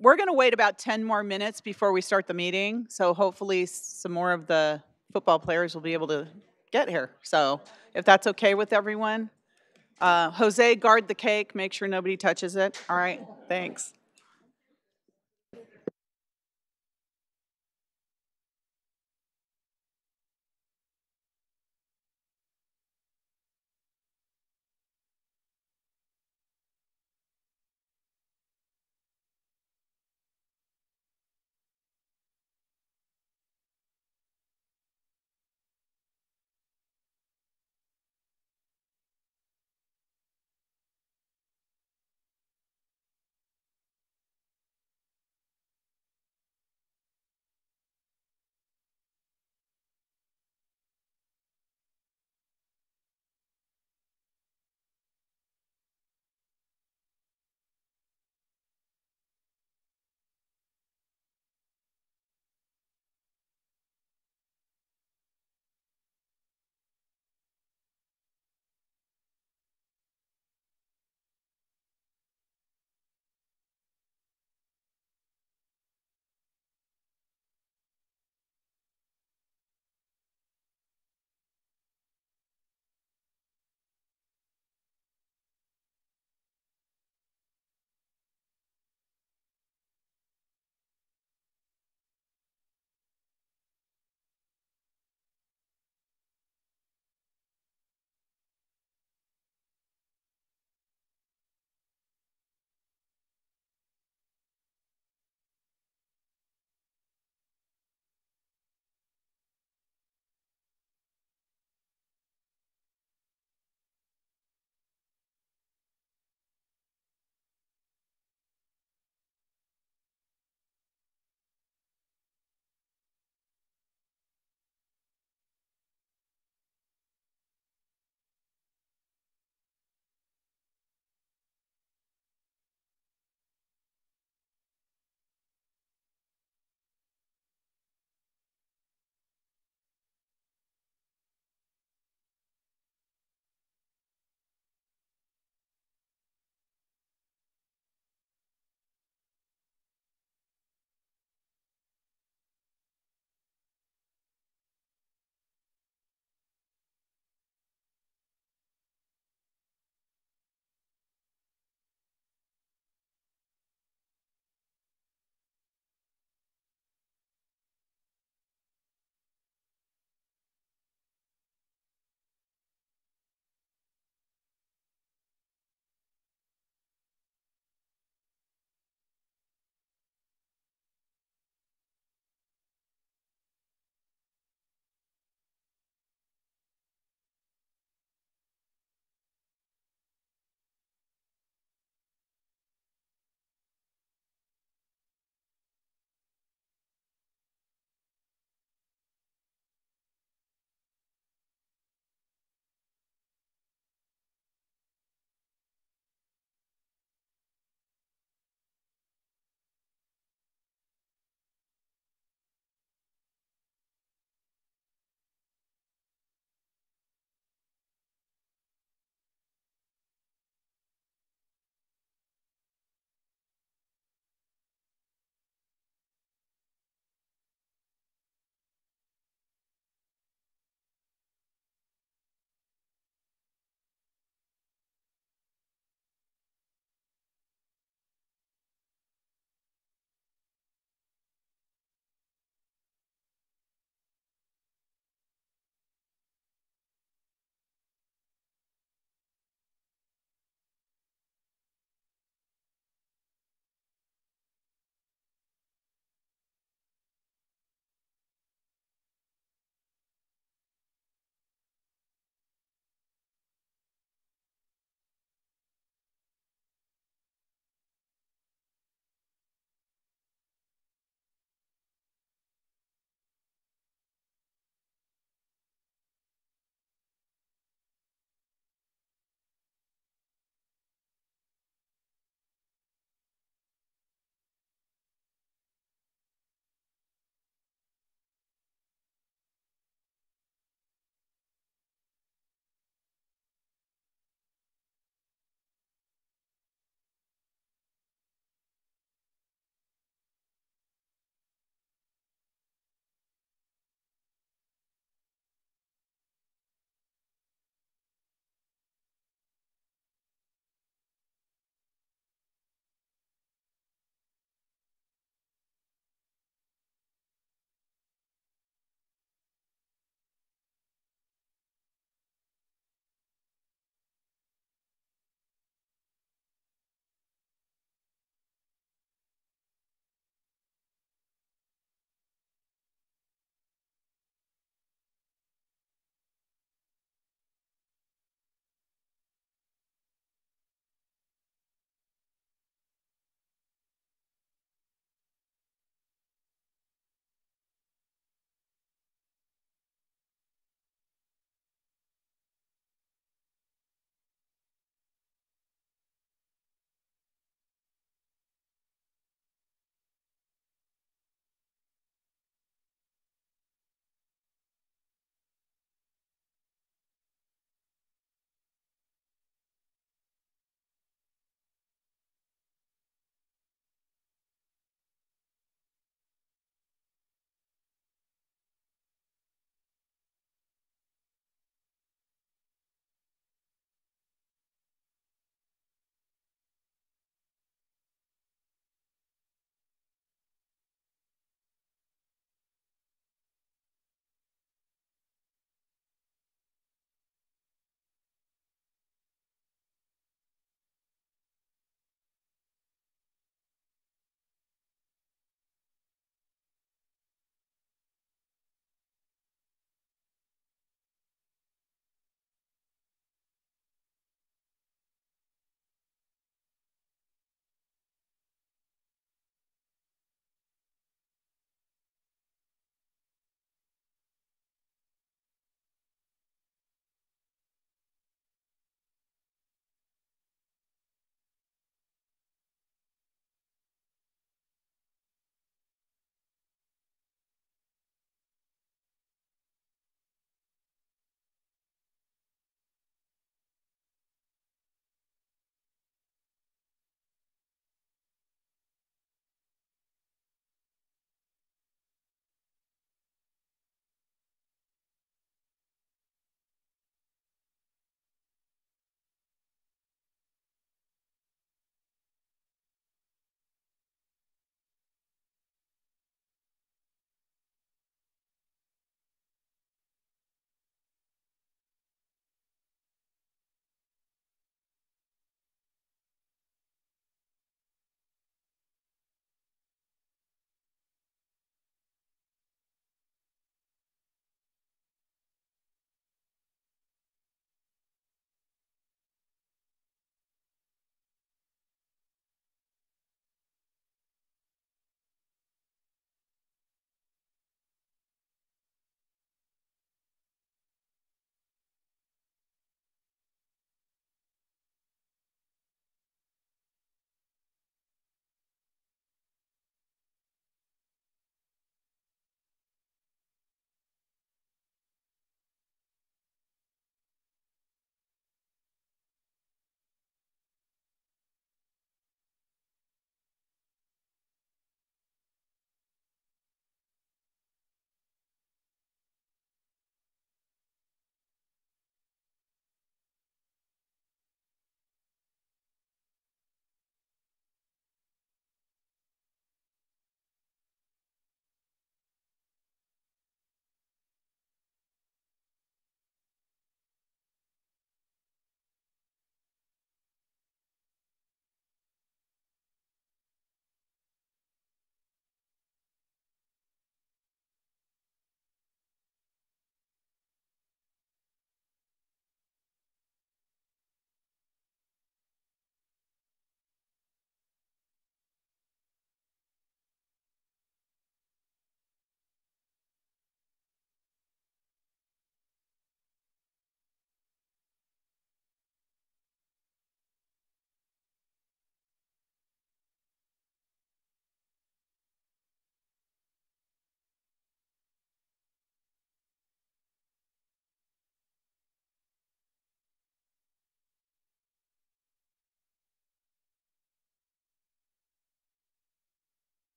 we're going to wait about 10 more minutes before we start the meeting. So hopefully some more of the football players will be able to get here. So if that's okay with everyone. Jose, guard the cake. Make sure nobody touches it. All right. Thanks.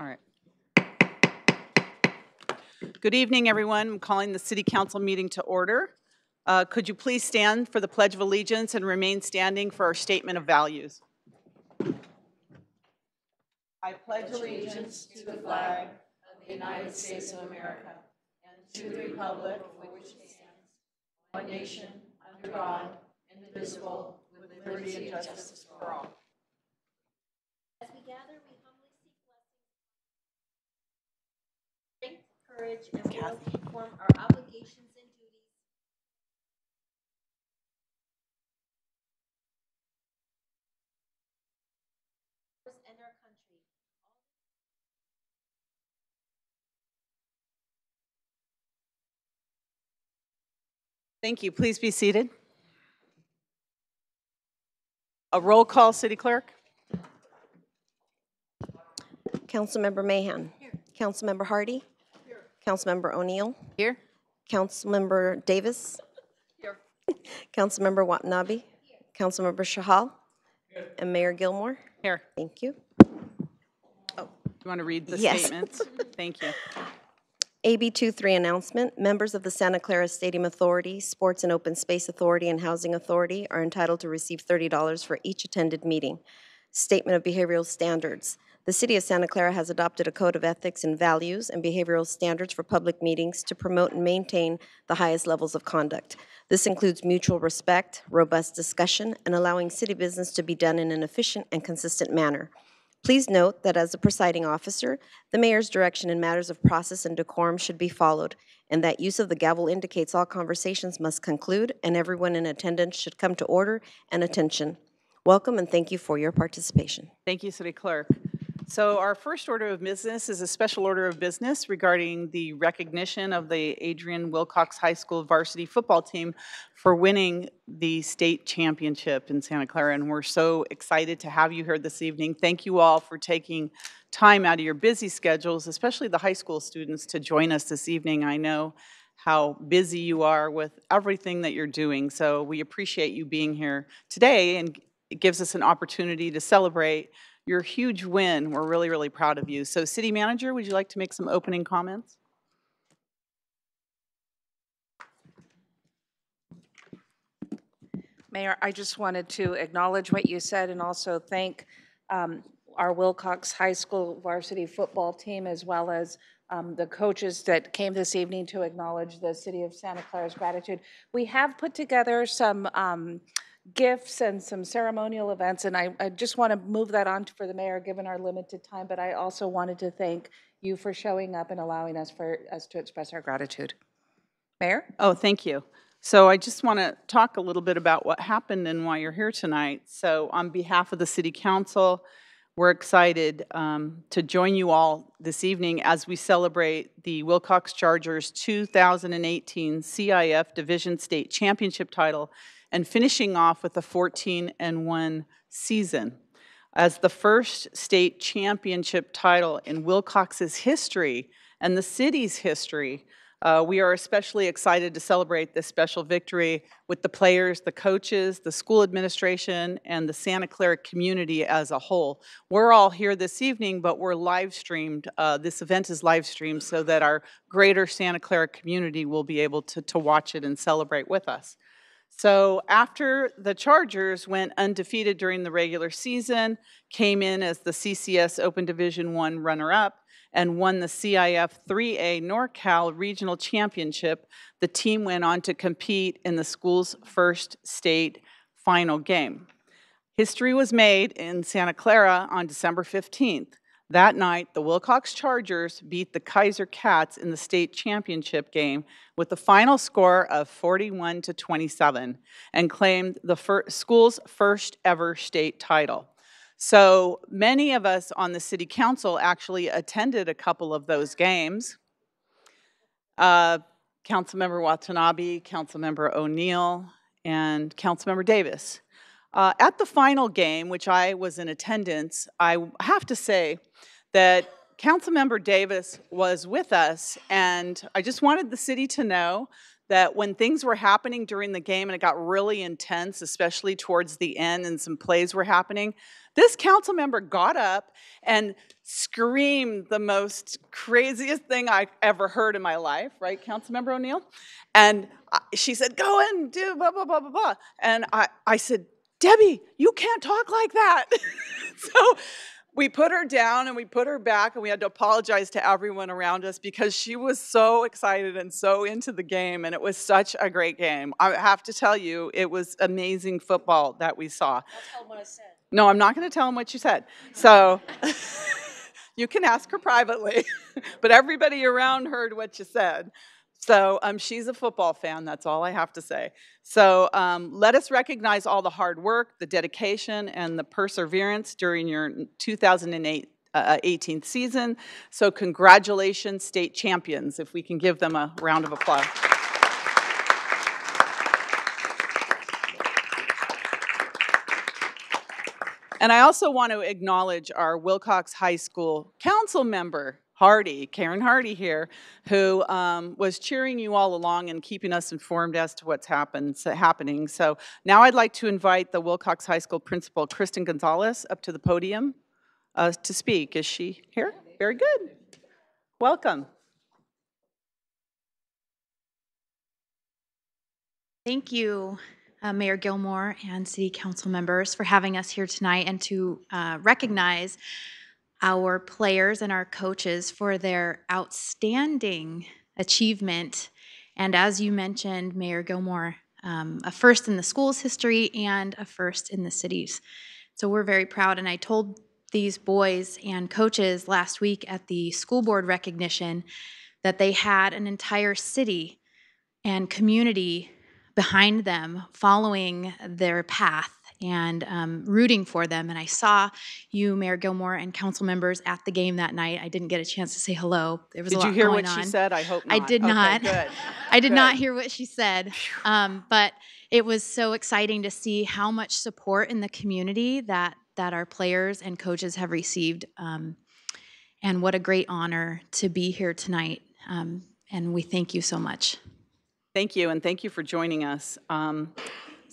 All right. Good evening, everyone. I'm calling the City Council meeting to order. Could you please stand for the Pledge of Allegiance and remain standing for our statement of values? I pledge allegiance to the flag of the United States of America and to the republic for which it stands, one nation, under God, indivisible, with liberty and justice for all. As we gather, we humbly seek blessings, strength, courage, and will to perform our obligations and duties and our country. Thank you. Please be seated. A roll call, City Clerk. Councilmember Mahan. Here. Councilmember Hardy. Here. Councilmember O'Neill. Here. Councilmember Davis. Here. Councilmember Watanabe. Here. Councilmember Shahal. Here. And Mayor Gilmore. Here. Thank you. Oh, you want to read the yes. statements? Thank you. AB 23 announcement. Members of the Santa Clara Stadium Authority, Sports and Open Space Authority, and Housing Authority are entitled to receive $30 for each attended meeting. Statement of behavioral standards. The City of Santa Clara has adopted a code of ethics and values and behavioral standards for public meetings to promote and maintain the highest levels of conduct. This includes mutual respect, robust discussion, and allowing city business to be done in an efficient and consistent manner. Please note that as the presiding officer, the mayor's direction in matters of process and decorum should be followed, and that use of the gavel indicates all conversations must conclude and everyone in attendance should come to order and attention. Welcome and thank you for your participation. Thank you, City Clerk. So our first order of business is a special order of business regarding the recognition of the Adrian Wilcox High School varsity football team for winning the state championship in Santa Clara. And we're so excited to have you here this evening. Thank you all for taking time out of your busy schedules, especially the high school students, to join us this evening. I know how busy you are with everything that you're doing. So we appreciate you being here today, and it gives us an opportunity to celebrate your huge win. We're really, really proud of you. So, City Manager, would you like to make some opening comments? Mayor, I just wanted to acknowledge what you said and also thank our Wilcox High School varsity football team, as well as the coaches that came this evening to acknowledge the City of Santa Clara's gratitude. We have put together some gifts and some ceremonial events, and I just want to move that on for the mayor given our limited time, but I also wanted to thank you for showing up and allowing us to express our gratitude. Mayor? Oh, thank you. So I just want to talk a little bit about what happened and why you're here tonight. So on behalf of the City Council, we're excited to join you all this evening as we celebrate the Wilcox Chargers 2018 CIF Division State Championship title and finishing off with a 14-1 season. As the first state championship title in Wilcox's history and the city's history, we are especially excited to celebrate this special victory with the players, the coaches, the school administration, and the Santa Clara community as a whole. We're all here this evening, but we're live streamed. This event is live streamed so that our greater Santa Clara community will be able to watch it and celebrate with us. So after the Chargers went undefeated during the regular season, came in as the CCS Open Division I runner-up, and won the CIF 3A NorCal Regional Championship, the team went on to compete in the school's first state final game. History was made in Santa Clara on December 15th. That night, the Wilcox Chargers beat the Kaiser Cats in the state championship game with a final score of 41-27 and claimed the school's first ever state title. So many of us on the City Council actually attended a couple of those games. Councilmember Watanabe, Councilmember O'Neill, and Councilmember Davis. At the final game, which I was in attendance, I have to say that Councilmember Davis was with us, and I just wanted the city to know that when things were happening during the game and it got really intense, especially towards the end and some plays were happening, this council member got up and screamed the most craziest thing I ever heard in my life, right, Councilmember O'Neill? And she said, go and do blah, blah, blah, blah, blah. And I said, Debbie, you can't talk like that. So we put her down and we put her back, and we had to apologize to everyone around us because she was so excited and so into the game, and it was such a great game. I have to tell you, it was amazing football that we saw. I'll tell them what I said. No, I'm not going to tell him what you said. So you can ask her privately, but everybody around heard what you said. So she's a football fan, that's all I have to say. So let us recognize all the hard work, the dedication, and the perseverance during your 2018 season. So congratulations, state champions, if we can give them a round of applause. And I also want to acknowledge our Wilcox High School council member, Karen Hardy here, who was cheering you all along and keeping us informed as to what's happening. So now I'd like to invite the Wilcox High School principal, Kristen Gonzalez, up to the podium to speak. Is she here? Very good. Welcome. Thank you, Mayor Gilmore and City Council members, for having us here tonight and to recognize our players and our coaches for their outstanding achievement. And as you mentioned, Mayor Gilmore, a first in the school's history and a first in the city's. So we're very proud. And I told these boys and coaches last week at the school board recognition that they had an entire city and community behind them, following their path and rooting for them. And I saw you, Mayor Gilmore, and council members at the game that night. I didn't get a chance to say hello. There was a lot going on. Did you hear what she said? I hope not. I did not. Okay, good. I did not hear what she said. But it was so exciting to see how much support in the community that our players and coaches have received. And what a great honor to be here tonight. And we thank you so much. Thank you, and thank you for joining us.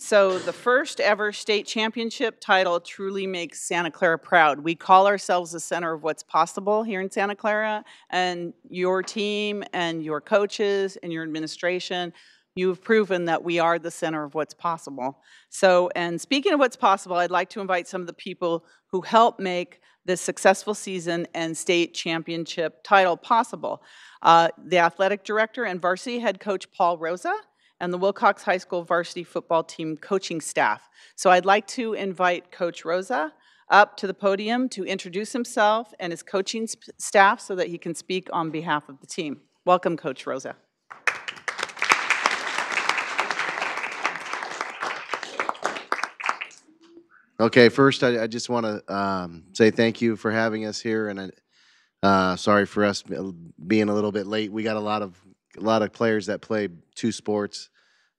So the first ever state championship title truly makes Santa Clara proud. We call ourselves the center of what's possible here in Santa Clara, and your team and your coaches and your administration, you have proven that we are the center of what's possible. So, and speaking of what's possible, I'd like to invite some of the people who helped make this successful season and state championship title possible. The athletic director and varsity head coach Paul Rosa, and the Wilcox High School varsity football team coaching staff. So I'd like to invite Coach Rosa up to the podium to introduce himself and his coaching staff so that he can speak on behalf of the team. Welcome, Coach Rosa. Okay, first I just want to say thank you for having us here, and sorry for us being a little bit late. We got a lot of players that play two sports,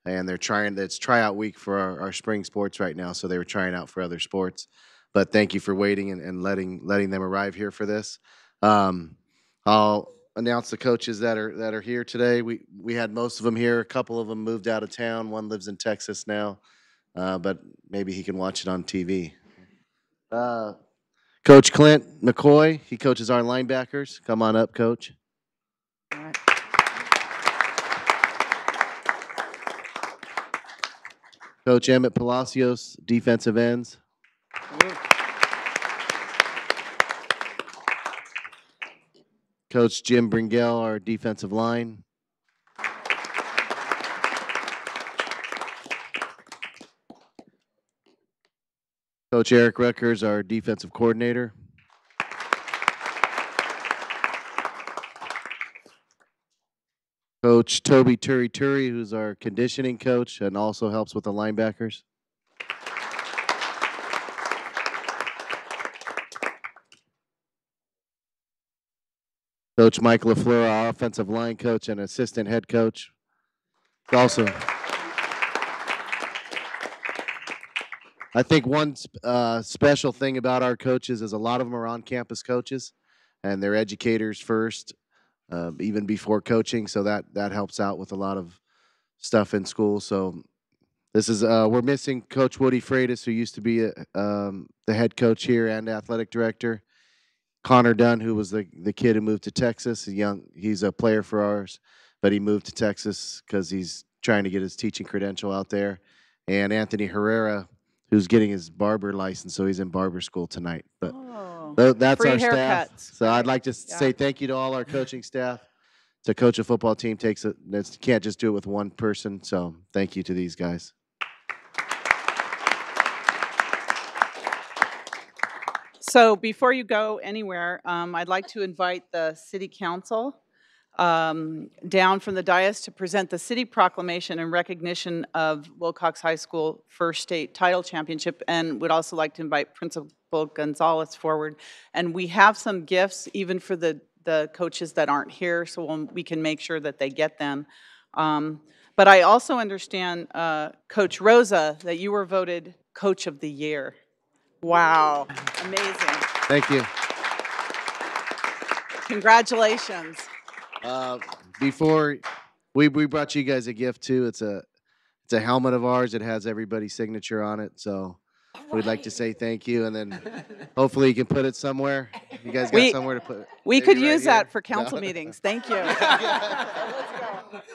and it's tryout week for our spring sports right now, so they were trying out for other sports. But thank you for waiting and letting them arrive here for this. I'll announce the coaches that are here today. We had most of them here. A couple of them moved out of town. One lives in Texas now, but maybe he can watch it on TV. Coach Clint McCoy, he coaches our linebackers. Come on up, Coach. All right. Coach Emmett Palacios, defensive ends. Coach Jim Bringell, our defensive line. Coach Eric Ruckers, our defensive coordinator. Coach Toby Turi, who's our conditioning coach and also helps with the linebackers. Coach Mike LaFleur, our offensive line coach and assistant head coach. Also, I think one special thing about our coaches is a lot of them are on-campus coaches, and they're educators first, even before coaching, so that helps out with a lot of stuff in school. So this is we're missing Coach Woody Freitas, who used to be the head coach here and athletic director. Connor Dunn, who was the kid who moved to Texas, he's a player for ours, but he moved to Texas because he's trying to get his teaching credential out there. And Anthony Herrera, who's getting his barber license, so he's in barber school tonight. But that's free our staff. haircuts. So I'd like to say thank you to all our coaching staff. To coach a football team can't just do it with one person. So thank you to these guys. So before you go anywhere, I'd like to invite the City Council down from the dais to present the city proclamation in recognition of Wilcox High School first state title championship, and would also like to invite Principal Gonzalez forward. And we have some gifts even for the coaches that aren't here, so we can make sure that they get them. But I also understand, Coach Rosa, that you were voted Coach of the Year. Wow, amazing. Thank you. Congratulations. Before we brought you guys a gift too. It's a helmet of ours. It has everybody's signature on it. So we'd like to say thank you, and then hopefully you can put it somewhere. You guys got somewhere to put it? We could use here? that for council meetings. Thank you. Let's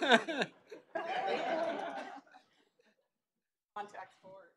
go. Contact forward.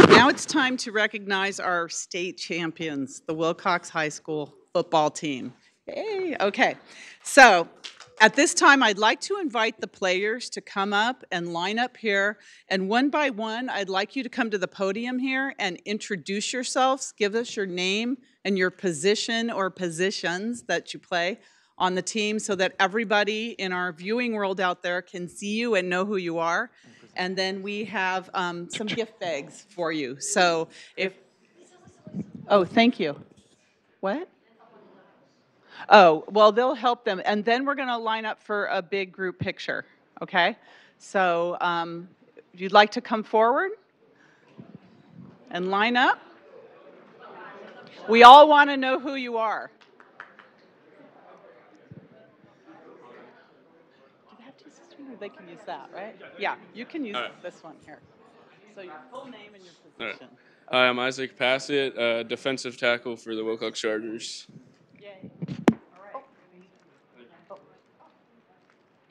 Now it's time to recognize our state champions, the Wilcox High School football team. Yay, okay. So at this time, I'd like to invite the players to come up and line up here. And one by one, I'd like you to come to the podium here and introduce yourselves. Give us your name and your position or positions that you play on the team so that everybody in our viewing world out there can see you and know who you are. And then we have some gift bags for you. So oh, thank you. What? Oh, well, they'll help them. And then we're going to line up for a big group picture, okay? So if you'd like to come forward and line up. We all want to know who you are. Do they have to use this one or they can use that, right? Yeah, you can use this one here. So your full name and your position. Hi, I'm Isaac Passett, defensive tackle for the Wilcox Chargers. Yay. All right.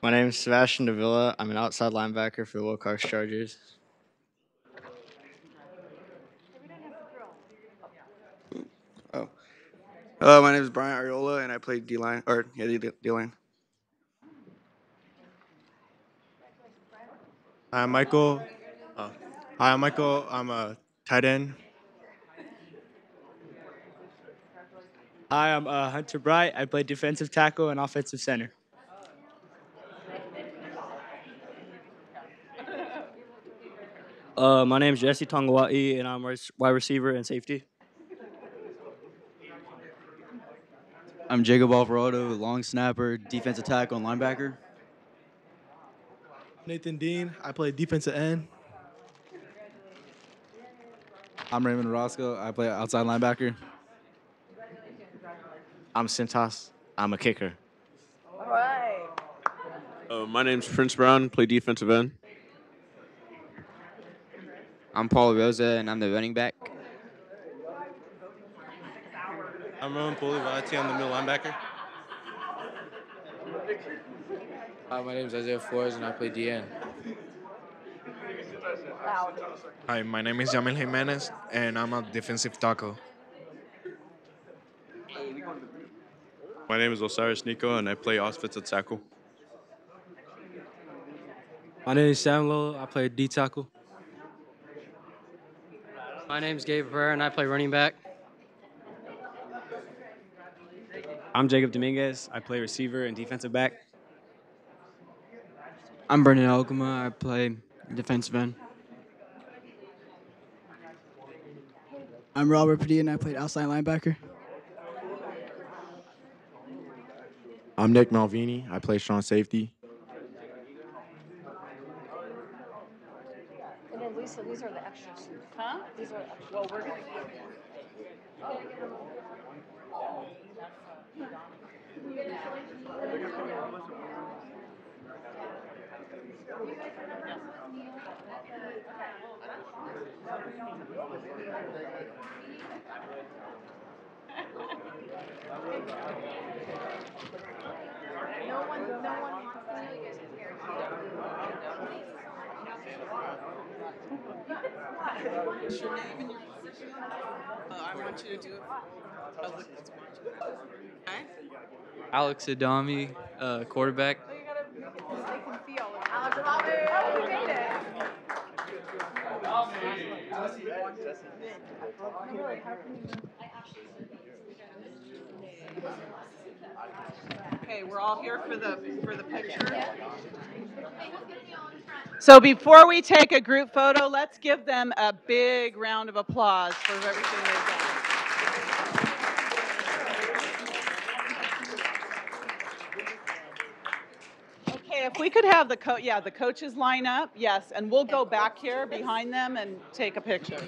My name is Sebastian Davila. I'm an outside linebacker for the Wilcox Chargers. Oh. Hello, my name is Brian Ariola, and I play D-line, D-line. Hi, Michael. Hi, I'm Michael. I'm a tight end. Hi, I'm Hunter Bright. I play defensive tackle and offensive center. My name is Jesse Tongawai, and I'm wide receiver and safety. I'm Jacob Alvarado, long snapper, defensive tackle, and linebacker. Nathan Dean. I play defensive end. I'm Raymond Roscoe. I play outside linebacker. I'm Cintas. I'm a kicker. All right. My name's Prince Brown, play defensive end. I'm Paul Rosa, and I'm the running back. I'm Roman Polivati. I'm the middle linebacker. My name is Isaiah Flores, and I play DN. Hi, my name is Jamil Jimenez, and I'm a defensive tackle. My name is Osiris Nico, and I play offensive tackle. My name is Sam Lolo. I play D tackle. My name is Gabe Herrera, and I play running back. I'm Jacob Dominguez. I play receiver and defensive back. I'm Brendan Elgama. I play defensive end. I'm Robert Padilla, and I played outside linebacker. I'm Nick Malvini. I play strong safety. And then Lisa, these are the extras. Huh? These are extras. Well, we're going What's your name and your position? I want you to do it public. Okay? Alex Adami, quarterback. Okay, we're all here for the picture. So before we take a group photo, let's give them a big round of applause for everything they've done. Okay, if we could have the coaches line up, yes, and we'll go back here behind them and take a picture.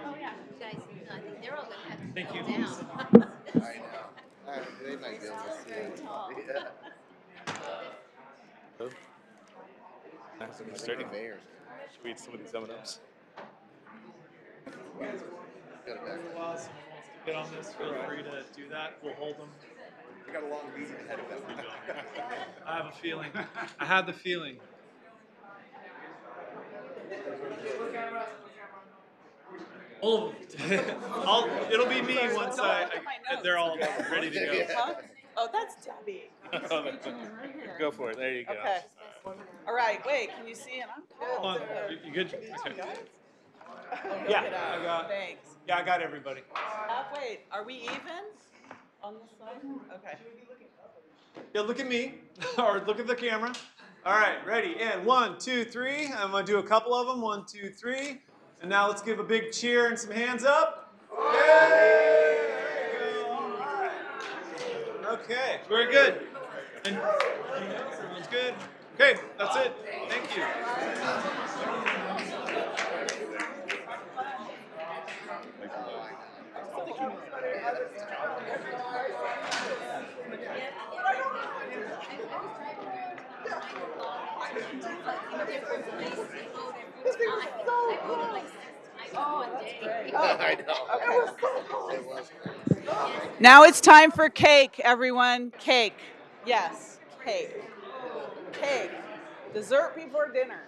Oh yeah, you guys, I think they're all gonna have to Thank go you. down. They might be able to see it. Should we eat some of these M&Ms? Get on this, feel free to do that. We'll hold them. We got a long meeting ahead of us. I have a feeling. I had the feeling. All of them. It'll be me once they're all ready to go. Huh? Oh, that's Debbie. Go for it. There you go. Okay. All right. Wait. Can you see it? I'm good. Hold on. You good? Okay. Yeah. Thanks. I got everybody. Wait. Are we even on this side? Okay. Yeah, look at me, or look at the camera. All right, ready, and 1, 2, 3. I'm gonna do a couple of them, 1, 2, 3. And now let's give a big cheer and some hands up. Yay! Okay, very good. And everyone's good. Okay, that's it. Thank you. I know. Now it's time for cake, everyone. Cake. Yes, cake. Cake. Dessert before dinner.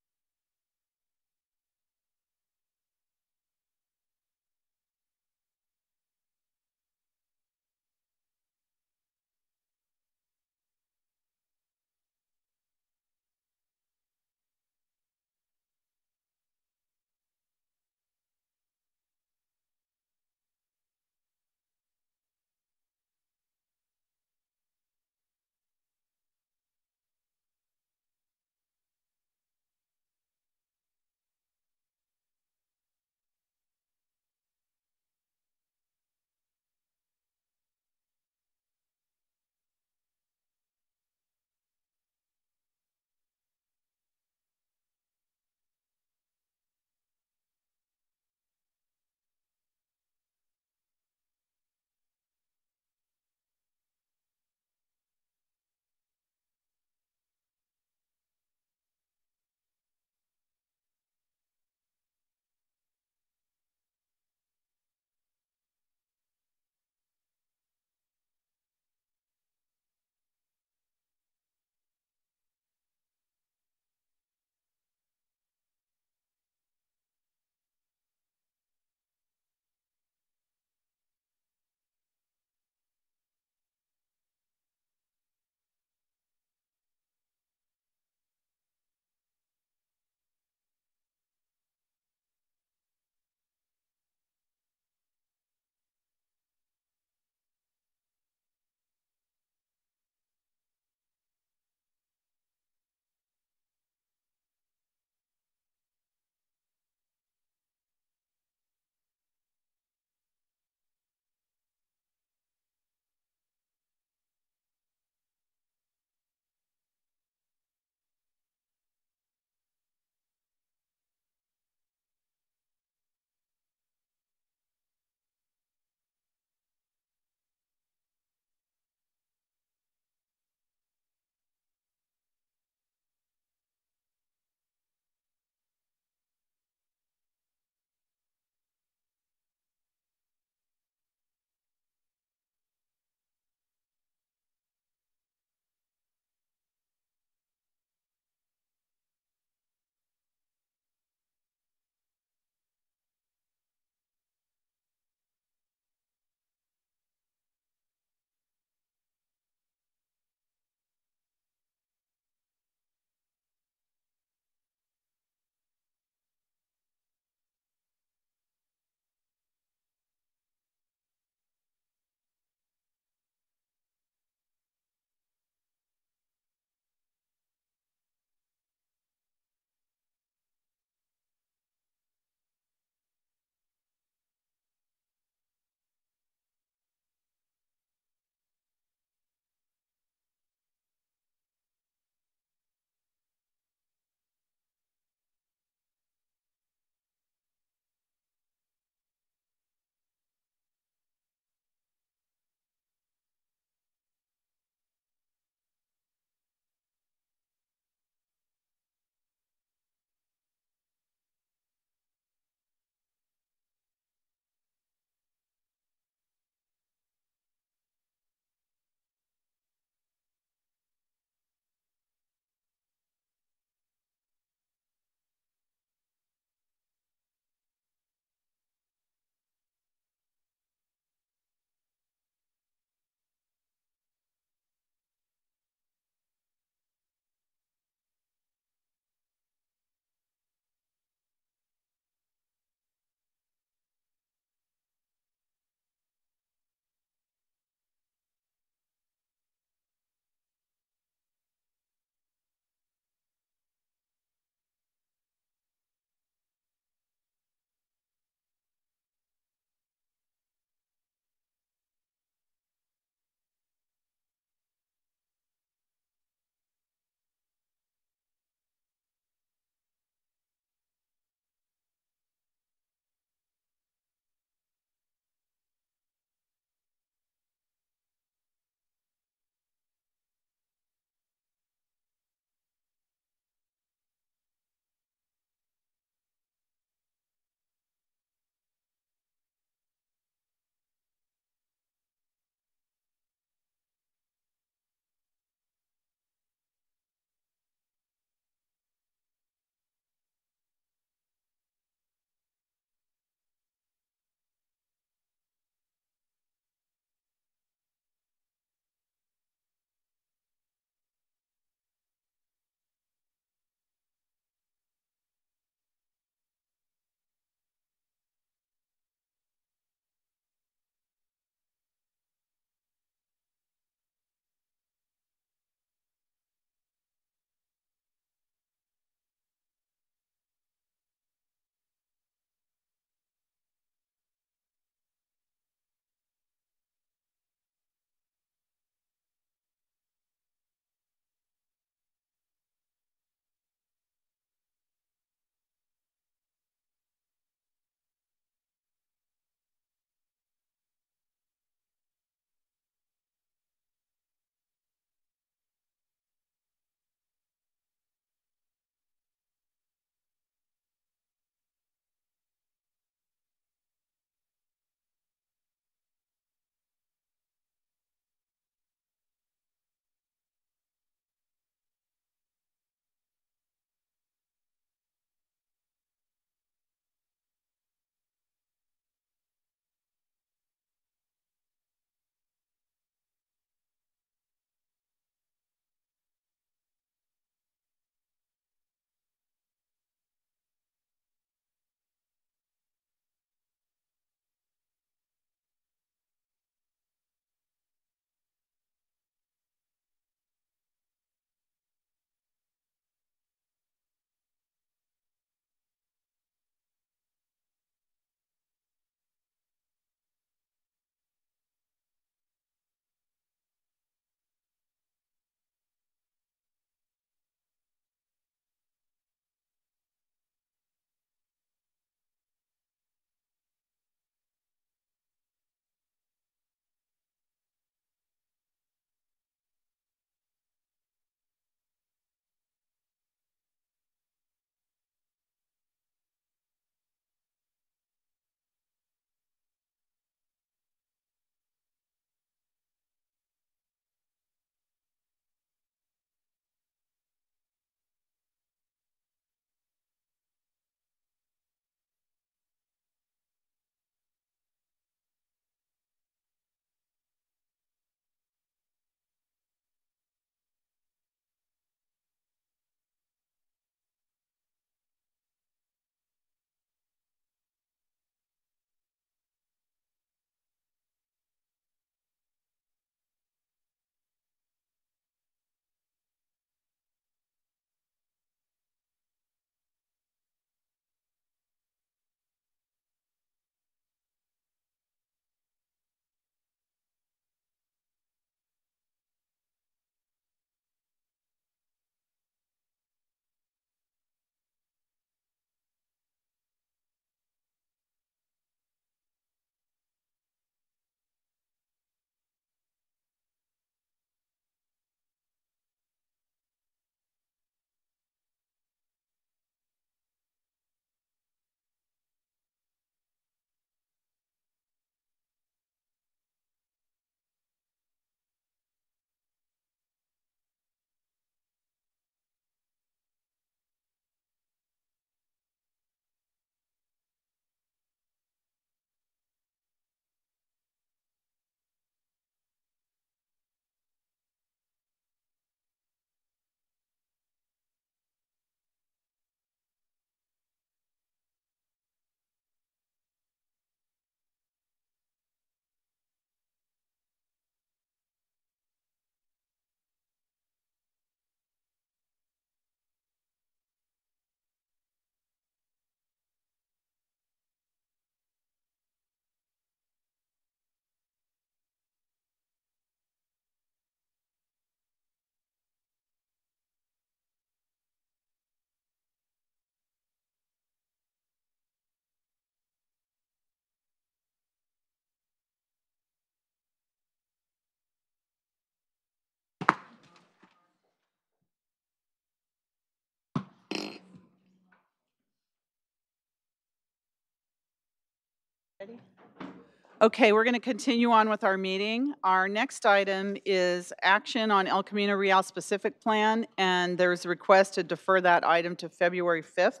Okay, we're going to continue on with our meeting. Our next item is action on El Camino Real specific plan, and there's a request to defer that item to February 5th.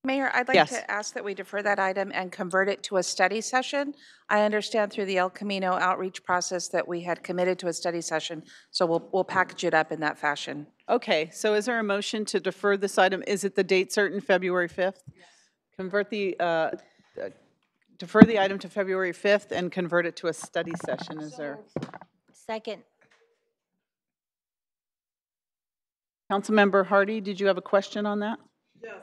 Mayor, I'd like Yes. to ask that we defer that item and convert it to a study session. I understand through the El Camino outreach process that we had committed to a study session, so we'll package it up in that fashion. Okay, so is there a motion to defer this item? Is it the date certain, February 5th? Yes. Defer the item to February 5th and convert it to a study session. Is there? Second. Councilmember Hardy, did you have a question on that? Yes.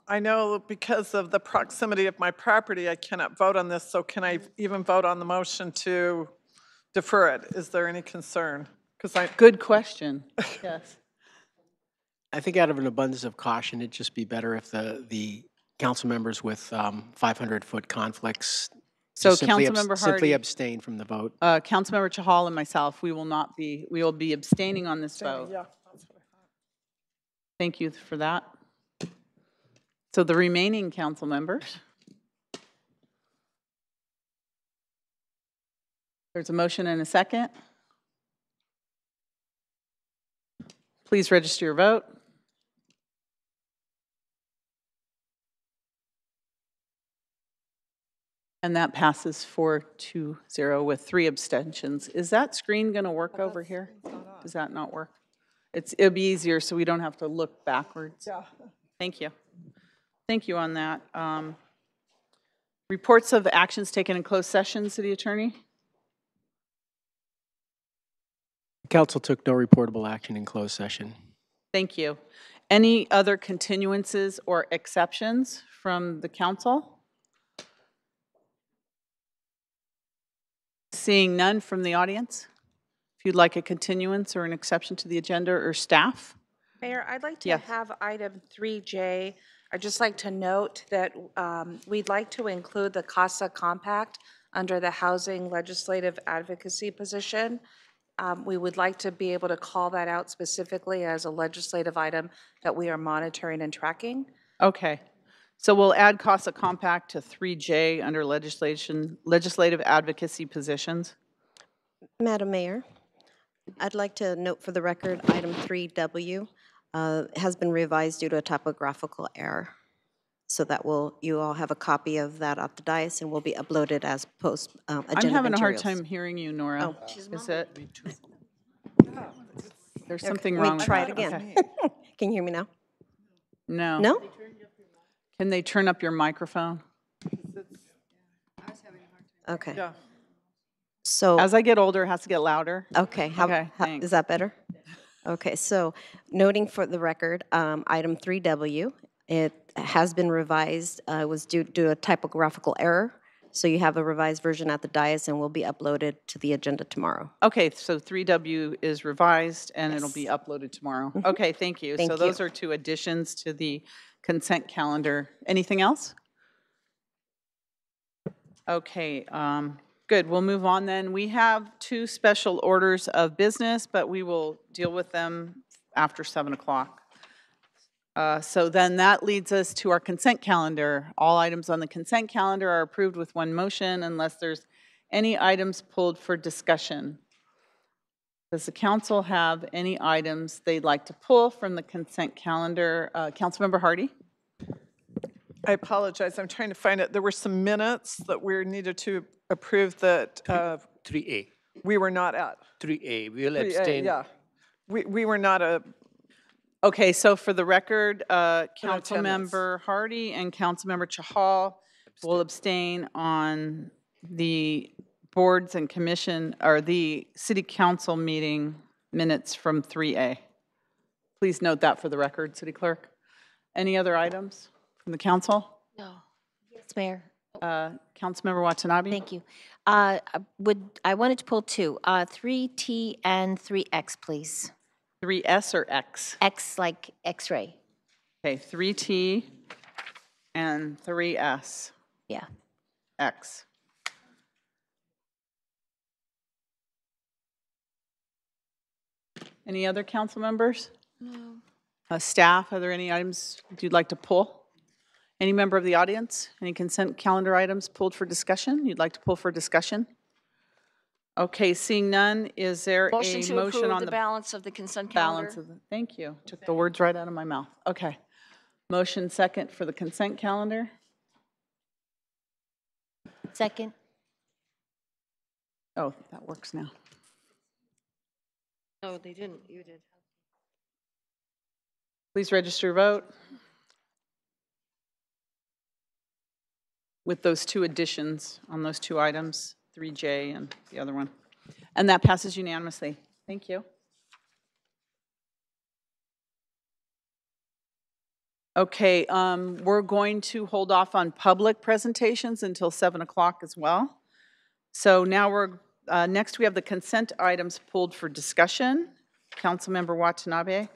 I know because of the proximity of my property, I cannot vote on this, so can I even vote on the motion to defer it? Is there any concern? Good question. Yes. I think out of an abundance of caution, it'd just be better if the council members with 500-foot conflicts So simply Councilmember simply Hardy, abstain from the vote. Councilmember Chahal and myself, we will be abstaining on this vote. Yeah, that's what I thought. Thank you for that. So the remaining council members. There's a motion and a second. Please register your vote. And that passes 4-0 with 3 abstentions. Is that screen going to work over here? Does that not work? It'll be easier so we don't have to look backwards. Yeah. Thank you. Thank you on that. Reports of actions taken in closed session, City Attorney? Council took no reportable action in closed session. Thank you. Any other continuances or exceptions from the council? Seeing none from the audience? If you'd like a continuance or an exception to the agenda or staff? Mayor, I'd like to Yes. have item 3J. I'd just like to note that we'd like to include the CASA Compact under the Housing Legislative Advocacy position. We would like to be able to call that out specifically as a legislative item that we are monitoring and tracking. Okay. So we'll add CASA Compact to 3J under legislative advocacy positions. Madam Mayor, I'd like to note for the record, item 3W has been revised due to a typographical error. So that you all have a copy of that at the dais and will be uploaded as post agenda I'm having materials. a hard time hearing you, Nora. Oh, is it? There's something Can we wrong with try that. it again? Okay. Can you hear me now? No. No? Can they turn up your microphone? Okay. Yeah. So as I get older, it has to get louder. Okay. Is that better? Okay. So noting for the record, item 3W, it has been revised. It was due to a typographical error. So you have a revised version at the dais and will be uploaded to the agenda tomorrow. Okay, so 3W is revised and it'll be uploaded tomorrow. Okay, thank you. Thank so those are 2 additions to the consent calendar. Anything else? Okay, good. We'll move on then. We have 2 special orders of business, but we will deal with them after 7 o'clock. So then that leads us to our consent calendar. All items on the consent calendar are approved with 1 motion unless there's any items pulled for discussion. Does the council have any items they'd like to pull from the consent calendar? Councilmember Hardy? I apologize. I'm trying to find it. There were some minutes that we needed to approve that 3A. We were not at. 3A. We will 3A, abstain. yeah. We were not a. Okay, so for the record, Councilmember Hardy and Councilmember Chahal will abstain on the boards and commission, or the city council meeting minutes from 3A. Please note that for the record, City Clerk. Any other items from the council? No. Yes, Mayor. Councilmember Watanabe? Thank you. I wanted to pull 2, 3T and 3X, please. 3S or X? X like X-ray. Okay, 3T and 3S. Yeah. X. Any other council members? No. Staff, are there any items you'd like to pull? Any member of the audience? Any consent calendar items pulled for discussion you'd like to pull for discussion? Okay, seeing none, is there a Motion to motion approve on the the balance of the consent balance calendar. of the, thank you. Took the words right out of my mouth. Okay. Motion second for the consent calendar. Second. Oh, that works now. No, they didn't. You did. Please register your vote with those two additions on those two items, 3J and the other one. And that passes unanimously. Thank you. Okay, we're going to hold off on public presentations until 7 o'clock as well. So now next we have the consent items pulled for discussion. Councilmember Watanabe.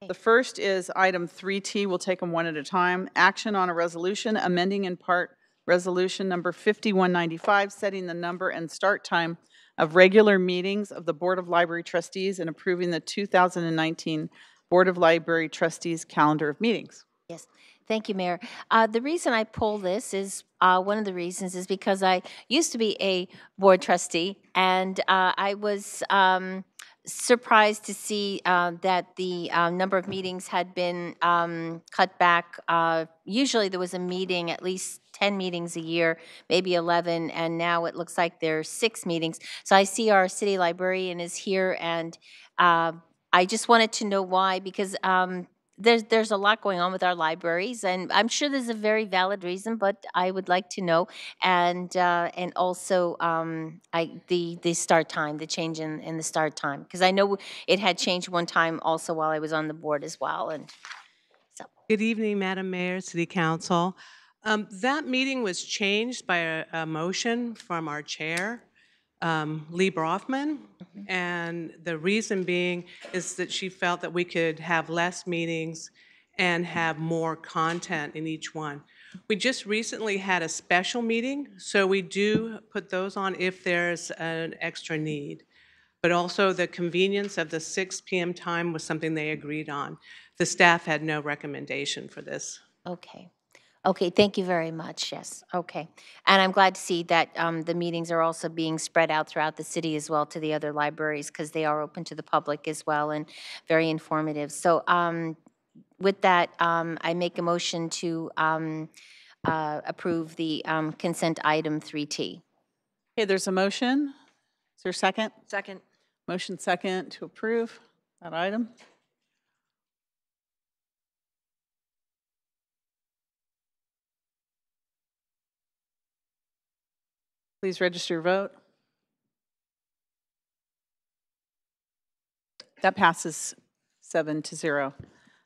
The first is item 3T. We'll take them one at a time. Action on a resolution amending in part resolution number 5195, setting the number and start time of regular meetings of the Board of Library Trustees and approving the 2019 Board of Library Trustees calendar of meetings. Yes, thank you, Mayor. The reason I pull this is, one of the reasons is because I used to be a board trustee, and I was surprised to see that the number of meetings had been cut back. Usually there was a meeting, at least 10 meetings a year, maybe 11, and now it looks like there's 6 meetings. So I see our city librarian is here, and I just wanted to know why, because there's a lot going on with our libraries, and I'm sure there's a very valid reason, but I would like to know. And also the start time, the change in the start time, because I know it had changed one time also while I was on the board as well. And so. Good evening, Madam Mayor, City Council. That meeting was changed by a motion from our chair, Lee Brofman, and the reason being is that she felt that we could have less meetings and have more content in each one. We just recently had a special meeting, so we do put those on if there's an extra need. But also the convenience of the 6 p.m. time was something they agreed on. The staff had no recommendation for this. Okay. Okay, thank you very much, yes, okay. And I'm glad to see that the meetings are also being spread out throughout the city as well to the other libraries, because they are open to the public as well and very informative. So with that, I make a motion to approve the consent item 3T. Okay, there's a motion. Is there a second? Second. Motion second to approve that item. Please register your vote. That passes 7-0.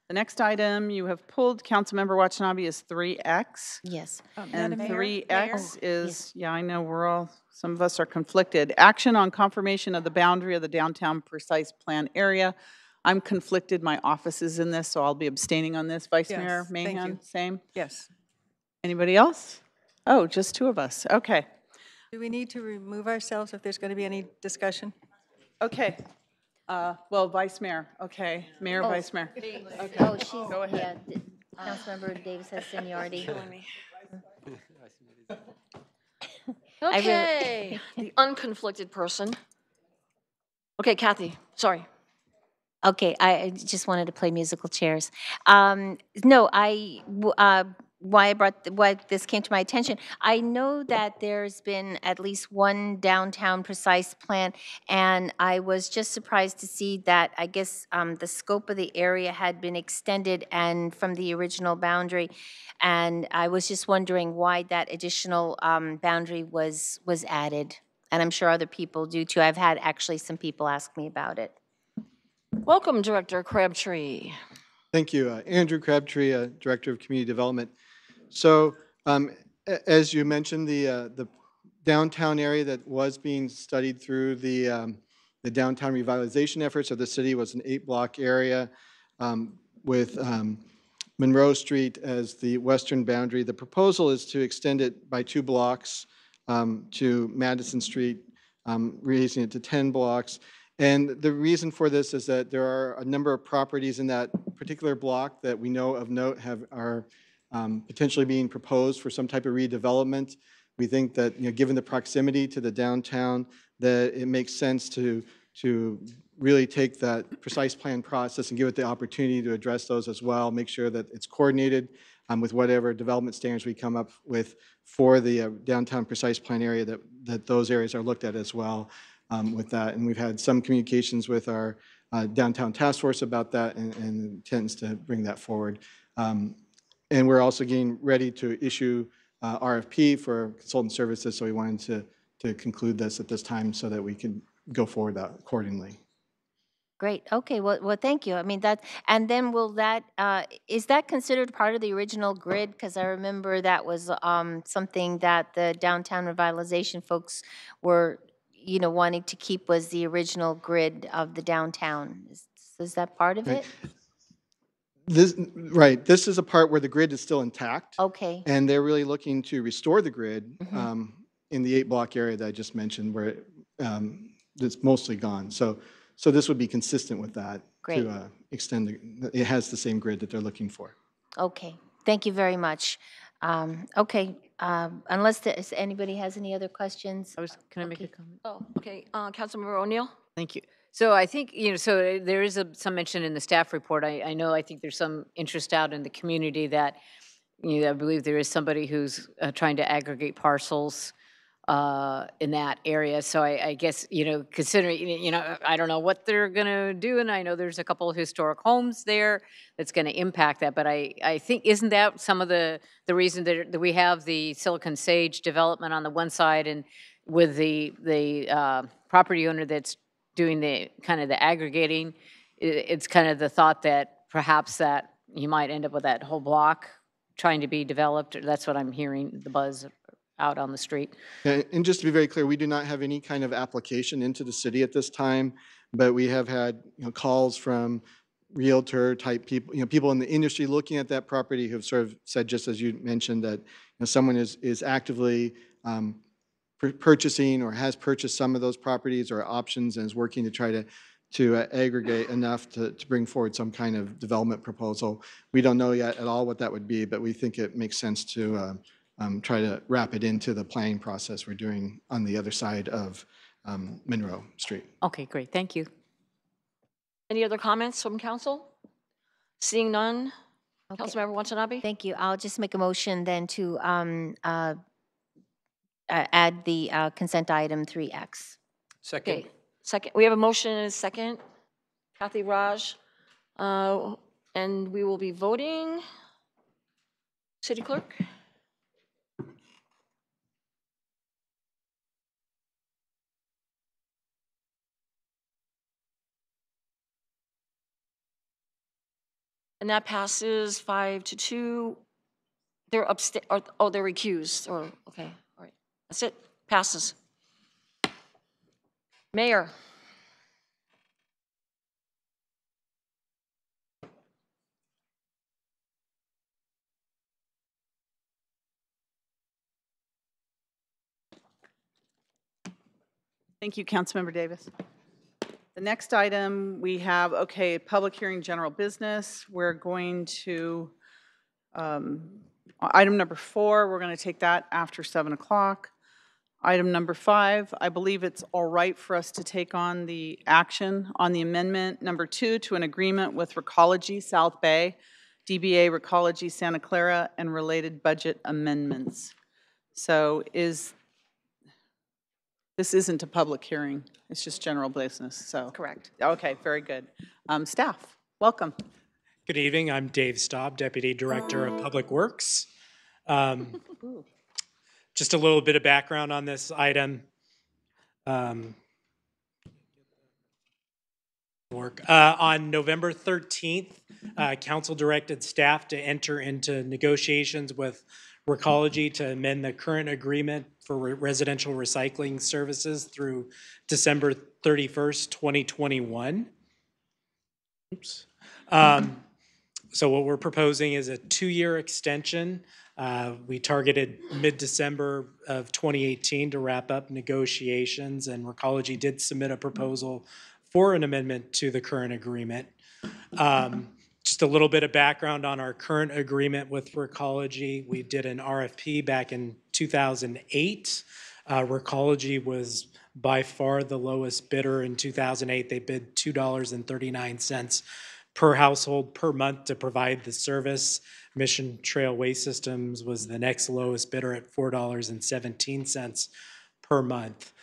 The next item you have pulled, Councilmember Watanabe, is 3X. Yes. And Madam 3X is, yes. yeah, I know some of us are conflicted. Action on confirmation of the boundary of the downtown precise plan area. I'm conflicted. My office is in this, so I'll be abstaining on this. Vice Mayor Mahan, same? Yes. Anybody else? Oh, just 2 of us. Okay. Do we need to remove ourselves if there's going to be any discussion? Okay. Well, Vice Mayor. Okay. Mayor, Oh, Vice Mayor. Okay. Okay. She's, Go ahead. yeah, Councilmember Davis has seniority. Okay, the unconflicted person. Okay, Kathy, sorry. Okay, I just wanted to play musical chairs. No, why this came to my attention, I know that there's been at least one downtown precise plan, and I was just surprised to see that, I guess, the scope of the area had been extended and from the original boundary, and I was just wondering why that additional boundary was added, and I'm sure other people do too. I've had actually some people ask me about it. Welcome, Director Crabtree. Thank you. Andrew Crabtree, Director of Community Development. So as you mentioned, the downtown area that was being studied through the downtown revitalization efforts of the city was an 8-block area with Monroe Street as the western boundary. The proposal is to extend it by 2 blocks to Madison Street, raising it to 10 blocks. And the reason for this is that there are a number of properties in that particular block that we know of note are potentially being proposed for some type of redevelopment. We think that, given the proximity to the downtown, that it makes sense to really take that precise plan process and give it the opportunity to address those as well, make sure that it's coordinated with whatever development standards we come up with for the downtown precise plan area, that those areas are looked at as well with that. And we've had some communications with our downtown task force about that and intends to bring that forward. And we're also getting ready to issue RFP for consultant services, so we wanted to conclude this at this time so that we can go forward accordingly. Great. Okay. Well, thank you. I mean, and then will that, is that considered part of the original grid? Because I remember that was something that the downtown revitalization folks were, wanting to keep, was the original grid of the downtown. Is that part of it? This is a part where the grid is still intact. Okay. And they're really looking to restore the grid in the 8-block area that I just mentioned, where it's mostly gone. So this would be consistent with that. Great. To extend it has the same grid that they're looking for. Okay. Thank you very much. Okay. Unless anybody has any other questions. Can I make a comment? Oh, okay. Councilmember O'Neill? Thank you. So I think, so there is some mention in the staff report. I think there's some interest out in the community that, I believe there is somebody who's trying to aggregate parcels in that area. So I guess, considering, I don't know what they're going to do. And I know there's a couple of historic homes there that's going to impact that. But I think, isn't that some of the reason that we have the Silicon Sage development on the one side, and with the property owner that's doing the kind of the aggregating, it's kind of the thought that perhaps that you might end up with that whole block trying to be developed. That's what I'm hearing, the buzz out on the street. And just to be very clear, we do not have any kind of application into the city at this time, but we have had calls from realtor type people, people in the industry looking at that property who have sort of said, just as you mentioned, that someone is actively purchasing or has purchased some of those properties or options and is working to try to aggregate enough to bring forward some kind of development proposal. We don't know yet at all what that would be, but we think it makes sense to try to wrap it into the planning process we're doing on the other side of Monroe Street. Okay, great. Thank you. Any other comments from council? Seeing none. Okay. Councilmember Watanabe? Thank you. I'll just make a motion then to add the consent item 3X. Second. Okay. Second. We have a motion and a second. Kathy Raj. And we will be voting. City Clerk? And that passes 5-2. They're upstairs. Oh, they're recused. Or okay, all right. That's it. Passes. Mayor. Thank you, Councilmember Davis. The next item we have, public hearing general business. We're going to, item number 4, we're going to take that after 7 o'clock. Item number 5, I believe it's all right for us to take on the action on the amendment number 2 to an agreement with Recology South Bay, DBA Recology Santa Clara, and related budget amendments. So this isn't a public hearing, it's just general business, so. Correct. Okay, very good. Staff, welcome. Good evening, I'm Dave Staub, Deputy Director of Public Works. Just a little bit of background on this item. On November 13th, Council directed staff to enter into negotiations with Recology to amend the current agreement for residential recycling services through December 31st, 2021. Oops. So what we're proposing is a 2-year extension. We targeted mid-December of 2018 to wrap up negotiations, and Recology did submit a proposal for an amendment to the current agreement. Just a little bit of background on our current agreement with Recology. We did an RFP back in 2008. Recology was by far the lowest bidder in 2008. They bid $2.39 per household per month to provide the service. Mission Trail Waste Systems was the next lowest bidder at $4.17 per month.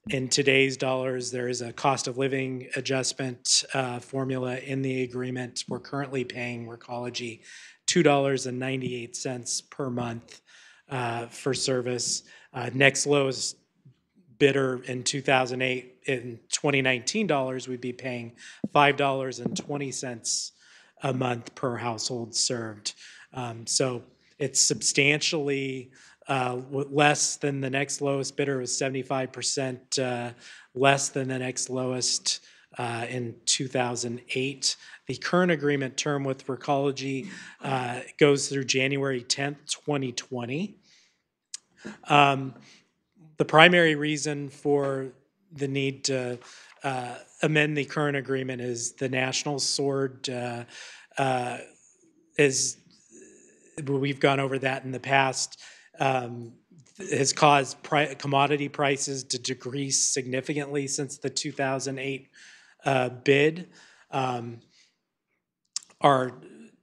In today's dollars, there is a cost of living adjustment formula in the agreement. We're currently paying Recology $2.98 per month for service. Next lowest bidder in 2008, in 2019 dollars, we'd be paying $5.20 a month per household served. So it's substantially less than the next lowest bidder. Was 75% less than the next lowest in 2008. The current agreement term with Recology goes through January 10th, 2020. The primary reason for the need to amend the current agreement is the National Sword is, we've gone over that in the past, has caused commodity prices to decrease significantly since the 2008 bid. Our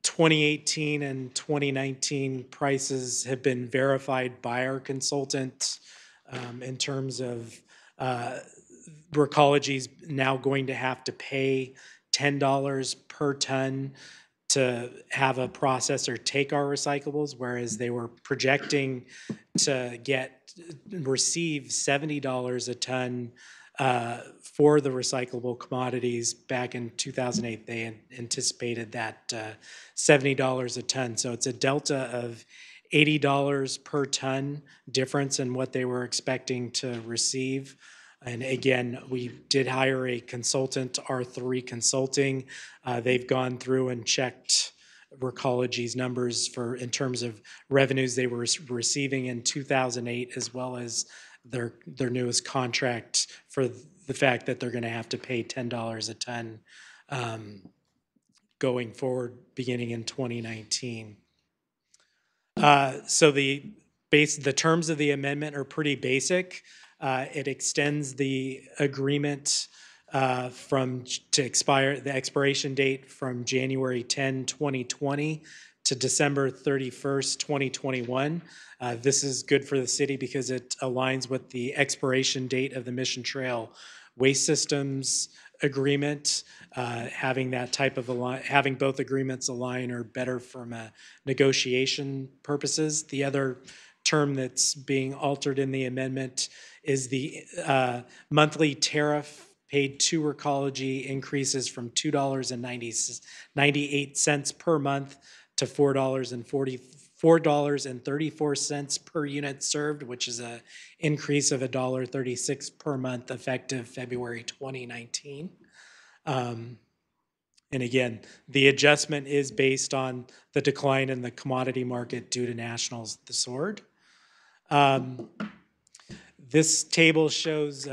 2018 and 2019 prices have been verified by our consultant in terms of Recology's now going to have to pay $10 per ton to have a processor take our recyclables, whereas they were projecting to receive $70 a ton for the recyclable commodities back in 2008. They anticipated that $70 a ton. So it's a delta of $80 per ton difference in what they were expecting to receive. And again, we did hire a consultant, R3 Consulting. They've gone through and checked Recology's numbers in terms of revenues they were receiving in 2008, as well as their newest contract for the fact that they're going to have to pay $10 a ton going forward, beginning in 2019. So the terms of the amendment are pretty basic. It extends the agreement the expiration date from January 10, 2020 to December 31st, 2021. This is good for the city because it aligns with the expiration date of the Mission Trail Waste Systems agreement. Having that type of having both agreements align are better from a negotiation purposes. The other term that's being altered in the amendment is the monthly tariff paid to Recology increases from $2.98 per month to $4.34 per unit served, which is an increase of $1.36 per month effective February 2019. And again, the adjustment is based on the decline in the commodity market due to Nationals, the Sword. This table shows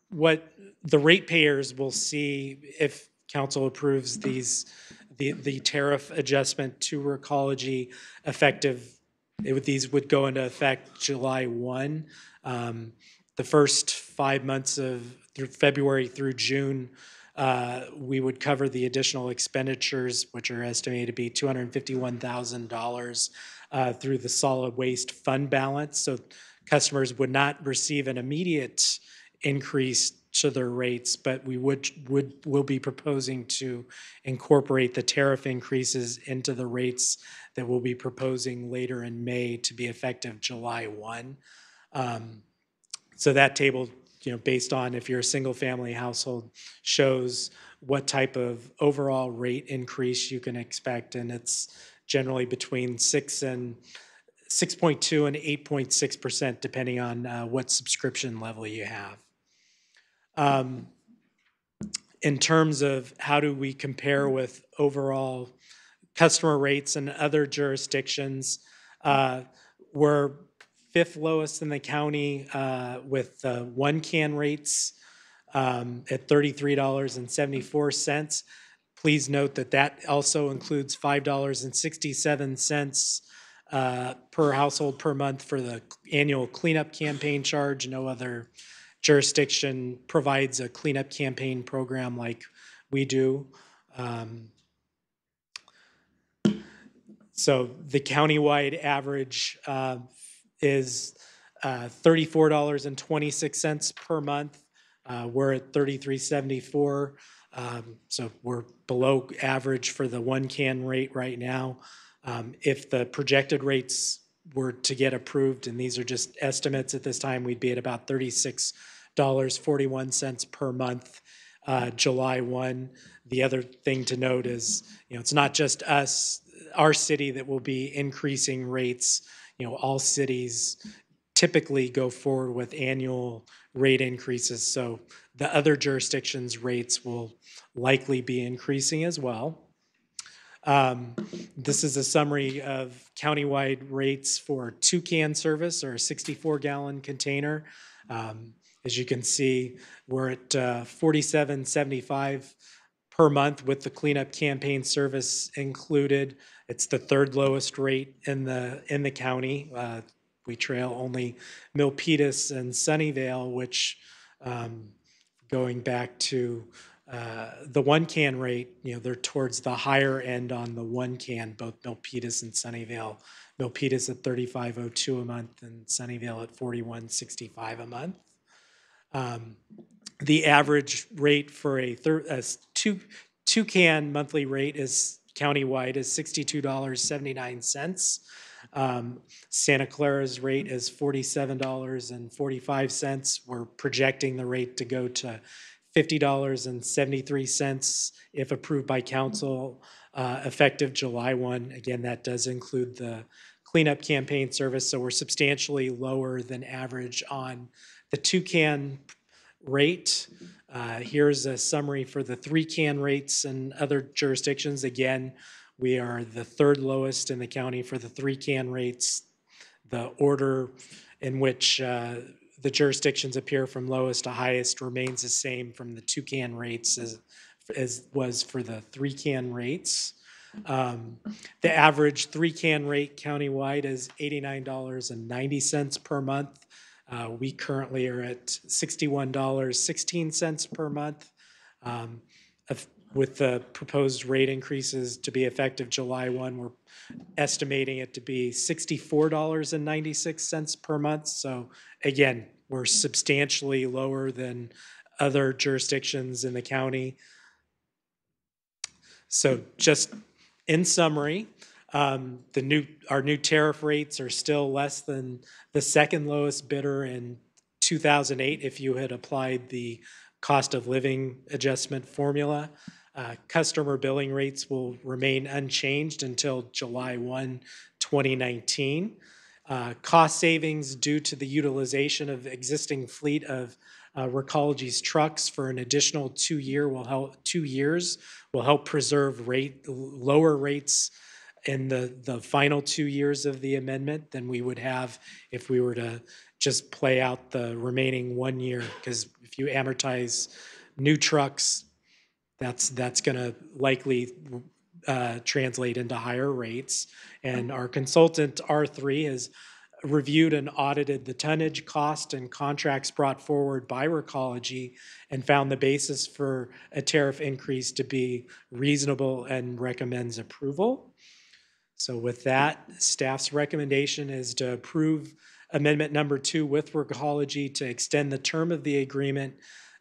what the ratepayers will see if council approves the tariff adjustment to Recology effective. These would go into effect July 1. The first 5 months through February through June, we would cover the additional expenditures, which are estimated to be $251,000 through the solid waste fund balance. So customers would not receive an immediate increase to their rates, but we will be proposing to incorporate the tariff increases into the rates that we'll be proposing later in May to be effective July 1. So that table, based on if you're a single family household, shows what type of overall rate increase you can expect, and it's generally between 6.2 and 8.6%, depending on what subscription level you have. In terms of how do we compare with overall customer rates in other jurisdictions, we're 5th lowest in the county with 1-can rates. at $33.74. Please note that that also includes $5.67 per household per month for the annual cleanup campaign charge. No other jurisdiction provides a cleanup campaign program like we do. So the countywide average is $34.26 per month. We're at $33.74, so we're below average for the one can rate right now. If the projected rates were to get approved, and these are just estimates at this time, we'd be at about $36.41 per month, July 1. The other thing to note is, it's not just us, our city, that will be increasing rates. All cities typically go forward with annual rate increases, so the other jurisdictions' rates will likely be increasing as well. This is a summary of countywide rates for two-can service or a 64-gallon container. As you can see, we're at $47.75 per month with the cleanup campaign service included. It's the third lowest rate in the county. We trail only Milpitas and Sunnyvale, which, going back to the one can rate, they're towards the higher end on the one can, both Milpitas and Sunnyvale. Milpitas at $35.02 a month and Sunnyvale at $41.65 a month. The average rate for a two-can monthly rate is countywide is $62.79. Santa Clara's rate is $47.45. We're projecting the rate to go to $50.73 if approved by council, effective July 1. Again, that does include the cleanup campaign service, so we're substantially lower than average on the two-can rate. Here's a summary for the three-can rates in other jurisdictions. Again, we are the third lowest in the county for the three-can rates. The order in which the jurisdictions appear from lowest to highest remains the same from the two-can rates as was for the three-can rates. The average three-can rate countywide is $89.90 per month. We currently are at $61.16 per month. With the proposed rate increases to be effective July 1, we're estimating it to be $64.96 per month. So again, we're substantially lower than other jurisdictions in the county. So just in summary, our new tariff rates are still less than the second lowest bidder in 2008 if you had applied the cost of living adjustment formula. Customer billing rates will remain unchanged until July 1, 2019. Cost savings due to the utilization of existing fleet of Recology's trucks for an additional 2 years will help preserve lower rates in the final 2 years of the amendment than we would have if we were to just play out the remaining 1 year. Because if you amortize new trucks, that's going to likely translate into higher rates. And our consultant, R3, has reviewed and audited the tonnage, cost, and contracts brought forward by Recology and found the basis for a tariff increase to be reasonable and recommends approval. So with that, staff's recommendation is to approve amendment number 2 with Recology to extend the term of the agreement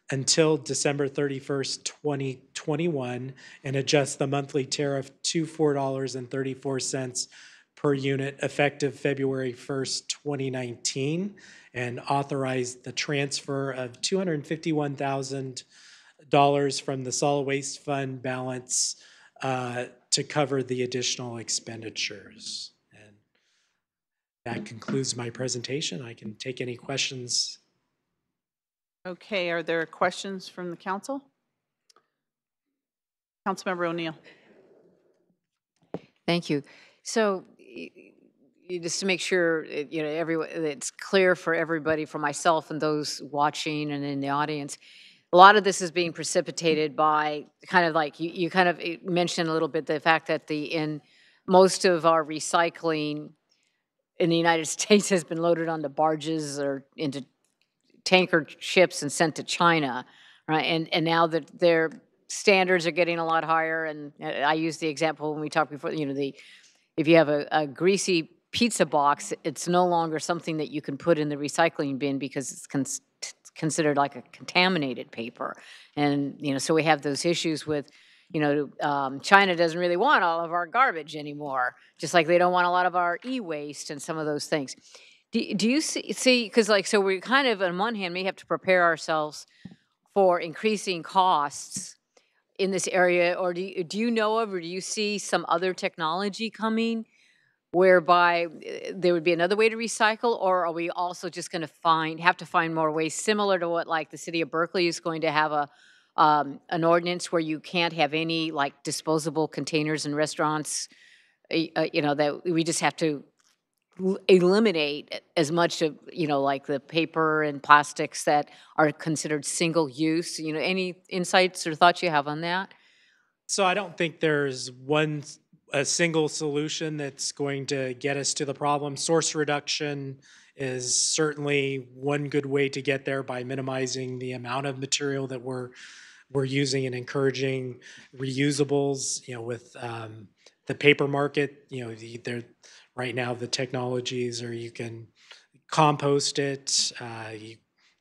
until December 31st, 2021, and adjust the monthly tariff to $4.34 per unit effective February 1st, 2019, and authorize the transfer of $251,000 from the solid waste fund balance to cover the additional expenditures. And that concludes my presentation. I can take any questions. Okay, are there questions from the council? Councilmember O'Neill. Thank you. So just to make sure it's clear for everybody, for myself and those watching and in the audience, a lot of this is being precipitated by kind of like, you kind of mentioned a little bit the fact that in most of our recycling in the United States has been loaded onto barges or into tanker ships and sent to China, right? And now that their standards are getting a lot higher, and I used the example when we talked before, if you have a greasy pizza box, it's no longer something that you can put in the recycling bin because it's considered like a contaminated paper. And, so we have those issues with, China doesn't really want all of our garbage anymore, just like they don't want a lot of our e-waste and some of those things. Do you see, because so we kind of, on one hand, may have to prepare ourselves for increasing costs in this area, or do you know of, or do you see some other technology coming whereby there would be another way to recycle, or are we also just going to have to find more ways, similar to what like the city of Berkeley is going to have an ordinance where you can't have any like disposable containers in restaurants, that we just have to eliminate as much of, like the paper and plastics that are considered single use. Any insights or thoughts you have on that? So I don't think there's a single solution that's going to get us to the problem. Source reduction is certainly one good way to get there by minimizing the amount of material that we're using and encouraging reusables. With the paper market, right now the technologies are you can compost it,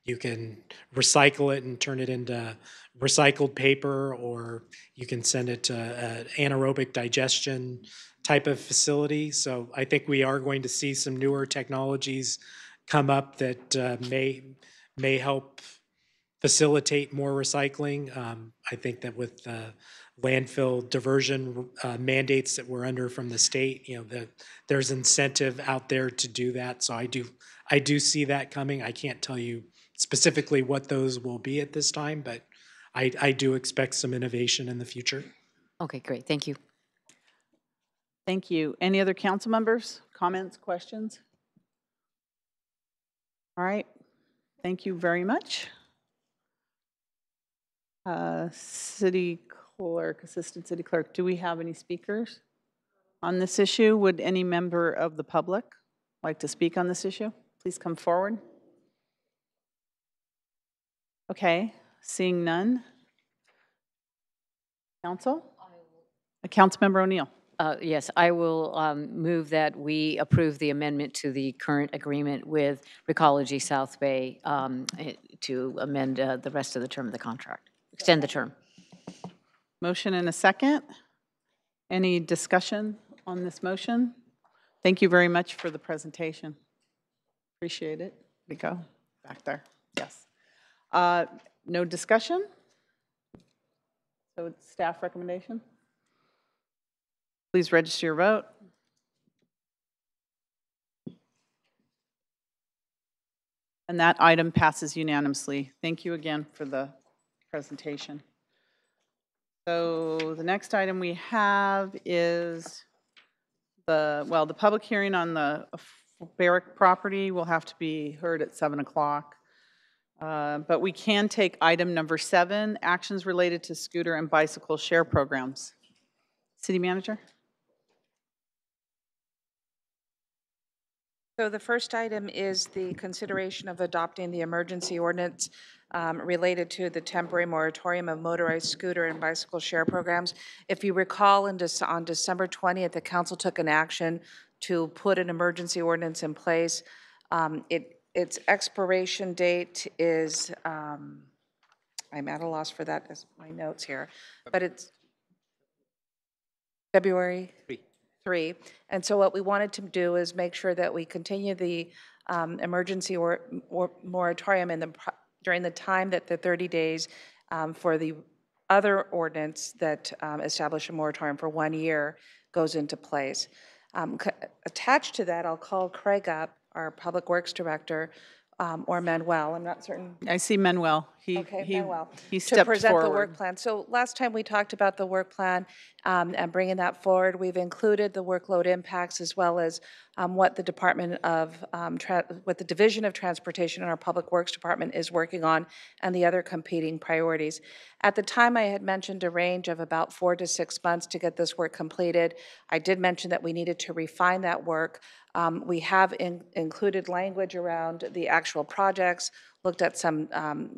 you can recycle it and turn it into recycled paper, or you can send it to an anaerobic digestion type of facility. So I think we are going to see some newer technologies come up that may help facilitate more recycling. I think that with landfill diversion mandates that we're under from the state, that there's incentive out there to do that. So I do see that coming. I can't tell you specifically what those will be at this time, but I do expect some innovation in the future. Okay, great. Thank you. Thank you. Any other council members? Comments, questions? All right. Thank you very much. City Clerk, Assistant City Clerk, do we have any speakers on this issue? Would any member of the public like to speak on this issue? Please come forward. Okay, seeing none. Council? Councilmember O'Neill. Yes, I will move that we approve the amendment to the current agreement with Recology South Bay to amend the rest of the term of the contract, extend the term. Motion and a second. Any discussion on this motion? Thank you very much for the presentation. Appreciate it. There we go. Back there. Yes. No discussion? So it's staff recommendation? Please register your vote. And that item passes unanimously. Thank you again for the presentation. So the next item we have is the public hearing on the Barrick property will have to be heard at 7 o'clock. But we can take item number 7, actions related to scooter and bicycle share programs. City Manager? So the first item is the consideration of adopting the emergency ordinance related to the temporary moratorium of motorized scooter and bicycle share programs. If you recall, on December 20th, the council took an action to put an emergency ordinance in place. Its expiration date is, I'm at a loss for that as my notes here, but it's February 3. And so what we wanted to do is make sure that we continue the emergency or moratorium during the time that the 30 days for the other ordinance that established a moratorium for 1 year goes into place. Attached to that, I'll call Craig up, our Public Works Director, or Manuel, I'm not certain. I see Manuel. Okay, Manuel. He To stepped present the forward. work plan. So last time we talked about the work plan and bringing that forward, we've included the workload impacts as well as what the Department of, what the Division of Transportation in our Public Works Department is working on and the other competing priorities. At the time, I had mentioned a range of about 4 to 6 months to get this work completed. I did mention that we needed to refine that work. We have included language around the actual projects, looked at some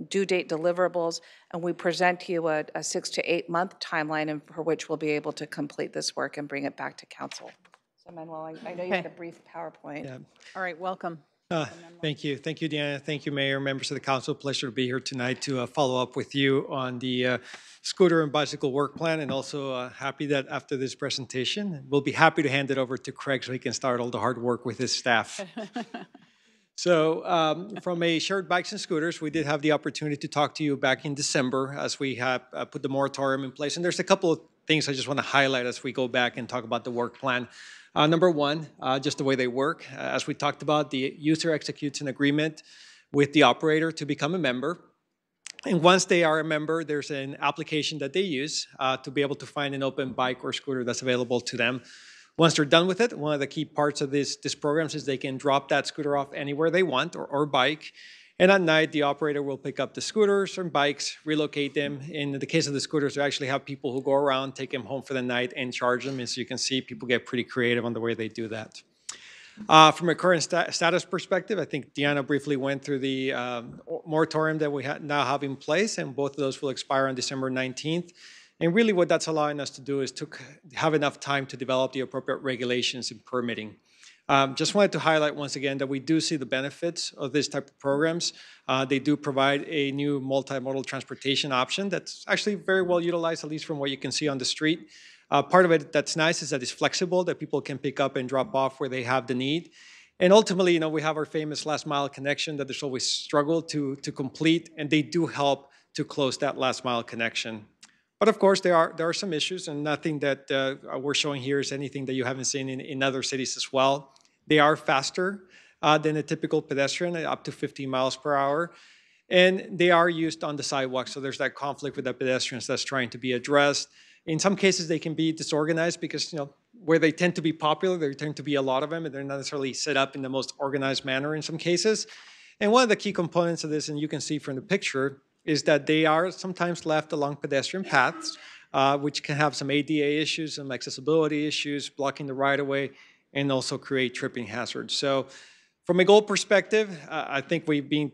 due date deliverables, and we present to you a 6 to 8 month timeline for which we'll be able to complete this work and bring it back to council. So Manuel, I know you had a brief PowerPoint. Yeah. All right, welcome. Thank you. Thank you, Deanna. Thank you, Mayor, members of the council. Pleasure to be here tonight to follow up with you on the scooter and bicycle work plan, and also happy that after this presentation, we'll be happy to hand it over to Craig so he can start all the hard work with his staff. So from a shared bikes and scooters, we did have the opportunity to talk to you back in December as we have put the moratorium in place. And there's a couple of things I just want to highlight as we go back and talk about the work plan. Number one, just the way they work. As we talked about, the user executes an agreement with the operator to become a member. And once they are a member, there's an application that they use to be able to find an open bike or scooter that's available to them. Once they're done with it, one of the key parts of this programs is they can drop that scooter off anywhere they want or bike. And at night, the operator will pick up the scooters or bikes, relocate them. In the case of the scooters, they actually have people who go around, take them home for the night, and charge them. As you can see, people get pretty creative on the way they do that. From a current status perspective, I think Deanna briefly went through the moratorium that we now have in place, and both of those will expire on December 19th. And really what that's allowing us to do is to have enough time to develop the appropriate regulations and permitting. Just wanted to highlight once again that we do see the benefits of this type of programs. They do provide a new multimodal transportation option that's actually very well utilized, at least from what you can see on the street. Part of it that's nice is that it's flexible, that people can pick up and drop off where they have the need. And ultimately, you know, we have our famous last mile connection that there's always struggle to complete, and they do help to close that last mile connection. But of course, there are some issues, and nothing that we're showing here is anything that you haven't seen in other cities as well. They are faster than a typical pedestrian, up to 15 miles per hour. And they are used on the sidewalk, so there's that conflict with the pedestrians that's trying to be addressed. In some cases, they can be disorganized because, you know, where they tend to be popular, there tend to be a lot of them, and they're not necessarily set up in the most organized manner in some cases. And one of the key components of this, and you can see from the picture, is that they are sometimes left along pedestrian paths, which can have some ADA issues, some accessibility issues, blocking the right-of-way, and also create tripping hazards. So from a goal perspective, I think we've been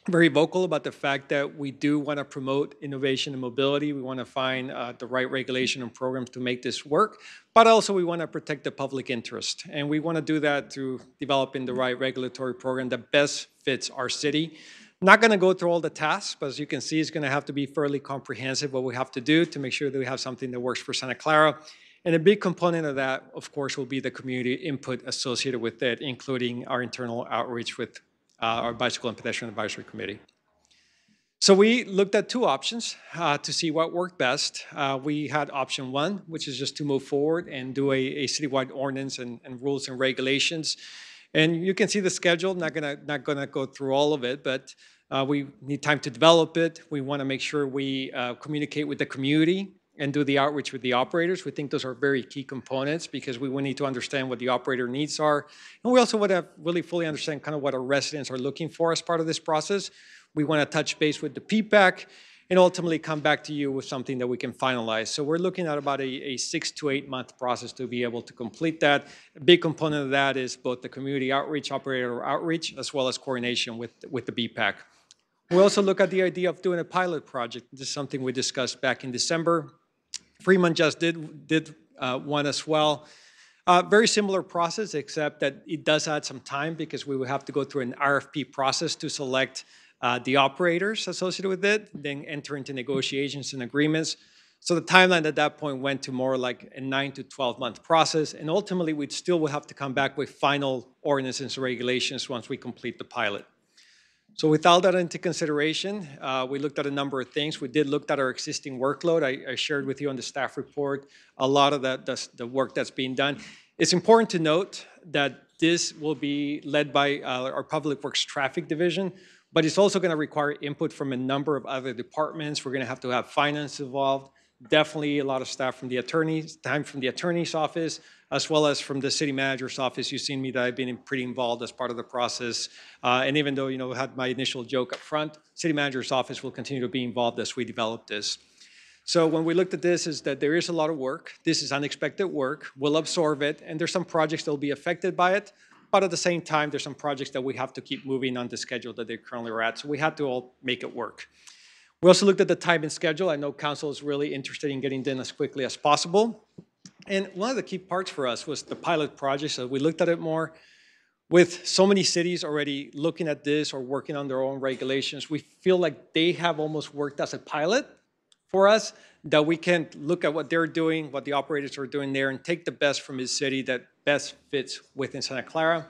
very vocal about the fact that we do want to promote innovation and mobility. We want to find the right regulation and programs to make this work, but also we want to protect the public interest. And we want to do that through developing the right regulatory program that best fits our city. Not going to go through all the tasks, but as you can see, it's going to have to be fairly comprehensive what we have to do to make sure that we have something that works for Santa Clara. And a big component of that, of course, will be the community input associated with it, including our internal outreach with our Bicycle and Pedestrian Advisory Committee. So we looked at two options to see what worked best. We had option one, which is just to move forward and do a citywide ordinance and rules and regulations. And you can see the schedule, not gonna go through all of it, but we need time to develop it. We wanna make sure we communicate with the community and do the outreach with the operators. We think those are very key components because we will need to understand what the operator needs are. And we also want to really fully understand kind of what our residents are looking for as part of this process. We want to touch base with the PPAC and ultimately come back to you with something that we can finalize. So we're looking at about a 6 to 8 month process to be able to complete that. A big component of that is both the community outreach, operator outreach, as well as coordination with the BPAC. We also look at the idea of doing a pilot project. This is something we discussed back in December. Fremont just did one as well. Very similar process, except that it does add some time because we would have to go through an RFP process to select the operators associated with it, then enter into negotiations and agreements. So the timeline at that point went to more like a 9 to 12 month process, and ultimately we'd still will have to come back with final ordinances and regulations once we complete the pilot. So with all that into consideration, we looked at a number of things. We did look at our existing workload. I shared with you on the staff report a lot of the work that's being done. It's important to note that this will be led by our Public Works Traffic Division, but it's also going to require input from a number of other departments. We're going to have finance involved, definitely a lot of staff from the attorney's office, as well as from the city manager's office. You've seen me that I've been pretty involved as part of the process. And even though, I had my initial joke up front, city manager's office will continue to be involved as we develop this. So when we looked at this, is that there is a lot of work. This is unexpected work. We'll absorb it, and there's some projects that will be affected by it. But at the same time, there's some projects that we have to keep moving on the schedule that they currently are at. So we had to all make it work. We also looked at the time and schedule. I know council is really interested in getting done as quickly as possible. And one of the key parts for us was the pilot project. So we looked at it more. With so many cities already looking at this or working on their own regulations, we feel like they have almost worked as a pilot for us, that we can look at what they're doing, what the operators are doing there, and take the best from his city that best fits within Santa Clara.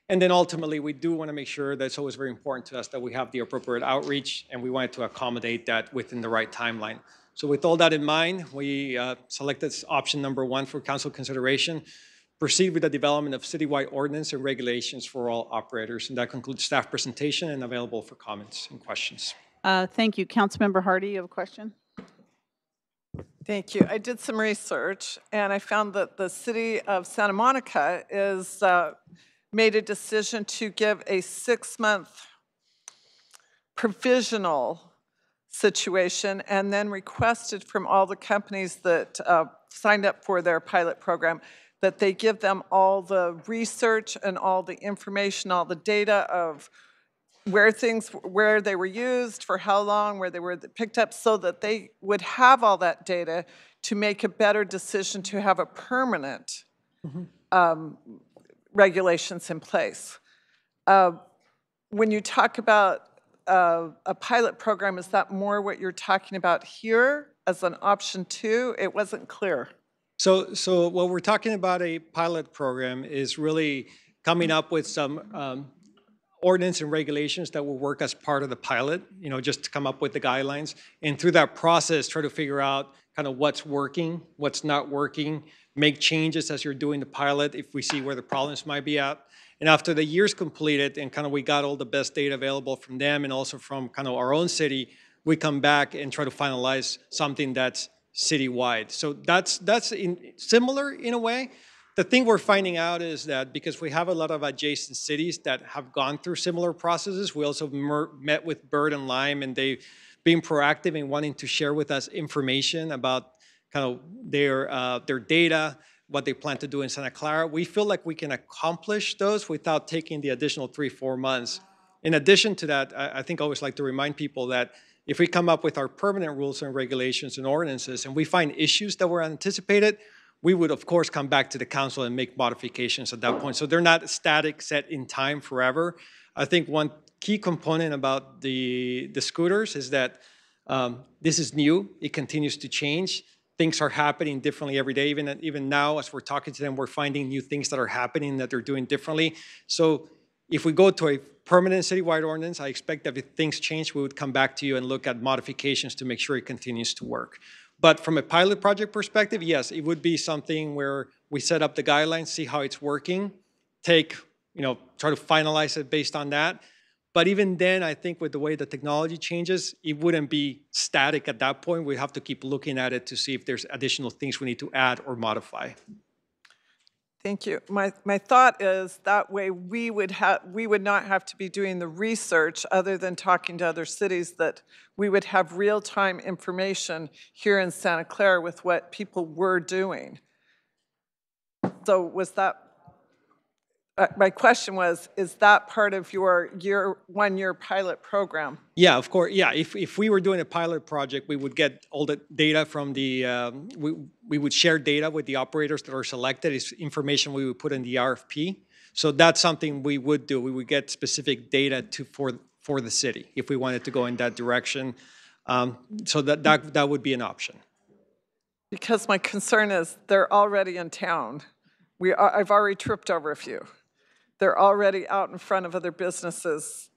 And then ultimately, we do want to make sure that it's always very important to us that we have the appropriate outreach, and we wanted to accommodate that within the right timeline. So with all that in mind, we selected option number 1 for council consideration, proceed with the development of citywide ordinance and regulations for all operators. And that concludes staff presentation and available for comments and questions. Thank you. Councilmember Hardy, you have a question? Thank you. I did some research, and I found that the city of Santa Monica is made a decision to give a 6-month provisional situation, and then requested from all the companies that signed up for their pilot program that they give them all the research and all the information, all the data of where they were used, for how long, where they were picked up, so that they would have all that data to make a better decision to have a permanent regulations in place. When you talk about a pilot program, is that more what you're talking about here as an option 2? It wasn't clear. So what we're talking about a pilot program is really coming up with some ordinance and regulations that will work as part of the pilot, just to come up with the guidelines. And through that process, try to figure out kind of what's working, what's not working, make changes as you're doing the pilot if we see where the problems might be at. And after the year's completed and kind of we got all the best data available from them and also from kind of our own city, we come back and try to finalize something that's citywide. So that's similar in a way. The thing we're finding out is that because we have a lot of adjacent cities that have gone through similar processes, we also met with Bird and Lime, and they've been proactive in wanting to share with us information about kind of their data, what they plan to do in Santa Clara. We feel like we can accomplish those without taking the additional 3-4 months. In addition to that, I think I always like to remind people that if we come up with our permanent rules and regulations and ordinances and we find issues that were anticipated, we would, of course, come back to the council and make modifications at that point. So they're not static, set in time forever. I think one key component about the scooters is that this is new. It continues to change. Things are happening differently every day. Even now, as we're talking to them, we're finding new things that are happening that they're doing differently. So if we go to a permanent citywide ordinance, I expect that if things change, we would come back to you and look at modifications to make sure it continues to work. But from a pilot project perspective, yes, it would be something where we set up the guidelines, see how it's working, try to finalize it based on that. But even then, I think with the way the technology changes, it wouldn't be static at that point. We have to keep looking at it to see if there's additional things we need to add or modify. Thank you. My thought is that way we would not have to be doing the research other than talking to other cities, that we would have real-time information here in Santa Clara with what people were doing. So was that, my question was, is that part of your one-year pilot program? Yeah, of course. Yeah, if we were doing a pilot project, we would get all the data from the, we would share data with the operators that are selected. It's information we would put in the RFP. So that's something we would do. We would get specific data for the city if we wanted to go in that direction. So that would be an option. Because my concern is they're already in town. I've already tripped over a few. They're already out in front of other businesses.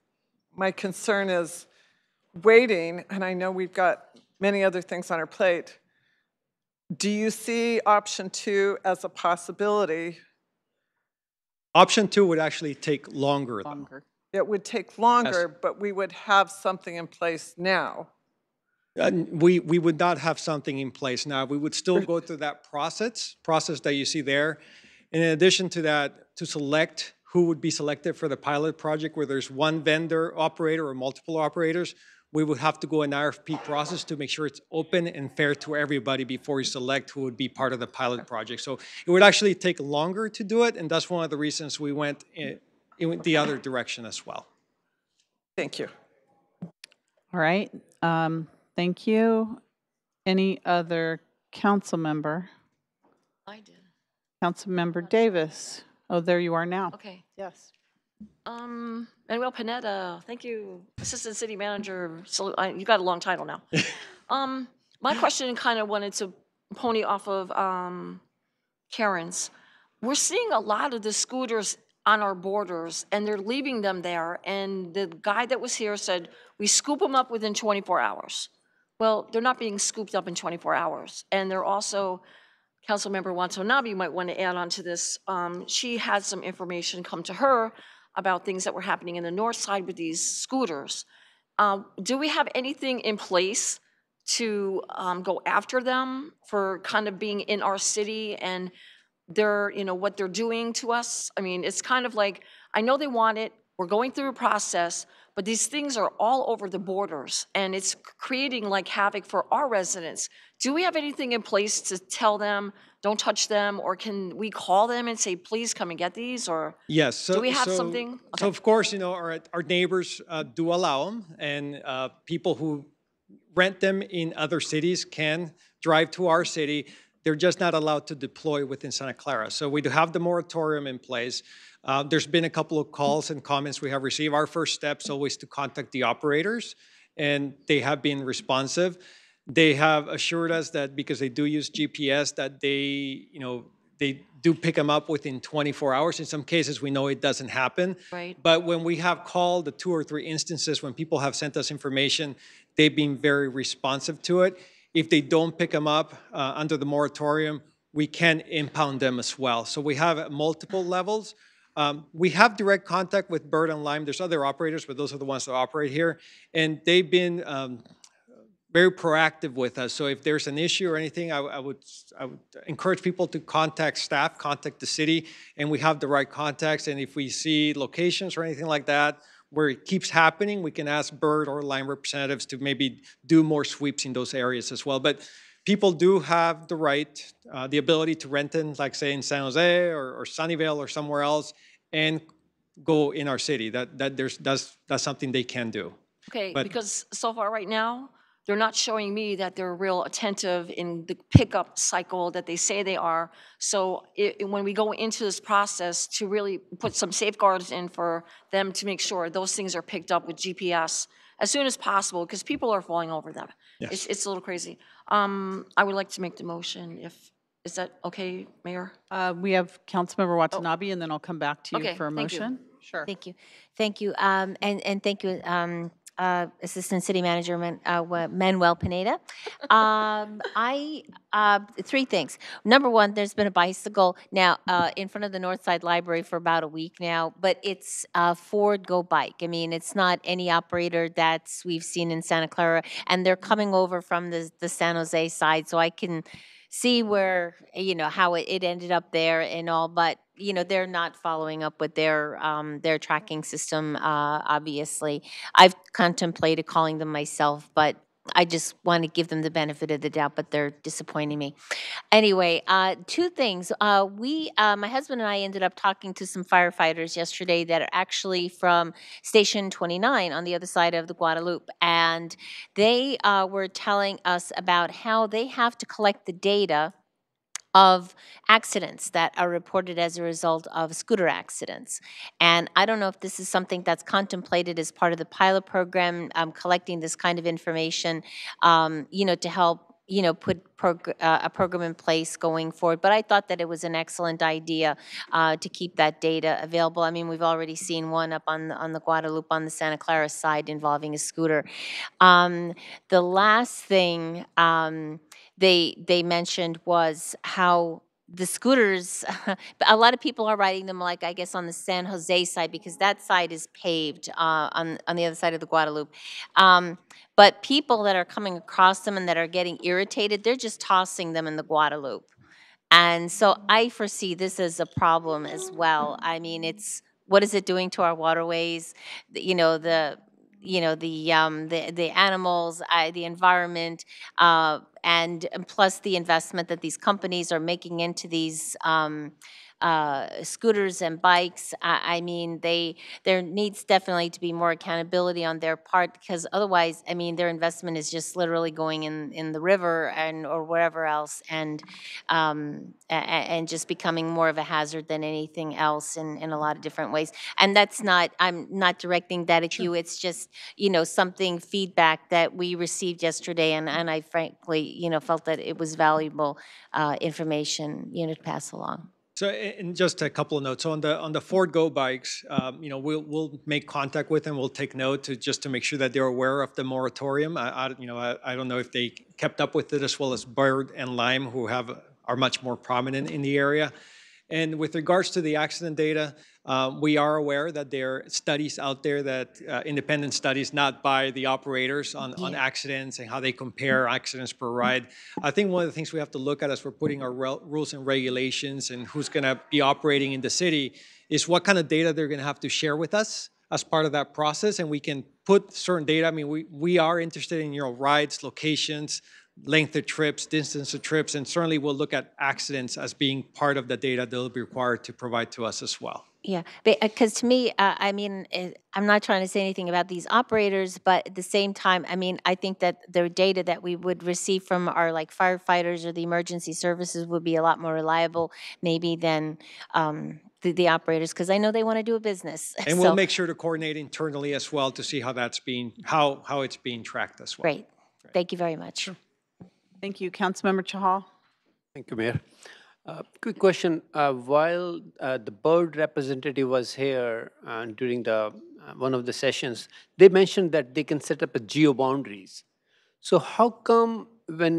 My concern is waiting, and I know we've got many other things on our plate. Do you see option 2 as a possibility Option 2 would actually take longer, though. It would take longer, but we would have something in place now. We would not have something in place now. We would still go through that process that you see there. In addition to that, to select who would be selected for the pilot project where there's one vendor operator or multiple operators, we would have to go an RFP process to make sure it's open and fair to everybody before we select who would be part of the pilot project. So it would actually take longer to do it, and that's one of the reasons we went in the other direction as well. Thank you. All right. Thank you. Any other council member? I did. Councilmember Davis. Oh, there you are now. Okay. Yes. Manuel Pineda, thank you. Assistant City Manager, so you got a long title now. My question kind of wanted to pony off of Karen's. We're seeing a lot of the scooters on our borders, and they're leaving them there, and the guy that was here said, we scoop them up within 24 hours. Well, they're not being scooped up in 24 hours, and they're also, Councilmember Watanabe might want to add on to this. She had some information come to her about things that were happening in the north side with these scooters. Do we have anything in place to go after them for kind of being in our city and they're, what they're doing to us? I mean, it's kind of like, I know they want it, we're going through a process, but these things are all over the borders and it's creating like havoc for our residents. Do we have anything in place to tell them, don't touch them, or can we call them and say, please come and get these, or yes, so, do we have something? Okay. So of course, our neighbors do allow them, and people who rent them in other cities can drive to our city. They're just not allowed to deploy within Santa Clara. So we do have the moratorium in place. There's been a couple of calls and comments we have received. Our first step is always to contact the operators, and they have been responsive. They have assured us that because they do use GPS, that they do pick them up within 24 hours. In some cases, we know it doesn't happen. Right. But when we have called the 2 or 3 instances when people have sent us information, they've been very responsive to it. If they don't pick them up under the moratorium, we can impound them as well. So we have multiple levels. We have direct contact with Bird and Lime. There's other operators, but those are the ones that operate here. And they've been very proactive with us. So if there's an issue or anything, I would encourage people to contact staff, contact the city, and we have the right contacts. And if we see locations or anything like that where it keeps happening, we can ask Bird or Lime representatives to maybe do more sweeps in those areas as well. But people do have the right, the ability to rent in, like say in San Jose or Sunnyvale or somewhere else, and go in our city. That's something they can do. Okay, But because so far right now, they're not showing me that they're real attentive in the pickup cycle that they say they are. So when we go into this process to really put some safeguards in for them to make sure those things are picked up with GPS as soon as possible, because people are falling over them. Yes. It's a little crazy. I would like to make the motion if, is that okay, Mayor? We have Councilmember Watanabe, and then I'll come back to you Okay, for a thank you. motion. Sure. Thank you. Thank you. And thank you, Assistant City Manager Manuel Pineda. Three things. Number one, there's been a bicycle now in front of the Northside Library for about a week now, but it's a Ford Go Bike. I mean, it's not any operator that's we've seen in Santa Clara, and they're coming over from the San Jose side, so I can see where, how it ended up there and all, but, they're not following up with their tracking system, obviously. I've contemplated calling them myself, but I just want to give them the benefit of the doubt, but they're disappointing me. Anyway, two things. My husband and I ended up talking to some firefighters yesterday that are actually from Station 29 on the other side of the Guadalupe, and they were telling us about how they have to collect the data of accidents that are reported as a result of scooter accidents. And I don't know if this is something that's contemplated as part of the pilot program, collecting this kind of information, to help put a program in place going forward. But I thought that it was an excellent idea to keep that data available. I mean, we've already seen one up on the Guadalupe on the Santa Clara side involving a scooter. The last thing they mentioned was how the scooters, a lot of people are riding them, like, I guess, on the San Jose side, because that side is paved on the other side of the Guadalupe. But people that are coming across them and that are getting irritated, they're just tossing them in the Guadalupe. And so I foresee this as a problem as well. I mean, it's, what is it doing to our waterways? You know, the animals, the environment, and plus the investment that these companies are making into these scooters and bikes. I mean, there needs definitely to be more accountability on their part, because otherwise, I mean, their investment is just literally going in the river and or wherever else, and just becoming more of a hazard than anything else in a lot of different ways. And that's not, I'm not directing that at you. It's just, something, feedback that we received yesterday, and I frankly, felt that it was valuable information, to pass along. So, and just a couple of notes. So on the Ford Go bikes, we'll make contact with them. We'll take note just to make sure that they're aware of the moratorium. I don't know if they kept up with it as well as Bird and Lime, who are much more prominent in the area. And with regards to the accident data, we are aware that there are studies out there, that independent studies, not by the operators, on accidents and how they compare accidents per ride. I think one of the things we have to look at as we're putting our rules and regulations and who's going to be operating in the city is what kind of data they're going to have to share with us as part of that process. And we can put certain data. I mean, we are interested in rides, locations, length of trips, distance of trips, and certainly we'll look at accidents as being part of the data they'll be required to provide to us as well. Yeah, because to me, I mean, I'm not trying to say anything about these operators, but at the same time, I mean, I think that the data that we would receive from our firefighters or the emergency services would be a lot more reliable, maybe than the operators, because I know they want to do a business. And we'll make sure to coordinate internally as well to see how it's being tracked as well. Great. Thank you very much. Sure. Thank you. Councilmember Chahal. Thank you, Mayor. Quick question. While the Bird representative was here during one of the sessions, they mentioned that they can set up a geo boundaries. So how come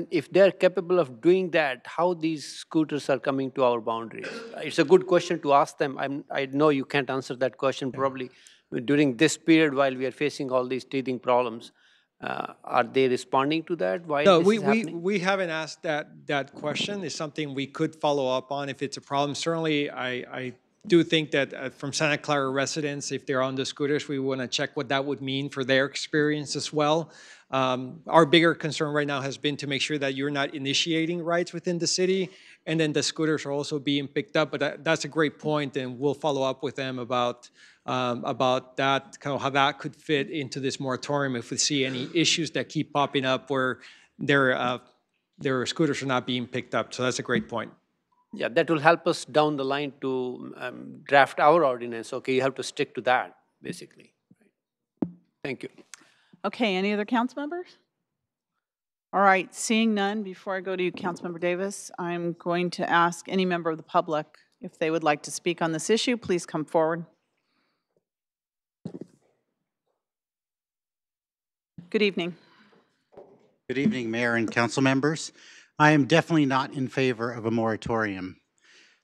if they're capable of doing that, how these scooters are coming to our boundaries? It's a good question to ask them. I know you can't answer that question probably during this period while we are facing all these teething problems. Are they responding to that? Why no, this is happening? we haven't asked that question. It's something we could follow up on if it's a problem. Certainly, I do think that from Santa Clara residents, if they're on the scooters, we want to check what that would mean for their experience as well. Our bigger concern right now has been to make sure that you're not initiating rides within the city, and then the scooters are also being picked up. But that's a great point, and we'll follow up with them about that, kind of how that could fit into this moratorium if we see any issues that keep popping up where their scooters are not being picked up. So that's a great point. Yeah, that will help us down the line to draft our ordinance. Okay, you have to stick to that, basically. Thank you. Okay, any other council members? All right, seeing none, before I go to you, Councilmember Davis, I'm going to ask any member of the public if they would like to speak on this issue, please come forward. Good evening. Good evening, Mayor and council members. I am definitely not in favor of a moratorium.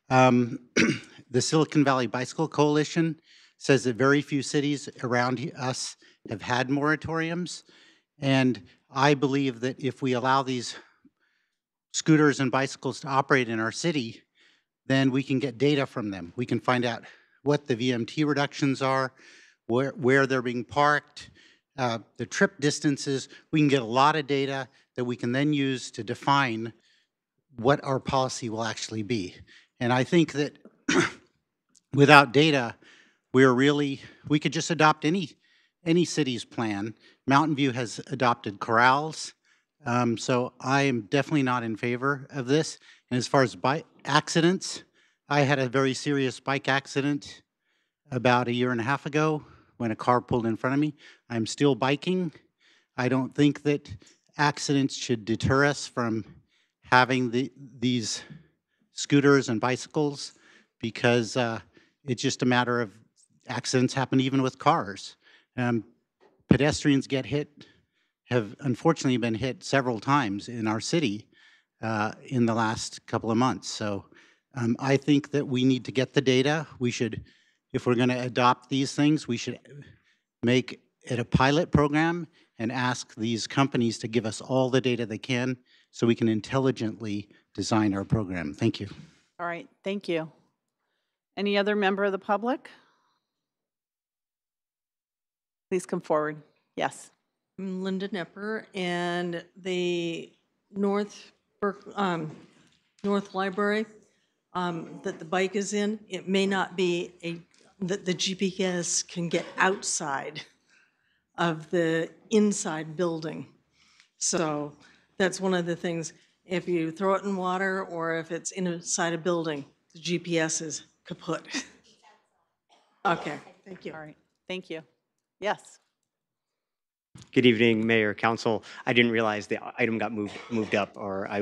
The Silicon Valley Bicycle Coalition says that very few cities around us have had moratoriums, and I believe that if we allow these scooters and bicycles to operate in our city, then we can get data from them. We can find out what the VMT reductions are, where they're being parked, the trip distances. We can get a lot of data that we can then use to define what our policy will actually be. And I think that without data, we could just adopt any city's plan. Mountain View has adopted corrals. So I am definitely not in favor of this. And as far as bike accidents, I had a very serious bike accident about 1.5 years ago when a car pulled in front of me. I'm still biking. I don't think that accidents should deter us from having these scooters and bicycles, because it's just a matter of accidents happen even with cars. Pedestrians have unfortunately been hit several times in our city in the last couple of months. So I think that we need to get the data. We should, if we're going to adopt these things, we should make it a pilot program and ask these companies to give us all the data they can so we can intelligently design our program. Thank you. All right, thank you. Any other member of the public? Please come forward. Yes. I'm Linda Nepper, and the North Library that the bike is in, it may not be that the GPS can get outside of the inside building. So that's one of the things, if you throw it in water or if it's inside a building, the GPS is kaput. Okay, thank you. All right, thank you. Yes. Good evening, Mayor, Council. I didn't realize the item got moved up, or I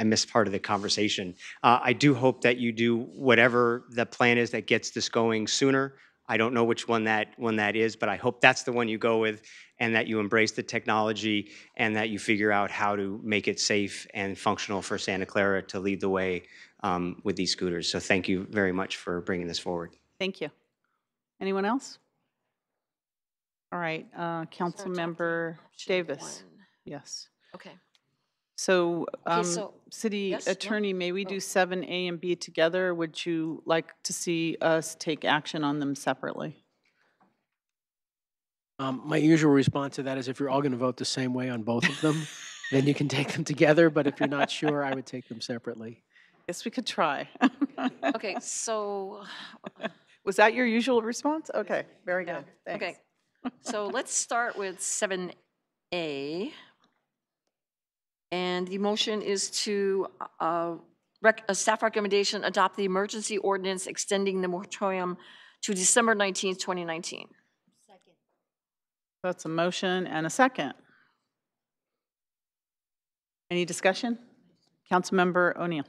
missed part of the conversation. I do hope that you do whatever the plan is that gets this going sooner. I don't know which one that is, but I hope that's the one you go with, and that you embrace the technology, and that you figure out how to make it safe and functional for Santa Clara to lead the way with these scooters. So thank you very much for bringing this forward. Thank you. Anyone else? All right, Councilmember Davis. Yes. Okay. So, so- City yes, no? Attorney, may we do 7A and B together? Would you like to see us take action on them separately? My usual response to that is if you're all going to vote the same way on both of them, then you can take them together. But if you're not sure, I would take them separately. Guess we could try. Okay, so. Was that your usual response? Okay, very good. Thanks. Okay, so let's start with 7A. And the motion is to, a staff recommendation, adopt the emergency ordinance extending the moratorium to December 19th, 2019. Second. That's a motion and a second. Any discussion? Councilmember O'Neill.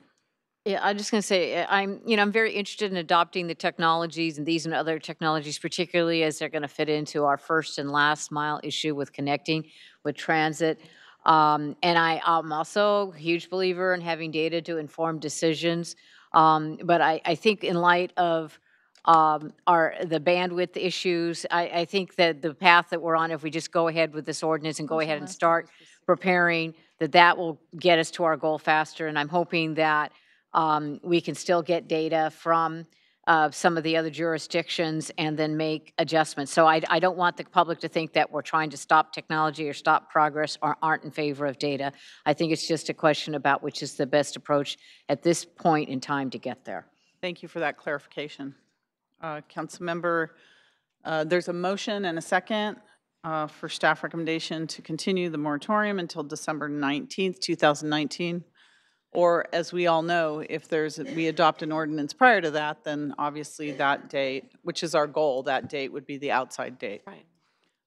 Yeah, I'm just going to say, I'm very interested in adopting the technologies and these and other technologies, particularly as they're going to fit into our first and last mile issue with connecting with transit. And I'm also a huge believer in having data to inform decisions. But I think in light of the bandwidth issues, I think that the path that we're on, if we just go ahead with this ordinance and go ahead and start preparing, that will get us to our goal faster. And I'm hoping that we can still get data from some of the other jurisdictions and then make adjustments. So I don't want the public to think that we're trying to stop technology or stop progress or aren't in favor of data. I think it's just a question about which is the best approach at this point in time to get there. Thank you for that clarification. Councilmember, there's a motion and a second for staff recommendation to continue the moratorium until December 19th, 2019. Or as we all know, if we adopt an ordinance prior to that, then obviously that date, which is our goal, that date would be the outside date. Right.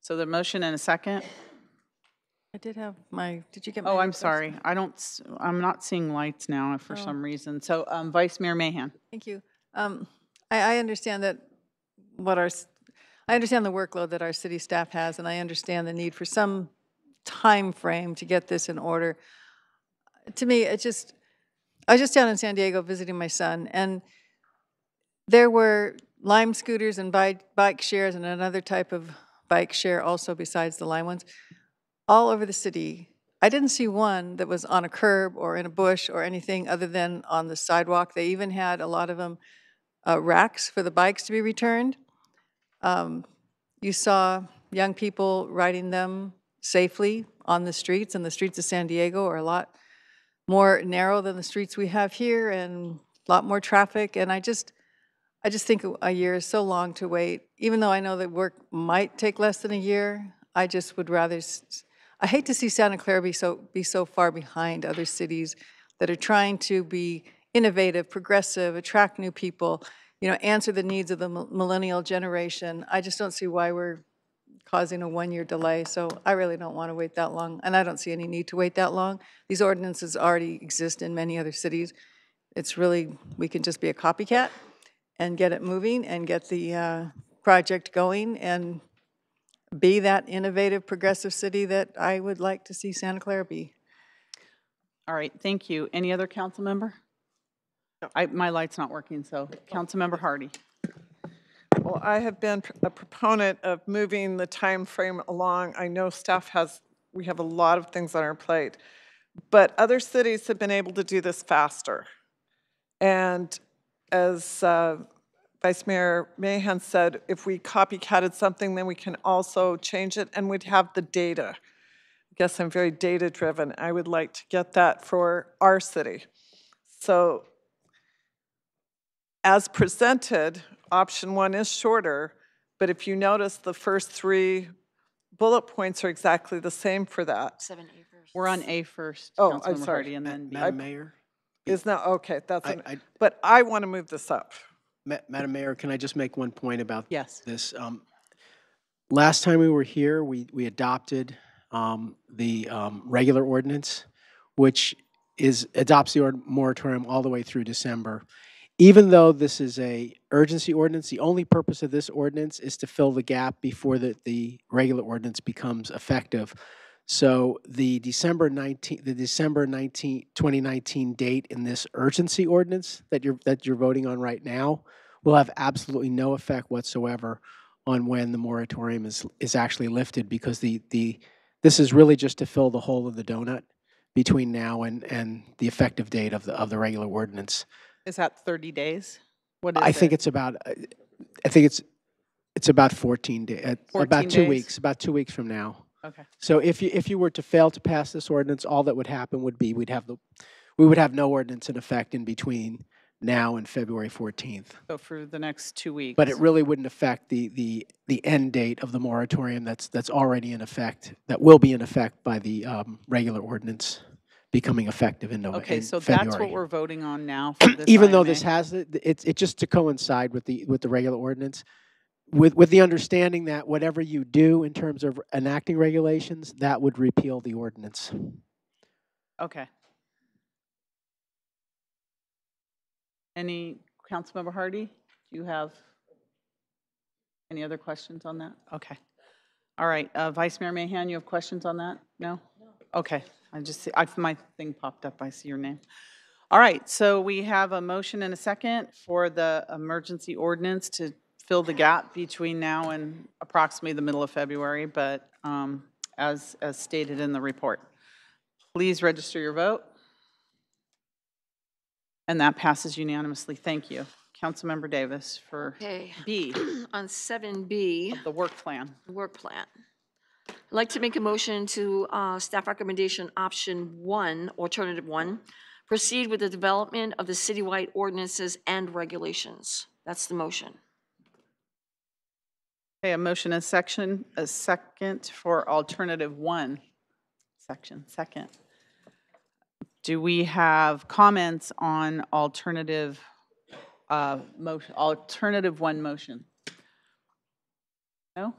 So the motion and a second. I did have did you get my Oh, I'm request? sorry. I'm not seeing lights now for some reason. So Vice Mayor Mahan. Thank you. I understand that I understand the workload that our city staff has, and I understand the need for some time frame to get this in order. To me, I was just down in San Diego visiting my son, and there were Lime scooters and bike shares and another type of bike share also besides the Lime ones, all over the city. I didn't see one that was on a curb or in a bush or anything other than on the sidewalk. They even had a lot of them racks for the bikes to be returned. You saw young people riding them safely on the streets, and the streets of San Diego are a lot more narrow than the streets we have here and a lot more traffic. And I just think a year is so long to wait. Even though I know that work might take less than a year, I just would rather, I hate to see Santa Clara be so far behind other cities that are trying to be innovative, progressive, attract new people, answer the needs of the millennial generation. I just don't see why we're causing a one-year delay, so I really don't want to wait that long, and I don't see any need to wait that long. These ordinances already exist in many other cities. It's really, we can just be a copycat and get it moving and get the project going and be that innovative, progressive city that I would like to see Santa Clara be. All right, thank you. Any other council member? My light's not working, so Councilmember Hardy. Well, I have been a proponent of moving the time frame along. I know we have a lot of things on our plate, but other cities have been able to do this faster. And as Vice Mayor Mahan said, if we copycatted something, then we can also change it and we'd have the data. I guess I'm very data driven. I would like to get that for our city. So as presented, option 1 is shorter, but if you notice, the first 3 bullet points are exactly the same for that. 7A first. We're on A first, Oh, Councilmember I'm sorry. Hardy, and then B. Madam Mayor? Is not, okay, but I want to move this up. Madam Mayor, can I just make one point about Yes. this? Last time we were here, we adopted the regular ordinance, which adopts the moratorium all the way through December. Even though this is a urgency ordinance, the only purpose of this ordinance is to fill the gap before the regular ordinance becomes effective. So the December 2019 date in this urgency ordinance that you're voting on right now will have absolutely no effect whatsoever on when the moratorium is actually lifted, because this is really just to fill the hole in the donut between now and the effective date of the regular ordinance. Is that 30 days? What is I think it? it's about. I think it's about 14 days. About 2 days? weeks. About 2 weeks from now. Okay. So if you were to fail to pass this ordinance, all that would happen would be we would have no ordinance in effect in between now and February 14th. So for the next 2 weeks. But it really wouldn't affect the end date of the moratorium that's already in effect, that will be in effect by the regular ordinance becoming effective in November. Okay, so February. that's what we're voting on now for this Even though IMA? this has it's just to coincide with the regular ordinance, with the understanding that whatever you do in terms of enacting regulations, that would repeal the ordinance. Okay. Any, Councilmember Hardy, do you have any other questions on that? Okay. All right, Vice Mayor Mahan, you have questions on that? No? Okay, my thing popped up, I see your name. All right, so we have a motion and a second for the emergency ordinance to fill the gap between now and approximately the middle of February, but as stated in the report. Please register your vote. And that passes unanimously. Thank you. Councilmember Davis for B. On 7B. Of the work plan. Work plan. I'd like to make a motion to staff recommendation option 1, alternative 1, proceed with the development of the citywide ordinances and regulations. That's the motion. Okay, a motion, a second for alternative 1. Second. Do we have comments on alternative 1 motion? No?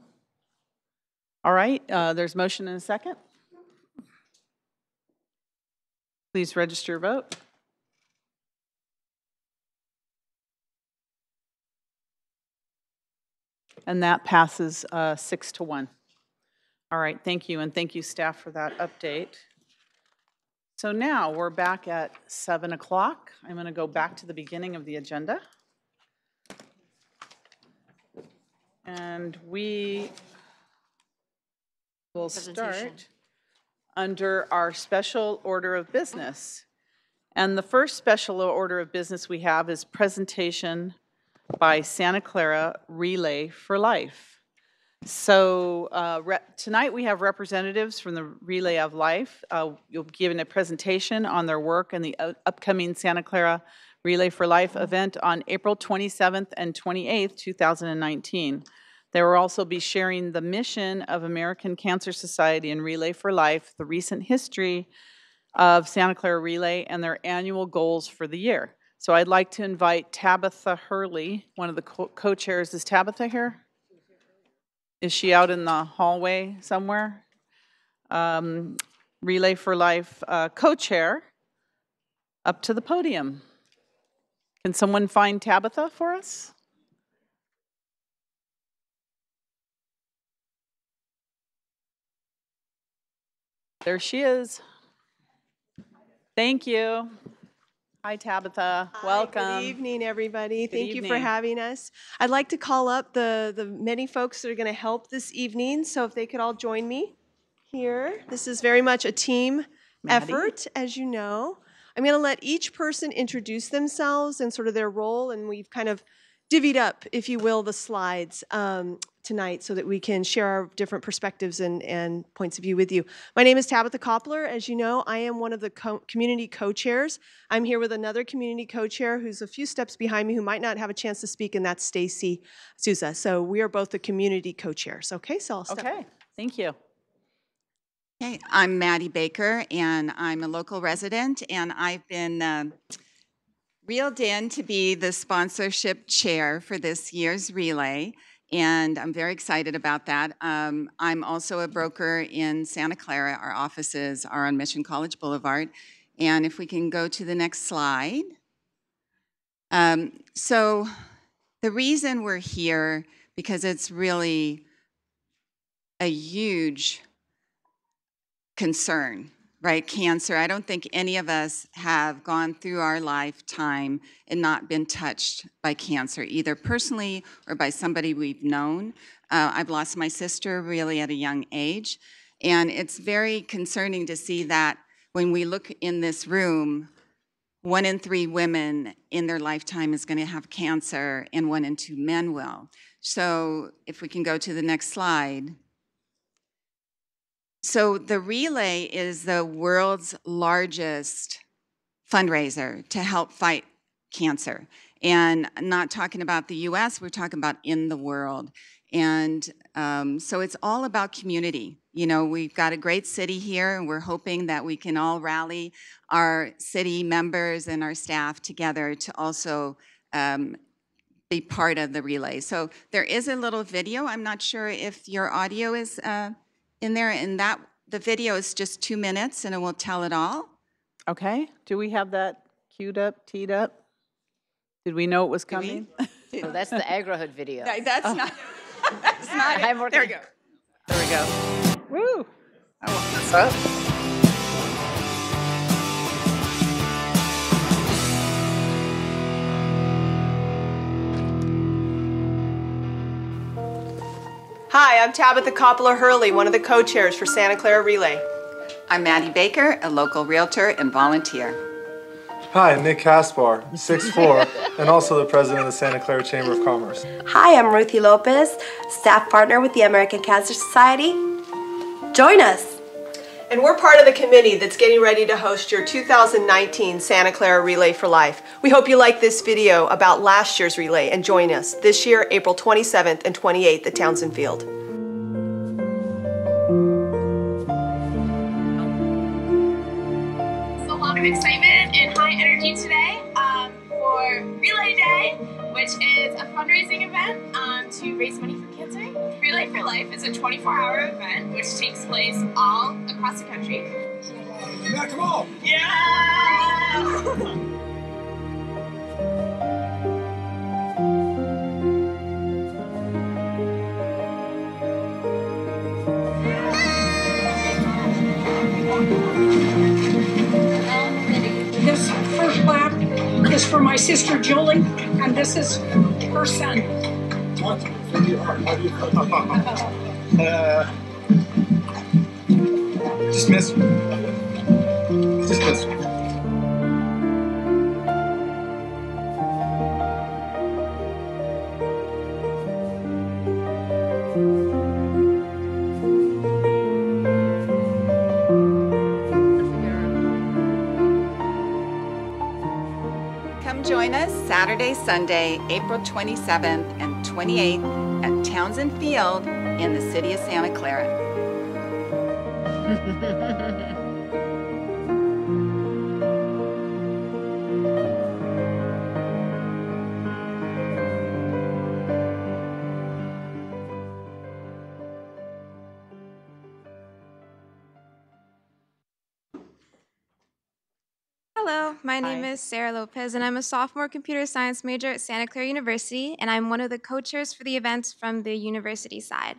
All right, there's motion and a second. Please register your vote. And that passes 6-1. All right, thank you, and thank you, staff, for that update. So now we're back at 7 o'clock. I'm going to go back to the beginning of the agenda. And we will start under our special order of business. And the first special order of business we have is presentation by Santa Clara Relay for Life. So tonight we have representatives from the Relay of Life. You'll be given a presentation on their work in the upcoming Santa Clara Relay for Life event on April 27th and 28th, 2019. They will also be sharing the mission of American Cancer Society and Relay for Life, the recent history of Santa Clara Relay, and their annual goals for the year. So I'd like to invite Tabitha Hurley, one of the co-chairs. Is Tabitha here? Is she out in the hallway somewhere? Relay for Life co-chair, up to the podium. Can someone find Tabitha for us? There she is. Thank you. Hi, Tabitha. Welcome. Good evening, everybody. Good Thank you for evening. having us. I'd like to call up the many folks that are going to help this evening, so if they could all join me here. This is very much a team effort, as you know. I'm going to let each person introduce themselves and sort of their role, and we've kind of divvied up, if you will, the slides tonight so that we can share our different perspectives and points of view with you. My name is Tabitha Koppler. As you know, I am one of the community co-chairs. I'm here with another community co-chair who's a few steps behind me who might not have a chance to speak, and that's Stacy Souza. So we are both the community co-chairs. Okay, so I'll step. Okay, thank you. Hey, I'm Maddie Baker, and I'm a local resident, and I've been reeled in to be the sponsorship chair for this year's relay, and I'm very excited about that. I'm also a broker in Santa Clara. Our offices are on Mission College Boulevard, and if we can go to the next slide. So the reason we're here, because it's really a huge concern, right? Cancer. I don't think any of us have gone through our lifetime and not been touched by cancer, either personally or by somebody we've known. I've lost my sister really at a young age, and it's very concerning to see that when we look in this room, 1 in 3 women in their lifetime is going to have cancer, and 1 in 2 men will. So if we can go to the next slide. So the relay is the world's largest fundraiser to help fight cancer. And not talking about the US, we're talking about in the world. And so it's all about community. You know, we've got a great city here, and we're hoping that we can all rally our city members and our staff together to also be part of the relay. So there is a little video. I'm not sure if your audio is in there, and that the video is just 2 minutes, and it will tell it all. Okay, do we have that queued up, teed up? Did we know it was coming? Oh, that's the Agrohood video. That's not. That's not. I'm There we go. There we go. Woo! I won't mess up. Hi, I'm Tabitha Koppler Hurley, one of the co-chairs for Santa Clara Relay. I'm Maddie Baker, a local realtor and volunteer. Hi, Nick Caspar, 6'4", and also the president of the Santa Clara Chamber of Commerce. Hi, I'm Ruthie Lopez, staff partner with the American Cancer Society. Join us. And we're part of the committee that's getting ready to host your 2019 Santa Clara Relay for Life. We hope you like this video about last year's relay and join us this year, April 27th and 28th at Townsend Field. It's a lot of excitement and high energy today for Relay Day, which is a fundraising event to raise money for cancer. Relay for Life is a 24-hour event which takes place all across the country. Yeah, come on! Yeah! This first lap is for my sister Julie, and this is her son. Dismiss. Dismiss. Come join us Saturday, Sunday, April 27th and 28th at Townsend Field in the city of Santa Clara. Hello, my name is Sarah Lopez, and I'm a sophomore computer science major at Santa Clara University, and I'm one of the co-chairs for the events from the university side.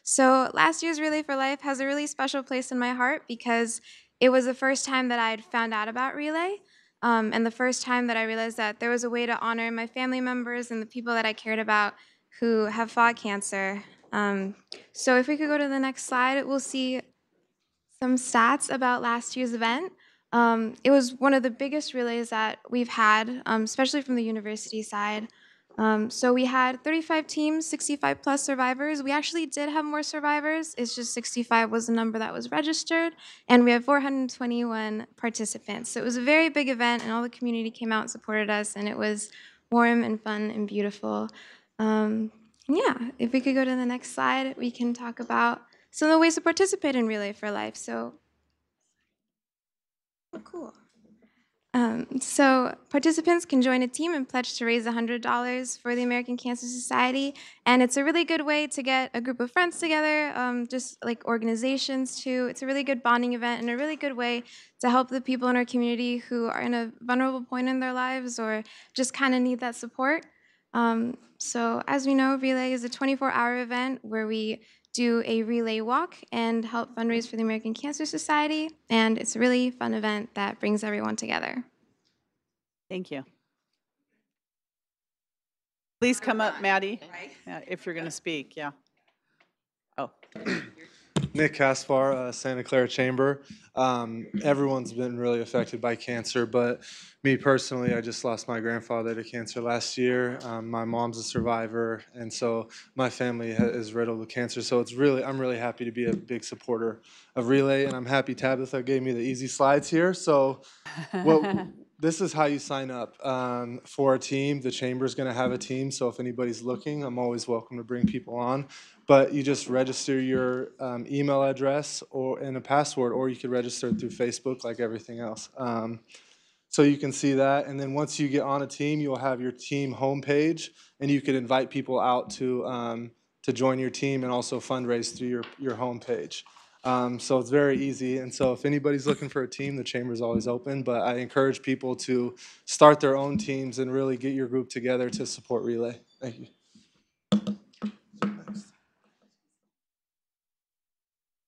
So last year's Relay for Life has a really special place in my heart because it was the first time that I had found out about Relay. And the first time that I realized that there was a way to honor my family members and the people that I cared about who have fought cancer. So if we could go to the next slide, we'll see some stats about last year's event. It was one of the biggest relays that we've had, especially from the university side. So we had 35 teams, 65 plus survivors. We actually did have more survivors. It's just 65 was the number that was registered. And we have 421 participants. So it was a very big event, and all the community came out and supported us, and it was warm and fun and beautiful. Yeah, if we could go to the next slide, we can talk about some of the ways to participate in Relay for Life. So, oh, cool. So participants can join a team and pledge to raise $100 for the American Cancer Society, and it's a really good way to get a group of friends together, just like organizations too. It's a really good bonding event and a really good way to help the people in our community who are in a vulnerable point in their lives or just kind of need that support. So as we know, Relay is a 24-hour event where we do a relay walk and help fundraise for the American Cancer Society, and it's a really fun event that brings everyone together. Thank you. Please come up, Maddie, if you're going to speak. Yeah. Oh. Nick Caspar, Santa Clara Chamber. Everyone's been really affected by cancer, but me personally, I just lost my grandfather to cancer last year. My mom's a survivor, and so my family is riddled with cancer. So I'm really happy to be a big supporter of Relay, and I'm happy Tabitha gave me the easy slides here. So this is how you sign up for a team. The chamber's going to have a team, so if anybody's looking, I'm always welcome to bring people on. But you just register your email address and a password, or you could register through Facebook like everything else. So you can see that, and then once you get on a team, you'll have your team homepage, and you could invite people out to join your team and also fundraise through your homepage. So it's very easy, and so if anybody's looking for a team, the chamber's always open, but I encourage people to start their own teams and really get your group together to support Relay. Thank you.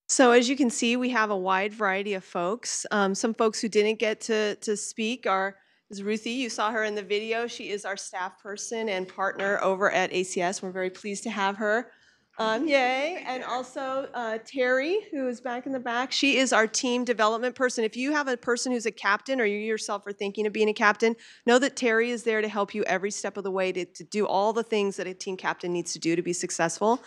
So as you can see, we have a wide variety of folks. Some folks who didn't get to speak is Ruthie. You saw her in the video. She is our staff person and partner over at ACS. We're very pleased to have her. Yay. And also Terry, who is back in the back. She is our team development person. If you have a person who's a captain or you yourself are thinking of being a captain, know that Terry is there to help you every step of the way to do all the things that a team captain needs to do to be successful.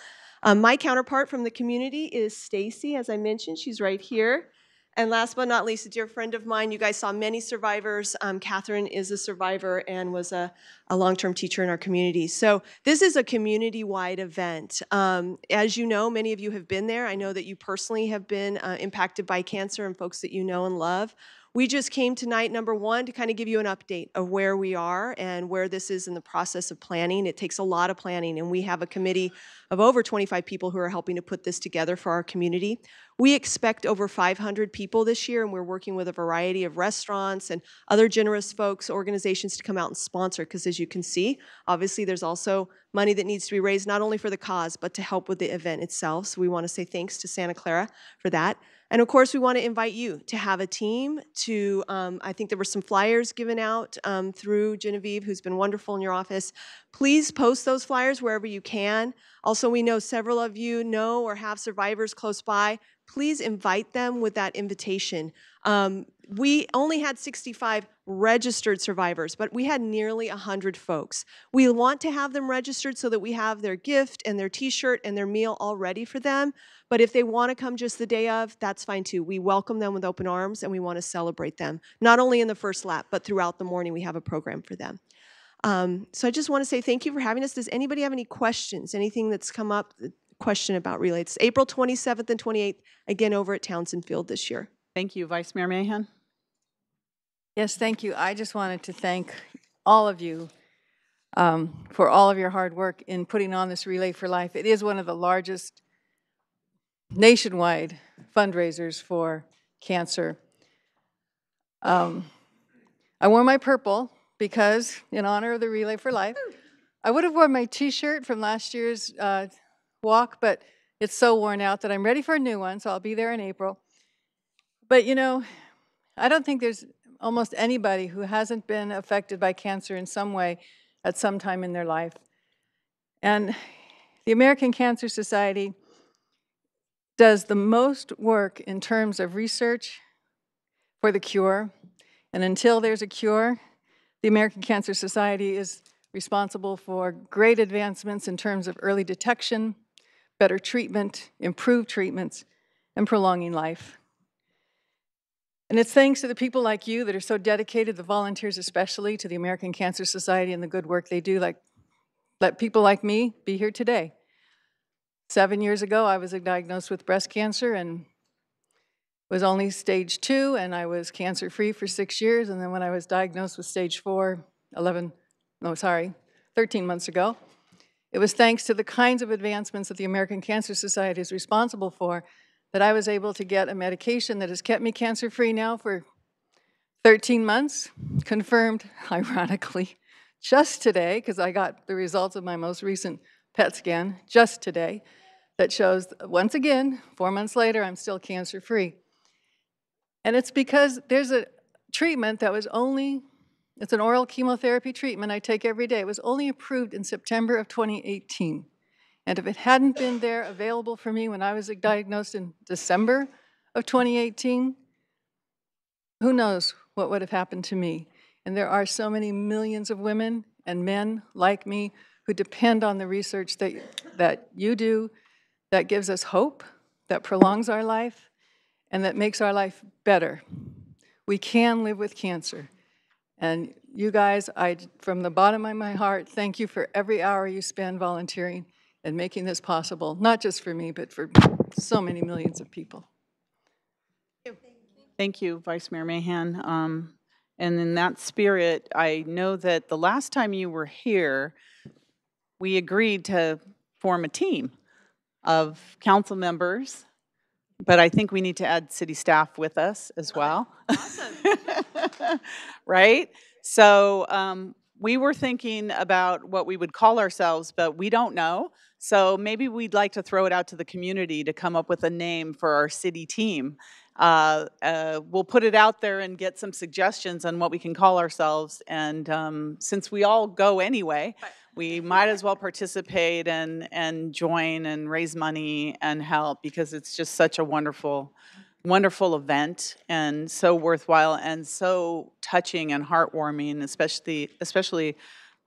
My counterpart from the community is Stacy, as I mentioned. She's right here. And last but not least, a dear friend of mine. You guys saw many survivors. Catherine is a survivor and was a long-term teacher in our community. So this is a community-wide event. As you know, many of you have been there. I know that you personally have been impacted by cancer and folks that you know and love. We just came tonight, number one, to kind of give you an update of where we are and where this is in the process of planning. It takes a lot of planning, and we have a committee of over 25 people who are helping to put this together for our community. We expect over 500 people this year, and we're working with a variety of restaurants and other generous folks, organizations to come out and sponsor, because as you can see, obviously there's also money that needs to be raised not only for the cause, but to help with the event itself. So we want to say thanks to Santa Clara for that. And of course, we want to invite you to have a team to, I think there were some flyers given out through Genevieve, who's been wonderful in your office. Please post those flyers wherever you can. Also, we know several of you know or have survivors close by. Please invite them with that invitation. We only had 65 registered survivors, but we had nearly 100 folks. We want to have them registered so that we have their gift and their t-shirt and their meal all ready for them. But if they want to come just the day of, that's fine too. We welcome them with open arms and we want to celebrate them. Not only in the first lap, but throughout the morning we have a program for them. So I just want to say thank you for having us. Does anybody have any questions? Anything that's come up, question about Relay? It's April 27th and 28th, again over at Townsend Field this year. Thank you, Vice Mayor Mahan. Yes, thank you. I just wanted to thank all of you for all of your hard work in putting on this Relay for Life. It is one of the largest nationwide fundraisers for cancer. I wore my purple because in honor of the Relay for Life. I would have worn my t-shirt from last year's walk, but it's so worn out that I'm ready for a new one, so I'll be there in April. But you know, I don't think there's almost anybody who hasn't been affected by cancer in some way at some time in their life. And the American Cancer Society does the most work in terms of research for the cure. And until there's a cure, the American Cancer Society is responsible for great advancements in terms of early detection, better treatment, improved treatments, and prolonging life. And it's thanks to the people like you that are so dedicated, the volunteers especially, to the American Cancer Society and the good work they do, like let people like me be here today. 7 years ago, I was diagnosed with breast cancer and was only stage 2, and I was cancer-free for 6 years. And then when I was diagnosed with stage 4, 13 months ago, it was thanks to the kinds of advancements that the American Cancer Society is responsible for that I was able to get a medication that has kept me cancer-free now for 13 months, confirmed, ironically, just today, because I got the results of my most recent PET scan just today, that shows, once again, 4 months later, I'm still cancer-free. And it's because there's a treatment that was it's an oral chemotherapy treatment I take every day. It was only approved in September of 2018. And if it hadn't been there available for me when I was diagnosed in December of 2018, who knows what would have happened to me. And there are so many millions of women and men like me who depend on the research that you do, that gives us hope, that prolongs our life, and that makes our life better. We can live with cancer. And you guys, from the bottom of my heart, thank you for every hour you spend volunteering and making this possible, not just for me, but for so many millions of people. Thank you, Vice Mayor Mahan. And in that spirit, I know that the last time you were here, we agreed to form a team of council members, but I think we need to add city staff with us as well. Awesome. Right? So we were thinking about what we would call ourselves, but we don't know. So maybe we'd like to throw it out to the community to come up with a name for our city team. We'll put it out there and get some suggestions on what we can call ourselves. And since we all go anyway, we might as well participate and join and raise money and help, because it's just such a wonderful event and so worthwhile and so touching and heartwarming, especially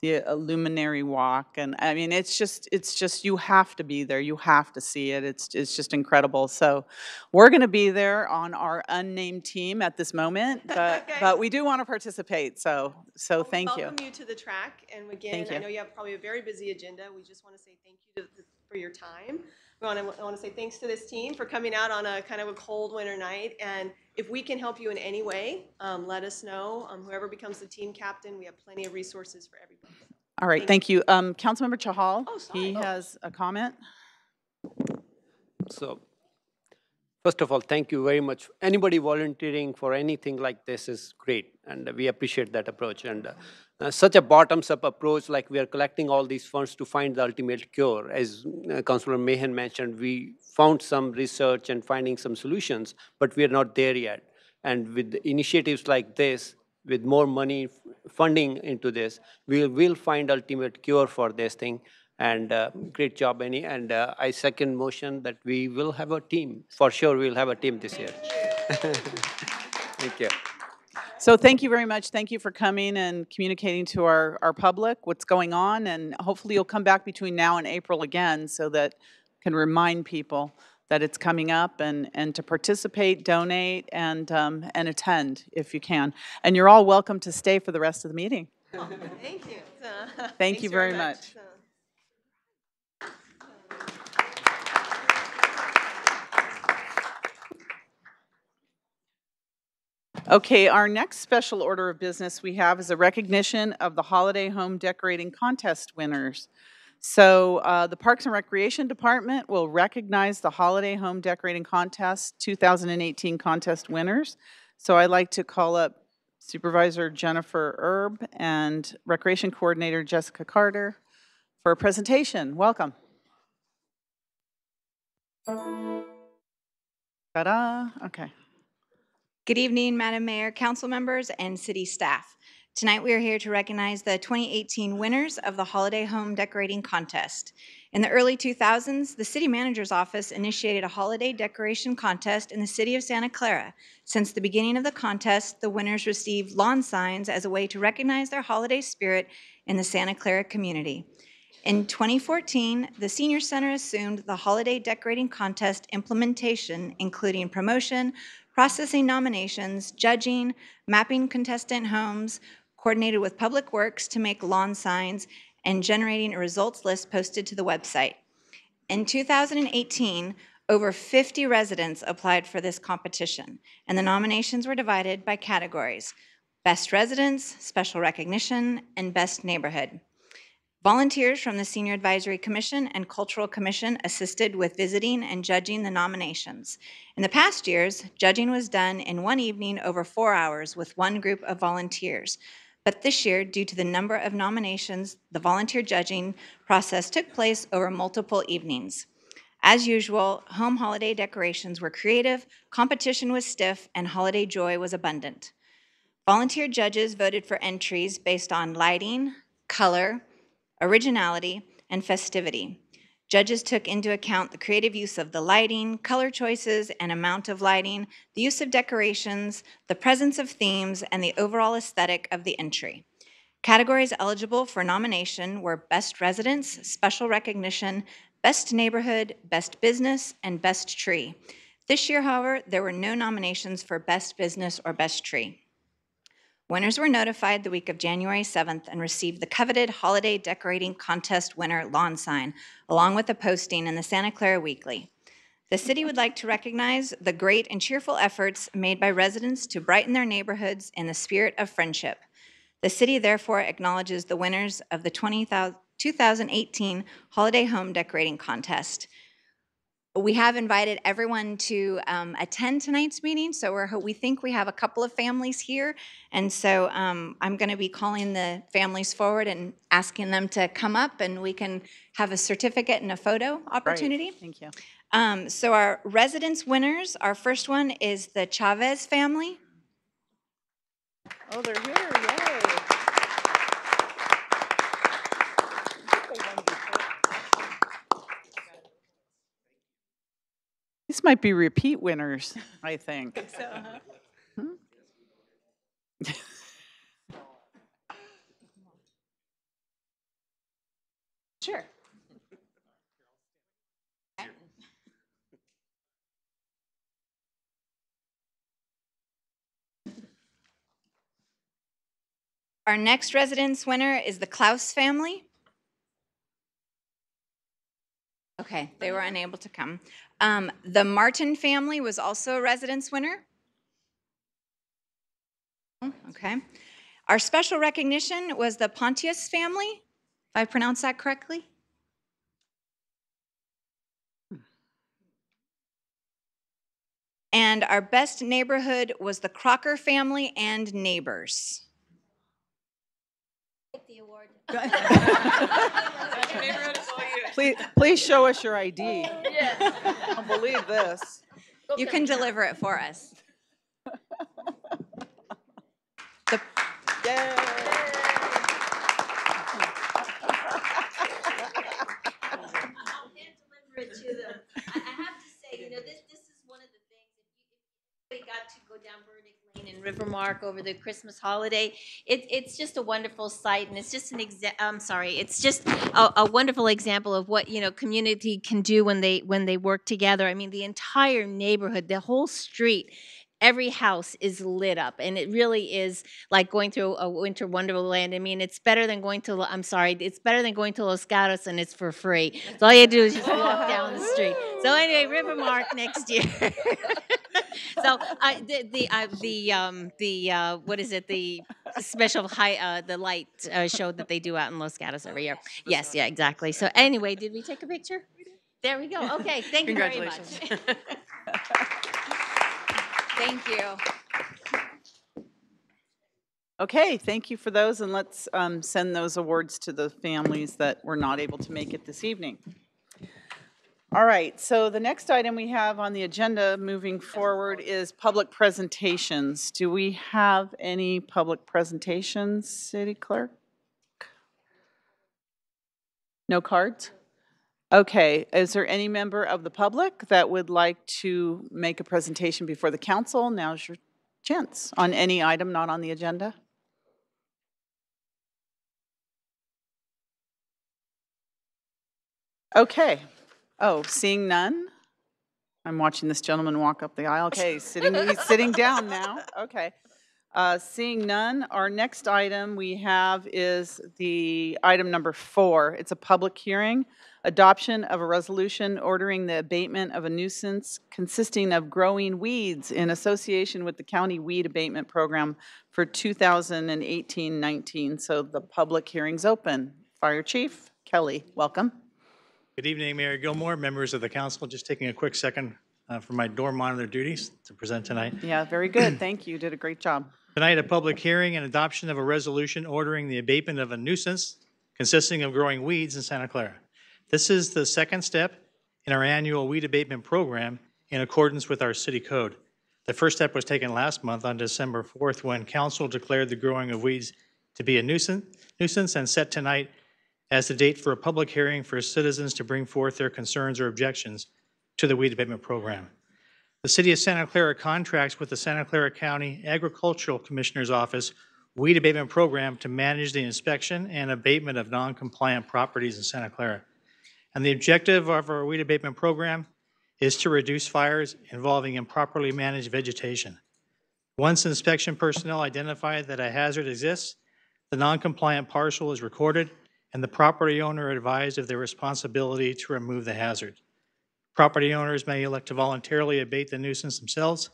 the Luminary Walk. And I mean, it's just you have to be there. You have to see it. It's just incredible. So we're going to be there on our unnamed team at this moment, but okay. But we do want to participate. So thank you. Welcome you to the track. And again, I know you have probably a very busy agenda. We just want to say thank you for your time. I want to say thanks to this team for coming out on a kind of a cold winter night. And if we can help you in any way, let us know. Whoever becomes the team captain, we have plenty of resources for everybody. All right, thank you. Councilmember Chahal, he has a comment. So, first of all, thank you very much. Anybody volunteering for anything like this is great, and we appreciate that approach. And such a bottoms-up approach, like we are collecting all these funds to find the ultimate cure. As Councilor Mahan mentioned, we found some research and finding some solutions, but we are not there yet. And with initiatives like this, with more money funding into this, we will find ultimate cure for this thing. And great job, Annie. And I second motion that we will have a team. For sure, we'll have a team this year. Thank you. So thank you very much. Thank you for coming and communicating to our public what's going on. And hopefully you'll come back between now and April again so that can remind people that it's coming up and to participate, donate, and attend if you can. And you're all welcome to stay for the rest of the meeting. Oh, thank you. Thank you very much. Okay, our next special order of business we have is a recognition of the Holiday Home Decorating Contest winners. So the Parks and Recreation Department will recognize the Holiday Home Decorating Contest 2018 contest winners. So I'd like to call up Supervisor Jennifer Erb and Recreation Coordinator Jessica Carter for a presentation. Welcome. Ta-da, okay. Good evening, Madam Mayor, council members, and city staff. Tonight we are here to recognize the 2018 winners of the Holiday Home Decorating Contest. In the early 2000s, the city manager's office initiated a holiday decoration contest in the city of Santa Clara. Since the beginning of the contest, the winners received lawn signs as a way to recognize their holiday spirit in the Santa Clara community. In 2014, the Senior Center assumed the holiday decorating contest implementation, including promotion, processing nominations, judging, mapping contestant homes, coordinated with Public Works to make lawn signs, and generating a results list posted to the website. In 2018, over 50 residents applied for this competition, and the nominations were divided by categories: Best Residence, Special Recognition, and Best Neighborhood. Volunteers from the Senior Advisory Commission and Cultural Commission assisted with visiting and judging the nominations. In the past years, judging was done in one evening over 4 hours with one group of volunteers. But this year, due to the number of nominations, the volunteer judging process took place over multiple evenings. As usual, home holiday decorations were creative, competition was stiff, and holiday joy was abundant. Volunteer judges voted for entries based on lighting, color, originality, and festivity. Judges took into account the creative use of the lighting, color choices, and amount of lighting, the use of decorations, the presence of themes, and the overall aesthetic of the entry. Categories eligible for nomination were Best Residence, Special Recognition, Best Neighborhood, Best Business, and Best Tree. This year, however, there were no nominations for Best Business or Best Tree. Winners were notified the week of January 7th and received the coveted Holiday Decorating Contest winner lawn sign, along with a posting in the Santa Clara Weekly. The city would like to recognize the great and cheerful efforts made by residents to brighten their neighborhoods in the spirit of friendship. The city therefore acknowledges the winners of the 2018 Holiday Home Decorating Contest. We have invited everyone to attend tonight's meeting, so we think we have a couple of families here, and so I'm going to be calling the families forward and asking them to come up, and we can have a certificate and a photo opportunity. Great. Thank you. So our residence winners, our first one is the Chavez family. Oh, they're here, yay. These might be repeat winners, I think. Sure. Our next residence winner is the Klaus family. Okay, they were unable to come. The Martin family was also a residence winner. Okay. Our special recognition was the Pontius family, if I pronounced that correctly. And our best neighborhood was the Crocker family and neighbors. The award. Please show us your ID. Yes. I don't believe this. You can deliver it for us. Yay! To them. I have to say, this is one of the things, if you got to go down Burdick Lane in Rivermark over the Christmas holiday, it's just a wonderful sight, and it's just it's just a wonderful example of what, community can do when they work together. I mean, the entire neighborhood, the whole street, every house is lit up, and it really is like going through a winter wonderland. I mean, it's better than going to, it's better than going to Los Gatos, and it's for free. So all you do is just walk down the street. So anyway, Rivermark next year. So what is it? The special the light show that they do out in Los Gatos every year. Yes, yeah, exactly. So anyway, did we take a picture? There we go. Okay, thank you very much. Thank you. Okay, thank you for those, and let's send those awards to the families that were not able to make it this evening. All right, so the next item we have on the agenda moving forward is public presentations. Do we have any public presentations, City Clerk? No cards? Okay, is there any member of the public that would like to make a presentation before the council? Now's your chance on any item not on the agenda. Okay. Oh, seeing none? I'm watching this gentleman walk up the aisle. Okay, he's sitting down now. Okay. Seeing none, our next item we have is the item number 4. It's a public hearing, adoption of a resolution ordering the abatement of a nuisance consisting of growing weeds in association with the county weed abatement program for 2018-19. So the public hearing's open. Fire Chief Kelly, welcome. Good evening, Mayor Gilmore, members of the council. Just taking a quick second for my door monitor duties to present tonight. Yeah, very good. Thank you. You did a great job. Tonight, a public hearing and adoption of a resolution ordering the abatement of a nuisance consisting of growing weeds in Santa Clara. This is the second step in our annual weed abatement program in accordance with our city code. The first step was taken last month on December 4th when council declared the growing of weeds to be a nuisance and set tonight as the date for a public hearing for citizens to bring forth their concerns or objections to the weed abatement program. The City of Santa Clara contracts with the Santa Clara County Agricultural Commissioner's Office weed abatement program to manage the inspection and abatement of non-compliant properties in Santa Clara. And the objective of our weed abatement program is to reduce fires involving improperly managed vegetation. Once inspection personnel identify that a hazard exists, the non-compliant parcel is recorded and the property owner advised of their responsibility to remove the hazard. Property owners may elect to voluntarily abate the nuisance themselves,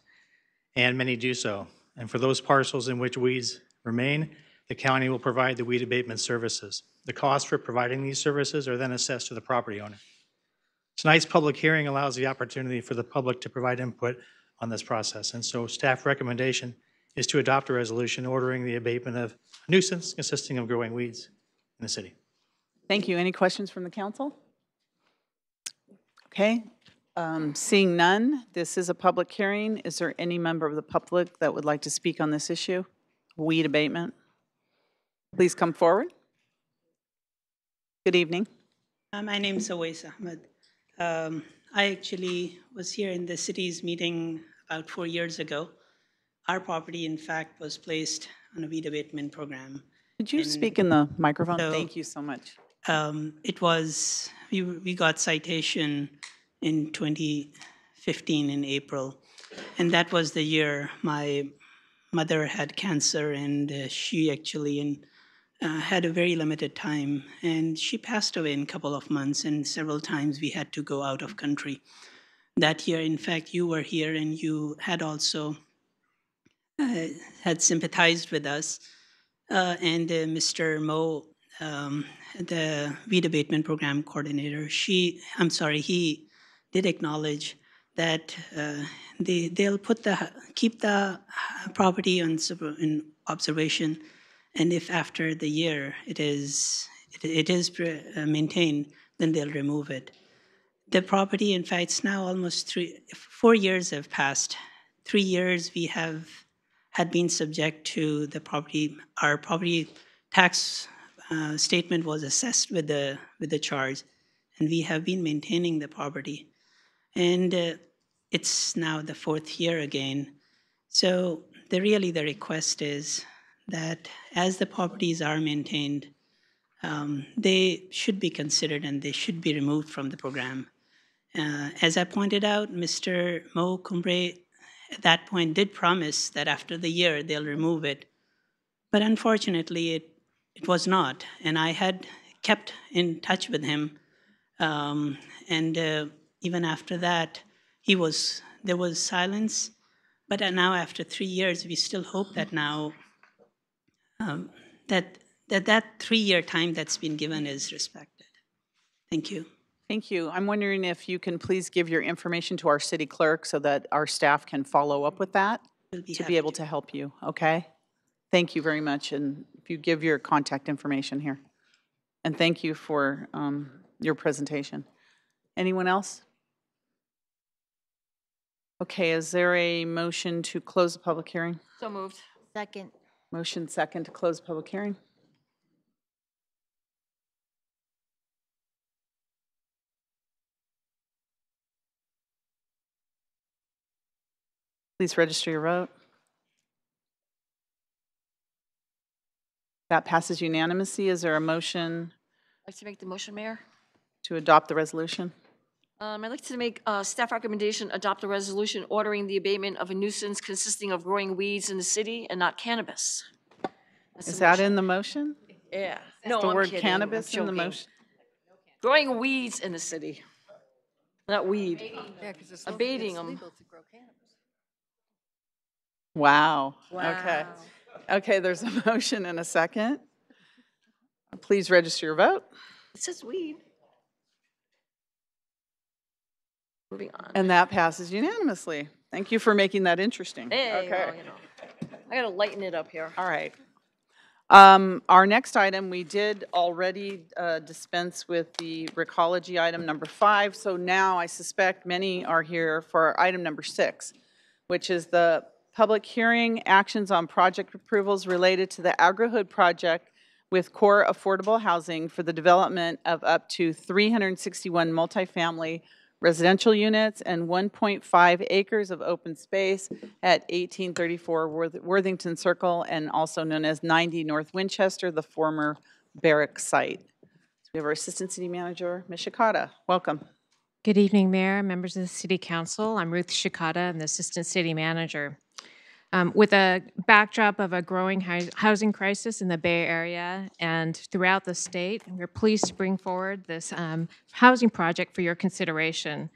and many do so. And for those parcels in which weeds remain, the county will provide the weed abatement services. The costs for providing these services are then assessed to the property owner. Tonight's public hearing allows the opportunity for the public to provide input on this process, and so staff recommendation is to adopt a resolution ordering the abatement of a nuisance consisting of growing weeds in the city. Thank you. Any questions from the council? Okay. Seeing none, this is a public hearing. Is there any member of the public that would like to speak on this issue? Weed abatement. Please come forward. Good evening. My name is Awais Ahmed. I actually was here in the city's meeting about 4 years ago. Our property, in fact, was placed on a weed abatement program. Could you speak in the microphone? Thank you so much. We got citation in 2015 in April, and that was the year my mother had cancer, and she actually had a very limited time, and she passed away in a couple of months, and several times we had to go out of country. That year, in fact, you were here, and you had also had sympathized with us, and Mr. Mo, the weed abatement program coordinator, he did acknowledge that they'll keep the property in observation, and if after the year it is maintained, then they'll remove it. The property, in fact, it's now almost 4 years have passed. 3 years we had been subject to the property. Our property tax statement was assessed with the charge, and we have been maintaining the property. And it's now the 4th year again. So the request is that as the properties are maintained, they should be considered and they should be removed from the program. As I pointed out, Mr. Mo Cumbre at that point did promise that after the year they'll remove it. But unfortunately, it was not. And I had kept in touch with him. Even after that, there was silence. But now after 3 years, we still hope that now that 3-year time that's been given is respected. Thank you. Thank you. I'm wondering if you can please give your information to our city clerk so that our staff can follow up with that to be able to help you, okay? Thank you very much, and if you give your contact information here. And thank you for your presentation. Anyone else? Okay, is there a motion to close the public hearing? So moved. Second. Motion second to close the public hearing. Please register your vote. That passes unanimously. Is there a motion I'd like to make the motion, Mayor. to adopt the resolution? I'd like to make a staff recommendation, adopt a resolution ordering the abatement of a nuisance consisting of growing weeds in the city and not cannabis. That's Is the that motion. in the motion? Yeah. Is No, the I'm word kidding. cannabis I'm in the joking. motion? Growing weeds in the city, not weed. Yeah, because it's Abating them. legal to grow cannabis. Wow. Wow. Okay. Okay, there's a motion and a second. Please register your vote. It says weed. Moving on. And that passes unanimously. Thank you for making that interesting. Hey, Okay. well, you know, I gotta lighten it up here. All right. Our next item, we did already dispense with the recology item number 5. So now I suspect many are here for item number 6, which is the public hearing actions on project approvals related to the Agri-Hood project with core affordable housing for the development of up to 361 multifamily residential units and 1.5 acres of open space at 1834 Worthington Circle, and also known as 90 North Winchester, the former barracks site. So we have our Assistant City Manager, Ms. Shikata. Welcome. Good evening, Mayor, members of the City Council. I'm Ruth Shikata, I'm the Assistant City Manager. With a backdrop of a growing housing crisis in the Bay Area and throughout the state, we're pleased to bring forward this housing project for your consideration.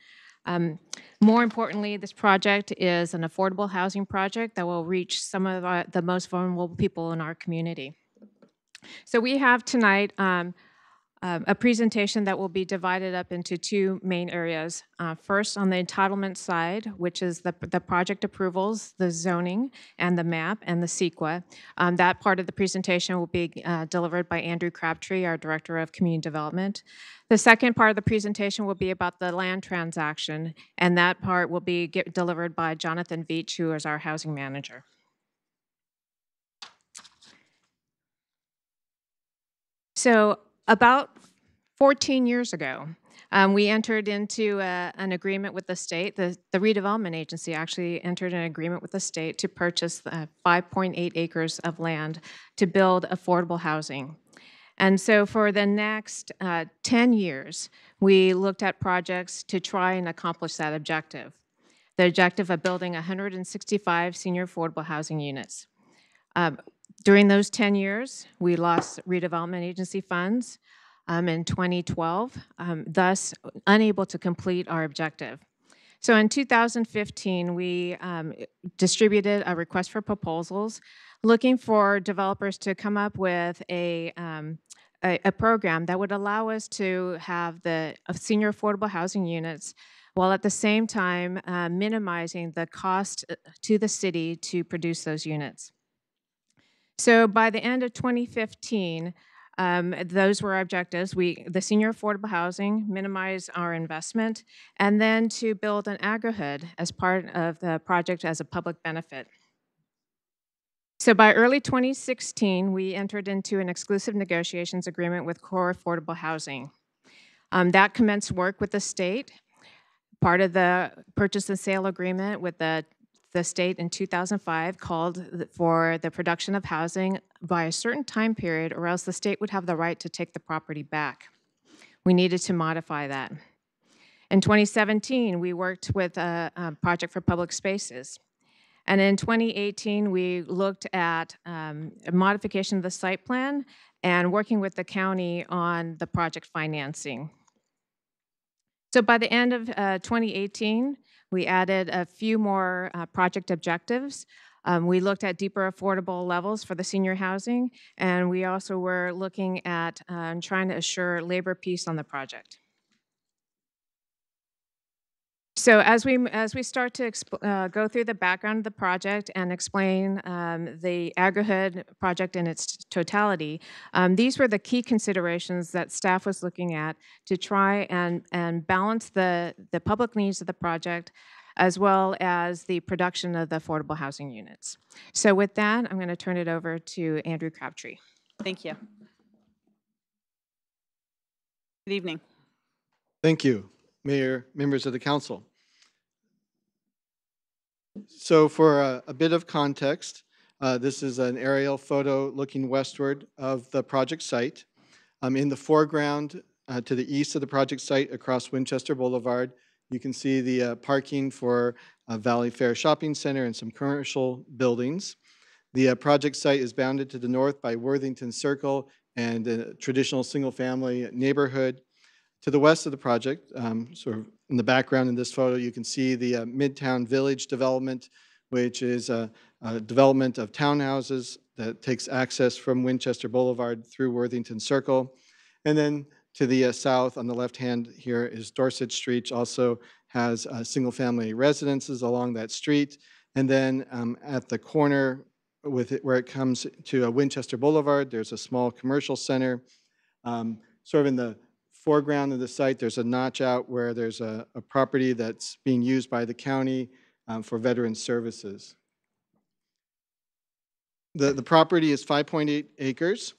More importantly, this project is an affordable housing project that will reach some of the most vulnerable people in our community. So we have tonight a presentation that will be divided up into 2 main areas. First, on the entitlement side, which is the project approvals, the zoning, and the map, and the CEQA. That part of the presentation will be delivered by Andrew Crabtree, our Director of Community Development. The second part of the presentation will be about the land transaction, and that part will be delivered by Jonathan Veach, who is our Housing Manager. So, about 14 years ago, we entered into an agreement with the state. The redevelopment agency actually entered an agreement with the state to purchase 5.8 acres of land to build affordable housing. And so for the next 10 years, we looked at projects to try and accomplish that objective. The objective of building 165 senior affordable housing units. During those 10 years, we lost redevelopment agency funds in 2012, thus unable to complete our objective. So in 2015, we distributed a request for proposals looking for developers to come up with a program that would allow us to have the senior affordable housing units while at the same time minimizing the cost to the city to produce those units. So by the end of 2015, those were our objectives. The senior affordable housing, minimize our investment, and then to build an Agri-Hood as part of the project as a public benefit. So by early 2016, we entered into an exclusive negotiations agreement with Core Affordable Housing. That commenced work with the state. Part of the purchase and sale agreement with the state in 2005 called for the production of housing by a certain time period, or else the state would have the right to take the property back. We needed to modify that. In 2017, we worked with a project for public spaces. And in 2018, we looked at a modification of the site plan and working with the county on the project financing. So by the end of 2018, we added a few more project objectives. We looked at deeper affordable levels for the senior housing, and we also were looking at trying to assure labor peace on the project. So as we start to go through the background of the project and explain the Agri-Hood project in its totality, these were the key considerations that staff was looking at to try and balance the public needs of the project as well as the production of the affordable housing units. So with that, I'm going to turn it over to Andrew Crabtree. Thank you. Good evening. Thank you, Mayor, members of the council. So for a bit of context, this is an aerial photo looking westward of the project site. In the foreground, to the east of the project site across Winchester Boulevard, you can see the parking for Valley Fair Shopping Center and some commercial buildings. The project site is bounded to the north by Worthington Circle and a traditional single-family neighborhood. To the west of the project, sort of in the background in this photo, you can see the Midtown Village development, which is a development of townhouses that takes access from Winchester Boulevard through Worthington Circle. And then to the south on the left hand here is Dorset Street, which also has single-family residences along that street. And then at the corner with it, where it comes to Winchester Boulevard, there's a small commercial center. Sort of in the foreground of the site, there's a notch out where there's a property that's being used by the county for veteran services. The property is 5.8 acres,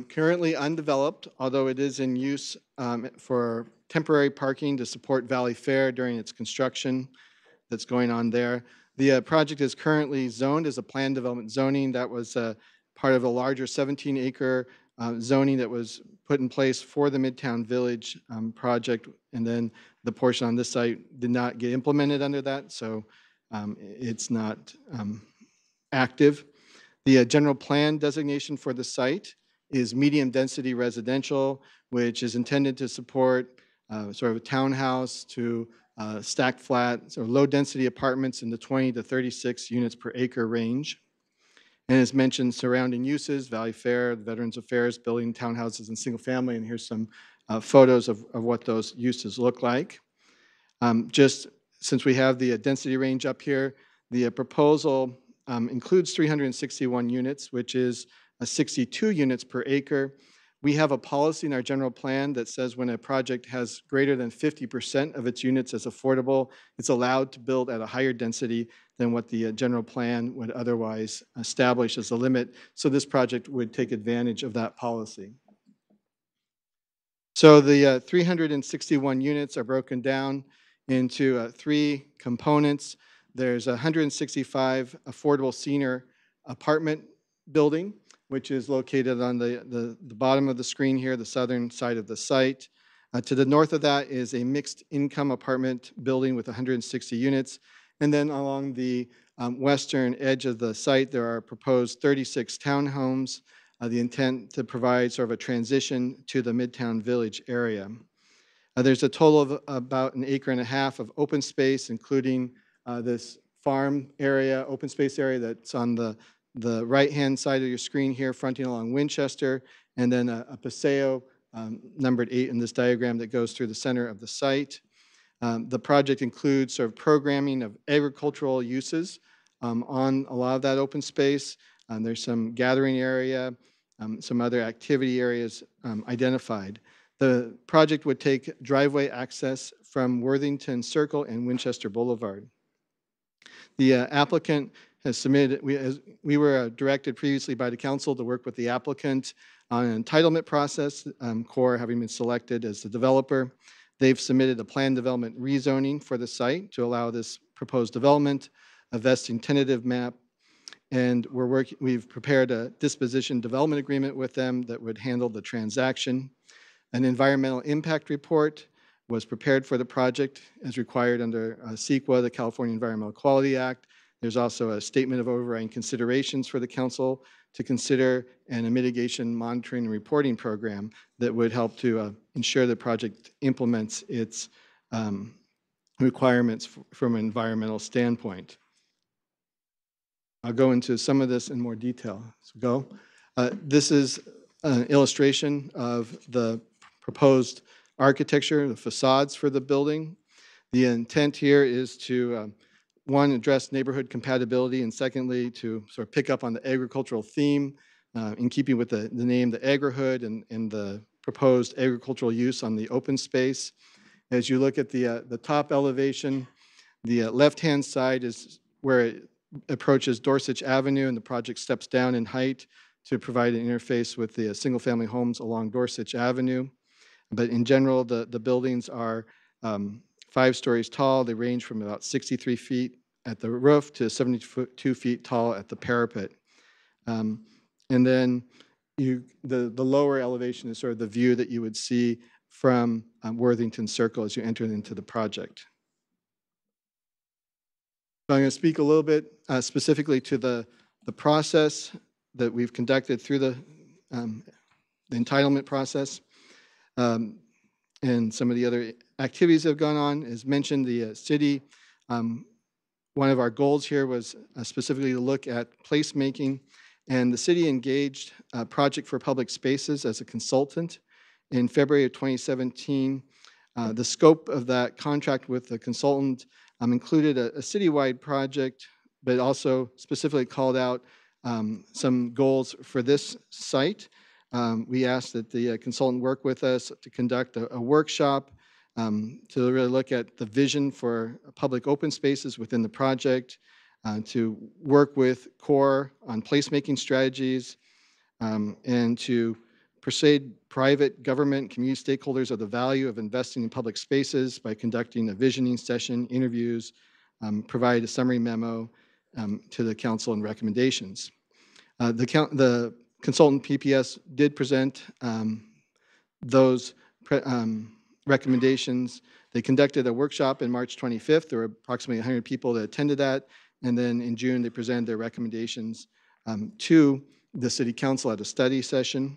currently undeveloped, although it is in use for temporary parking to support Valley Fair during its construction that's going on there. The project is currently zoned as a planned development zoning. That was part of a larger 17-acre zoning that was put in place for the Midtown Village project, and then the portion on this site did not get implemented under that, so it's not active. The general plan designation for the site is medium density residential, which is intended to support sort of a townhouse to stacked flat, sort of low density apartments in the 20 to 36 units per acre range. And as mentioned, surrounding uses, Valley Fair, the Veterans Affairs building, townhouses, and single family. And here's some photos of what those uses look like. Just since we have the density range up here, the proposal includes 361 units, which is 62 units per acre. We have a policy in our general plan that says when a project has greater than 50% of its units as affordable, it's allowed to build at a higher density than what the general plan would otherwise establish as a limit. So this project would take advantage of that policy. So the 361 units are broken down into three components. There's 165 affordable senior apartment building, which is located on the bottom of the screen here, the southern side of the site. To the north of that is a mixed income apartment building with 160 units. And then along the western edge of the site, there are proposed 36 townhomes, the intent to provide sort of a transition to the Midtown Village area. There's a total of about 1.5 acres of open space, including this farm area, open space area that's on the right-hand side of your screen here, fronting along Winchester, and then a paseo numbered 8 in this diagram that goes through the center of the site. The project includes sort of programming of agricultural uses on a lot of that open space. There's some gathering area, some other activity areas identified. The project would take driveway access from Worthington Circle and Winchester Boulevard. The applicant has submitted, we were directed previously by the council to work with the applicant on an entitlement process, CORE having been selected as the developer. They've submitted a plan development rezoning for the site to allow this proposed development, a vesting tentative map, and we've prepared a disposition development agreement with them that would handle the transaction. An environmental impact report was prepared for the project as required under CEQA, the California Environmental Quality Act. There's also a statement of overriding considerations for the council to consider and a mitigation monitoring and reporting program that would help to ensure the project implements its requirements from an environmental standpoint. I'll go into some of this in more detail. So this is an illustration of the proposed architecture, the facades for the building. The intent here is to, one, address neighborhood compatibility, and secondly, to sort of pick up on the agricultural theme in keeping with the name, the agrihood, and the proposed agricultural use on the open space. As you look at the top elevation, The left-hand side is where it approaches Dorset Avenue, and the project steps down in height to provide an interface with the single-family homes along Dorset Avenue. But in general, the buildings are 5 stories tall. They range from about 63 feet at the roof to 72 feet tall at the parapet. And then the lower elevation is sort of the view that you would see from Worthington Circle as you enter into the project. So I'm going to speak a little bit specifically to the process that we've conducted through the entitlement process. And some of the other activities that have gone on. As mentioned, the city, one of our goals here was specifically to look at placemaking, and the city engaged Project for Public Spaces as a consultant in February of 2017. The scope of that contract with the consultant included a citywide project, but also specifically called out some goals for this site. We asked that the consultant work with us to conduct a workshop to really look at the vision for public open spaces within the project, to work with CORE on placemaking strategies, and to persuade private, government, community stakeholders of the value of investing in public spaces by conducting a visioning session, interviews, provide a summary memo to the council and recommendations. The consultant PPS did present those recommendations. They conducted a workshop in March 25th. There were approximately 100 people that attended that. And then in June, they presented their recommendations to the City Council at a study session.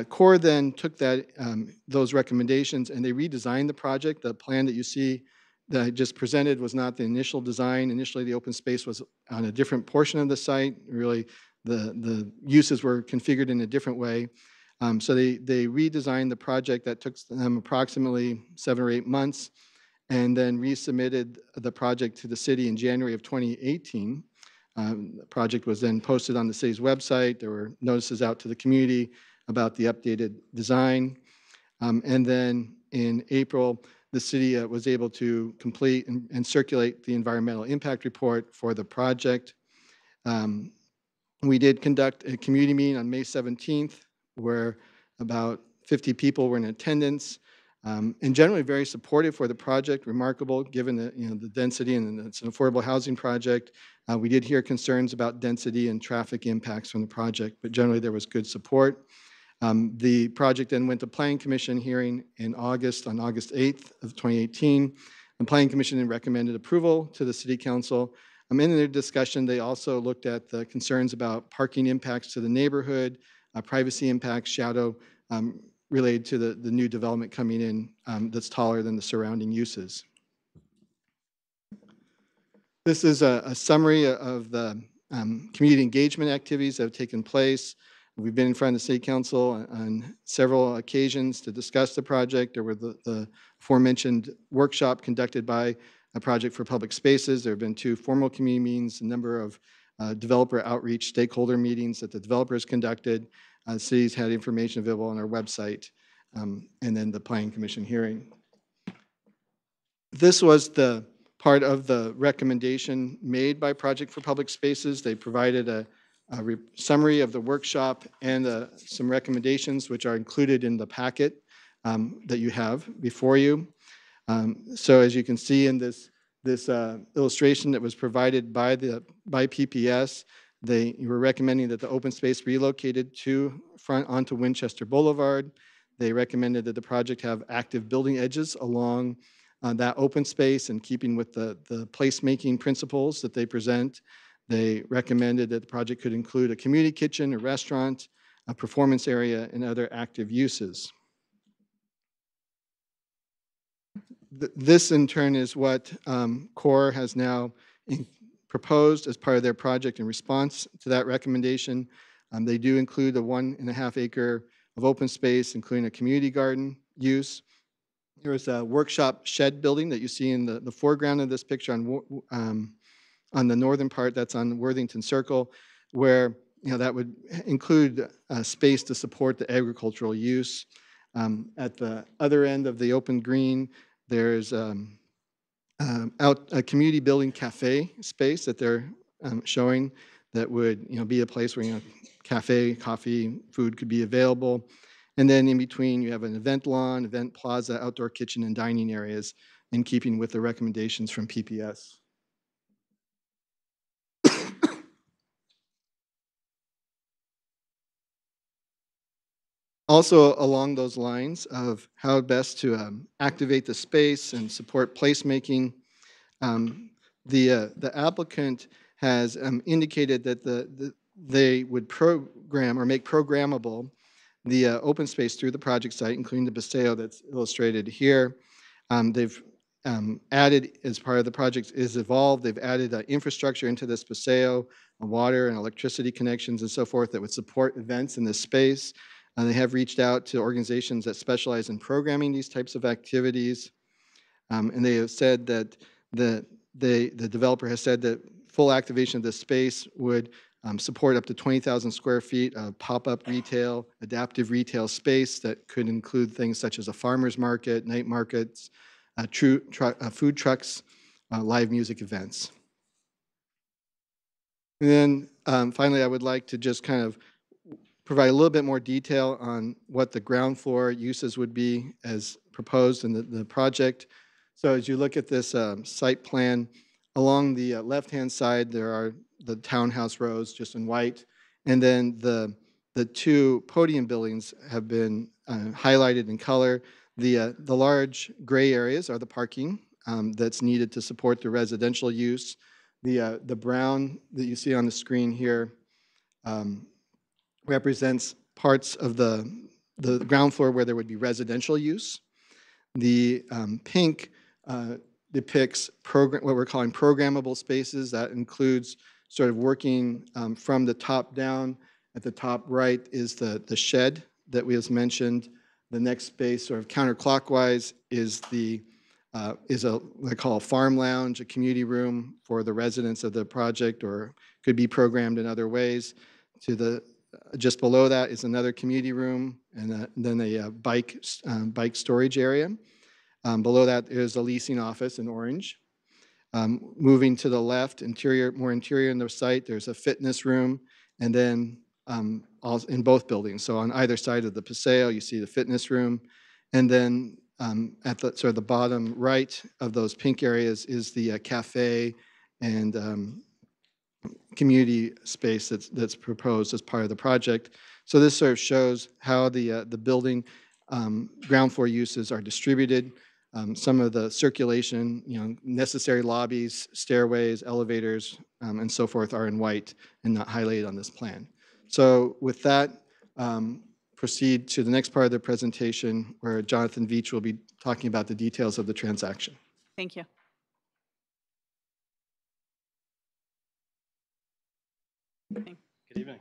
CORE then took those recommendations and they redesigned the project. The plan that you see that I just presented was not the initial design. Initially, the open space was on a different portion of the site. Really, the uses were configured in a different way. So they redesigned the project. That took them approximately 7 or 8 months, and then resubmitted the project to the city in January of 2018. The project was then posted on the city's website. There were notices out to the community about the updated design. And then in April, the city was able to complete and circulate the environmental impact report for the project. We did conduct a community meeting on May 17th, where about 50 people were in attendance, and generally very supportive for the project. Remarkable, given the density, and it's an affordable housing project. We did hear concerns about density and traffic impacts from the project, but generally there was good support. The project then went to Planning Commission hearing in August, on August 8th of 2018. The Planning Commission then recommended approval to the City Council. In their discussion, they also looked at the concerns about parking impacts to the neighborhood, privacy impacts, shadow related to the new development coming in that's taller than the surrounding uses. This is a summary of the community engagement activities that have taken place. We've been in front of the City Council on several occasions to discuss the project. There were the aforementioned workshop conducted by a Project for Public Spaces. There have been 2 formal community meetings, a number of developer outreach stakeholder meetings that the developers conducted. The city's had information available on our website, and then the Planning Commission hearing. This was the part of the recommendation made by Project for Public Spaces. They provided a summary of the workshop and some recommendations, which are included in the packet that you have before you. So as you can see in this illustration that was provided by PPS, they were recommending that the open space relocated onto Winchester Boulevard. They recommended that the project have active building edges along that open space, in keeping with the placemaking principles that they present. They recommended that the project could include a community kitchen, a restaurant, a performance area, and other active uses. This, in turn, is what CORE has now proposed as part of their project in response to that recommendation. They do include a 1.5 acre of open space, including a community garden use. There is a workshop shed building that you see in the foreground of this picture on the northern part. That's on Worthington Circle, where that would include space to support the agricultural use. At the other end of the open green, there's a community building cafe space that they're showing that would be a place where cafe, coffee, food could be available. And then in between, you have an event lawn, event plaza, outdoor kitchen, and dining areas in keeping with the recommendations from PPS. Also along those lines of how best to activate the space and support placemaking, the applicant has indicated that they would program or make programmable the open space through the project site, including the paseo that's illustrated here. They've added, as part of the project is evolved, they've added infrastructure into this paseo, water and electricity connections and so forth that would support events in this space. They have reached out to organizations that specialize in programming these types of activities. And they have said that the developer has said that full activation of this space would support up to 20,000 square feet of pop-up retail, adaptive retail space that could include things such as a farmer's market, night markets, food trucks, live music events. And then finally, I would like to just kind of provide a little bit more detail on what the ground floor uses would be as proposed in the project. So as you look at this site plan, along the left-hand side, there are the townhouse rows just in white, and then the two podium buildings have been highlighted in color. The large gray areas are the parking that's needed to support the residential use. The brown that you see on the screen here represents parts of the ground floor where there would be residential use. The pink depicts what we're calling programmable spaces. That includes sort of working from the top down. At the top right is the shed that we just mentioned. The next space, sort of counterclockwise, is what I call a farm lounge, a community room for the residents of the project, or could be programmed in other ways. To the just below that is another community room, and then a bike storage area. Below that is a leasing office in orange. Moving to the left, more interior in the site, there's a fitness room, and then in both buildings. So on either side of the paseo, you see the fitness room, and then at the sort of the bottom right of those pink areas is the cafe and community space that's proposed as part of the project. So this sort of shows how the building ground floor uses are distributed. Some of the circulation, necessary lobbies, stairways, elevators, and so forth are in white and not highlighted on this plan. So with that, proceed to the next part of the presentation where Jonathan Veach will be talking about the details of the transaction. Thank you. Good evening.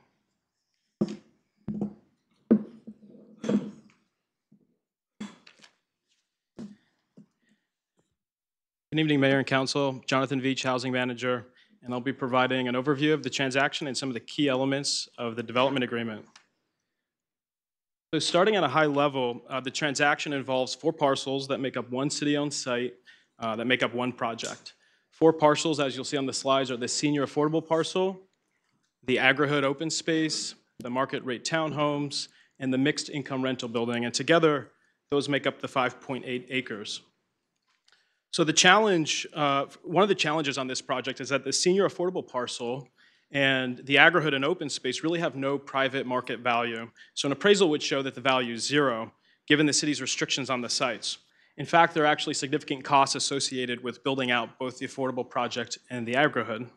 Good evening, Mayor and Council. Jonathan Veach, Housing Manager, and I'll be providing an overview of the transaction and some of the key elements of the development agreement. So starting at a high level, the transaction involves 4 parcels that make up one city-owned site that make up one project. 4 parcels, as you'll see on the slides, are the senior affordable parcel, the agri-hood open space, the market rate townhomes, and the mixed income rental building. And together, those make up the 5.8 acres. So the challenge, one of the challenges on this project is that the senior affordable parcel and the agri-hood and open space really have no private market value. So an appraisal would show that the value is 0, given the city's restrictions on the sites. In fact, there are actually significant costs associated with building out both the affordable project and the agri-hood.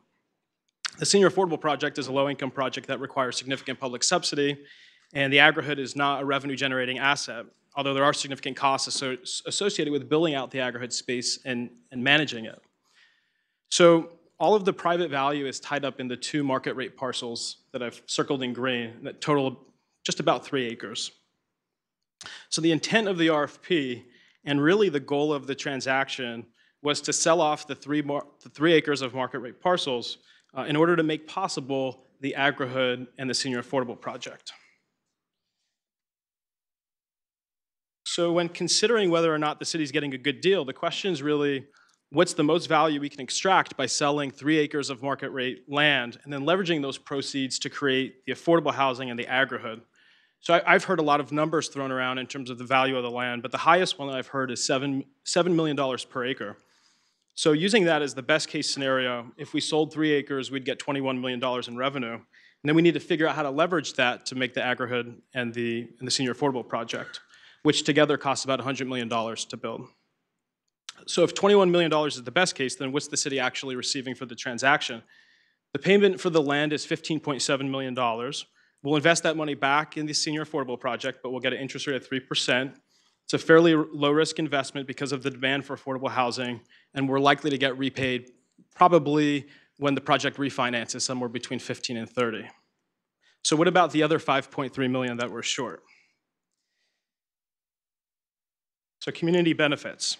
The senior affordable project is a low-income project that requires significant public subsidy, and the agri-hood is not a revenue-generating asset, although there are significant costs associated with building out the agri-hood space and managing it. So all of the private value is tied up in the 2 market rate parcels that I've circled in green that total just about 3 acres. So the intent of the RFP, and really the goal of the transaction, was to sell off the 3 acres of market rate parcels in order to make possible the agri-hood and the senior affordable project. So when considering whether or not the city's getting a good deal, the question is really, what's the most value we can extract by selling 3 acres of market rate land and then leveraging those proceeds to create the affordable housing and the agri-hood. So I've heard a lot of numbers thrown around in terms of the value of the land, but the highest one that I've heard is $7 million per acre. So using that as the best case scenario, if we sold 3 acres, we'd get $21 million in revenue. And then we need to figure out how to leverage that to make the agri-hood and the senior affordable project, which together costs about $100 million to build. So if $21 million is the best case, then what's the city actually receiving for the transaction? The payment for the land is $15.7 million. We'll invest that money back in the senior affordable project, but we'll get an interest rate of 3%. It's a fairly low-risk investment because of the demand for affordable housing, and we're likely to get repaid probably when the project refinances somewhere between 15 and 30. So what about the other $5.3 million that we're short? So community benefits.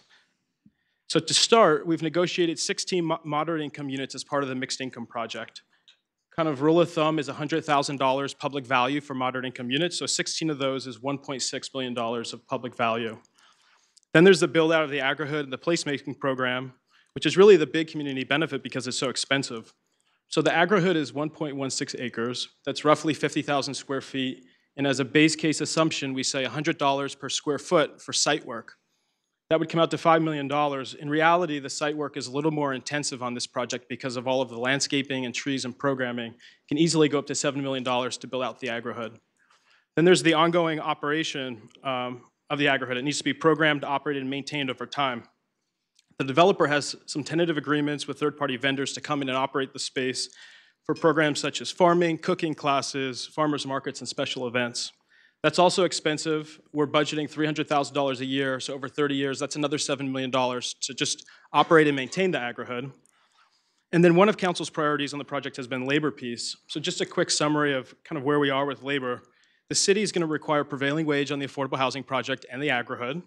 So to start, we've negotiated 16 moderate income units as part of the mixed income project. Kind of rule of thumb is $100,000 public value for moderate income units, so 16 of those is $1.6 million of public value. Then there's the build out of the agri-hood and the placemaking program, which is really the big community benefit because it's so expensive. So the agri-hood is 1.16 acres, that's roughly 50,000 square feet, and as a base case assumption, we say $100 per square foot for site work. That would come out to $5 million. In reality, the site work is a little more intensive on this project because of all of the landscaping and trees and programming. It can easily go up to $7 million to build out the agri-hood. Then there's the ongoing operation of the agri-hood. It needs to be programmed, operated, and maintained over time. The developer has some tentative agreements with third-party vendors to come in and operate the space for programs such as farming, cooking classes, farmers markets, and special events. That's also expensive. We're budgeting $300,000 a year, so over 30 years, that's another $7 million to just operate and maintain the agri-hood. And then one of council's priorities on the project has been labor piece. So just a quick summary of kind of where we are with labor. The city is going to require prevailing wage on the affordable housing project and the agri-hood.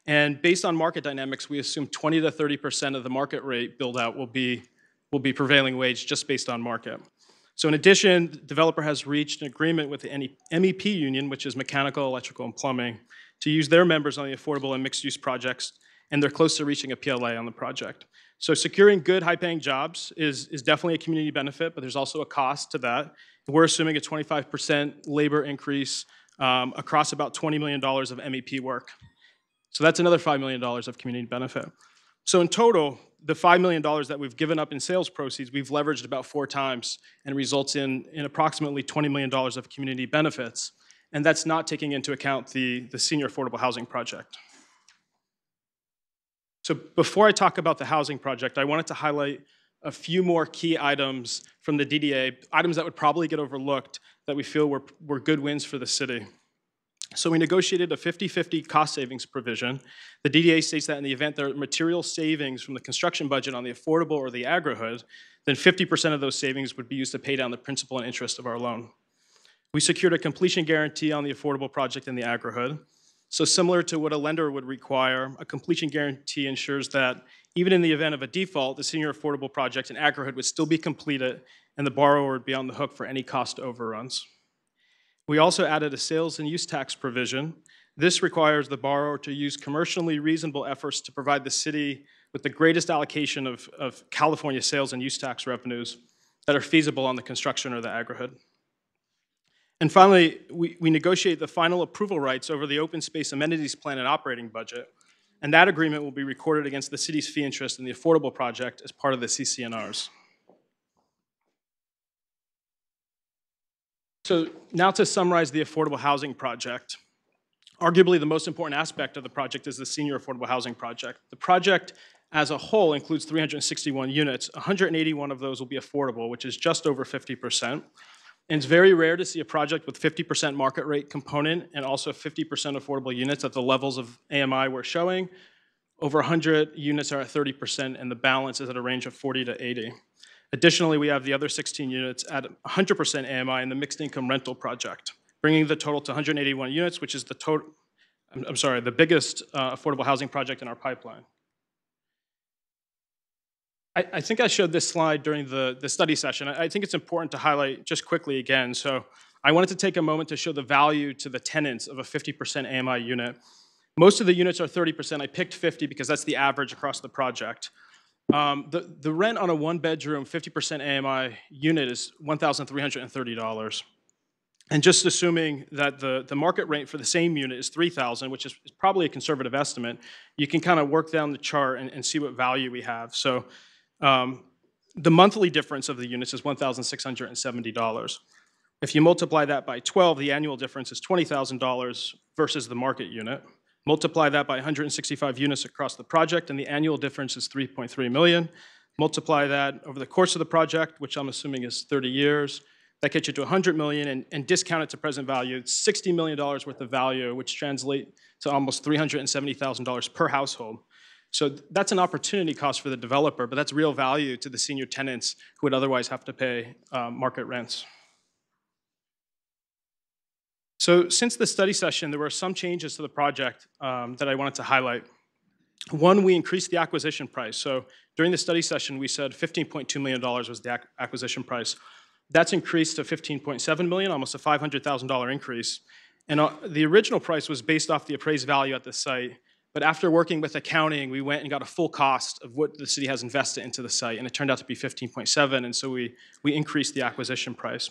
And based on market dynamics, we assume 20 to 30% of the market rate build out will be prevailing wage just based on market. So in addition, the developer has reached an agreement with the MEP union, which is mechanical, electrical, and plumbing, to use their members on the affordable and mixed-use projects, and they're close to reaching a PLA on the project. So securing good, high-paying jobs is definitely a community benefit, but there's also a cost to that. We're assuming a 25% labor increase across about $20 million of MEP work. So that's another $5 million of community benefit. So in total, the $5 million that we've given up in sales proceeds, we've leveraged about 4 times and results in approximately $20 million of community benefits. And that's not taking into account the senior affordable housing project. So before I talk about the housing project, I wanted to highlight a few more key items from the DDA, items that would probably get overlooked that we feel were good wins for the city. So we negotiated a 50-50 cost savings provision. The DDA states that in the event there are material savings from the construction budget on the affordable or the agri-hood, then 50% of those savings would be used to pay down the principal and interest of our loan. We secured a completion guarantee on the affordable project and the agri-hood. So similar to what a lender would require, a completion guarantee ensures that even in the event of a default, the senior affordable project and agri-hood would still be completed and the borrower would be on the hook for any cost overruns. We also added a sales and use tax provision. This requires the borrower to use commercially reasonable efforts to provide the city with the greatest allocation of California sales and use tax revenues that are feasible on the construction or the agri-hood. And finally, we negotiate the final approval rights over the open space amenities plan and operating budget, and that agreement will be recorded against the city's fee interest in the affordable project as part of the CCNRs. So now to summarize the affordable housing project. Arguably the most important aspect of the project is the senior affordable housing project. The project as a whole includes 361 units. 181 of those will be affordable, which is just over 50%. And it's very rare to see a project with 50% market rate component and also 50% affordable units at the levels of AMI we're showing. Over 100 units are at 30%, and the balance is at a range of 40 to 80. Additionally, we have the other 16 units at 100% AMI in the mixed income rental project, bringing the total to 181 units, which is the biggest affordable housing project in our pipeline. I think I showed this slide during the study session. I think it's important to highlight just quickly again. So I wanted to take a moment to show the value to the tenants of a 50% AMI unit. Most of the units are 30%. I picked 50 because that's the average across the project. The rent on a one-bedroom, 50% AMI unit is $1,330. And just assuming that the market rate for the same unit is $3,000, which is probably a conservative estimate, you can kind of work down the chart and see what value we have. So the monthly difference of the units is $1,670. If you multiply that by 12, the annual difference is $20,000 versus the market unit. Multiply that by 165 units across the project, and the annual difference is $3.3 million. Multiply that over the course of the project, which I'm assuming is 30 years. That gets you to $100 million, and discount it to present value. It's $60 million worth of value, which translates to almost $370,000 per household. So that's an opportunity cost for the developer, but that's real value to the senior tenants who would otherwise have to pay market rents. So since the study session, there were some changes to the project that I wanted to highlight. One, we increased the acquisition price. So during the study session, we said $15.2 million was the acquisition price. That's increased to $15.7 million, almost a $500,000 increase. And the original price was based off the appraised value at the site. But after working with accounting, we went and got a full cost of what the city has invested into the site, and it turned out to be 15.7, and so we increased the acquisition price.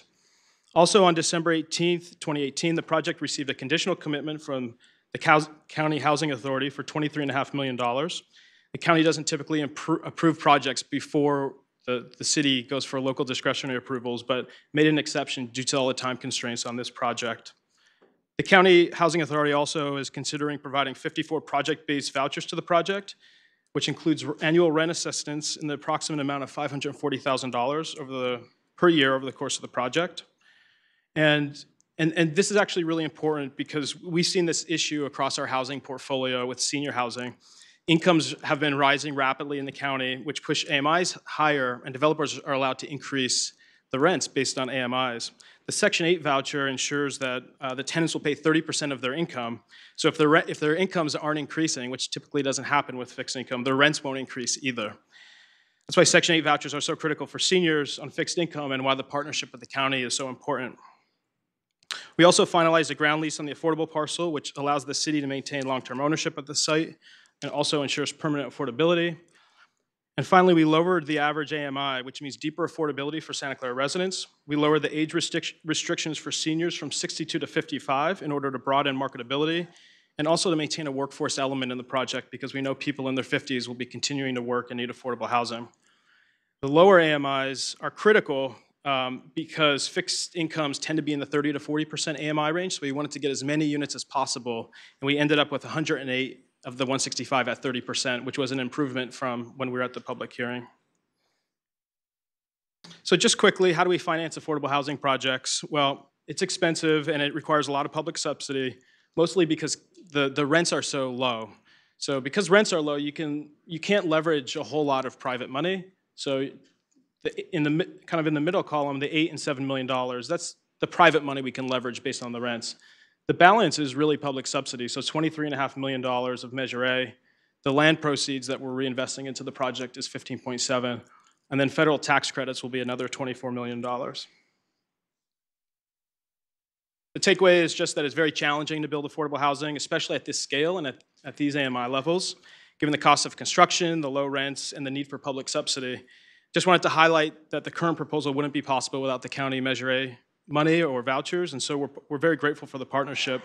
Also, on December 18th, 2018, the project received a conditional commitment from the County Housing Authority for $23.5 million. The county doesn't typically approve projects before the city goes for local discretionary approvals, but made an exception due to all the time constraints on this project. The County Housing Authority also is considering providing 54 project-based vouchers to the project, which includes annual rent assistance in the approximate amount of $540,000 per year over the course of the project. And this is actually really important because we've seen this issue across our housing portfolio with senior housing. Incomes have been rising rapidly in the county, which push AMIs higher, and developers are allowed to increase the rents based on AMIs. The Section 8 voucher ensures that the tenants will pay 30% of their income. So if their incomes aren't increasing, which typically doesn't happen with fixed income, their rents won't increase either. That's why Section 8 vouchers are so critical for seniors on fixed income and why the partnership with the county is so important. We also finalized a ground lease on the affordable parcel, which allows the city to maintain long-term ownership of the site and also ensures permanent affordability. And finally, we lowered the average AMI, which means deeper affordability for Santa Clara residents. We lowered the age restrictions for seniors from 62 to 55 in order to broaden marketability and also to maintain a workforce element in the project because we know people in their 50s will be continuing to work and need affordable housing. The lower AMIs are critical because fixed incomes tend to be in the 30 to 40% AMI range, so we wanted to get as many units as possible, and we ended up with 108 of the 165 at 30%, which was an improvement from when we were at the public hearing. So just quickly, how do we finance affordable housing projects? Well, it's expensive and it requires a lot of public subsidy, mostly because the rents are so low. So because rents are low, you can't leverage a whole lot of private money. So in the middle column, the $8 and $7 million, that's the private money we can leverage based on the rents. The balance is really public subsidy, so $23.5 million of Measure A. The land proceeds that we're reinvesting into the project is $15.7, and then federal tax credits will be another $24 million. The takeaway is just that it's very challenging to build affordable housing, especially at this scale and at these AMI levels, given the cost of construction, the low rents, and the need for public subsidy. Just wanted to highlight that the current proposal wouldn't be possible without the county Measure A money or vouchers, and so we're very grateful for the partnership.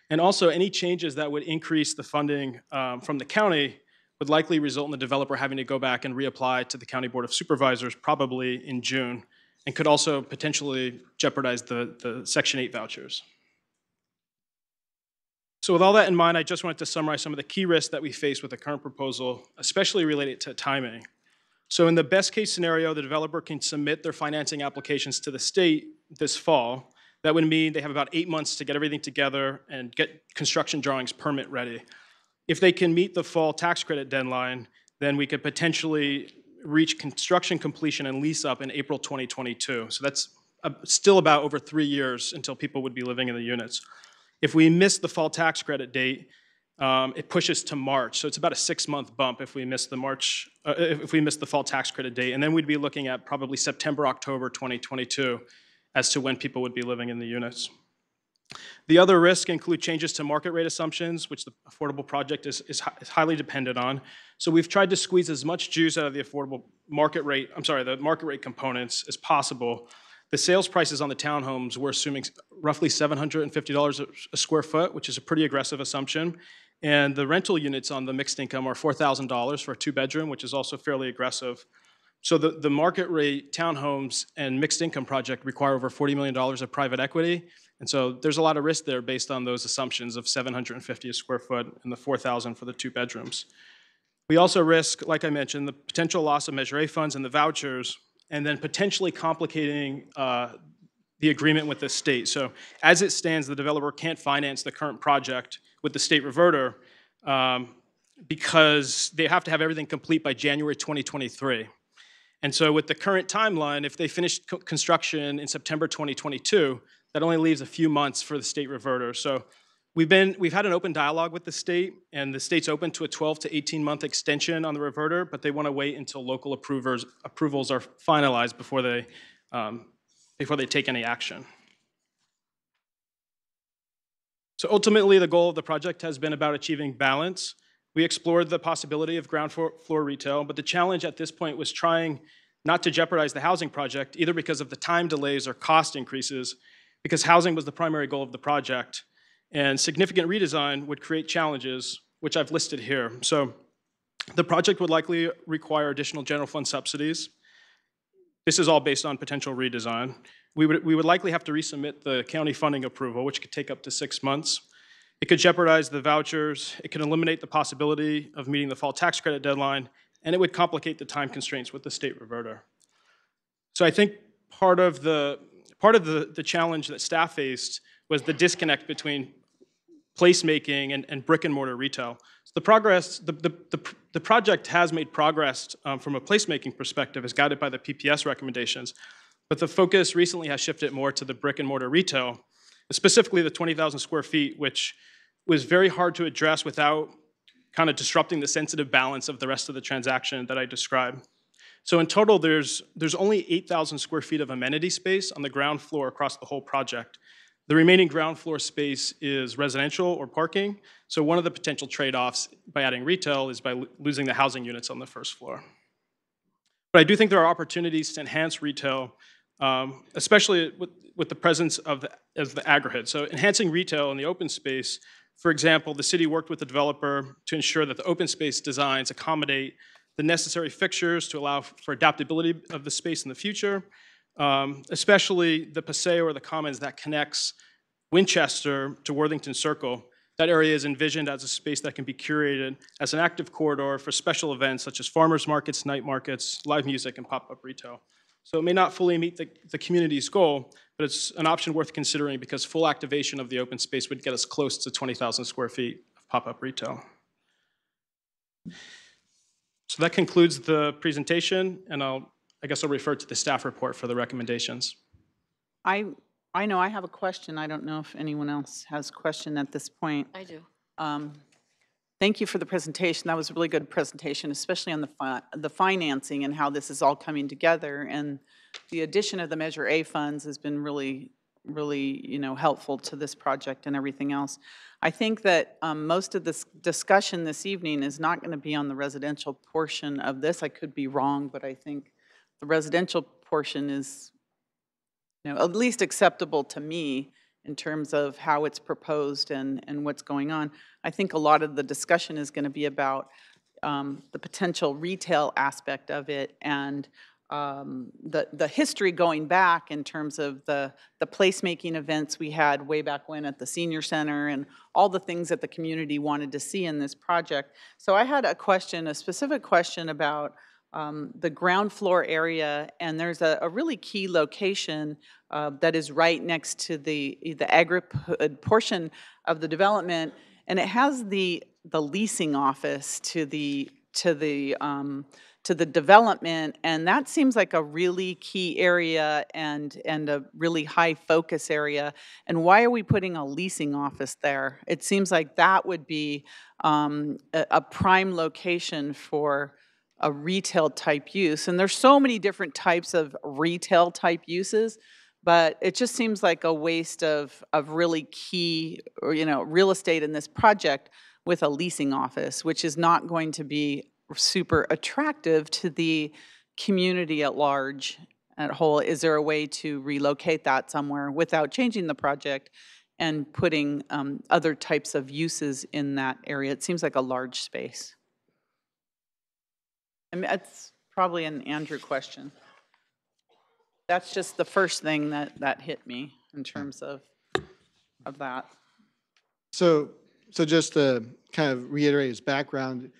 And also, any changes that would increase the funding from the county would likely result in the developer having to go back and reapply to the County Board of Supervisors probably in June, and could also potentially jeopardize the Section 8 vouchers. So with all that in mind, I just wanted to summarize some of the key risks that we face with the current proposal, especially related to timing. So in the best case scenario, the developer can submit their financing applications to the state this fall. That would mean they have about 8 months to get everything together and get construction drawings permit ready. If they can meet the fall tax credit deadline, then we could potentially reach construction completion and lease up in April 2022. So that's still about over 3 years until people would be living in the units. If we miss the fall tax credit date, it pushes to March, so it's about a 6-month bump if we miss the fall tax credit date, and then we'd be looking at probably September, October 2022 as to when people would be living in the units. The other risks include changes to market rate assumptions, which the affordable project is highly dependent on. So we've tried to squeeze as much juice out of the affordable market rate, the market rate components as possible. The sales prices on the townhomes, we're assuming roughly $750 a square foot, which is a pretty aggressive assumption. And the rental units on the mixed income are $4,000 for a 2-bedroom, which is also fairly aggressive. So the market rate townhomes and mixed income project require over $40 million of private equity. And so there's a lot of risk there based on those assumptions of $750 a square foot and the $4,000 for the 2 bedrooms. We also risk, like I mentioned, the potential loss of Measure A funds and the vouchers, and then potentially complicating the agreement with the state. So as it stands, the developer can't finance the current project with the state reverter because they have to have everything complete by January 2023. And so with the current timeline, if they finish construction in September 2022, that only leaves a few months for the state reverter. So we've had an open dialogue with the state, and the state's open to a 12 to 18-month extension on the reverter, but they want to wait until local approvals are finalized before they take any action. So ultimately, the goal of the project has been about achieving balance. We explored the possibility of ground floor retail, but the challenge at this point was trying not to jeopardize the housing project, either because of the time delays or cost increases, because housing was the primary goal of the project, and significant redesign would create challenges, which I've listed here. So the project would likely require additional general fund subsidies. This is all based on potential redesign. We would likely have to resubmit the county funding approval, which could take up to 6 months. It could jeopardize the vouchers. It could eliminate the possibility of meeting the fall tax credit deadline, and it would complicate the time constraints with the state reverter. So I think part of the challenge that staff faced was the disconnect between placemaking and brick and mortar retail. So the project has made progress from a placemaking perspective, as guided by the PPS recommendations, but the focus recently has shifted more to the brick and mortar retail, specifically the 20,000 square feet, which was very hard to address without kind of disrupting the sensitive balance of the rest of the transaction that I described. So in total, there's only 8,000 square feet of amenity space on the ground floor across the whole project. The remaining ground floor space is residential or parking. So one of the potential trade-offs by adding retail is by losing the housing units on the first floor. But I do think there are opportunities to enhance retail, especially with the presence of the aggregate. So enhancing retail in the open space, for example, the city worked with the developer to ensure that the open space designs accommodate the necessary fixtures to allow for adaptability of the space in the future, especially the Paseo or the Commons that connects Winchester to Worthington Circle. That area is envisioned as a space that can be curated as an active corridor for special events such as farmers markets, night markets, live music, and pop-up retail. So it may not fully meet the community's goal, but it's an option worth considering because full activation of the open space would get us close to 20,000 square feet of pop-up retail. So that concludes the presentation, and I guess I'll refer to the staff report for the recommendations. I know I have a question. I don't know if anyone else has a question at this point. I do. Thank you for the presentation. That was a really good presentation, especially on the financing and how this is all coming together. And the addition of the Measure A funds has been really, really, helpful to this project and everything else. I think that most of this discussion this evening is not going to be on the residential portion of this. I could be wrong, but I think the residential portion is, at least acceptable to me in terms of how it's proposed and what's going on. I think a lot of the discussion is going to be about the potential retail aspect of it and the history going back in terms of the placemaking events we had way back when at the senior center and all the things that the community wanted to see in this project. So I had a specific question about the ground floor area, and there's a really key location that is right next to the agri portion of the development, and it has the leasing office to the development, and that seems like a really key area and a really high focus area. And why are we putting a leasing office there? It seems like that would be a prime location for a retail type use. And there's so many different types of retail type uses, But it just seems like a waste of really key, or, real estate in this project with a leasing office, which is not going to be super attractive to the community at large, at whole. Is there a way to relocate that somewhere without changing the project and putting other types of uses in that area? It seems like a large space. I mean, that's probably an Andrew question. That's just the first thing that hit me in terms of that. So just to kind of reiterate his background,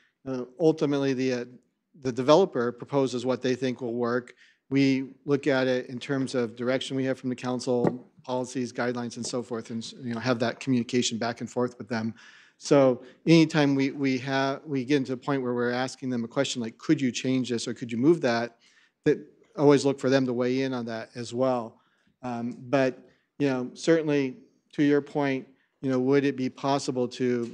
ultimately the developer proposes what they think will work. We look at it in terms of direction we have from the council, policies, guidelines, and so forth, and have that communication back and forth with them. So anytime we get into a point where we're asking them a question like, could you change this or could you move that, that always look for them to weigh in on that as well. But certainly to your point, would it be possible to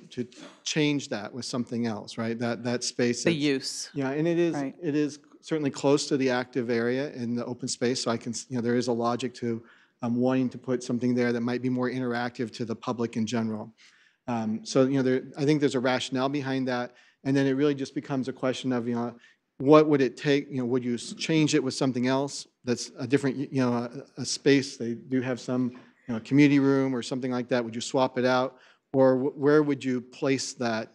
change that with something else, right? That space. The use. Yeah, and it is right. It is certainly close to the active area in the open space. So I can, there is a logic to wanting to put something there that might be more interactive to the public in general. So I think there's a rationale behind that, and then it really just becomes a question of what would it take? Would you change it with something else that's a different a space? They do have some community room or something like that. Would you swap it out, or where would you place that?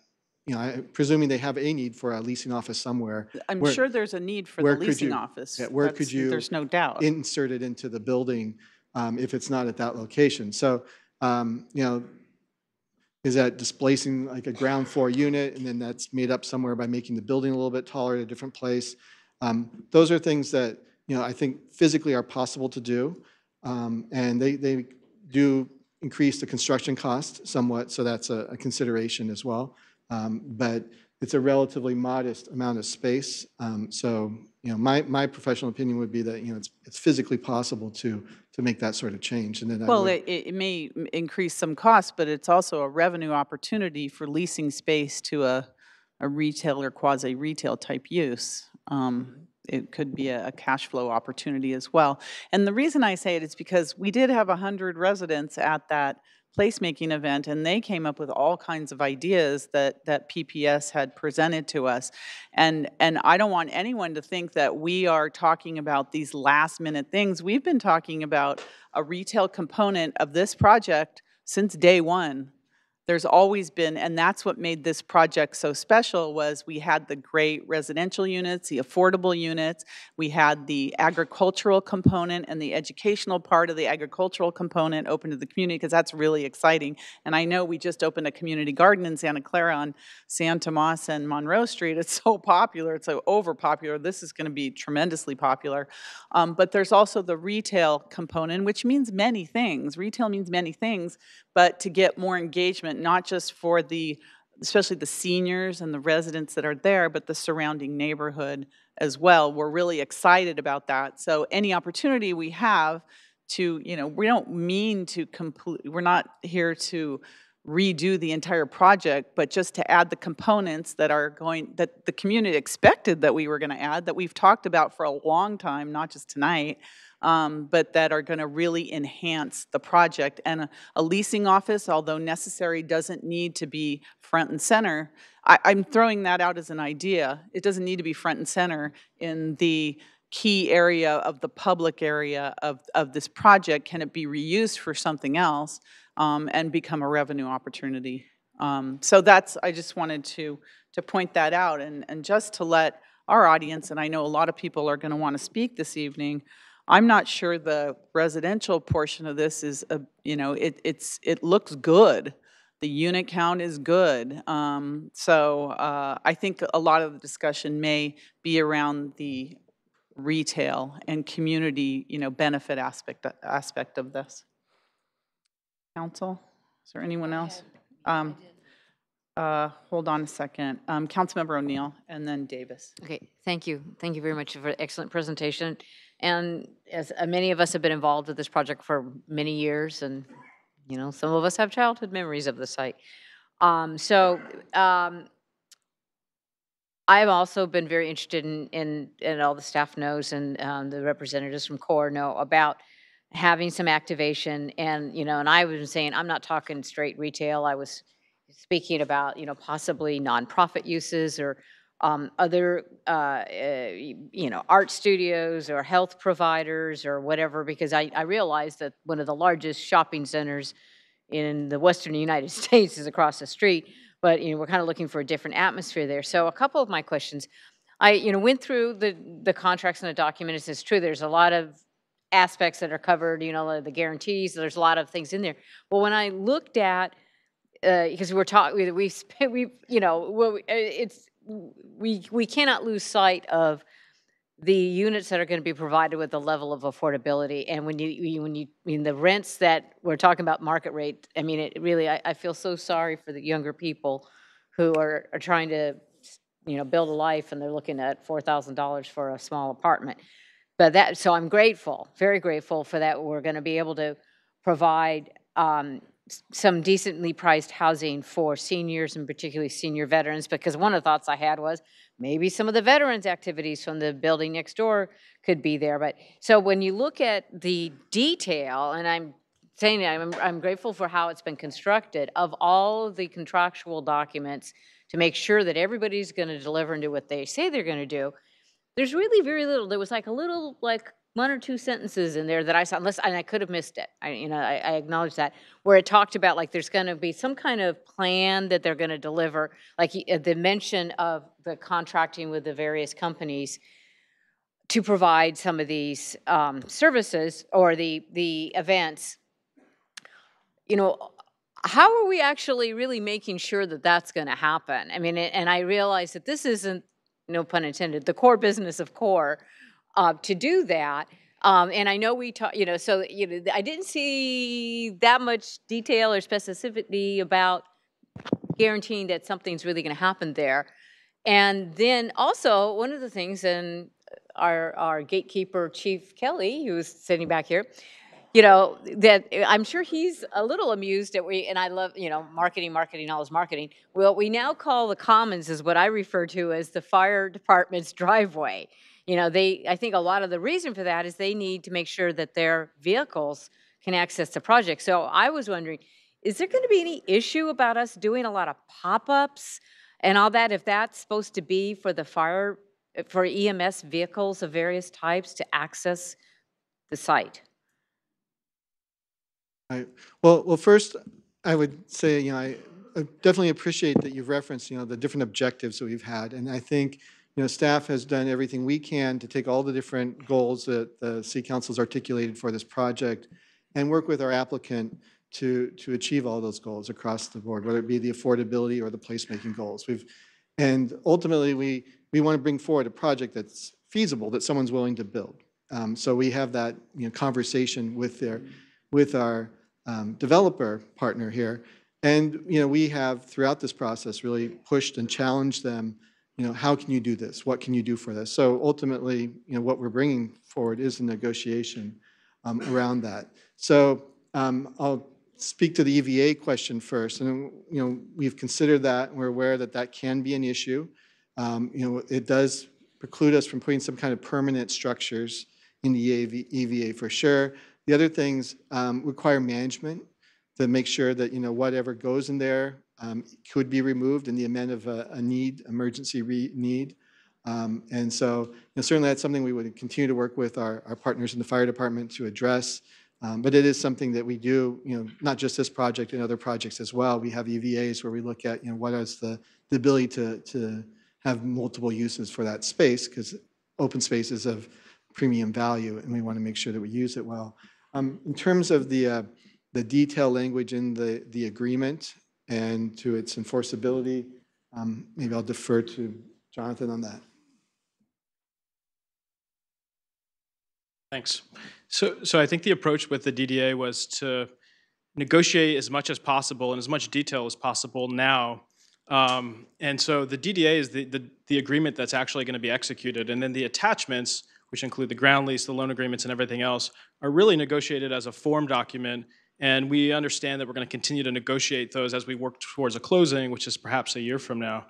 Presuming they have a need for a leasing office somewhere. I'm sure there's a need for the leasing office. Yeah, where could you? There's no doubt. Insert it into the building if it's not at that location. So is that displacing like a ground floor unit, and then that's made up somewhere by making the building a little bit taller at a different place? Those are things that I think physically are possible to do, and they do increase the construction cost somewhat, so that's a consideration as well. But it's a relatively modest amount of space. So my professional opinion would be that it's physically possible to make that sort of change. And then it may increase some costs, but it's also a revenue opportunity for leasing space to a retail or quasi-retail type use. It could be a cash flow opportunity as well. And the reason I say it is because we did have 100 residents at that placemaking event, and they came up with all kinds of ideas that PPS had presented to us. And I don't want anyone to think that we are talking about these last minute things. We've been talking about a retail component of this project since day one. There's always been, and that's what made this project so special, was we had the great residential units, the affordable units, we had the agricultural component and the educational part of the agricultural component open to the community, because that's really exciting. And I know we just opened a community garden in Santa Clara on San Tomas and Monroe Street. It's so popular, it's so over popular. This is going to be tremendously popular. But there's also the retail component, which means many things. Retail means many things, but to get more engagement, not just for especially the seniors and the residents that are there, but the surrounding neighborhood as well. We're really excited about that. So any opportunity we have to, we don't mean to we're not here to redo the entire project, but just to add the components that the community expected that we were going to add, that we've talked about for a long time, not just tonight, but that are going to really enhance the project. And a leasing office, although necessary, doesn't need to be front and center. I'm throwing that out as an idea. It doesn't need to be front and center in the key area of the public area of this project. Can it be reused for something else and become a revenue opportunity? So I just wanted to point that out, and just to let our audience, and I know a lot of people are going to want to speak this evening, I'm not sure the residential portion of this is, it looks good. The unit count is good. So I think a lot of the discussion may be around the retail and community, benefit aspect of this. Council, is there anyone else? Hold on a second. Councilmember O'Neill, and then Davis. Okay, thank you. Thank you very much for an excellent presentation. And as many of us have been involved with this project for many years, and some of us have childhood memories of the site. I've also been very interested in all the staff knows, and the representatives from CORE know about having some activation. And, and I was saying, I'm not talking straight retail. I was speaking about, possibly nonprofit uses or other, art studios or health providers or whatever, because I realized that one of the largest shopping centers in the Western United States is across the street, but, we're kind of looking for a different atmosphere there. So a couple of my questions, I, went through the contracts and the documents. It's true, there's a lot of aspects that are covered, the guarantees, there's a lot of things in there. But when I looked at, because we're talking, we cannot lose sight of the units that are going to be provided with the level of affordability. And when the rents that we're talking about market rate, I mean, it really, I feel so sorry for the younger people who are trying to, build a life, and they're looking at $4,000 for a small apartment. But so I'm grateful, very grateful for that. We're going to be able to provide some decently priced housing for seniors, and particularly senior veterans, because one of the thoughts I had was maybe some of the veterans activities from the building next door could be there. But so when you look at the detail, and I'm saying that I'm grateful for how it's been constructed, of all of the contractual documents to make sure that everybody's going to deliver and do what they say they're going to do, there's really very little. There was like a little, like one or two sentences in there that I saw, and I could have missed it. I acknowledge that, where it talked about like there's going to be some kind of plan that they're going to deliver, like the mention of the contracting with the various companies to provide some of these services or the events. How are we actually really making sure that that's going to happen? I mean, and I realize that this isn't, no pun intended, the core business of CORE to do that. And I know we talk, so, I didn't see that much detail or specificity about guaranteeing that something's really going to happen there. And then also, one of the things, and our gatekeeper, Chief Kelly, who's sitting back here, that I'm sure he's a little amused at and I love, marketing, all is marketing. Well, we now call the Commons, is what I refer to as the fire department's driveway. I think a lot of the reason for that is they need to make sure that their vehicles can access the project. So I was wondering, is there going to be any issue about us doing a lot of pop-ups and all that, if that's supposed to be for the for EMS vehicles of various types to access the site? Well, first, I would say, I definitely appreciate that you've referenced, the different objectives that we've had. And I think, staff has done everything we can to take all the different goals that the City Council's articulated for this project and work with our applicant to achieve all those goals across the board, whether it be the affordability or the placemaking goals. And ultimately, we want to bring forward a project that's feasible, that someone's willing to build. So we have that, conversation with our developer partner here. And, we have throughout this process really pushed and challenged them, how can you do this? What can you do for this? So ultimately, what we're bringing forward is a negotiation around that. So I'll speak to the EVA question first. And, we've considered that, and we're aware that that can be an issue. It does preclude us from putting some kind of permanent structures in the EVA for sure. The other things require management to make sure that, whatever goes in there could be removed in the event of a need, emergency need. And so certainly that's something we would continue to work with our partners in the fire department to address. But it is something that we do, not just this project and other projects as well. We have EVAs where we look at, what is the ability to have multiple uses for that space, because open space is of premium value, and we want to make sure that we use it well. In terms of the detail language in the agreement and to its enforceability, maybe I'll defer to Jonathan on that. Thanks. So I think the approach with the DDA was to negotiate as much as possible and as much detail as possible now. And so the DDA is the agreement that's actually going to be executed. And then the attachments, which include the ground lease, the loan agreements, and everything else, are really negotiated as a form document. And we understand that we're going to continue to negotiate those as we work towards a closing, which is perhaps a year from now.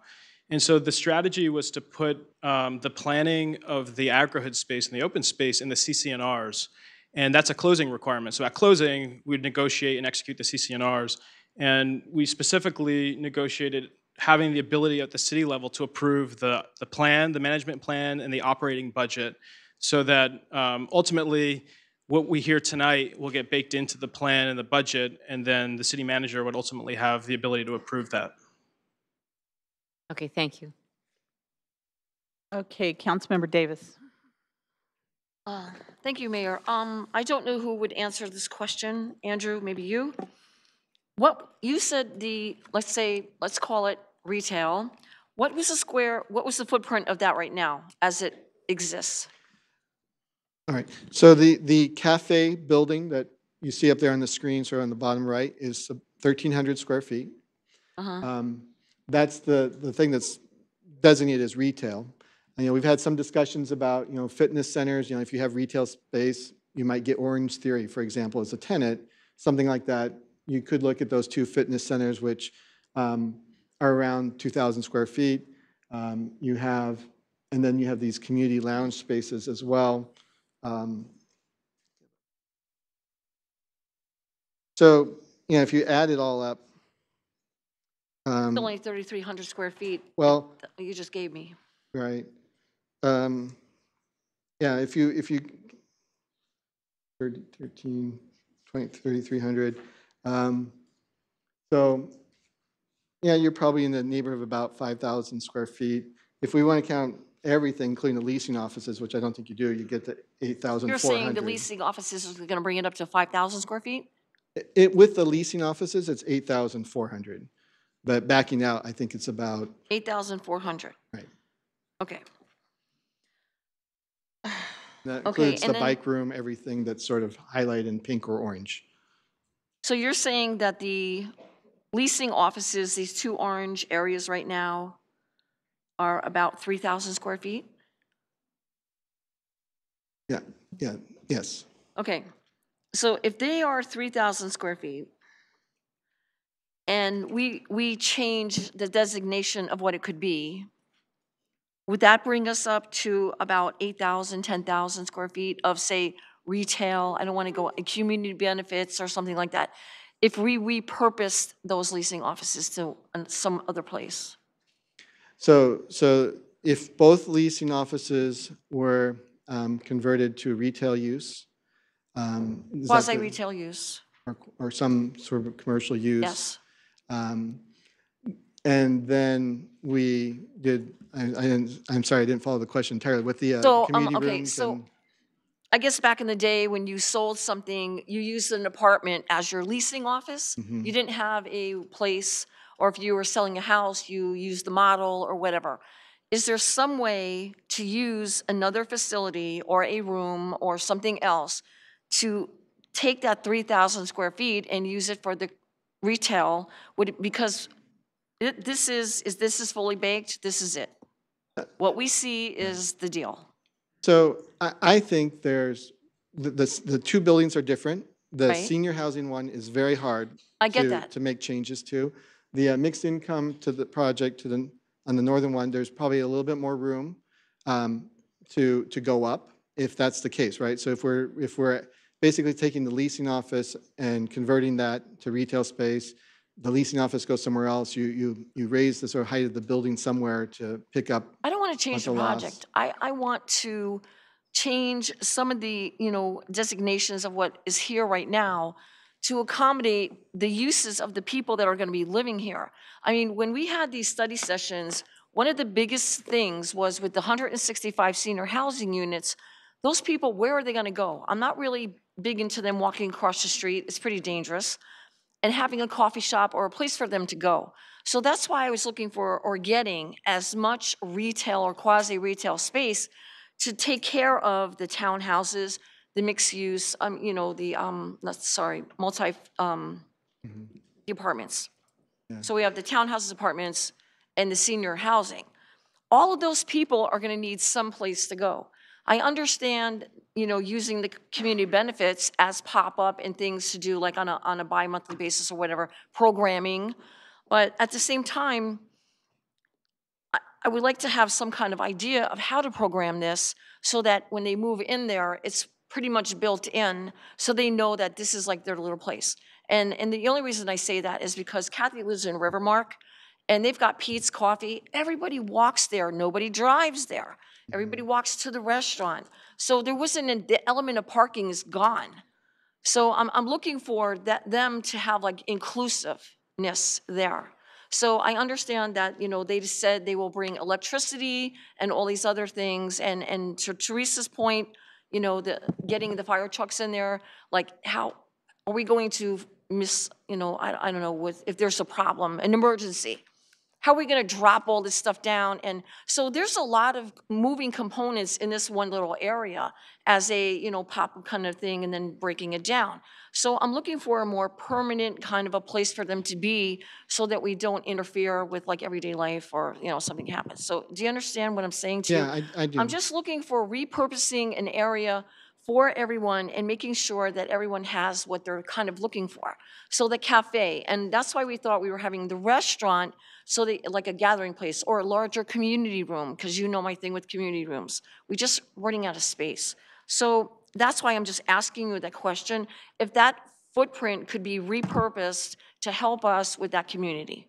And so the strategy was to put the planning of the agri-hood space and the open space in the CCNRs. And that's a closing requirement. So at closing, we'd negotiate and execute the CCNRs. And we specifically negotiated having the ability at the city level to approve the plan, the management plan, and the operating budget, so that ultimately what we hear tonight will get baked into the plan and the budget, and then the city manager would ultimately have the ability to approve that. Okay, thank you. Okay, Councilmember Davis. Thank you, Mayor. I don't know who would answer this question. Andrew, maybe you? What you said let's call it retail. What was the footprint of that right now as it exists? All right, so the cafe building that you see up there on the screens or on the bottom right is 1,300 square feet. That's the thing that's designated as retail. And, we've had some discussions about, fitness centers. If you have retail space, you might get Orange Theory, for example, as a tenant, something like that. You could look at those two fitness centers, which are around 2,000 square feet. And then you have these community lounge spaces as well. So, if you add it all up, It's only 3,300 square feet. Well, you just gave me. Right. Yeah, if you 13, 20, 3,300. So, yeah, you're probably in the neighborhood of about 5,000 square feet. If we want to count everything, including the leasing offices, which I don't think you do, you get to 8,400. You're saying the leasing offices is going to bring it up to 5,000 square feet? With the leasing offices, it's 8,400. But backing out, I think it's about 8,400. Right. Okay. That includes the bike room, everything that's sort of highlighted in pink or orange. So you're saying that the leasing offices, these two orange areas right now, are about 3,000 square feet? Yes. Okay. So if they are 3,000 square feet, and we change the designation of what it could be, would that bring us up to about 8,000, 10,000 square feet of, say, retail? I don't want to go community benefits or something like that. If we repurposed those leasing offices to some other place. So if both leasing offices were converted to retail use, quasi-retail use, or some sort of commercial use. Yes. And then we did. I'm sorry, I didn't follow the question entirely. With the community rooms. So I guess back in the day when you sold something, you used an apartment as your leasing office. Mm-hmm. You didn't have a place, or if you were selling a house, you used the model or whatever. Is there some way to use another facility or a room or something else to take that 3,000 square feet and use it for the retail? Because this is fully baked, this is it. What we see is the deal. So I think there's the two buildings are different. The Right. senior housing one is very hard I get that. to make changes to. The mixed income to the project on the northern one, there's probably a little bit more room to go up if that's the case, right? So if we're basically taking the leasing office and converting that to retail space, the leasing office goes somewhere else. You raise the sort of height of the building somewhere to pick up. I don't want to change the project. I want to change some of the designations of what is here right now to accommodate the uses of the people that are going to be living here. I mean, when we had these study sessions, one of the biggest things was with the 165 senior housing units, those people, where are they going to go? I'm not really big into them walking across the street. It's pretty dangerous. And having a coffee shop or a place for them to go. So that's why I was looking for or getting as much retail or quasi-retail space to take care of the townhouses, the mixed use, the the apartments. Yeah. So we have the townhouses, apartments, and the senior housing. All of those people are going to need some place to go. I understand, using the community benefits as pop-up and things to do like on a bi-monthly basis or whatever, programming. But at the same time, I would like to have some kind of idea of how to program this so that when they move in there, it's pretty much built in, so they know that this is like their little place. And the only reason I say that is because Kathy lives in Rivermark, and they've got Pete's Coffee. Everybody walks there. Nobody drives there. Everybody walks to the restaurant. So there wasn't the element of parking is gone. So I'm looking for them to have like inclusiveness there. So I understand that, you know, they just said they will bring electricity and all these other things. And to Teresa's point, you know, getting the fire trucks in there, like how are we going to you know, I don't know, if there's a problem, an emergency. How are we going to drop all this stuff down? And so there's a lot of moving components in this one little area as a, you know, pop-up kind of thing and then breaking it down. So I'm looking for a more permanent kind of a place for them to be so that we don't interfere with like everyday life or, you know, something happens. So do you understand what I'm saying to you? Yeah, I do. I'm just looking for repurposing an area for everyone and making sure that everyone has what they're kind of looking for. So the cafe, and that's why we thought we were having the restaurant, so like a gathering place or a larger community room, because you know my thing with community rooms. We're just running out of space. So that's why I'm just asking you that question, if that footprint could be repurposed to help us with that community.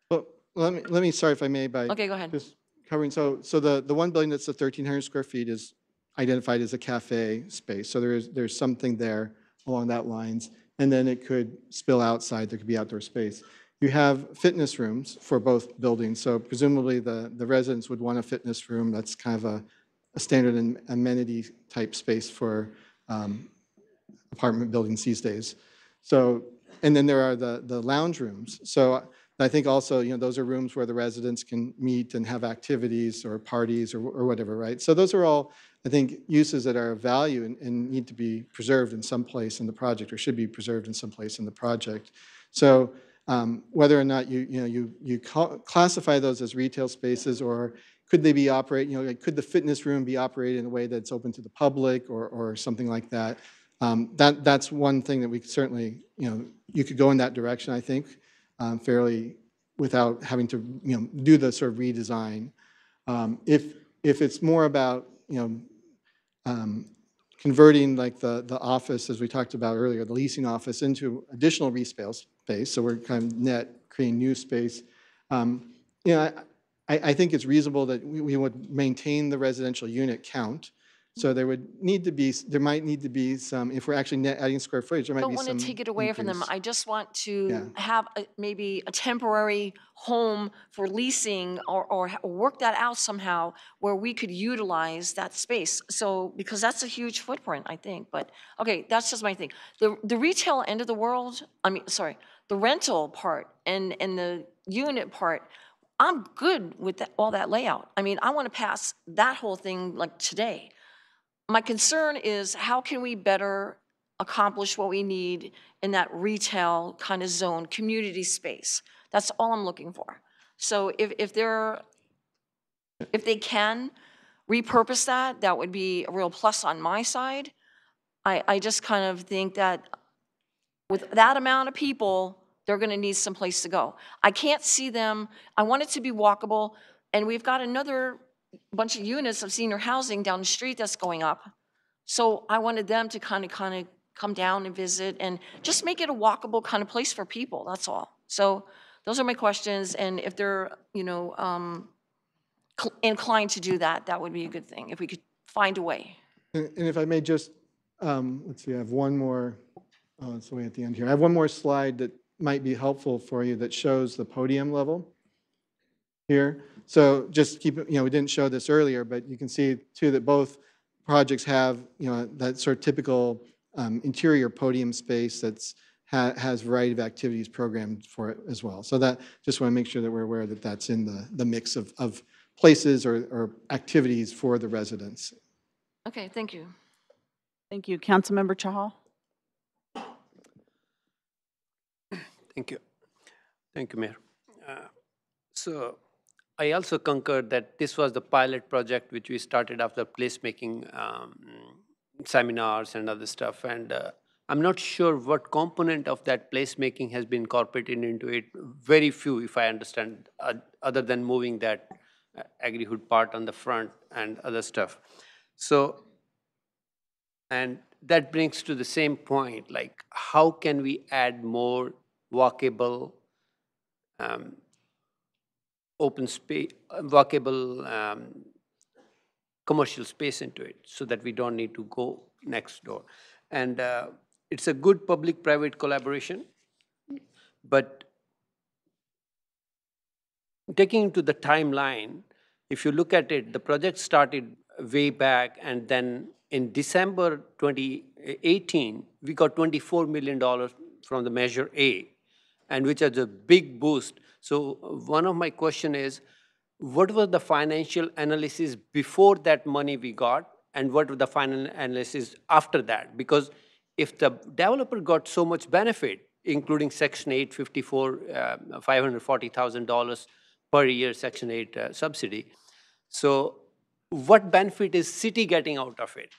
Well, let me sorry if I may, by Okay, go ahead. just covering. So the one building that's the 1,300 square feet is identified as a cafe space. So there's something there along that lines, and then it could spill outside. There could be outdoor space. You have fitness rooms for both buildings. So presumably the residents would want a fitness room. That's kind of a standard and amenity type space for apartment buildings these days. So, and then there are the lounge rooms. So I think also, you know, those are rooms where the residents can meet and have activities or parties or whatever, right? So those are all, I think, uses that are of value and need to be preserved in some place in the project, or should be preserved in some place in the project. So whether or not you classify those as retail spaces, or could they be operated, you know, like, could the fitness room be operated in a way that's open to the public or something like that? That's one thing that we could certainly, you know, you could go in that direction, I think, fairly without having to, you know, do the sort of redesign. If it's more about, you know, converting like the office, as we talked about earlier, the leasing office into additional resale space, so we're kind of net creating new space. You know, I think it's reasonable that we would maintain the residential unit count. So there might need to be some, if we're actually net adding square footage, there might be some I don't want to take it away from them. increase. I just want to have maybe a temporary home for leasing or work that out somehow where we could utilize that space. So, because that's a huge footprint, I think. But, okay, that's just my thing. The retail end of the world, the rental part and the unit part, I'm good with all that layout. I mean, I want to pass that whole thing like today. My concern is how can we better accomplish what we need in that retail kind of zone, community space. That's all I'm looking for. So if they can repurpose that, that would be a real plus on my side. I just kind of think that with that amount of people, they're going to need some place to go. I can't see them. I want it to be walkable, and we've got another bunch of units of senior housing down the street that's going up. So I wanted them to kind of come down and visit and just make it a walkable kind of place for people. That's all. So those are my questions, and if they're, you know, inclined to do that, that would be a good thing if we could find a way. And if I may just, let's see, I have one more. Oh, it's way at the end here. I have one more slide that might be helpful for you that shows the podium level here. So just keep, you know, we didn't show this earlier, but you can see too that both projects have, you know, that sort of typical interior podium space that's has a variety of activities programmed for it as well. So that, just want to make sure that we're aware that that's in the mix of places or activities for the residents. Okay, thank you. Thank you. Councilmember Chahal. Thank you. Thank you, Mayor. So I also concur that this was the pilot project which we started after placemaking seminars and other stuff. And I'm not sure what component of that placemaking has been incorporated into it. Very few, if I understand, other than moving that agri-hood part on the front and other stuff. So, and that brings to the same point, like how can we add more walkable, open space, walkable commercial space into it so that we don't need to go next door. And it's a good public-private collaboration, but taking into the timeline, if you look at it, the project started way back, and then in December 2018, we got $24 million from the Measure A, and which is a big boost. So one of my question is, what was the financial analysis before that money we got, and what was the final analysis after that? Because if the developer got so much benefit, including Section 854, $540,000 per year Section 8 subsidy, so what benefit is city getting out of it?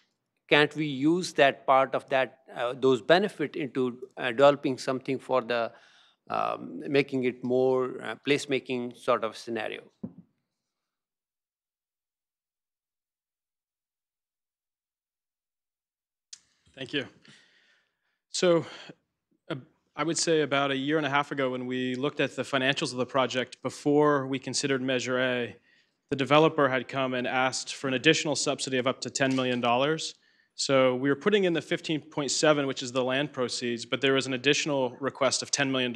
Can't we use that part of that, those benefit into developing something for the, making it more placemaking sort of scenario? Thank you. So I would say about 1.5 years ago, when we looked at the financials of the project before we considered Measure A, the developer had come and asked for an additional subsidy of up to $10 million. So we were putting in the 15.7, which is the land proceeds, but there was an additional request of $10 million,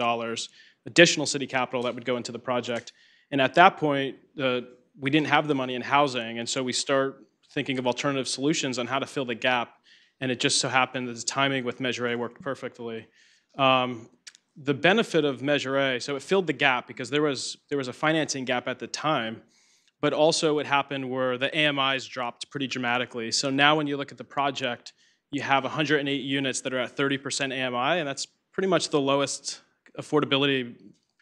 additional city capital that would go into the project. And at that point, we didn't have the money in housing, and so we start thinking of alternative solutions on how to fill the gap. And it just so happened that the timing with Measure A worked perfectly. The benefit of Measure A, so it filled the gap because there was a financing gap at the time, but also it happened where the AMIs dropped pretty dramatically. So now when you look at the project, you have 108 units that are at 30% AMI, and that's pretty much the lowest affordability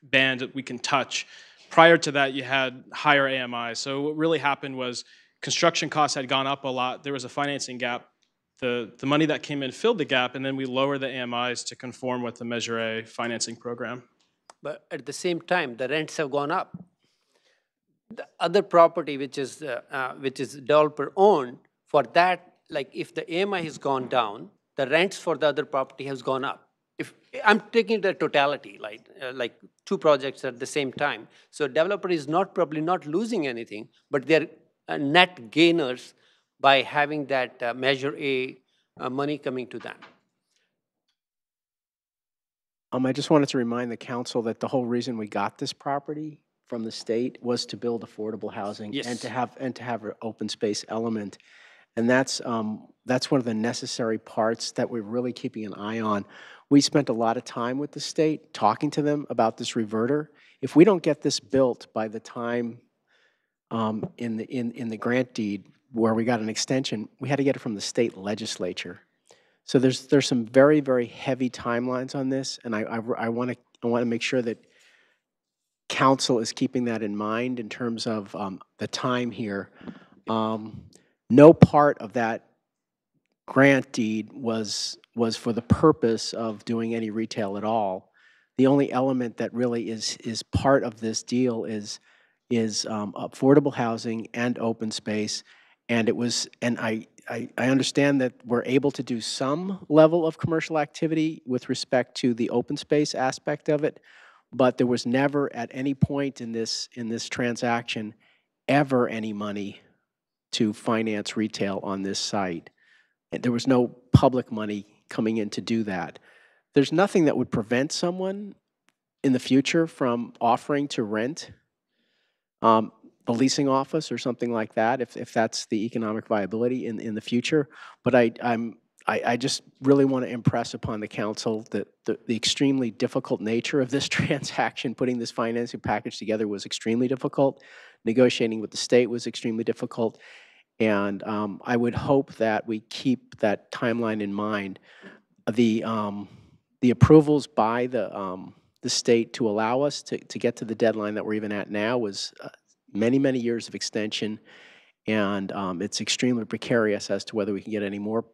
band that we can touch. Prior to that, you had higher AMI. So what really happened was construction costs had gone up a lot. There was a financing gap. The money that came in filled the gap, and then we lowered the AMIs to conform with the Measure A financing program. But at the same time, the rents have gone up. The other property, which is developer owned, for that, like if the AMI has gone down, the rents for the other property has gone up. If I'm taking the totality, like two projects at the same time, so developer is probably not losing anything, but they're net gainers by having that Measure A money coming to them. I just wanted to remind the council that the whole reason we got this property from the state was to build affordable housing. Yes. and to have an open space element, and that's one of the necessary parts that we're really keeping an eye on. We spent a lot of time with the state talking to them about this reverter. If we don't get this built by the time in the grant deed where we got an extension, we had to get it from the state legislature. So there's some very, very heavy timelines on this, and I want to make sure that council is keeping that in mind in terms of the time here. No part of that grant deed was for the purpose of doing any retail at all. The only element that really is part of this deal is affordable housing and open space. And I understand that we're able to do some level of commercial activity with respect to the open space aspect of it, but there was never at any point in this transaction ever any money to finance retail on this site. And there was no public money coming in to do that. There's nothing that would prevent someone in the future from offering to rent the leasing office or something like that, if that's the economic viability in the future. But I just really want to impress upon the council that the extremely difficult nature of this transaction. Putting this financing package together was extremely difficult. Negotiating with the state was extremely difficult. And I would hope that we keep that timeline in mind. The approvals by the state to allow us to get to the deadline that we're even at now was many, many years of extension, and it's extremely precarious as to whether we can get any more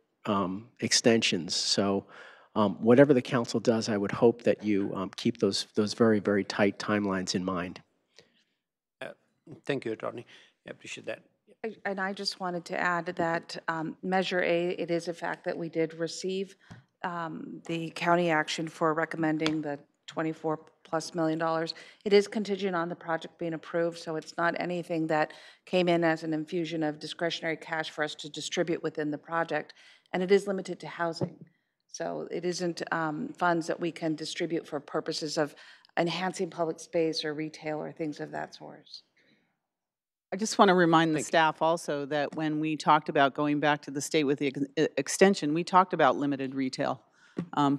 extensions. So whatever the council does, I would hope that you keep those very, very tight timelines in mind. Thank you, Attorney. I appreciate that. And I just wanted to add that Measure A, it is a fact that we did receive the county action for recommending the $24+ million. It is contingent on the project being approved, so it's not anything that came in as an infusion of discretionary cash for us to distribute within the project, and it is limited to housing. So it isn't funds that we can distribute for purposes of enhancing public space or retail or things of that sort. I just want to remind the staff also that when we talked about going back to the state with the extension, we talked about limited retail,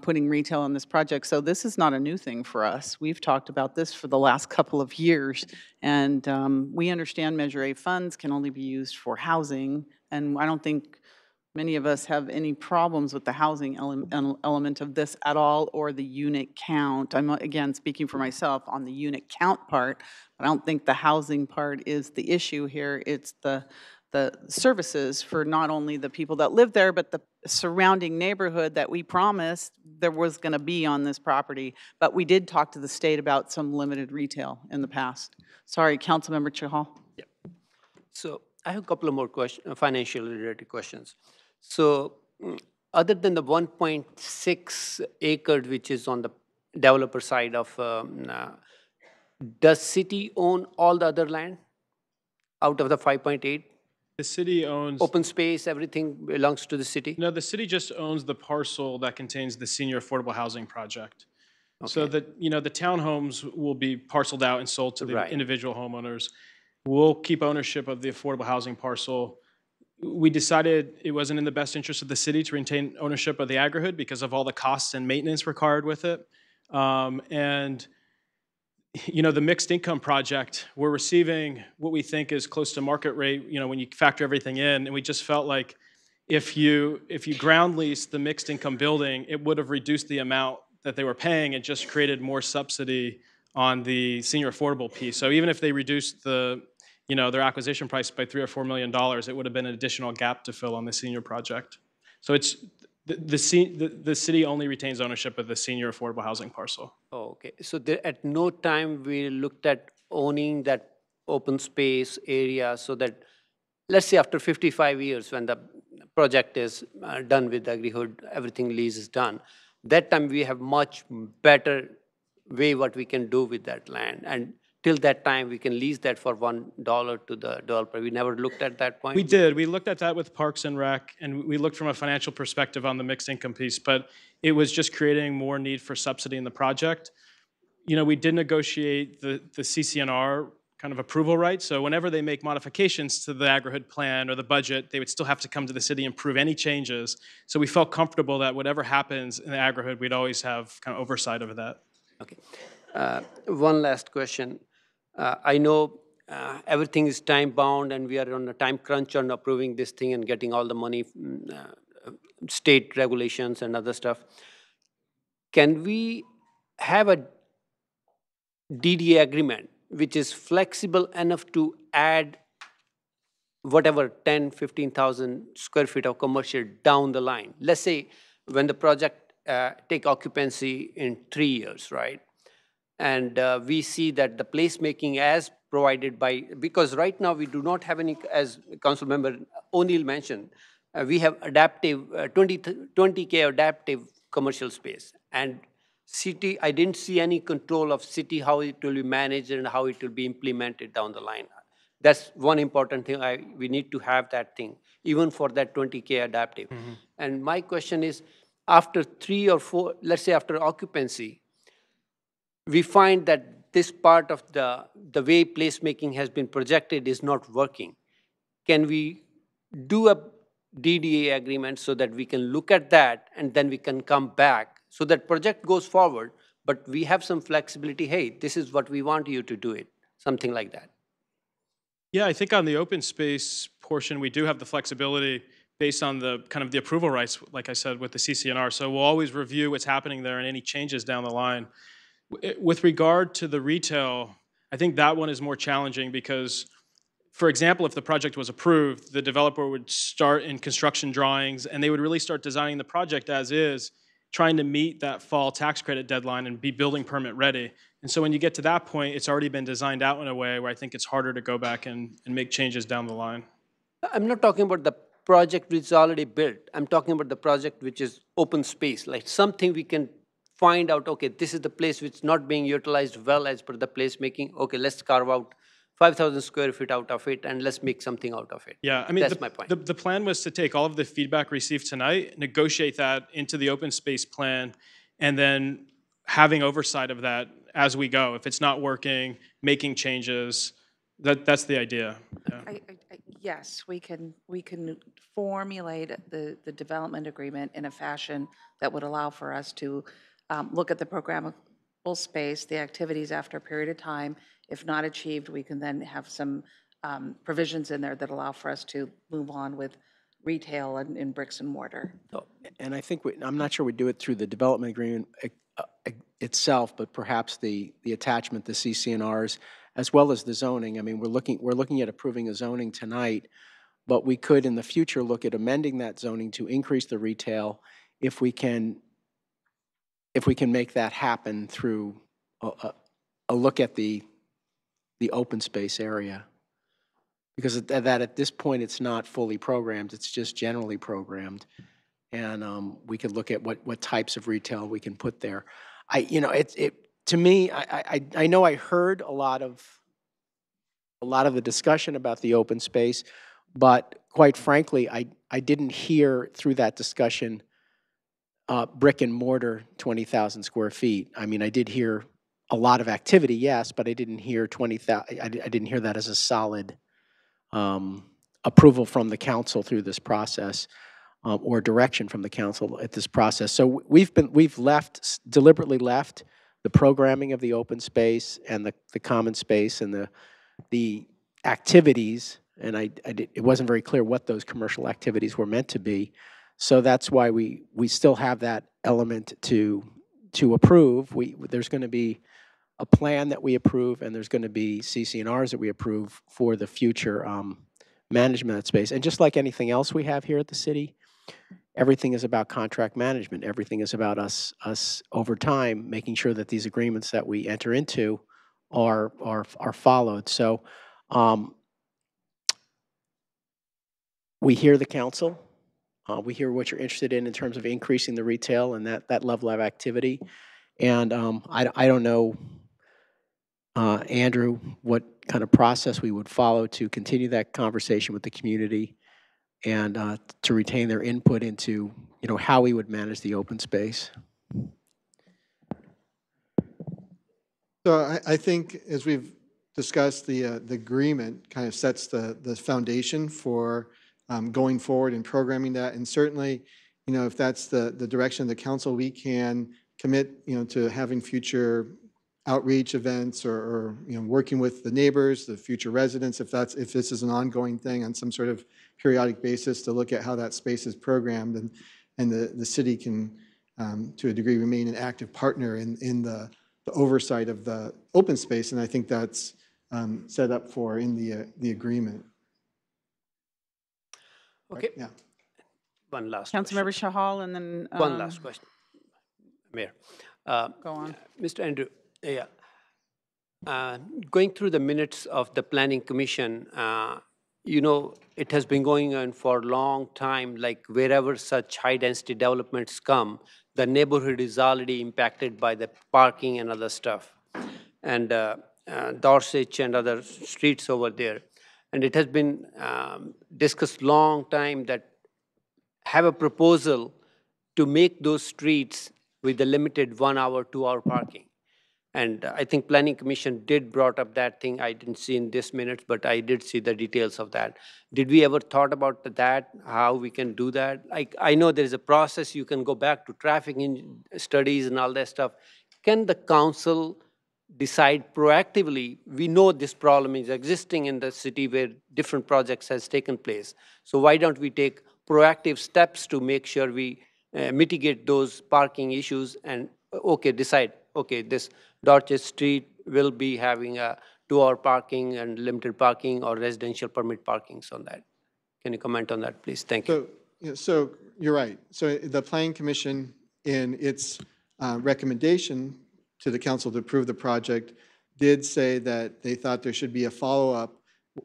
putting retail on this project. So this is not a new thing for us. We've talked about this for the last couple of years, and we understand Measure A funds can only be used for housing, and I don't think many of us have any problems with the housing element of this at all, or the unit count. I'm, again, speaking for myself on the unit count part. I don't think the housing part is the issue here. It's the services for not only the people that live there, but the surrounding neighborhood that we promised there was going to be on this property. But we did talk to the state about some limited retail in the past. Sorry, Councilmember Chahal. Yeah. So I have a couple of more financial related questions. So other than the 1.6 acres, which is on the developer side of, does city own all the other land out of the 5.8? The city owns... Open space, everything belongs to the city? No, the city just owns the parcel that contains the senior affordable housing project. Okay. So that, the townhomes will be parceled out and sold to the individual homeowners. We'll keep ownership of the affordable housing parcel. We decided it wasn't in the best interest of the city to retain ownership of the agri-hood because of all the costs and maintenance required with it. The mixed income project, we're receiving what we think is close to market rate, when you factor everything in, and we just felt like if you ground lease the mixed income building, it would have reduced the amount that they were paying and just created more subsidy on the senior affordable piece. So even if they reduced their acquisition price by $3 or $4 million, it would have been an additional gap to fill on the senior project. So it's the city only retains ownership of the senior affordable housing parcel. Oh, okay. So at no time we looked at owning that open space area so that, let's say after 55 years when the project is done with the agri-hood, everything lease is done, that time we have much better way what we can do with that land. And till that time, we can lease that for $1 to the developer. We never looked at that point? We did. We looked at that with Parks and Rec, and we looked from a financial perspective on the mixed income piece, but it was just creating more need for subsidy in the project. We did negotiate the CCNR kind of approval rights, so whenever they make modifications to the agri-hood plan or the budget, they would still have to come to the city and prove any changes. So we felt comfortable that whatever happens in the agri-hood, we'd always have kind of oversight over that. Okay. One last question. I know everything is time-bound and we are on a time crunch on approving this thing and getting all the money, state regulations and other stuff. Can we have a DDA agreement which is flexible enough to add whatever 10, 15,000 square feet of commercial down the line? Let's say when the project take occupancy in 3 years, right? And we see that the placemaking as provided by, because right now we do not have any, as Councilmember O'Neill mentioned, we have adaptive, 20K adaptive commercial space. And city, I didn't see any control of city, how it will be managed and how it will be implemented down the line. That's one important thing. We need to have that thing, even for that 20K adaptive. Mm-hmm. And my question is, after 3 or 4, let's say after occupancy, we find that this part of the way placemaking has been projected is not working. Can we do a DDA agreement so that we can look at that and then we can come back so that project goes forward, but we have some flexibility, hey, this is what we want you to do it, something like that? Yeah, I think on the open space portion, we do have the flexibility based on the kind of the approval rights, like I said, with the CCNR. So we'll always review what's happening there and any changes down the line. With regard to the retail, I think that one is more challenging because, for example, if the project was approved, the developer would start in construction drawings and they would really start designing the project as is, trying to meet that fall tax credit deadline and be building permit ready. And so when you get to that point, it's already been designed out in a way where I think it's harder to go back and make changes down the line. I'm not talking about the project which is already built. I'm talking about the project which is open space, like something we can find out, okay, this is the place which is not being utilized well as per the placemaking. Okay, let's carve out 5,000 square feet out of it and let's make something out of it. Yeah, I mean, that's my point. The plan was to take all of the feedback received tonight, negotiate that into the open space plan, and then having oversight of that as we go. If it's not working, making changes, that's the idea. Yeah. Yes, we can formulate the development agreement in a fashion that would allow for us to look at the programmable space, the activities after a period of time. If not achieved, we can then have some provisions in there that allow for us to move on with retail and in bricks and mortar. And I think I'm not sure we do it through the development agreement itself, but perhaps the attachment, the CCNRs, as well as the zoning. I mean, we're looking at approving a zoning tonight, but we could in the future look at amending that zoning to increase the retail if we can make that happen through a look at the open space area. Because at this point, it's not fully programmed, it's just generally programmed. And we could look at what types of retail we can put there. To me, I know I heard a lot of the discussion about the open space, but quite frankly, I didn't hear through that discussion brick and mortar 20,000 square feet. I mean, I did hear a lot of activity, yes, but I didn't hear 20,000. I didn't hear that as a solid approval from the council through this process, or direction from the council at this process. So we've deliberately left the programming of the open space and the common space and the activities, and it wasn't very clear what those commercial activities were meant to be. So that's why we still have that element to approve. There's going to be a plan that we approve, and there's going to be CCNRs that we approve for the future management of that space. And just like anything else we have here at the city, everything is about contract management. Everything is about us over time making sure that these agreements that we enter into are followed. So we hear the council. We hear what you're interested in terms of increasing the retail and that level of activity. And I don't know, Andrew, what kind of process we would follow to continue that conversation with the community and to retain their input into how we would manage the open space. So I think as we've discussed, the agreement kind of sets the foundation for going forward and programming that. And certainly, if that's the direction of the council, we can commit, to having future outreach events or working with the neighbors, the future residents, if this is an ongoing thing on some sort of periodic basis to look at how that space is programmed, and the city can, to a degree, remain an active partner in the oversight of the open space. And I think that's set up for in the agreement. Okay. Yeah. One last Councilmember Shahal, and then one last question, Mayor. Go on, Mr. Andrew. Yeah. Going through the minutes of the Planning Commission, it has been going on for a long time, like wherever such high-density developments come, the neighborhood is already impacted by the parking and other stuff. And Dorset and other streets over there. And it has been discussed long time that have a proposal to make those streets with the limited 1 hour, 2 hour parking. And I think Planning Commission did brought up that thing. I didn't see in this minutes, but I did see the details of that. Did we ever thought about that, how we can do that? I know there's a process. You can go back to traffic studies and all that stuff. Can the council decide proactively? We know this problem is existing in the city where different projects has taken place. So why don't we take proactive steps to make sure we mitigate those parking issues and, decide, this Dorchester Street will be having a 2 hour parking and limited parking or residential permit parkings on that. Can you comment on that, please? Thank you. So you're right. So the Planning Commission, in its recommendation to the council to approve the project, did say that they thought there should be a follow-up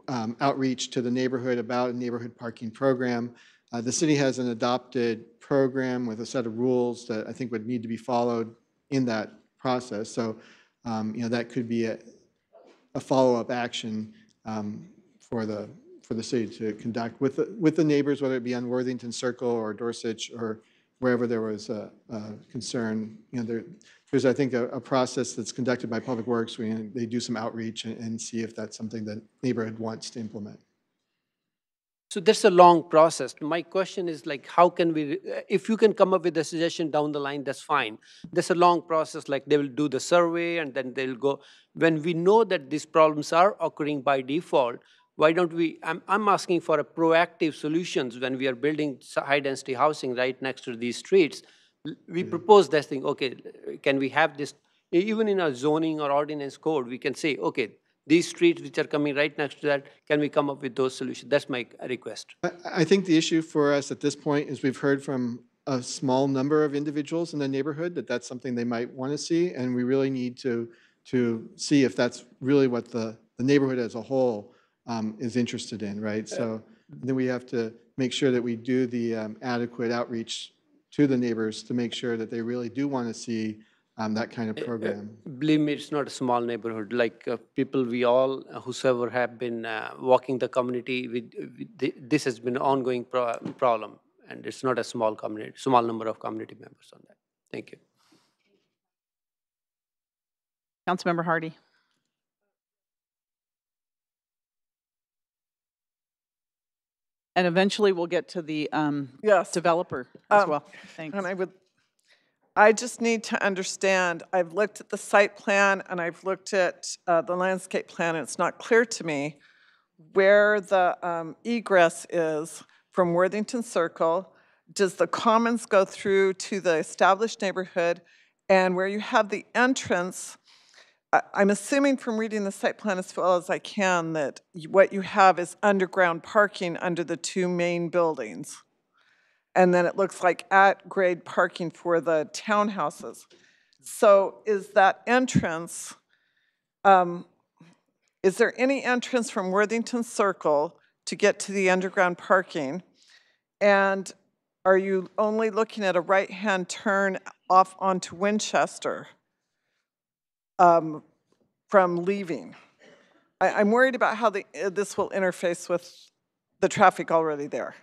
outreach to the neighborhood about a neighborhood parking program. The city has an adopted program with a set of rules that I think would need to be followed in that process. So, that could be a follow-up action for the city to conduct with the neighbors, whether it be on Worthington Circle or Dorsich or wherever there was a concern. There's, I think, a process that's conducted by Public Works where they do some outreach and see if that's something that neighborhood wants to implement. So that's a long process. My question is like, how can we, if you can come up with a suggestion down the line, that's fine. There's a long process, like they will do the survey and then they'll go. When we know that these problems are occurring by default, why don't we, I'm asking for a proactive solutions when we are building high density housing right next to these streets. We propose this thing, okay, can we have this, even in our zoning or ordinance code, we can say, okay, these streets which are coming right next to that, can we come up with those solutions? That's my request. I think the issue for us at this point is we've heard from a small number of individuals in the neighborhood that that's something they might want to see, and we really need to see if that's really what the neighborhood as a whole is interested in, right? So then we have to make sure that we do the adequate outreach to the neighbors to make sure that they really do want to see that kind of program. Believe me, it's not a small neighborhood. Like people, we all, whosoever have been walking the community, this has been an ongoing problem. And it's not a small community, small number of community members on that. Thank you. Councilmember Hardy. And eventually we'll get to the developer as well. Thanks. And I just need to understand, I've looked at the site plan and I've looked at the landscape plan, and it's not clear to me where the egress is from Worthington Circle. Does the commons go through to the established neighborhood? And where you have the entrance, I'm assuming from reading the site plan as well as I can that what you have is underground parking under the two main buildings. And then it looks like at-grade parking for the townhouses. So is that entrance, is there any entrance from Worthington Circle to get to the underground parking? And are you only looking at a right-hand turn off onto Winchester from leaving? I'm worried about how this will interface with the traffic already there.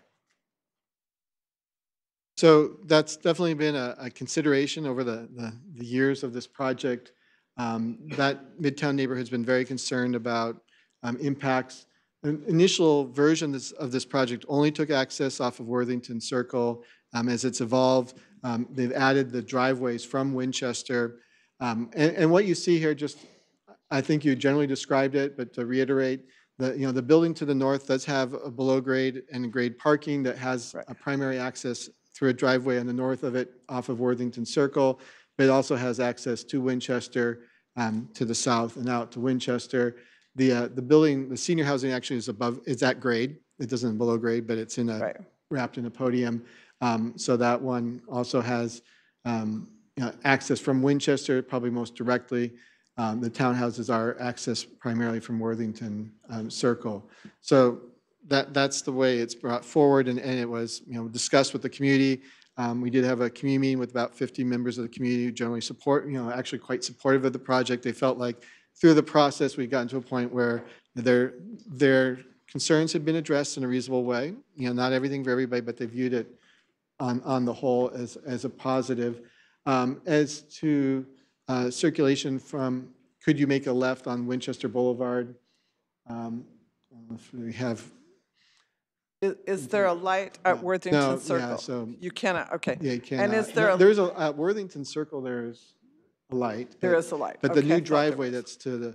So that's definitely been a consideration over the years of this project. That Midtown neighborhood's been very concerned about impacts. An initial version of this project only took access off of Worthington Circle. As it's evolved, they've added the driveways from Winchester. And what you see here, just I think you generally described it, but to reiterate, the building to the north does have a below grade and grade parking that has a primary access through a driveway on the north of it off of Worthington Circle, but it also has access to Winchester to the south and out to Winchester. The building, the senior housing actually is at grade. It doesn't below grade, but it's in wrapped in a podium. So that one also has access from Winchester, probably most directly. The townhouses are accessed primarily from Worthington Circle. So that's the way it's brought forward, and it was discussed with the community. We did have a community meeting with about 50 members of the community who generally support, actually quite supportive of the project. They felt like through the process we'd gotten to a point where their concerns had been addressed in a reasonable way. Not everything for everybody, but they viewed it on the whole as a positive. As to circulation from, could you make a left on Winchester Boulevard? If we have. Is there a light at Worthington Circle? Yeah, so you cannot, okay. Yeah, you cannot. And is there there's at Worthington Circle, there's a light. There is a light. But the new driveway that's to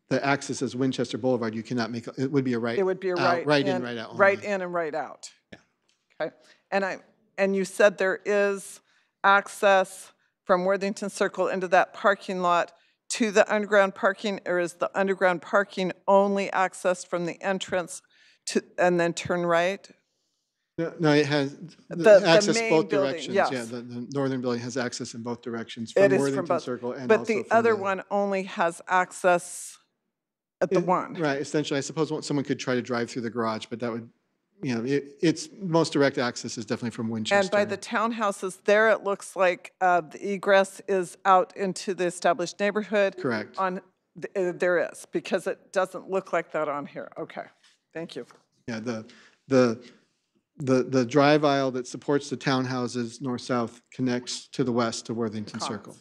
the access is Winchester Boulevard, you cannot make, it would be a right. It would be a right in, right out. Right in and right out. Yeah. Okay. And you said there is access from Worthington Circle into that parking lot to the underground parking, or is the underground parking only accessed from the entrance and then turn right? No, it has access both directions. Yes. Yeah, the northern building has access in both directions from Worthington Circle and but also the other one only has access at the one. Right, essentially, I suppose someone could try to drive through the garage, but that would, it's most direct access is definitely from Winchester. And by the townhouses there, it looks like the egress is out into the established neighborhood. Correct. There is, because it doesn't look like that on here. Okay, thank you. Yeah, the drive aisle that supports the townhouses north-south connects to the west to Worthington Circle.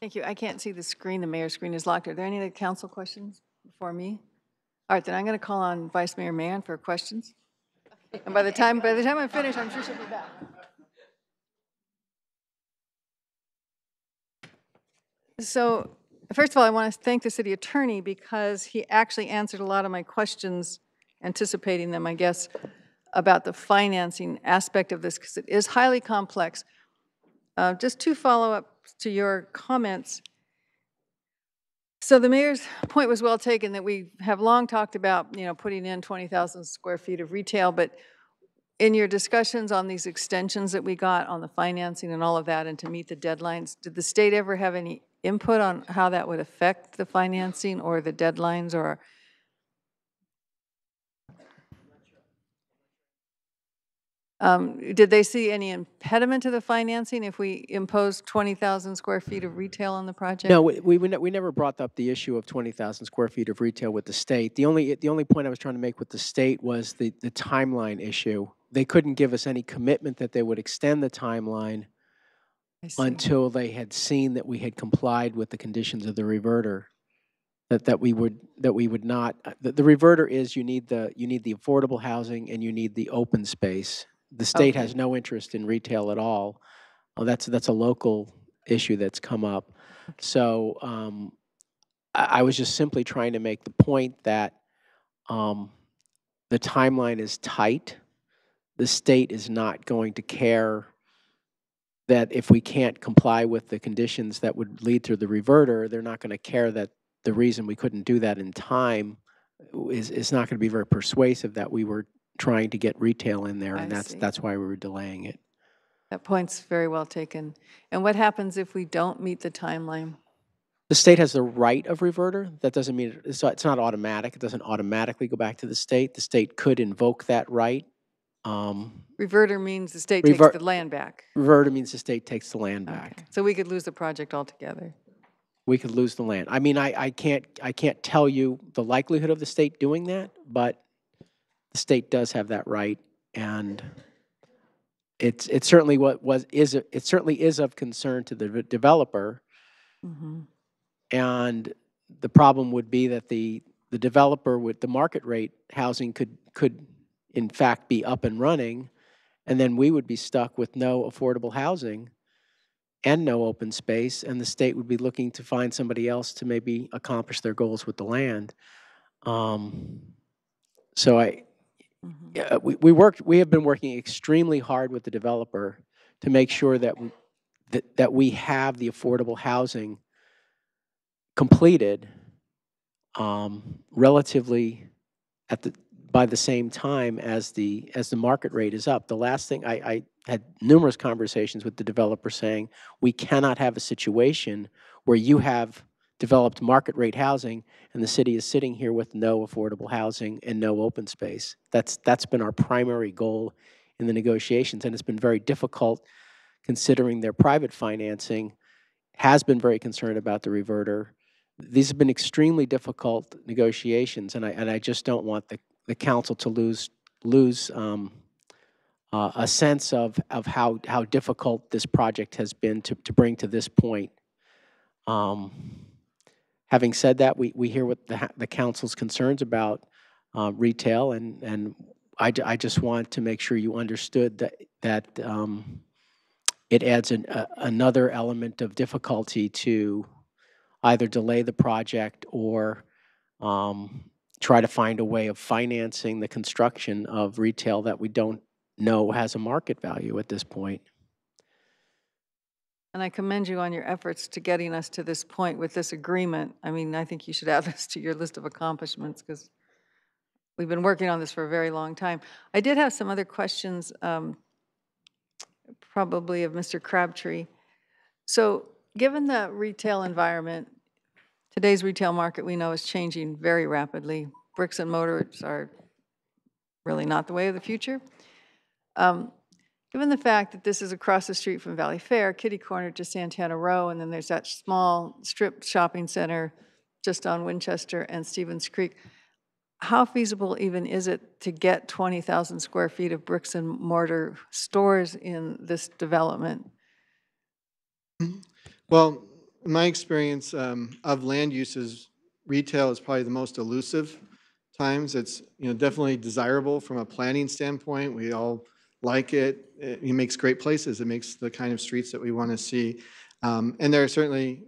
Thank you. I can't see the screen. The mayor's screen is locked. Are there any other council questions before me? All right, then I'm going to call on Vice Mayor Mann for questions. And by the time I finish, I'm sure she'll be back. So, first of all, I want to thank the city attorney because he actually answered a lot of my questions, anticipating them, I guess, about the financing aspect of this, because it is highly complex. Just two follow-ups to your comments. So the mayor's point was well taken that we have long talked about, putting in 20,000 square feet of retail, but in your discussions on these extensions that we got on the financing and all of that, and to meet the deadlines, did the state ever have any input on how that would affect the financing or the deadlines, or? Did they see any impediment to the financing if we impose 20,000 square feet of retail on the project? No, we never brought up the issue of 20,000 square feet of retail with the state. The only point I was trying to make with the state was the timeline issue. They couldn't give us any commitment that they would extend the timeline until they had seen that we had complied with the conditions of the reverter. That we would not. The reverter is you need the affordable housing and you need the open space. The state has no interest in retail at all. That's a local issue that's come up. So I was just simply trying to make the point that the timeline is tight. The state is not going to care that if we can't comply with the conditions that would lead to the reverter, they're not going to care that the reason we couldn't do that in time is not going to be very persuasive that we were trying to get retail in there, and that's why we were delaying it. That point's very well taken. And what happens if we don't meet the timeline? The state has the right of reverter. That doesn't mean it's not automatic. It doesn't automatically go back to the state. The state could invoke that right. Reverter means the state takes the land back. Reverter means the state takes the land back. So we could lose the project altogether. We could lose the land. I mean, I can't tell you the likelihood of the state doing that, but the state does have that right, and it's certainly it certainly is of concern to the developer. Mm-hmm. And the problem would be that the developer with the market rate housing could in fact be up and running, and then we would be stuck with no affordable housing and no open space, and the state would be looking to find somebody else to maybe accomplish their goals with the land. So we have been working extremely hard with the developer to make sure that we have the affordable housing completed relatively by the same time as the market rate is up. The last thing I had numerous conversations with the developer saying we cannot have a situation where you have developed market rate housing and the city is sitting here with no affordable housing and no open space. That's been our primary goal in the negotiations, and it's been very difficult considering their private financing has been very concerned about the reverter. These have been extremely difficult negotiations, and I just don't want the council to lose a sense of how difficult this project has been to bring to this point. Having said that, we hear what the council's concerns about retail, and I just want to make sure you understood that it adds another element of difficulty to either delay the project or try to find a way of financing the construction of retail that we don't know has a market value at this point. And I commend you on your efforts to getting us to this point with this agreement. I mean, I think you should add this to your list of accomplishments because we've been working on this for a very long time. I did have some other questions, probably of Mr. Crabtree. So given the retail environment Today's retail market, we know, is changing very rapidly. Bricks and mortars are really not the way of the future. Given the fact that this is across the street from Valley Fair, kitty corner to Santana Row, and then there's that small strip shopping center just on Winchester and Stevens Creek, how feasible even is it to get 20,000 square feet of bricks and mortar stores in this development? Well, in my experience of land uses, retail is probably the most elusive times. It's definitely desirable from a planning standpoint. We all like it. It makes great places. It makes the kind of streets that we want to see. And there are certainly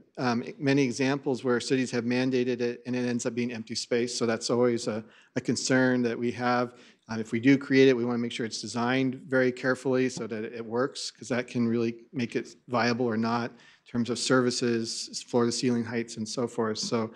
many examples where cities have mandated it and it ends up being empty space. So that's always a concern that we have. If we do create it, we want to make sure it's designed very carefully so that it works, because that can really make it viable or not in terms of services, floor-to-ceiling heights, and so forth. So,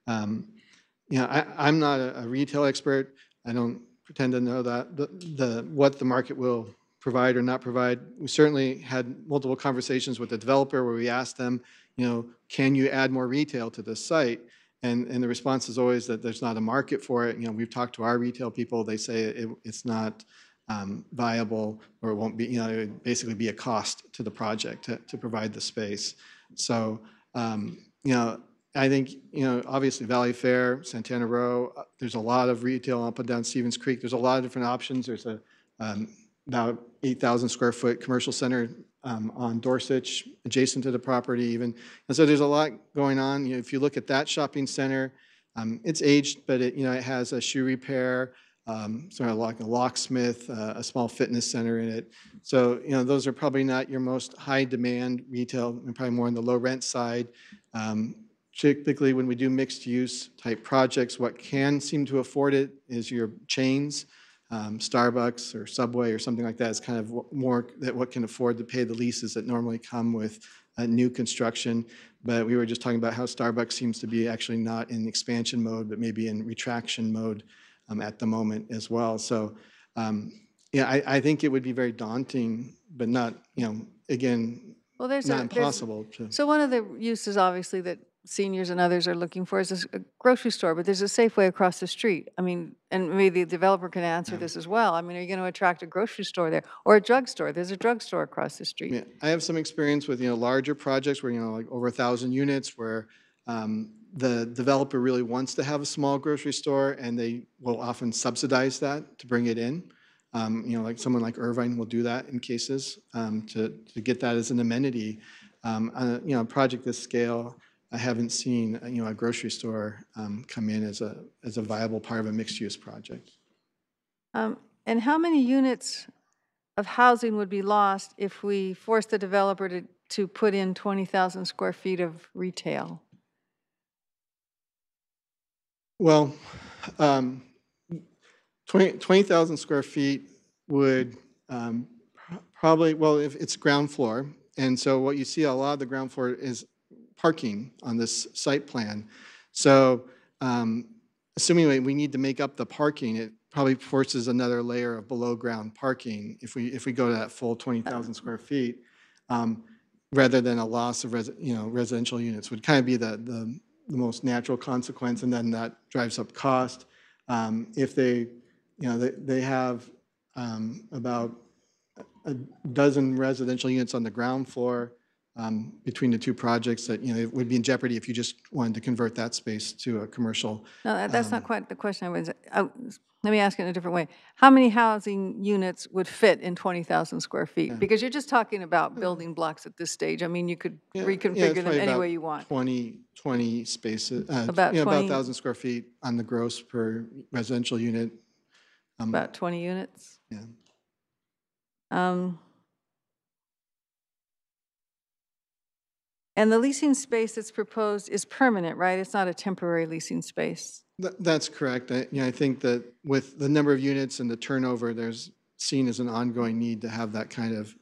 I'm not a retail expert. I don't pretend to know that what the market will provide or not provide. We certainly had multiple conversations with the developer where we asked them, can you add more retail to this site? And the response is always that there's not a market for it. We've talked to our retail people. They say it's not viable, or it won't be, it would basically be a cost to the project to provide the space. So, I think, obviously Valley Fair, Santana Row, there's a lot of retail up and down Stevens Creek. There's a lot of different options. There's a about 8,000 square foot commercial center on Dorsich, adjacent to the property even. And so there's a lot going on. If you look at that shopping center, it's aged, but it has a shoe repair, sort of like a locksmith, a small fitness center in it. So, those are probably not your most high demand retail, and probably more on the low rent side. Typically, when we do mixed use type projects, what can seem to afford it is your chains. Starbucks or Subway or something like that is kind of more that what can afford to pay the leases that normally come with new construction. But we were just talking about how Starbucks seems to be actually not in expansion mode, but maybe in retraction mode at the moment as well. So, I think it would be very daunting, but not, again, Well, there's not impossible. So one of the uses, obviously, that seniors and others are looking for is a grocery store, but there's a Safeway across the street. I mean, and maybe the developer can answer this as well. I mean, are you going to attract a grocery store there or a drugstore? There's a drugstore across the street. Yeah, I have some experience with larger projects where like over 1,000 units, where the developer really wants to have a small grocery store, and they will often subsidize that to bring it in. Like someone like Irvine will do that in cases to get that as an amenity. On a project this scale, I haven't seen a grocery store come in as a viable part of a mixed-use project. And how many units of housing would be lost if we forced the developer to put in 20,000 square feet of retail? Well, 20,000 square feet would probably, well, if it's ground floor, and so what you see a lot of the ground floor is parking on this site plan. So assuming we need to make up the parking, it probably forces another layer of below ground parking if we go to that full 20,000 square feet, rather than a loss of residential units would kind of be the most natural consequence, and then that drives up cost. If they have about a dozen residential units on the ground floor between the two projects, that it would be in jeopardy if you just wanted to convert that space to a commercial. No, that's not quite the question I was. Let me ask it in a different way. How many housing units would fit in 20,000 square feet? Because you're just talking about building blocks at this stage. I mean, you could reconfigure them any way you want. 20 spaces, about 20, about 1,000 square feet on the gross per residential unit. About 20 units. Yeah. And the leasing space that's proposed is permanent, right? It's not a temporary leasing space. That's correct. I think that with the number of units and the turnover, there's seen as an ongoing need to have that kind of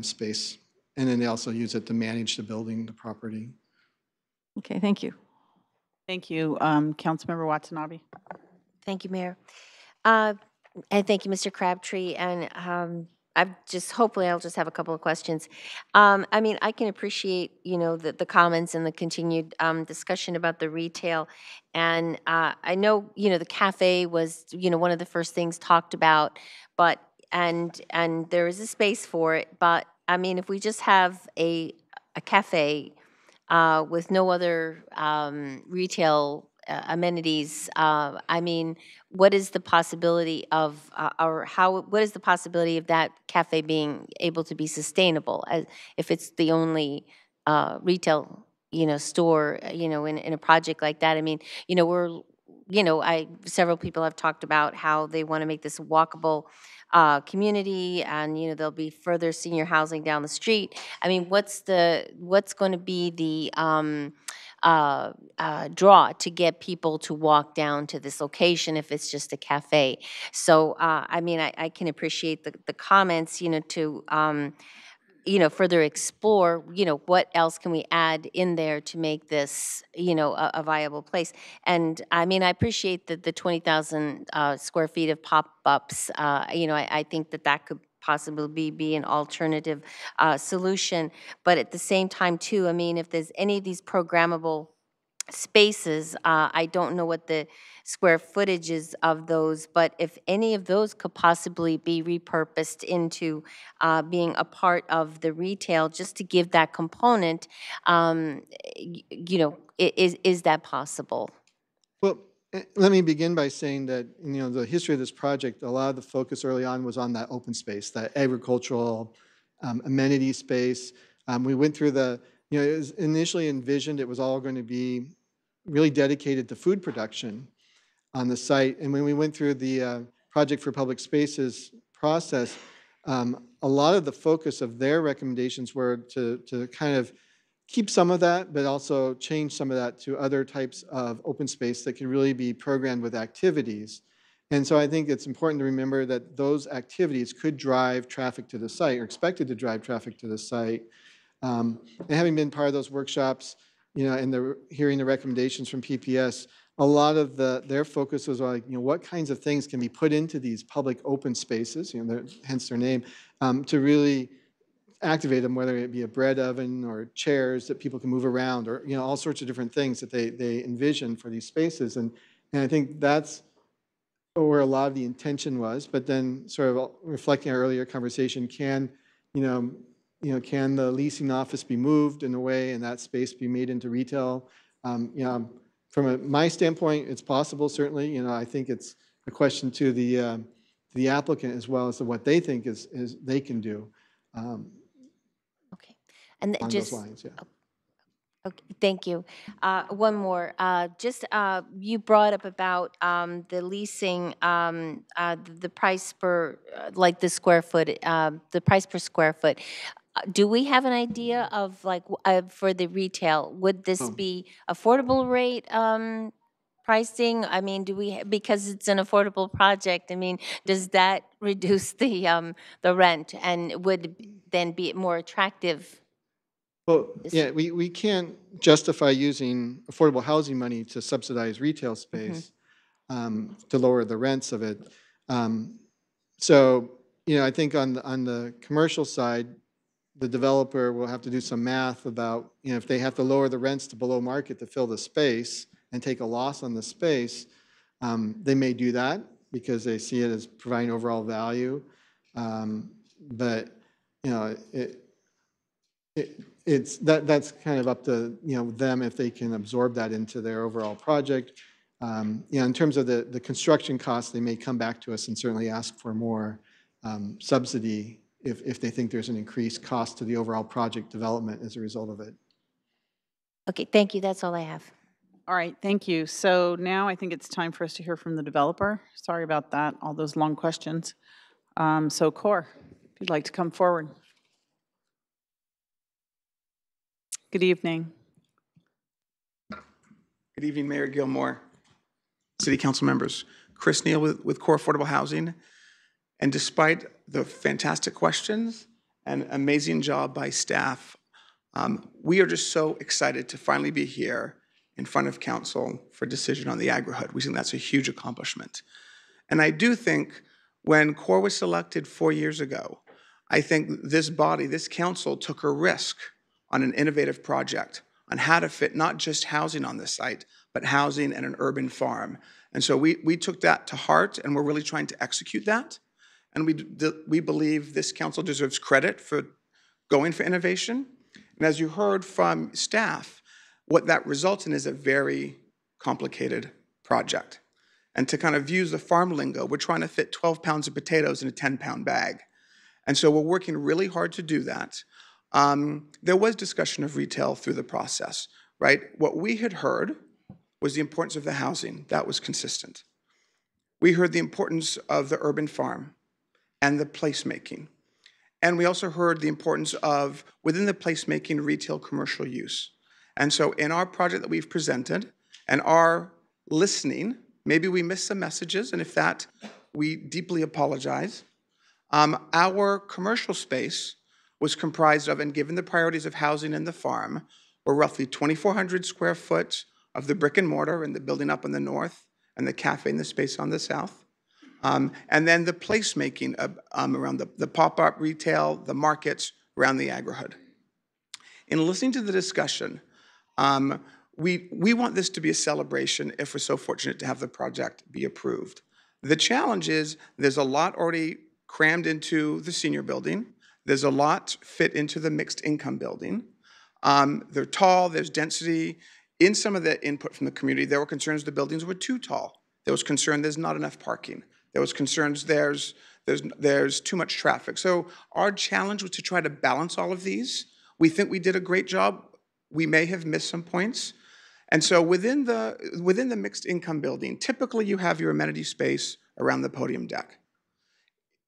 space. And then they also use it to manage the building, the property. Okay, thank you. Thank you. Councilmember Watanabe. Thank you, Mayor. And thank you, Mr. Crabtree. And hopefully I'll just have a couple of questions. I mean, I can appreciate, the comments and the continued discussion about the retail. And I know, the cafe was, one of the first things talked about, but, and there is a space for it. But I mean, if we just have a cafe with no other retail amenities, I mean, what is the possibility of, what is the possibility of that cafe being able to be sustainable as if it's the only retail, store, in a project like that? I mean, several people have talked about how they want to make this walkable community, and there'll be further senior housing down the street. I mean, what's going to be the draw to get people to walk down to this location if it's just a cafe? So I mean, I can appreciate the comments, to further explore, what else can we add in there to make this, a viable place. And I mean, I appreciate the 20,000 square feet of pop-ups. I think that could possibly be an alternative solution. But at the same time, too, I mean, if there's any of these programmable spaces, I don't know what the square footage is of those, but if any of those could possibly be repurposed into being a part of the retail, just to give that component, is that possible? Well, let me begin by saying that, the history of this project, a lot of the focus early on was on that open space, that agricultural amenity space. We went through it was initially envisioned it was all going to be really dedicated to food production on the site. And when we went through the Project for Public Spaces process, a lot of the focus of their recommendations were to kind of keep some of that, but also change some of that to other types of open space that can really be programmed with activities. And so I think it's important to remember that those activities could drive traffic to the site, or expected to drive traffic to the site. And having been part of those workshops, and hearing the recommendations from PPS, a lot of their focus was like, what kinds of things can be put into these public open spaces, hence their name, to really activate them, whether it be a bread oven or chairs that people can move around, or all sorts of different things that they envision for these spaces. And I think that's where a lot of the intention was. But then, sort of reflecting our earlier conversation, can the leasing office be moved in a way and that space be made into retail? From my standpoint, it's possible, certainly. I think it's a question to the applicant as well as to what they think is they can do. Okay. And on just, those lines, yeah. Okay, thank you. One more. You brought up about the leasing, the price per, like the square foot, the price per square foot. Do we have an idea of, like, for the retail, would this be affordable rate pricing? I mean, because it's an affordable project, I mean, does that reduce the rent and would then be more attractive? Well, yeah, we can't justify using affordable housing money to subsidize retail space, to lower the rents of it. So, I think on the commercial side, the developer will have to do some math about, if they have to lower the rents to below market to fill the space and take a loss on the space, they may do that because they see it as providing overall value. But, that's kind of up to them if they can absorb that into their overall project. In terms of the construction costs, they may come back to us and certainly ask for more subsidy if they think there's an increased cost to the overall project development as a result of it. Okay, thank you. That's all I have. All right, thank you. So now I think it's time for us to hear from the developer. Sorry about that, all those long questions. So Cor, if you'd like to come forward. Good evening. Good evening, Mayor Gilmore, City Council members. Chris Neal with Core Affordable Housing. And despite the fantastic questions and amazing job by staff, we are just so excited to finally be here in front of council for decision on the agri-HUD. We think that's a huge accomplishment. And I do think when Core was selected 4 years ago, I think this body, this council, took a risk on an innovative project on how to fit not just housing on this site, but housing and an urban farm. And so we took that to heart, and we're really trying to execute that. And we believe this council deserves credit for going for innovation. And as you heard from staff, what that results in is a very complicated project. And to kind of use the farm lingo, we're trying to fit 12 pounds of potatoes in a 10-pound bag. And so we're working really hard to do that. There was discussion of retail through the process, right? What we had heard was the importance of the housing. That was consistent. We heard the importance of the urban farm and the placemaking. And we also heard the importance of, within the placemaking, retail commercial use. And so in our project that we've presented and our listening, maybe we missed some messages, and if that, we deeply apologize. Our commercial space was comprised of, and given the priorities of housing and the farm, were roughly 2,400 square foot of the brick and mortar and the building up on the north and the cafe and the space on the south. And then the placemaking around the pop-up retail, the markets around the agri-hood. In listening to the discussion, we want this to be a celebration if we're so fortunate to have the project be approved. The challenge is there's a lot already crammed into the senior building. There's a lot fit into the mixed income building. They're tall, there's density. In some of the input from the community, there were concerns the buildings were too tall. There was concern there's not enough parking. There was concerns there's too much traffic. So our challenge was to try to balance all of these. We think we did a great job. We may have missed some points. And so within the mixed income building, typically you have your amenity space around the podium deck.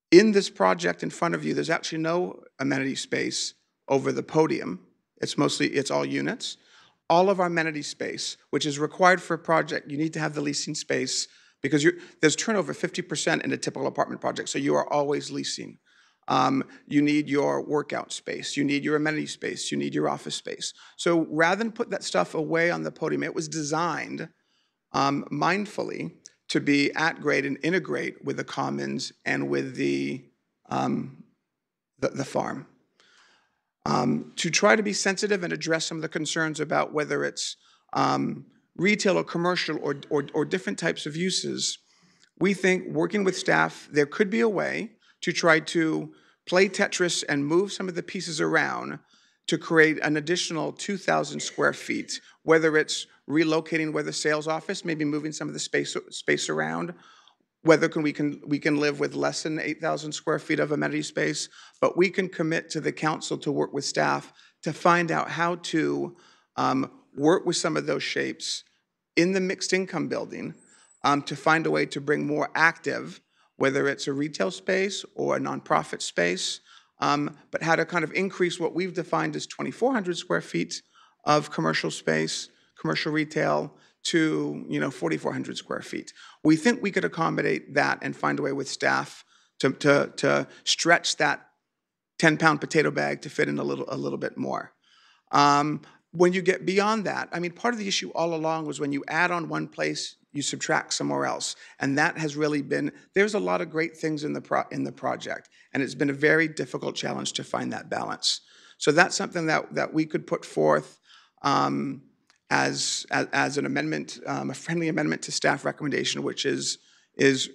In this project in front of you, there's actually no amenity space over the podium. It's all units. All of our amenity space, which is required for a project, you need to have the leasing space because there's turnover 50% in a typical apartment project, so you are always leasing. You need your workout space, you need your amenity space, you need your office space. So rather than put that stuff away on the podium, it was designed mindfully to be at grade and integrate with the commons and with the farm. To try to be sensitive and address some of the concerns about whether it's retail or commercial or different types of uses, we think working with staff, there could be a way to try to play Tetris and move some of the pieces around to create an additional 2,000 square feet, whether it's relocating where the sales office, maybe moving some of the space around, whether we can live with less than 8,000 square feet of amenity space, but we can commit to the council to work with staff to find out how to work with some of those shapes in the mixed income building to find a way to bring more active, whether it's a retail space or a nonprofit space, but how to kind of increase what we've defined as 2,400 square feet of commercial space, commercial retail, to 4,400 square feet. We think we could accommodate that and find a way with staff to stretch that 10-pound potato bag to fit in a little bit more. When you get beyond that, I mean, part of the issue all along was when you add on one place, you subtract somewhere else. And that has really been, there's a lot of great things in the project, and it's been a very difficult challenge to find that balance. So that's something that we could put forth as an amendment, a friendly amendment to staff recommendation, which is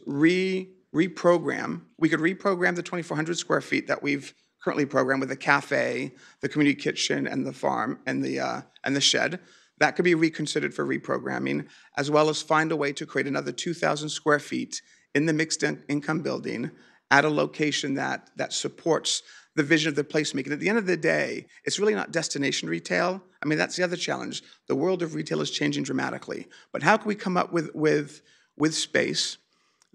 reprogram. We could reprogram the 2,400 square feet that we've currently programmed with the cafe, the community kitchen, and the farm, and the shed. That could be reconsidered for reprogramming, as well as find a way to create another 2,000 square feet in the mixed income building at a location that supports the vision of the placemaking. At the end of the day, it's really not destination retail. I mean, that's the other challenge. The world of retail is changing dramatically. But how can we come up with space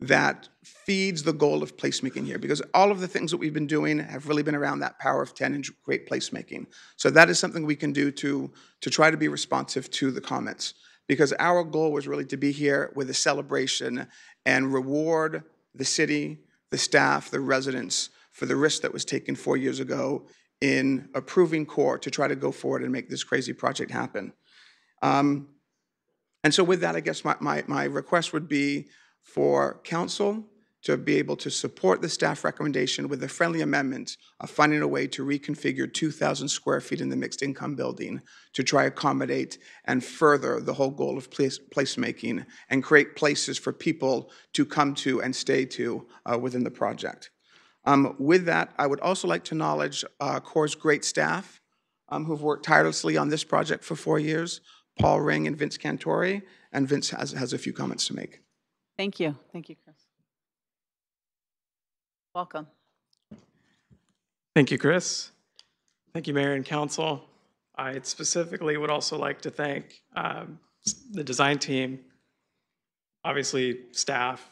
that feeds the goal of placemaking here? Because all of the things that we've been doing have really been around that power of 10 and great placemaking. So that is something we can do to try to be responsive to the comments. Because our goal was really to be here with a celebration and reward the city, the staff, the residents for the risk that was taken 4 years ago in approving core to try to go forward and make this crazy project happen. And so with that, I guess my request would be for council to be able to support the staff recommendation with a friendly amendment of finding a way to reconfigure 2,000 square feet in the mixed income building to try accommodate and further the whole goal of placemaking and create places for people to come to and stay to within the project. With that, I would also like to acknowledge CORE's great staff who've worked tirelessly on this project for 4 years, Paul Ring and Vince Cantori, and Vince has a few comments to make. Thank you. Thank you, Chris. Welcome. Thank you, Chris. Thank you, Mayor and Council. I specifically would also like to thank the design team, obviously staff,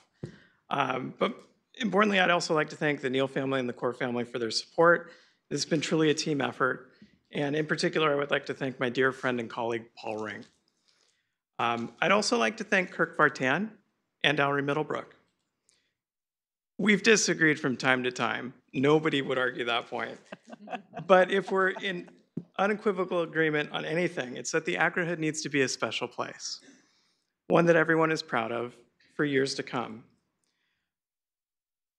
but importantly, I'd also like to thank the Neal family and the Core family for their support. This has been truly a team effort, and in particular, I would like to thank my dear friend and colleague, Paul Ring. I'd also like to thank Kirk Vartan and Ellery Middlebrook. We've disagreed from time to time. Nobody would argue that point. But if we're in unequivocal agreement on anything, it's that the Agri-Hood needs to be a special place, one that everyone is proud of for years to come.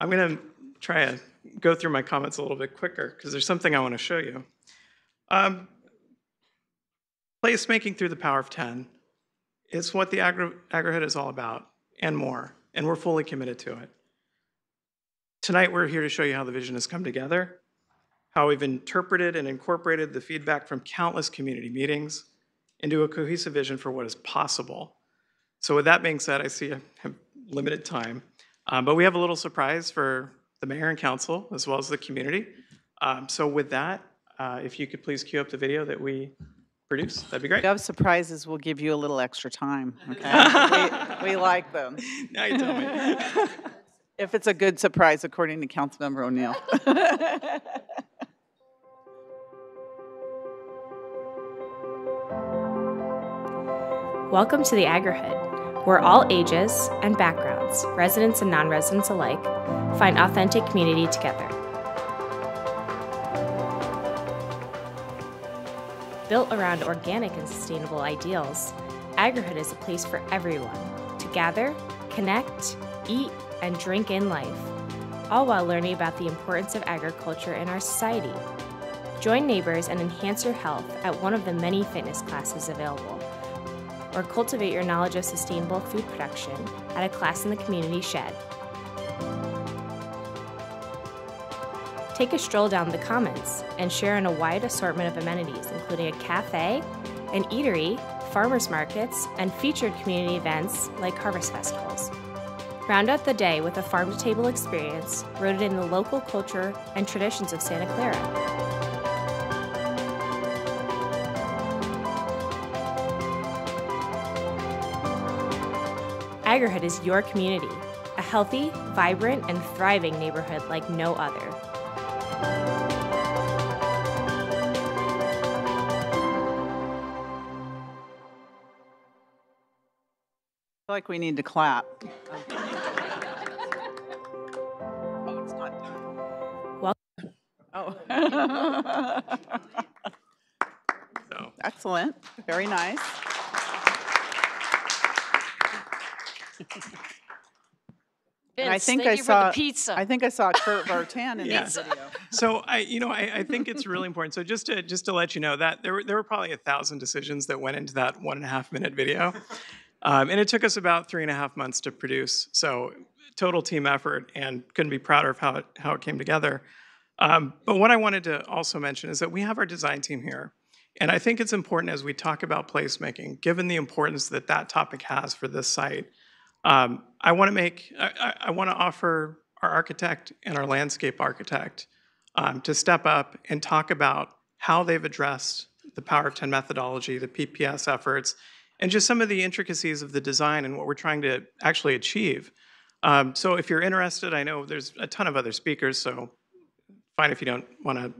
I'm going to try to go through my comments a little bit quicker because there's something I want to show you. Placemaking through the power of 10 is what the Agri-Hood is all about and more, and we're fully committed to it. Tonight, we're here to show you how the vision has come together, how we've interpreted and incorporated the feedback from countless community meetings into a cohesive vision for what is possible. So with that being said, I see I have limited time, but we have a little surprise for the mayor and council, as well as the community. So with that, if you could please cue up the video that we produced, that'd be great. If you have surprises, we'll give you a little extra time, okay? we like them. Now you tell me. If it's a good surprise, according to Councilmember O'Neill. Welcome to the Agri-Hood, where all ages and backgrounds, residents and non-residents alike, find authentic community together. Built around organic and sustainable ideals, Agri-Hood is a place for everyone to gather, connect, eat, and drink in life, all while learning about the importance of agriculture in our society. Join neighbors and enhance your health at one of the many fitness classes available, or cultivate your knowledge of sustainable food production at a class in the community shed. Take a stroll down the commons and share in a wide assortment of amenities, including a cafe, an eatery, farmers markets, and featured community events like harvest festivals. Round out the day with a farm-to-table experience rooted in the local culture and traditions of Santa Clara. Agri-Hood is your community, a healthy, vibrant, and thriving neighborhood like no other. I feel like we need to clap. Oh. So. Excellent. Very nice. And I think thank I you saw for the pizza. I think I saw Kurt Vartan in Yes. that video. So I think it's really important. So just to let you know that there were probably 1,000 decisions that went into that 1.5 minute video, and it took us about 3.5 months to produce. So total team effort, and couldn't be prouder of how it came together. But what I wanted to also mention is that we have our design team here, and I think it's important as we talk about placemaking, given the importance that that topic has for this site. I want to offer our architect and our landscape architect to step up and talk about how they've addressed the Power of 10 methodology, the PPS efforts, and just some of the intricacies of the design and what we're trying to actually achieve. So if you're interested, I know there's a ton of other speakers, so fine if you don't want to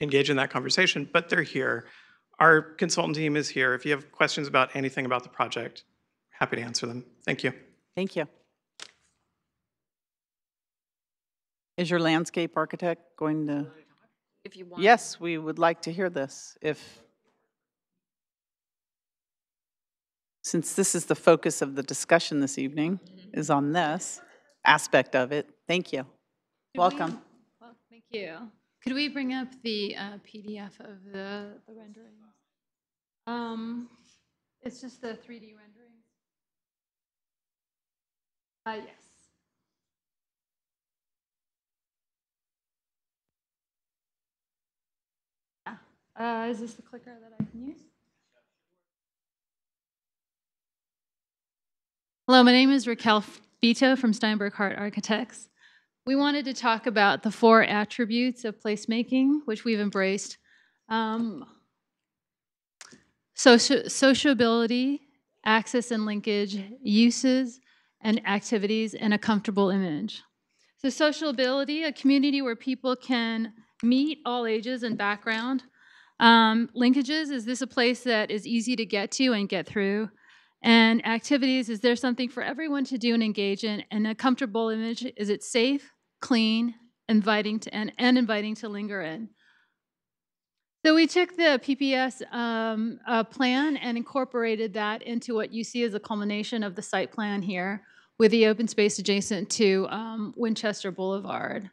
engage in that conversation, but they're here. Our consultant team is here. If you have questions about anything about the project, happy to answer them. Thank you. Thank you. Is your landscape architect going to? If you want. Yes, we would like to hear this. Since this is the focus of the discussion this evening, is on this. aspect of it. Thank you. Welcome. Well, thank you. Could we bring up the PDF of the rendering? It's just the 3D rendering. Yes. Yeah. Is this the clicker that I can use? Hello, my name is Raquel Vito from Steinberg Hart Architects. We wanted to talk about the 4 attributes of placemaking, which we've embraced. Sociability, access and linkage, uses and activities, and a comfortable image. So sociability, a community where people can meet all ages and background. Linkages, is this a place that is easy to get to and get through? And activities, is there something for everyone to do and engage in? And a comfortable image, is it safe, clean, inviting to, and inviting to linger in? So we took the PPS plan and incorporated that into what you see as a culmination of the site plan here with the open space adjacent to Winchester Boulevard.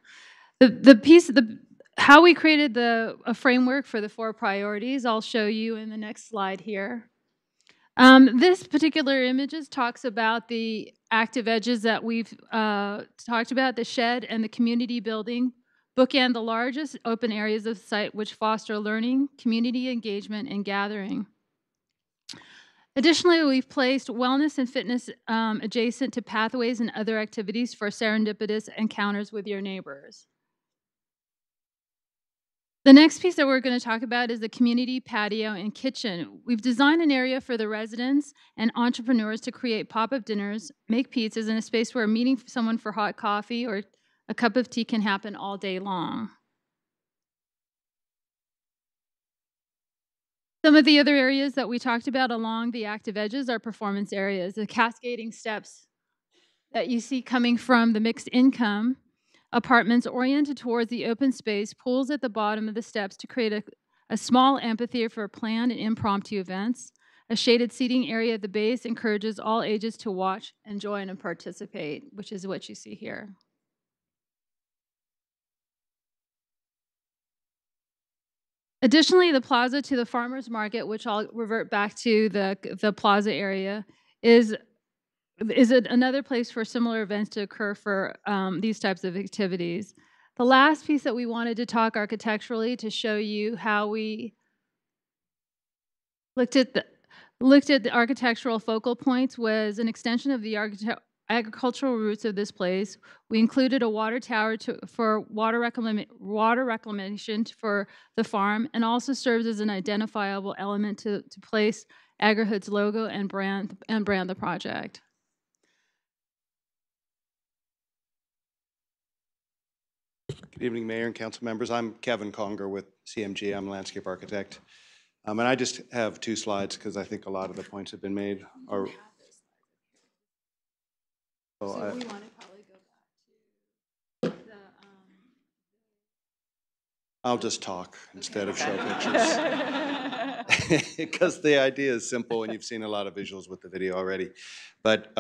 How we created a framework for the 4 priorities, I'll show you in the next slide here. This particular images talks about the active edges that we've talked about, the shed and the community building, bookend the largest open areas of the site which foster learning, community engagement, and gathering. Additionally, we've placed wellness and fitness adjacent to pathways and other activities for serendipitous encounters with your neighbors. The next piece that we're going to talk about is the community patio and kitchen. We've designed an area for the residents and entrepreneurs to create pop-up dinners, make pizzas in a space where meeting someone for hot coffee or a cup of tea can happen all day long. Some of the other areas that we talked about along the active edges are performance areas, the cascading steps that you see coming from the mixed income apartments oriented towards the open space, pools at the bottom of the steps to create a small amphitheater for planned and impromptu events. A shaded seating area at the base encourages all ages to watch, and join, and participate, which is what you see here. Additionally, the plaza to the farmers market, which I'll revert back to the plaza area, is another place for similar events to occur for these types of activities. The last piece that we wanted to talk architecturally to show you how we looked at the architectural focal points was an extension of the agricultural roots of this place. We included a water tower for water reclamation for the farm, and also serves as an identifiable element to place AgriHood's logo and brand the project. Good evening, Mayor and Council members. I'm Kevin Conger with CMG. I'm a landscape architect. And I just have 2 slides because I think a lot of the points have been made. So we want to probably go back to the... I'll just talk instead of show pictures. Because the idea is simple and you've seen a lot of visuals with the video already. But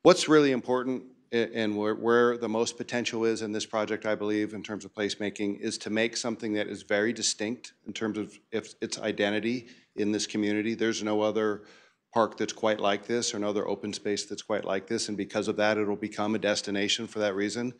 what's really important and where the most potential is in this project, I believe, in terms of placemaking, is to make something that is very distinct in terms of its identity in this community. There's no other park that's quite like this or no other open space that's quite like this, and because of that, it'll become a destination for that reason.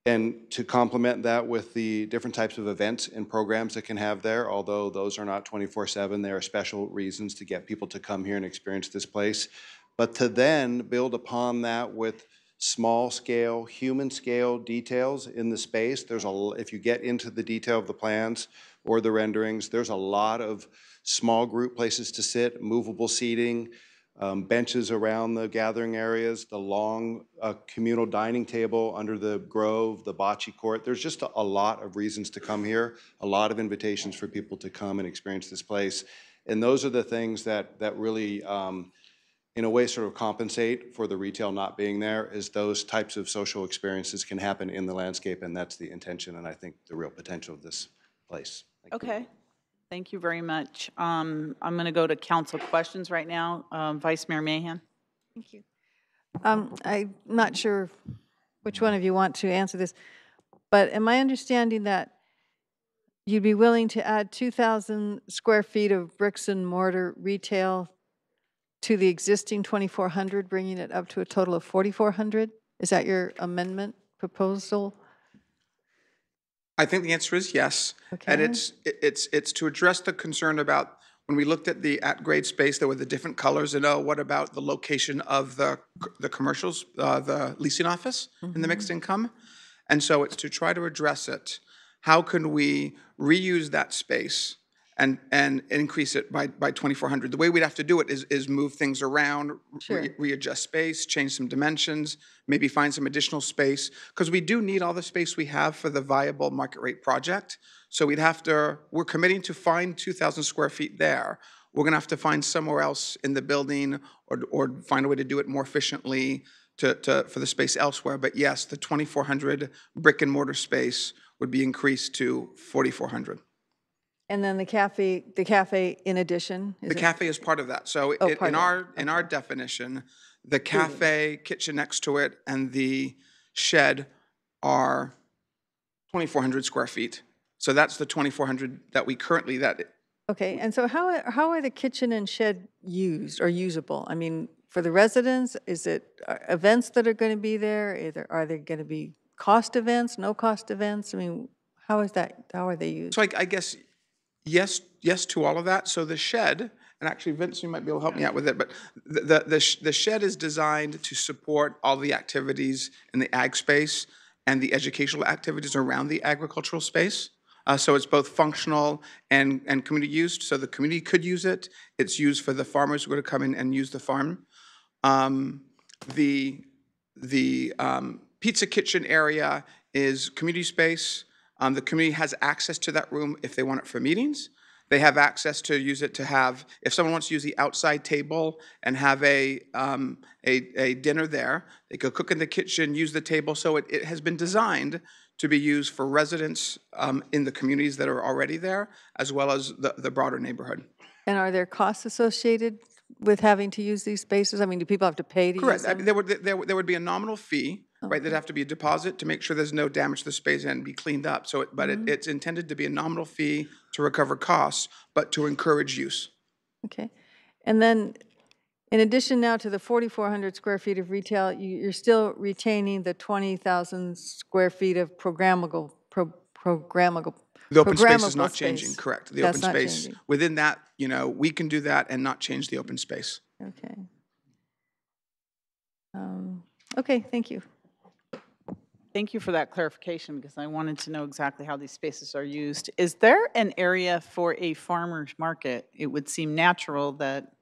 And to complement that with the different types of events and programs that can have there, although those are not 24/7, there are special reasons to get people to come here and experience this place. But to then build upon that with small scale, human scale details in the space. If you get into the detail of the plans or the renderings, there's a lot of small group places to sit, movable seating, benches around the gathering areas, the long communal dining table under the grove, the bocce court. There's just a lot of reasons to come here, a lot of invitations for people to come and experience this place. And those are the things that really in a way sort of compensate for the retail not being there, is those types of social experiences can happen in the landscape, and that's the intention and I think the real potential of this place. Okay. Thank you very much. I'm going to go to council questions right now. Vice Mayor Mahan. Thank you. I'm not sure which one of you want to answer this, but am I understanding that you'd be willing to add 2,000 square feet of bricks and mortar retail to the existing 2,400, bringing it up to a total of 4,400? Is that your amendment proposal? I think the answer is yes. Okay. And it's to address the concern about when we looked at the at-grade space, there were the different colors, and what about the location of the commercials, the leasing office in the mixed income? And so it's to try to address it. How can we reuse that space and increase it by 2,400? The way we'd have to do it is move things around, Sure. readjust space, change some dimensions, maybe find some additional space, because we do need all the space we have for the viable market rate project. So we're committing to find 2,000 square feet there. We're gonna have to find somewhere else in the building or find a way to do it more efficiently for the space elsewhere. But yes, the 2,400 brick and mortar space would be increased to 4,400. And then the cafe in addition? The cafe is part of that. So in our definition, the cafe, kitchen next to it, and the shed are 2,400 square feet. So that's the 2,400 that we currently, Okay, and so how are the kitchen and shed used or usable? I mean, for the residents, is it events that are going to be there? Are there going to be cost events, no cost events? I mean, how are they used? So I guess yes to all of that. So the shed, and actually Vince, you might be able to help me out with it, but the shed is designed to support all the activities in the ag space and the educational activities around the agricultural space. So it's both functional and community used. So the community could use it. It's used for the farmers who are going to come in and use the farm. The pizza kitchen area is community space. The community has access to that room if they want it for meetings. They have access to use it to have, if someone wants to use the outside table and have a dinner there, they could cook in the kitchen, use the table. So it has been designed to be used for residents in the communities that are already there, as well as the broader neighborhood. And are there costs associated with having to use these spaces? I mean, do people have to pay to Correct. use them? I mean, there would be a nominal fee, right? There'd have to be a deposit to make sure there's no damage to the space and be cleaned up. So, it's intended to be a nominal fee to recover costs, but to encourage use. Okay. And then, in addition now to the 4,400 square feet of retail, you're still retaining the 20,000 square feet of programmable. The open space is not changing, space. correct. The That's open not space, changing. within that, we can do that and not change the open space. Okay. Okay, thank you. Thank you for that clarification, because I wanted to know exactly how these spaces are used. Is there an area for a farmer's market? It would seem natural that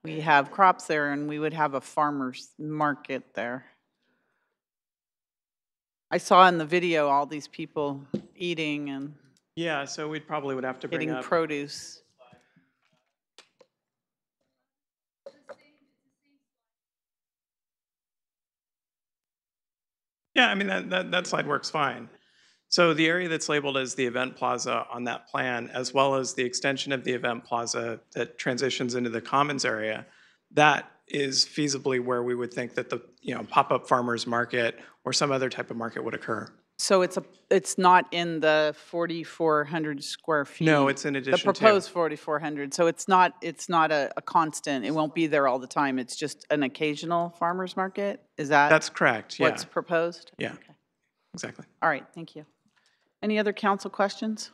we have crops there and we would have a farmer's market there. I saw in the video all these people eating and Yeah, so we probably would have to bring getting up. produce. Yeah, I mean, that slide works fine. So the area that's labeled as the event plaza on that plan, as well as the extension of the event plaza that transitions into the commons area, that is feasibly where we would think that the pop-up farmers market or some other type of market would occur. So it's not in the 4,400 square feet? No, it's in addition the to. proposed 4,400. So it's not a constant. It won't be there all the time. It's just an occasional farmers market? Is that? That's correct, yeah. What's proposed? Yeah, okay. Exactly. All right, thank you. Any other council questions?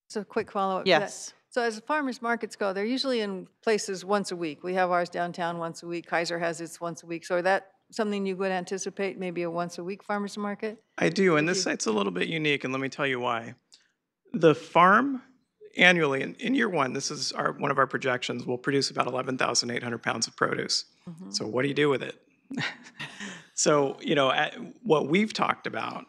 So a quick follow-up. Yes. So as farmers markets go, they're usually in places once a week. We have ours downtown once a week. Kaiser has its once a week. So is that something you would anticipate, maybe a once a week farmers market? I do, and this site's a little bit unique, and let me tell you why. The farm annually, in year one, this is one of our projections, will produce about 11,800 pounds of produce. Mm-hmm. So what do you do with it? So, what we've talked about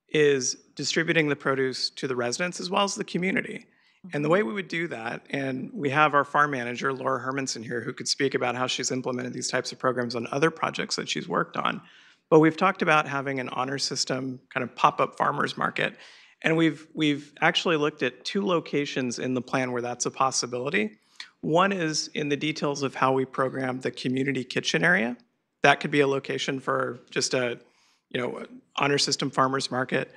is distributing the produce to the residents as well as the community. And the way we would do that, and we have our farm manager, Laura Hermanson, here, who could speak about how she's implemented these types of programs on other projects that she's worked on. But we've talked about having an honor system kind of pop-up farmers market. And we've actually looked at 2 locations in the plan where that's a possibility. One is in the details of how we program the community kitchen area. that could be a location for just a, honor system farmers market.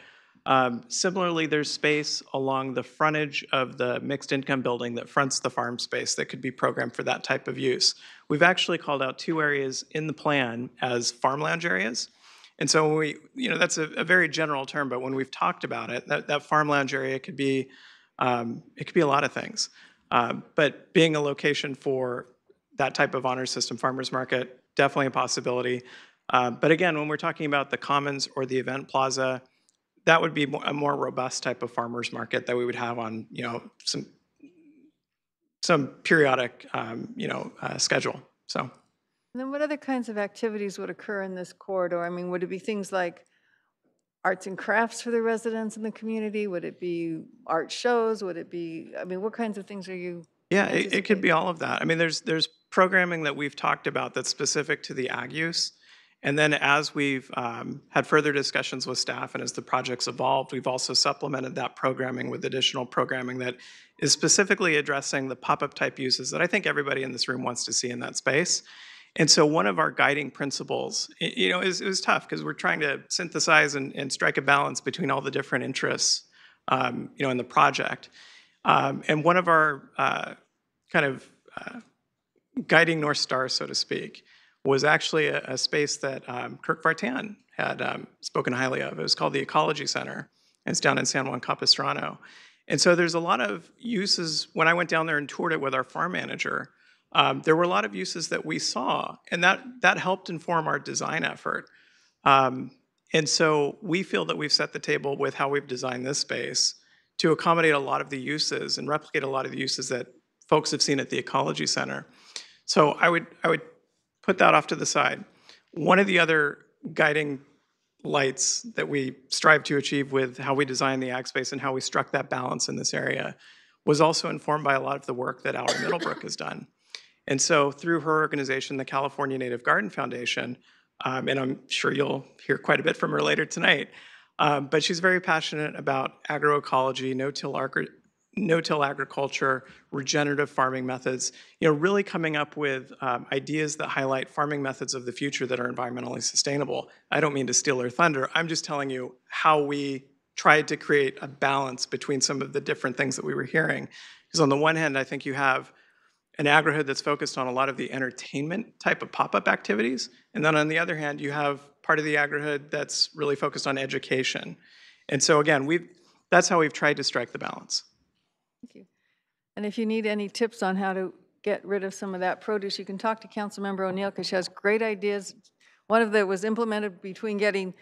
Similarly, there's space along the frontage of the mixed income building that fronts the farm space that could be programmed for that type of use. We've actually called out 2 areas in the plan as farm lounge areas. And so when we, that's a very general term, but when we've talked about it, that farm lounge area could be, it could be a lot of things. But being a location for that type of honor system farmers market, definitely a possibility. But again, when we're talking about the commons or the event plaza, that would be a more robust type of farmers market that we would have on, some periodic, schedule. So. And then what other kinds of activities would occur in this corridor? I mean, would it be things like arts and crafts for the residents in the community? Would it be art shows? Would it be, I mean, what kinds of things are you? Yeah, it could be all of that. I mean, there's programming that we've talked about that's specific to the ag use. And then as we've had further discussions with staff and as the project's evolved, we've also supplemented that programming with additional programming that is specifically addressing the pop-up type uses that I think everybody in this room wants to see in that space. And so one of our guiding principles, it was tough because we're trying to synthesize and strike a balance between all the different interests, in the project. And one of our guiding North Star, so to speak, was actually a space that Kirk Vartan had spoken highly of. It was called the Ecology Center, and it's down in San Juan Capistrano. And so there's a lot of uses. When I went down there and toured it with our farm manager, there were a lot of uses that we saw, and that helped inform our design effort. And so we feel that we've set the table with how we've designed this space to accommodate a lot of the uses and replicate a lot of the uses that folks have seen at the Ecology Center. So I would put that off to the side. One of the other guiding lights that we strive to achieve with how we design the ag space and how we struck that balance in this area was also informed by a lot of the work that Allie Middlebrook has done. And so through her organization, the California Native Garden Foundation, and I'm sure you'll hear quite a bit from her later tonight, but she's very passionate about agroecology, no-till agriculture, regenerative farming methods, really coming up with ideas that highlight farming methods of the future that are environmentally sustainable. I don't mean to steal her thunder. I'm just telling you how we tried to create a balance between some of the different things that we were hearing. Because on the one hand, I think you have an agri-hood that's focused on a lot of the entertainment type of pop-up activities. And then on the other hand, you have part of the agri-hood that's really focused on education. And so again, that's how we've tried to strike the balance. Thank you. And if you need any tips on how to get rid of some of that produce, you can talk to Councilmember O'Neill because she has great ideas. One of them was implemented between getting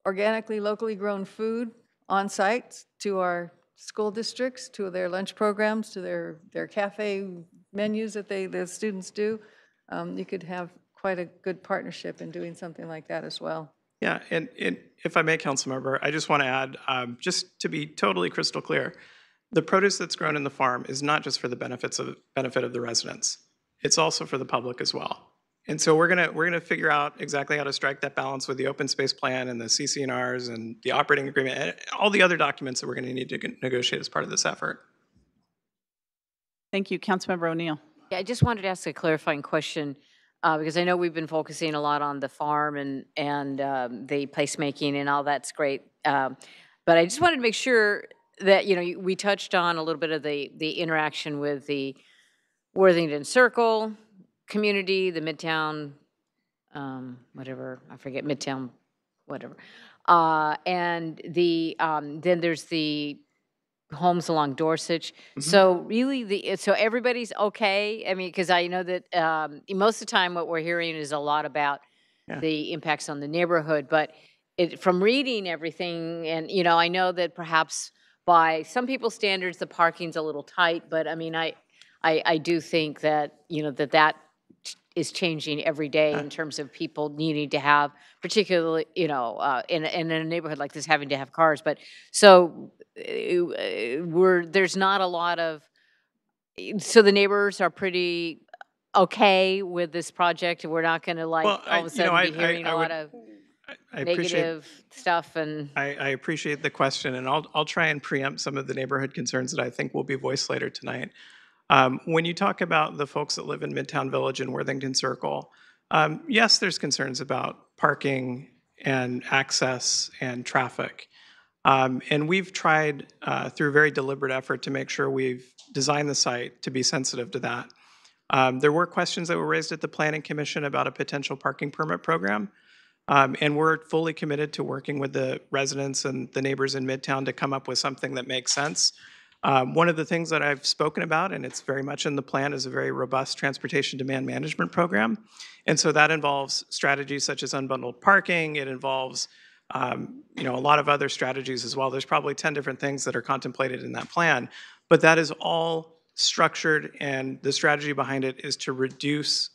organically, locally grown food on site to our school districts, to their lunch programs, to their cafe menus that the students do. You could have quite a good partnership in doing something like that as well. Yeah, and if I may, Councilmember, I just want to add, just to be totally crystal clear, the produce that's grown in the farm is not just for the benefit of the residents. It's also for the public as well. And so we're gonna figure out exactly how to strike that balance with the open space plan and the CC&Rs and the operating agreement and all the other documents that we're gonna need to negotiate as part of this effort. Thank you, Councilmember O'Neill. Yeah, I just wanted to ask a clarifying question because I know we've been focusing a lot on the farm and the placemaking and all that's great. But I just wanted to make sure that, we touched on a little bit of the interaction with the Worthington Circle community, the Midtown, whatever, I forget, Midtown, whatever. And then there's the homes along Dorset. Mm-hmm. So really, so everybody's okay? I mean, because I know that most of the time what we're hearing is a lot about the impacts on the neighborhood, but from reading everything, and, I know that perhaps by some people's standards, the parking's a little tight, but I mean, I do think that, that is changing every day in terms of people needing to have, particularly, in a neighborhood like this, having to have cars. But so there's not a lot of, so the neighbors are pretty okay with this project. We're not going to all of a sudden be hearing a lot of negative stuff. And I appreciate the question, and I'll try and preempt some of the neighborhood concerns that I think will be voiced later tonight. When you talk about the folks that live in Midtown Village and Worthington Circle, Yes, there's concerns about parking and access and traffic. And we've tried through very deliberate effort to make sure we've designed the site to be sensitive to that. There were questions that were raised at the Planning Commission about a potential parking permit program. And we're fully committed to working with the residents and the neighbors in Midtown to come up with something that makes sense. One of the things that I've spoken about, and it's very much in the plan, is a very robust transportation demand management program. And so that involves strategies such as unbundled parking. It involves a lot of other strategies as well. There's probably 10 different things that are contemplated in that plan, but that is all structured, and the strategy behind it is to reduce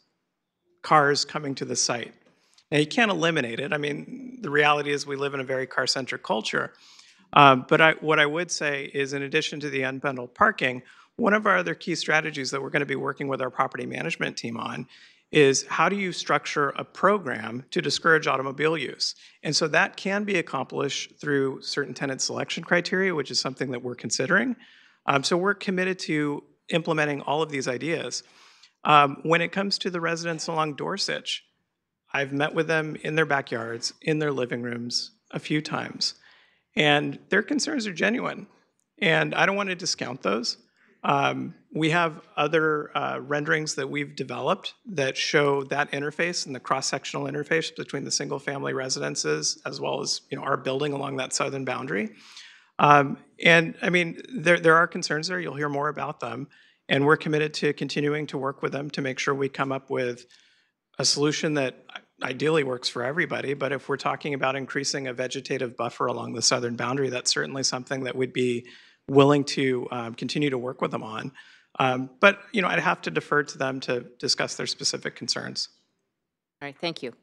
cars coming to the site. Now, you can't eliminate it. I mean, the reality is we live in a very car-centric culture. But what I would say is, in addition to the unbundled parking, one of our other key strategies that we're going to be working with our property management team on is how do you structure a program to discourage automobile use? And so that can be accomplished through certain tenant selection criteria, which is something that we're considering. So we're committed to implementing all of these ideas. When it comes to the residents along Dorsich, I've met with them in their backyards, in their living rooms a few times, and their concerns are genuine. And I don't want to discount those. We have other renderings that we've developed that show that interface and the cross-sectional interface between the single-family residences as well as our building along that southern boundary. And I mean, there are concerns there. You'll hear more about them. And we're committed to continuing to work with them to make sure we come up with a solution that ideally works for everybody. But if we're talking about increasing a vegetative buffer along the southern boundary, that's certainly something that we'd be willing to continue to work with them on. But I'd have to defer to them to discuss their specific concerns. All right, thank you.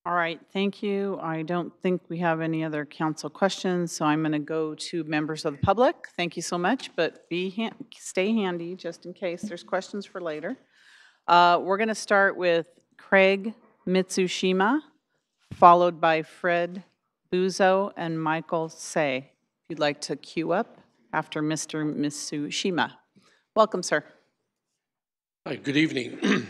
All right, thank you. I don't think we have any other council questions, so I'm going to go to members of the public. Thank you so much, but stay handy just in case there's questions for later. We're going to start with Craig Mitsushima, followed by Fred Buzo and Michael Say. If you'd like to queue up after Mr. Mitsushima. Welcome, sir. Hi, good evening.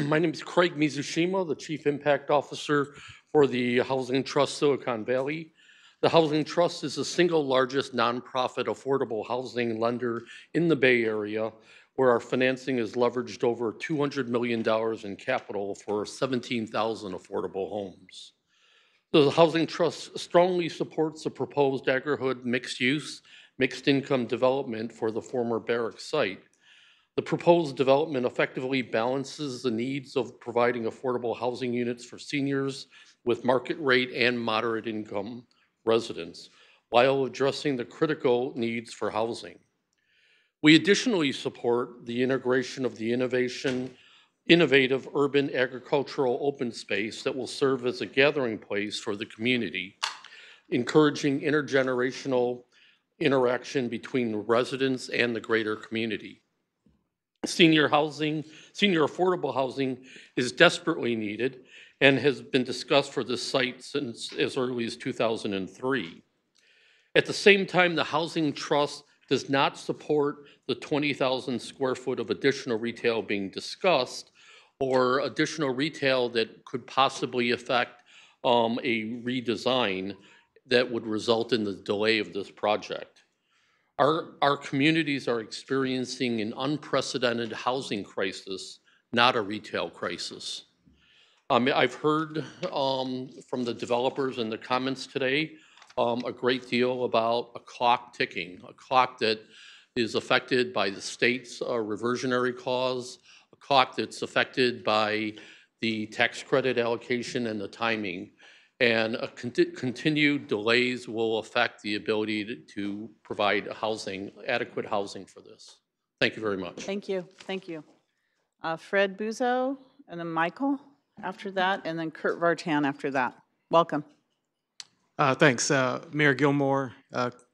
My name is Craig Mizushima, the Chief Impact Officer for the Housing Trust Silicon Valley. The Housing Trust is the single largest nonprofit affordable housing lender in the Bay Area, where our financing is leveraged over $200 million in capital for 17,000 affordable homes. The Housing Trust strongly supports the proposed Agri-Hood mixed-use, mixed-income development for the former barracks site. The proposed development effectively balances the needs of providing affordable housing units for seniors with market rate and moderate income residents, while addressing the critical needs for housing. We additionally support the integration of the innovative urban agricultural open space that will serve as a gathering place for the community, encouraging intergenerational interaction between the residents and the greater community. Senior affordable housing is desperately needed and has been discussed for this site since as early as 2003. At the same time, the Housing Trust does not support the 20,000 square foot of additional retail being discussed, or additional retail that could possibly affect a redesign that would result in the delay of this project. Our communities are experiencing an unprecedented housing crisis, not a retail crisis. I've heard from the developers in the comments today a great deal about a clock ticking, a clock that is affected by the state's reversionary clause, a clock that's affected by the tax credit allocation and the timing. And continued delays will affect the ability to provide adequate housing for this. Thank you very much. Thank you. Thank you. Fred Buzo, and then Michael after that, and then Kurt Vartan after that. Welcome. Thanks, Mayor Gilmore,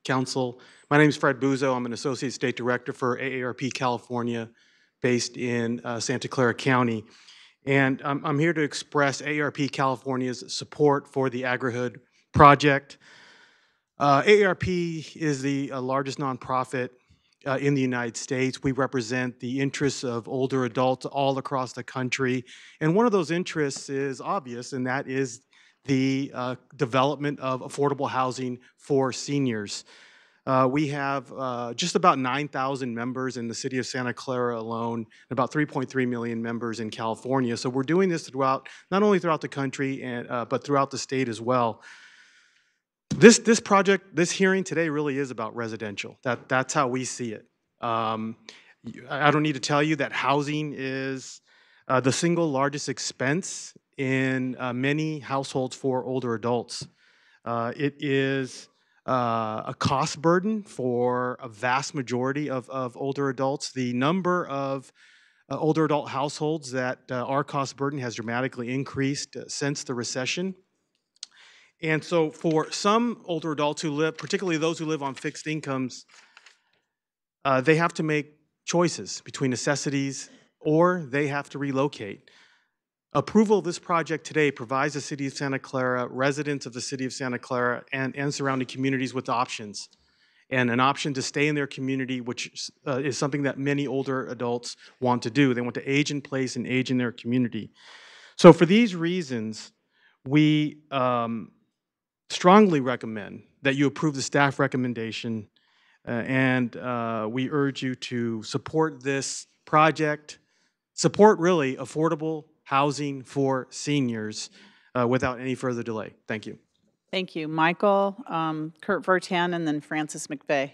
Council. My name is Fred Buzo. I'm an Associate State Director for AARP California, based in Santa Clara County. And I'm here to express AARP California's support for the Agri-Hood project. AARP is the largest nonprofit in the United States. We represent the interests of older adults all across the country. And one of those interests is obvious, and that is the development of affordable housing for seniors. We have just about 9,000 members in the city of Santa Clara alone, and about 3.3 million members in California. So we're doing this throughout, not only throughout the country, but throughout the state as well. This project, this hearing today really is about residential. That's how we see it. I don't need to tell you that housing is the single largest expense in many households for older adults. It is a cost burden for a vast majority of older adults. The number of older adult households that are cost burden has dramatically increased since the recession. And so for some older adults who live, particularly those who live on fixed incomes, they have to make choices between necessities or they have to relocate. Approval of this project today provides the city of Santa Clara, residents of the city of Santa Clara, and surrounding communities with options. And an option to stay in their community, which is something that many older adults want to do. They want to age in place and age in their community. So for these reasons, we strongly recommend that you approve the staff recommendation, and we urge you to support this project, support really affordable housing for seniors without any further delay. Thank you. Thank you. Michael, Kurt Vertan, and then Francis McVeigh.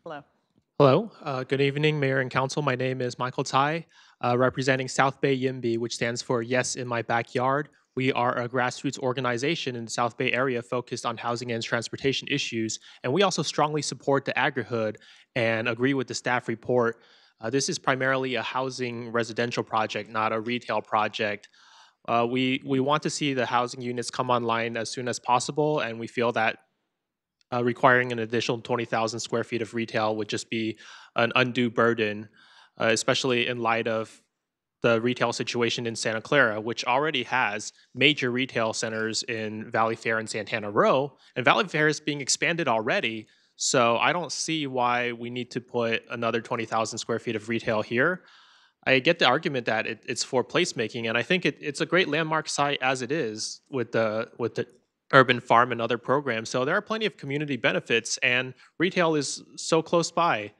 Hello. Hello. Good evening, Mayor and Council. My name is Michael Tai, representing South Bay YIMBY, which stands for Yes in My Backyard. We are a grassroots organization in the South Bay area focused on housing and transportation issues, and we also strongly support the agrihood and agree with the staff report. This is primarily a housing residential project, not a retail project. We want to see the housing units come online as soon as possible, and we feel that requiring an additional 20,000 square feet of retail would just be an undue burden, especially in light of the retail situation in Santa Clara, which already has major retail centers in Valley Fair and Santana Row, and Valley Fair is being expanded already. So I don't see why we need to put another 20,000 square feet of retail here. I get the argument that it's for placemaking, and I think it's a great landmark site as it is with the urban farm and other programs. So there are plenty of community benefits, and retail is so close by.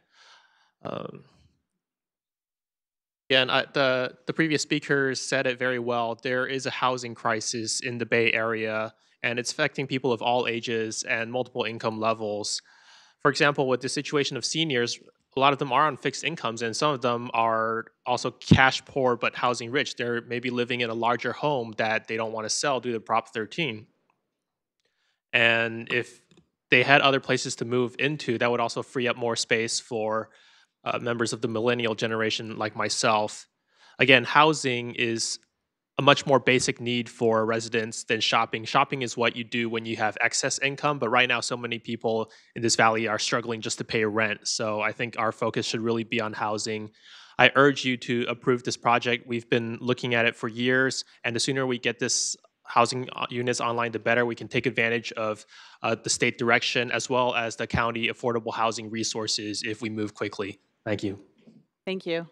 And the previous speakers said it very well. There is a housing crisis in the Bay Area, and it's affecting people of all ages and multiple income levels. For example, with the situation of seniors, a lot of them are on fixed incomes, and some of them are also cash poor but housing rich. They're maybe living in a larger home that they don't want to sell due to Prop 13. And if they had other places to move into, that would also free up more space for members of the millennial generation like myself. Again, housing is a much more basic need for residents than shopping. Shopping is what you do when you have excess income, but right now so many people in this valley are struggling just to pay rent. So I think our focus should really be on housing. I urge you to approve this project. We've been looking at it for years, and the sooner we get this housing units online, the better. We can take advantage of the state direction as well as the county affordable housing resources if we move quickly. Thank you. Thank you.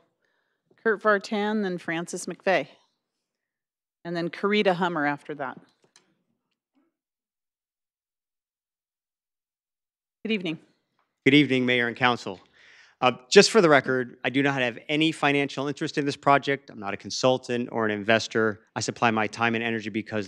Kurt Vartan, then Francis McVeigh. And then Karita Hummer after that. Good evening. Good evening, Mayor and Council. Just for the record, I do not have any financial interest in this project. I'm not a consultant or an investor. I supply my time and energy because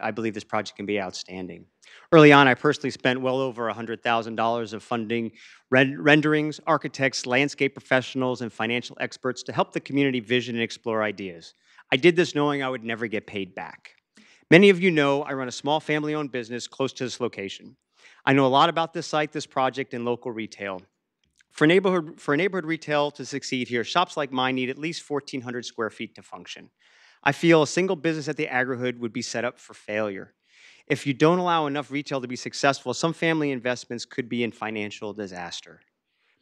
I believe this project can be outstanding. Early on, I personally spent well over $100,000 of funding renderings, architects, landscape professionals, and financial experts to help the community vision and explore ideas. I did this knowing I would never get paid back. Many of you know I run a small family-owned business close to this location. I know a lot about this site, this project, and local retail. For neighborhood retail to succeed here, shops like mine need at least 1,400 square feet to function. I feel a single business at the Agri-Hood would be set up for failure. If you don't allow enough retail to be successful, some family investments could be in financial disaster.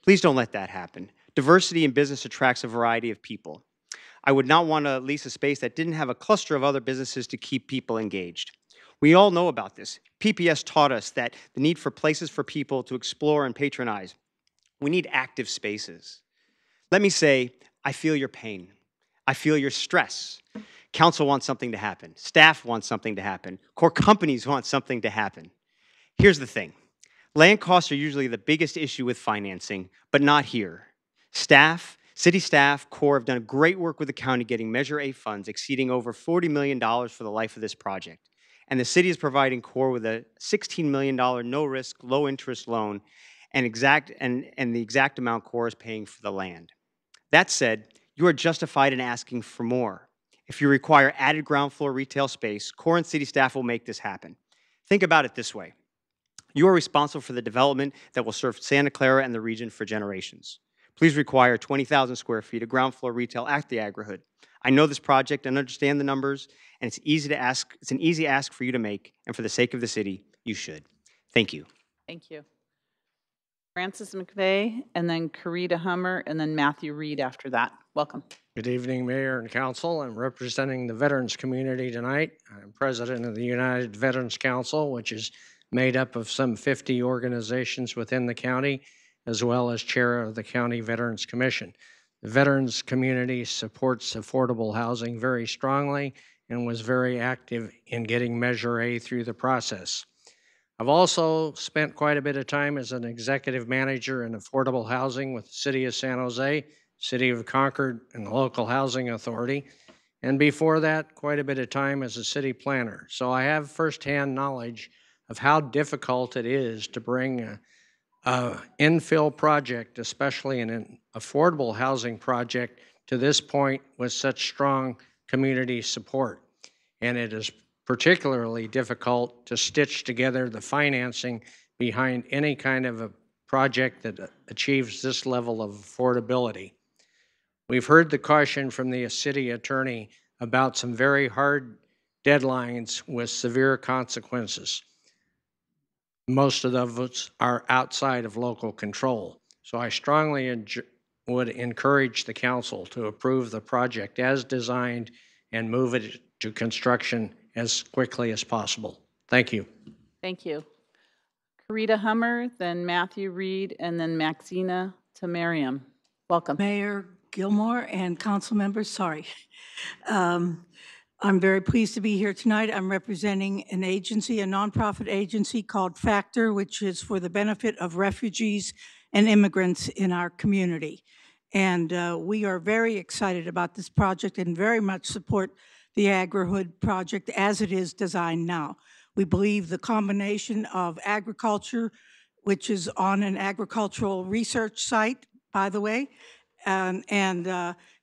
Please don't let that happen. Diversity in business attracts a variety of people. I would not want to lease a space that didn't have a cluster of other businesses to keep people engaged. We all know about this. PPS taught us that the need for places for people to explore and patronize. We need active spaces. Let me say, I feel your pain. I feel your stress. Council wants something to happen. Staff wants something to happen. Core companies want something to happen. Here's the thing. Land costs are usually the biggest issue with financing, but not here. Staff, city staff, Core have done great work with the county getting Measure A funds exceeding over $40 million for the life of this project. And the city is providing Core with a $16 million no-risk, low-interest loan and the exact amount Core is paying for the land. That said, you are justified in asking for more. If you require added ground floor retail space, Core and city staff will make this happen. Think about it this way. You are responsible for the development that will serve Santa Clara and the region for generations. Please require 20,000 square feet of ground floor retail at the AgriHood. I know this project and understand the numbers, and it's an easy ask for you to make, and for the sake of the city, you should. Thank you. Thank you. Francis McVeigh, and then Karita Hummer, and then Matthew Reed after that. Welcome. Good evening, Mayor and Council. I'm representing the veterans community tonight. I'm president of the United Veterans Council, which is made up of some 50 organizations within the county, as well as chair of the County Veterans Commission. The veterans community supports affordable housing very strongly and was very active in getting Measure A through the process. I've also spent quite a bit of time as an executive manager in affordable housing with the City of San Jose, City of Concord, and the Local Housing Authority. And before that, quite a bit of time as a city planner. So I have firsthand knowledge of how difficult it is to bring an infill project, especially an affordable housing project, to this point with such strong community support. And it is particularly difficult to stitch together the financing behind any kind of a project that achieves this level of affordability. We've heard the caution from the city attorney about some very hard deadlines with severe consequences. Most of those are outside of local control. So I strongly would encourage the council to approve the project as designed and move it to construction as quickly as possible. Thank you. Thank you. Karita Hummer, then Matthew Reed, and then Maxina Tamariam. Welcome. Mayor Gilmore and council members, sorry. I'm very pleased to be here tonight. I'm representing an agency, a nonprofit agency called Factor, which is for the benefit of refugees and immigrants in our community. And we are very excited about this project and very much support the AgriHood project as it is designed now. We believe the combination of agriculture, which is on an agricultural research site, by the way, and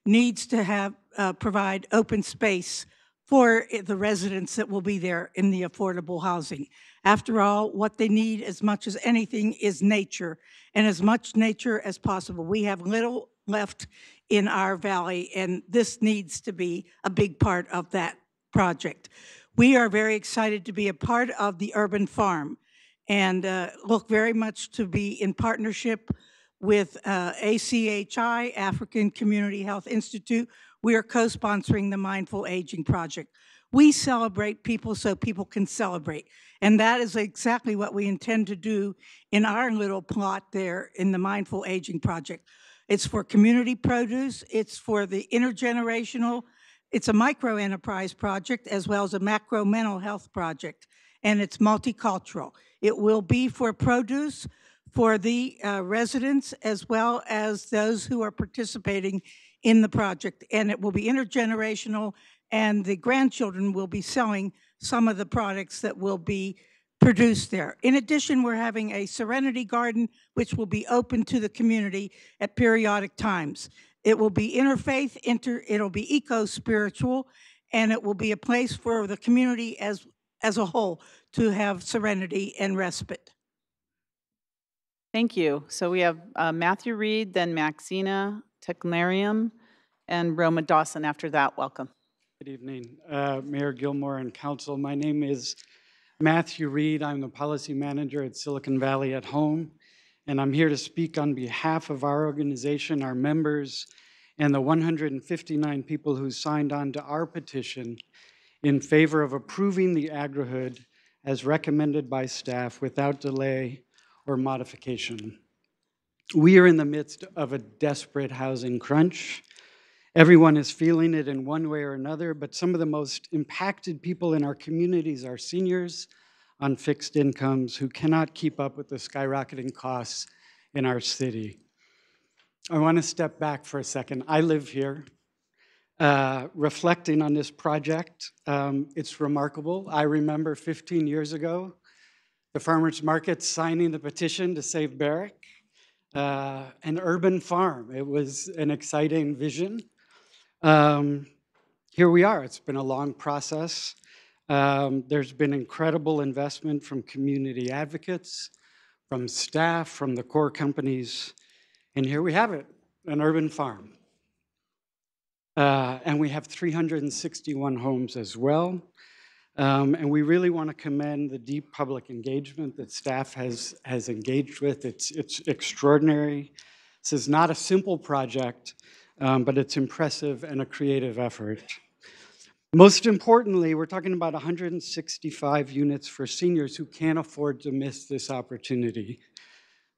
needs to have provide open space for the residents that will be there in the affordable housing. After all, what they need as much as anything is nature, and as much nature as possible. We have little left in our valley, and this needs to be a big part of that project. We are very excited to be a part of the urban farm and look very much to be in partnership with ACHI, African Community Health Institute. We are co-sponsoring the Mindful Aging Project. We celebrate people so people can celebrate. And that is exactly what we intend to do in our little plot there in the Mindful Aging Project. It's for community produce, it's for the intergenerational, it's a micro enterprise project as well as a macro mental health project, and it's multicultural. It will be for produce, for the residents as well as those who are participating in the project, and it will be intergenerational, and the grandchildren will be selling some of the products that will be produced there. In addition, we're having a Serenity Garden, which will be open to the community at periodic times. It will be interfaith, it'll be eco-spiritual, and it will be a place for the community as a whole to have serenity and respite. Thank you. So we have Matthew Reed, then Maxina Teclarium, and Roma Dawson after that. Welcome. Good evening, Mayor Gilmore and Council. My name is Matthew Reed. I'm the policy manager at Silicon Valley at Home, and I'm here to speak on behalf of our organization, our members, and the 159 people who signed on to our petition in favor of approving the agri-hood as recommended by staff without delay or modification. We are in the midst of a desperate housing crunch. Everyone is feeling it in one way or another, but some of the most impacted people in our communities are seniors on fixed incomes who cannot keep up with the skyrocketing costs in our city. I want to step back for a second. I live here. Reflecting on this project, it's remarkable. I remember 15 years ago, the farmers market signing the petition to save Barrick, an urban farm. It was an exciting vision. Here we are. It's been a long process. There's been incredible investment from community advocates, from staff, from the core companies, and here we have it, an urban farm. And we have 361 homes as well. And we really want to commend the deep public engagement that staff has engaged with. It's extraordinary. This is not a simple project, but it's impressive and a creative effort. Most importantly, we're talking about 165 units for seniors who can't afford to miss this opportunity.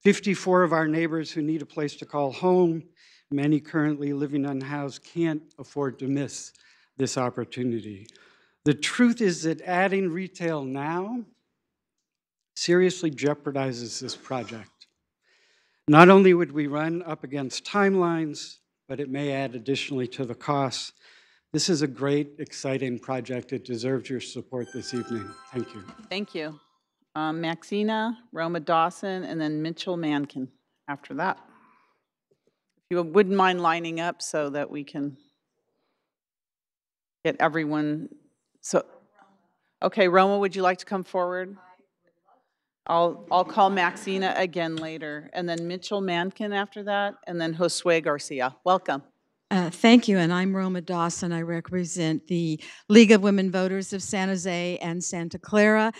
54 of our neighbors who need a place to call home, many currently living unhoused, can't afford to miss this opportunity. The truth is that adding retail now seriously jeopardizes this project. Not only would we run up against timelines, but it may add additionally to the costs. This is a great, exciting project. It deserves your support this evening. Thank you. Thank you. Maxina, Roma Dawson, and then Mitchell Mankin after that. If you wouldn't mind lining up so that we can get everyone. So, okay, Roma, would you like to come forward? I'll call Maxina again later, and then Mitchell Mankin after that, and then Josue Garcia. Welcome. Thank you, and I'm Roma Dawson. I represent the League of Women Voters of San Jose and Santa Clara.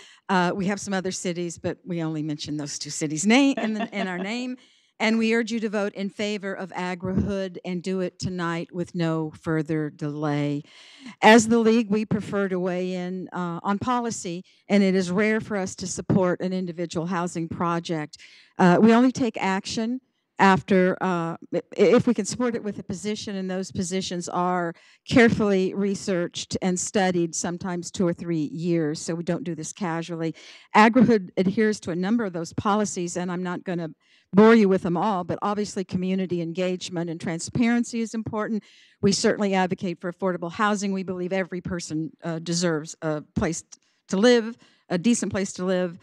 We have some other cities, but we only mention those two cities in our name. And we urge you to vote in favor of agri-hood and do it tonight with no further delay. As the League, we prefer to weigh in on policy, and it is rare for us to support an individual housing project. We only take action after, if we can support it with a position, and those positions are carefully researched and studied, sometimes 2 or 3 years, so we don't do this casually. Agri-hood adheres to a number of those policies, and I'm not going to bore you with them all, but obviously community engagement and transparency is important. We certainly advocate for affordable housing. We believe every person deserves a place to live, a decent place to live.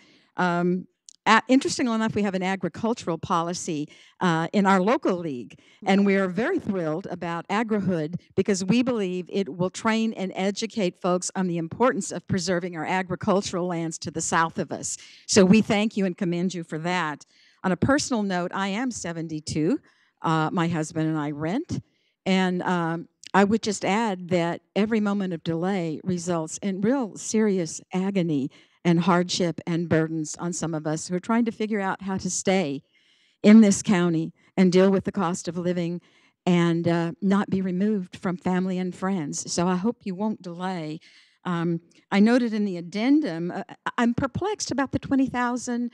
Interestingly enough, we have an agricultural policy in our local league, and we are very thrilled about agri-hood because we believe it will train and educate folks on the importance of preserving our agricultural lands to the south of us. So we thank you and commend you for that. On a personal note, I am 72. My husband and I rent, and I would just add that every moment of delay results in real serious agony and hardship and burdens on some of us who are trying to figure out how to stay in this county and deal with the cost of living and not be removed from family and friends. So I hope you won't delay. I noted in the addendum, I'm perplexed about the 20,000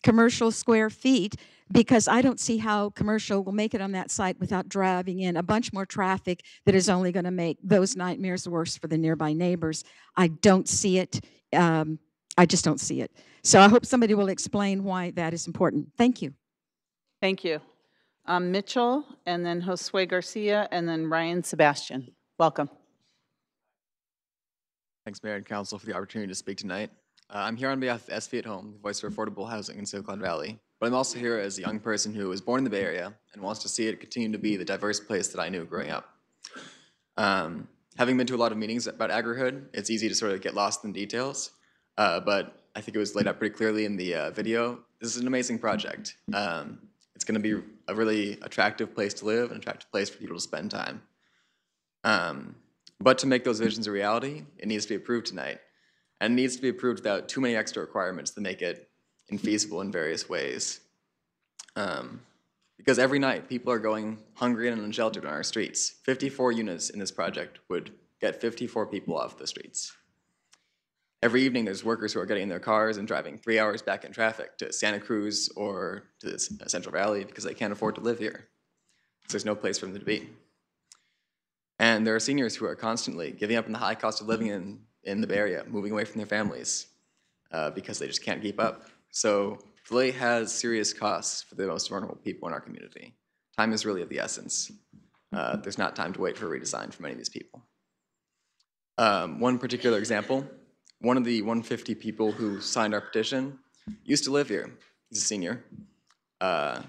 commercial square feet because I don't see how commercial will make it on that site without driving in a bunch more traffic that is only going to make those nightmares worse for the nearby neighbors. I don't see it. I just don't see it. So I hope somebody will explain why that is important. Thank you. Thank you. Mitchell, and then Josue Garcia, and then Ryan Sebastian. Welcome. Thanks, Mayor and Council, for the opportunity to speak tonight. I'm here on behalf of SV at Home, the voice for affordable housing in Silicon Valley. But I'm also here as a young person who was born in the Bay Area and wants to see it continue to be the diverse place that I knew growing up. Having been to a lot of meetings about agri-hood, it's easy to sort of get lost in details. But I think it was laid out pretty clearly in the video. This is an amazing project. It's going to be a really attractive place to live, an attractive place for people to spend time. But to make those visions a reality, it needs to be approved tonight. And it needs to be approved without too many extra requirements that make it infeasible in various ways. Because every night, people are going hungry and unsheltered on our streets. 54 units in this project would get 54 people off the streets. Every evening, there's workers who are getting in their cars and driving 3 hours back in traffic to Santa Cruz or to the Central Valley because they can't afford to live here. So there's no place for them to be. And there are seniors who are constantly giving up on the high cost of living in the Bay Area, moving away from their families because they just can't keep up. So delay has serious costs for the most vulnerable people in our community. Time is really of the essence. There's not time to wait for a redesign for many of these people. One particular example, one of the 150 people who signed our petition used to live here. He's a senior. And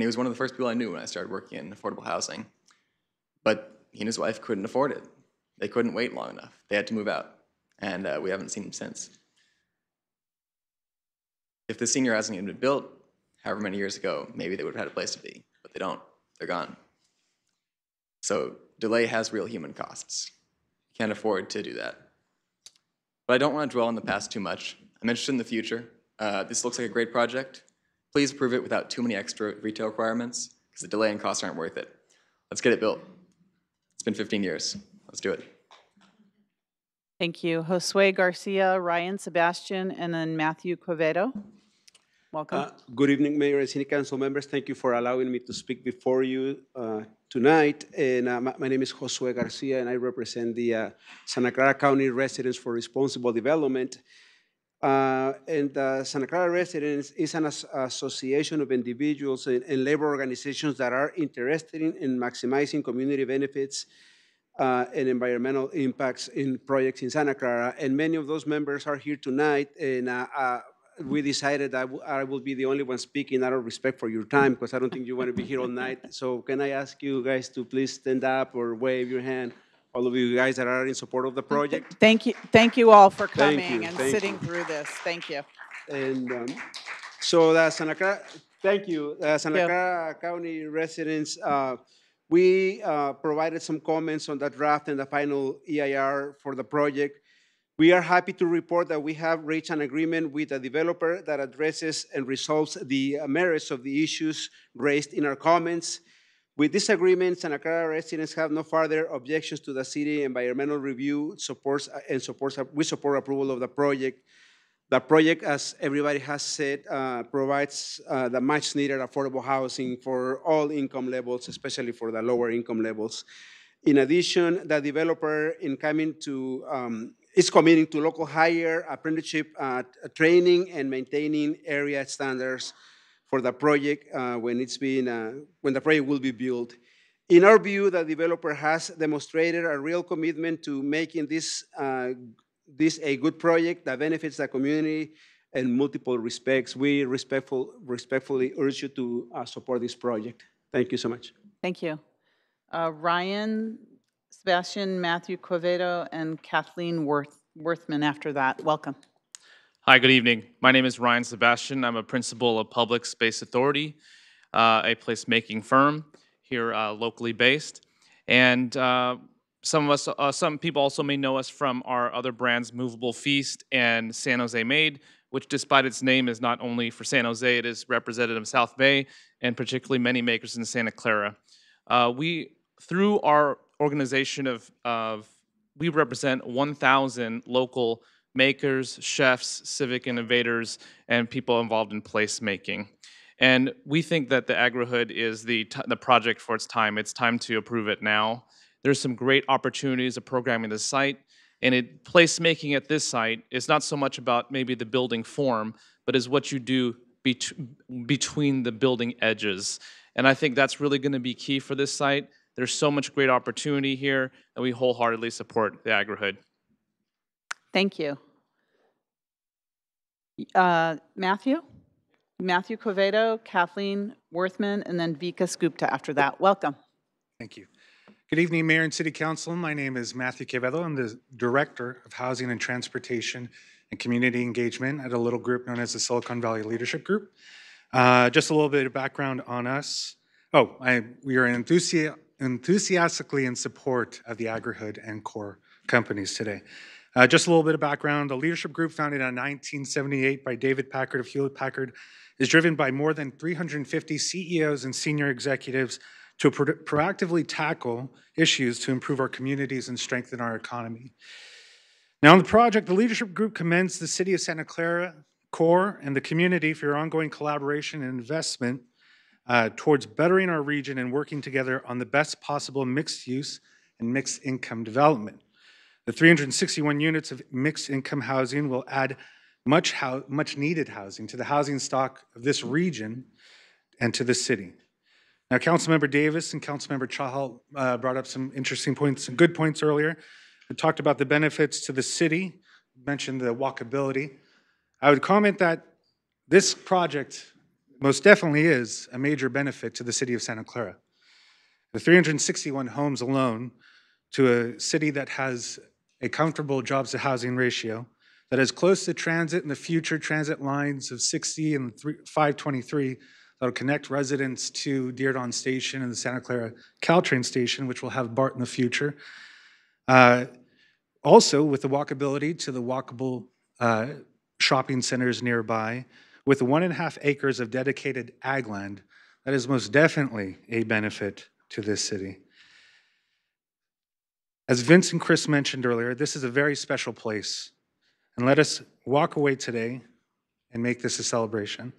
he was one of the first people I knew when I started working in affordable housing. But he and his wife couldn't afford it. They couldn't wait long enough. They had to move out. And we haven't seen him since. If the senior housing had been built however many years ago, maybe they would have had a place to be. But they don't. They're gone. So delay has real human costs. You can't afford to do that. But I don't want to dwell on the past too much. I'm interested in the future. This looks like a great project. Please approve it without too many extra retail requirements, because the delay and costs aren't worth it. Let's get it built. It's been 15 years. Let's do it. Thank you. Josue Garcia, Ryan Sebastian, and then Matthew Quevedo. Welcome. Good evening, Mayor and City Council members. Thank you for allowing me to speak before you tonight. And my name is Josue Garcia, and I represent the Santa Clara County Residents for Responsible Development. Santa Clara Residents is an association of individuals and labor organizations that are interested in maximizing community benefits and environmental impacts in projects in Santa Clara. And many of those members are here tonight, and we decided that I will be the only one speaking out of respect for your time, because I don't think you want to be here all night. So can I ask you guys to please stand up or wave your hand, all of you guys that are in support of the project? Thank you all for coming and sitting through this. Thank you. And so the Santa Clara, thank you. Santa Clara County residents, we provided some comments on the draft and the final EIR for the project. We are happy to report that we have reached an agreement with the developer that addresses and resolves the merits of the issues raised in our comments. With this agreement, Santa Clara residents have no further objections to the city environmental review. We support approval of the project. The project, as everybody has said, provides the much needed affordable housing for all income levels, especially for the lower income levels. In addition, the developer is committing to local hire, apprenticeship training, and maintaining area standards for the project when the project will be built. In our view, the developer has demonstrated a real commitment to making this a good project that benefits the community in multiple respects. We respectfully urge you to support this project. Thank you so much. Thank you. Ryan, Sebastian, Matthew Quevedo, and Kathleen Worthman after that. Welcome. Hi, good evening. My name is Ryan Sebastian. I'm a principal of Public Space Authority, a placemaking firm here locally based. And some people also may know us from our other brands, Movable Feast and San Jose Made, which despite its name is not only for San Jose, it is representative of South Bay and particularly many makers in Santa Clara. Through our organization we represent 1,000 local makers, chefs, civic innovators, and people involved in placemaking. And we think that the AgriHood is the project for its time. It's time to approve it now. There's some great opportunities of programming the site, and placemaking at this site is not so much about maybe the building form, but is what you do between the building edges. And I think that's really going to be key for this site. There's so much great opportunity here, and we wholeheartedly support the AgriHood. Thank you. Matthew Quevedo, Kathleen Worthman, and then Vika Skupta after that. Welcome. Thank you. Good evening, Mayor and City Council. My name is Matthew Quevedo. I'm the Director of Housing and Transportation and Community Engagement at a little group known as the Silicon Valley Leadership Group. Just a little bit of background on us. We are enthusiastically in support of the AgriHood and core companies today. Just a little bit of background. The leadership group, founded in 1978 by David Packard of Hewlett Packard, is driven by more than 350 CEOs and senior executives to proactively tackle issues to improve our communities and strengthen our economy. Now, on the project, the leadership group commends the City of Santa Clara, CORE, and the community for your ongoing collaboration and investment towards bettering our region and working together on the best possible mixed use and mixed income development. The 361 units of mixed income housing will add much needed housing to the housing stock of this region and to the city. Now, Councilmember Davis and Councilmember Chahal brought up some interesting points, some good points earlier. We talked about the benefits to the city, mentioned the walkability. I would comment that this project most definitely is a major benefit to the city of Santa Clara. The 361 homes alone to a city that has a comfortable jobs to housing ratio, that is close to transit and the future transit lines of 60 and 523 that'll connect residents to Dearborn Station and the Santa Clara Caltrain Station, which will have BART in the future. Also, with the walkability to the walkable shopping centers nearby, with the 1.5 acres of dedicated ag land, that is most definitely a benefit to this city. As Vince and Chris mentioned earlier, this is a very special place, and let us walk away today and make this a celebration.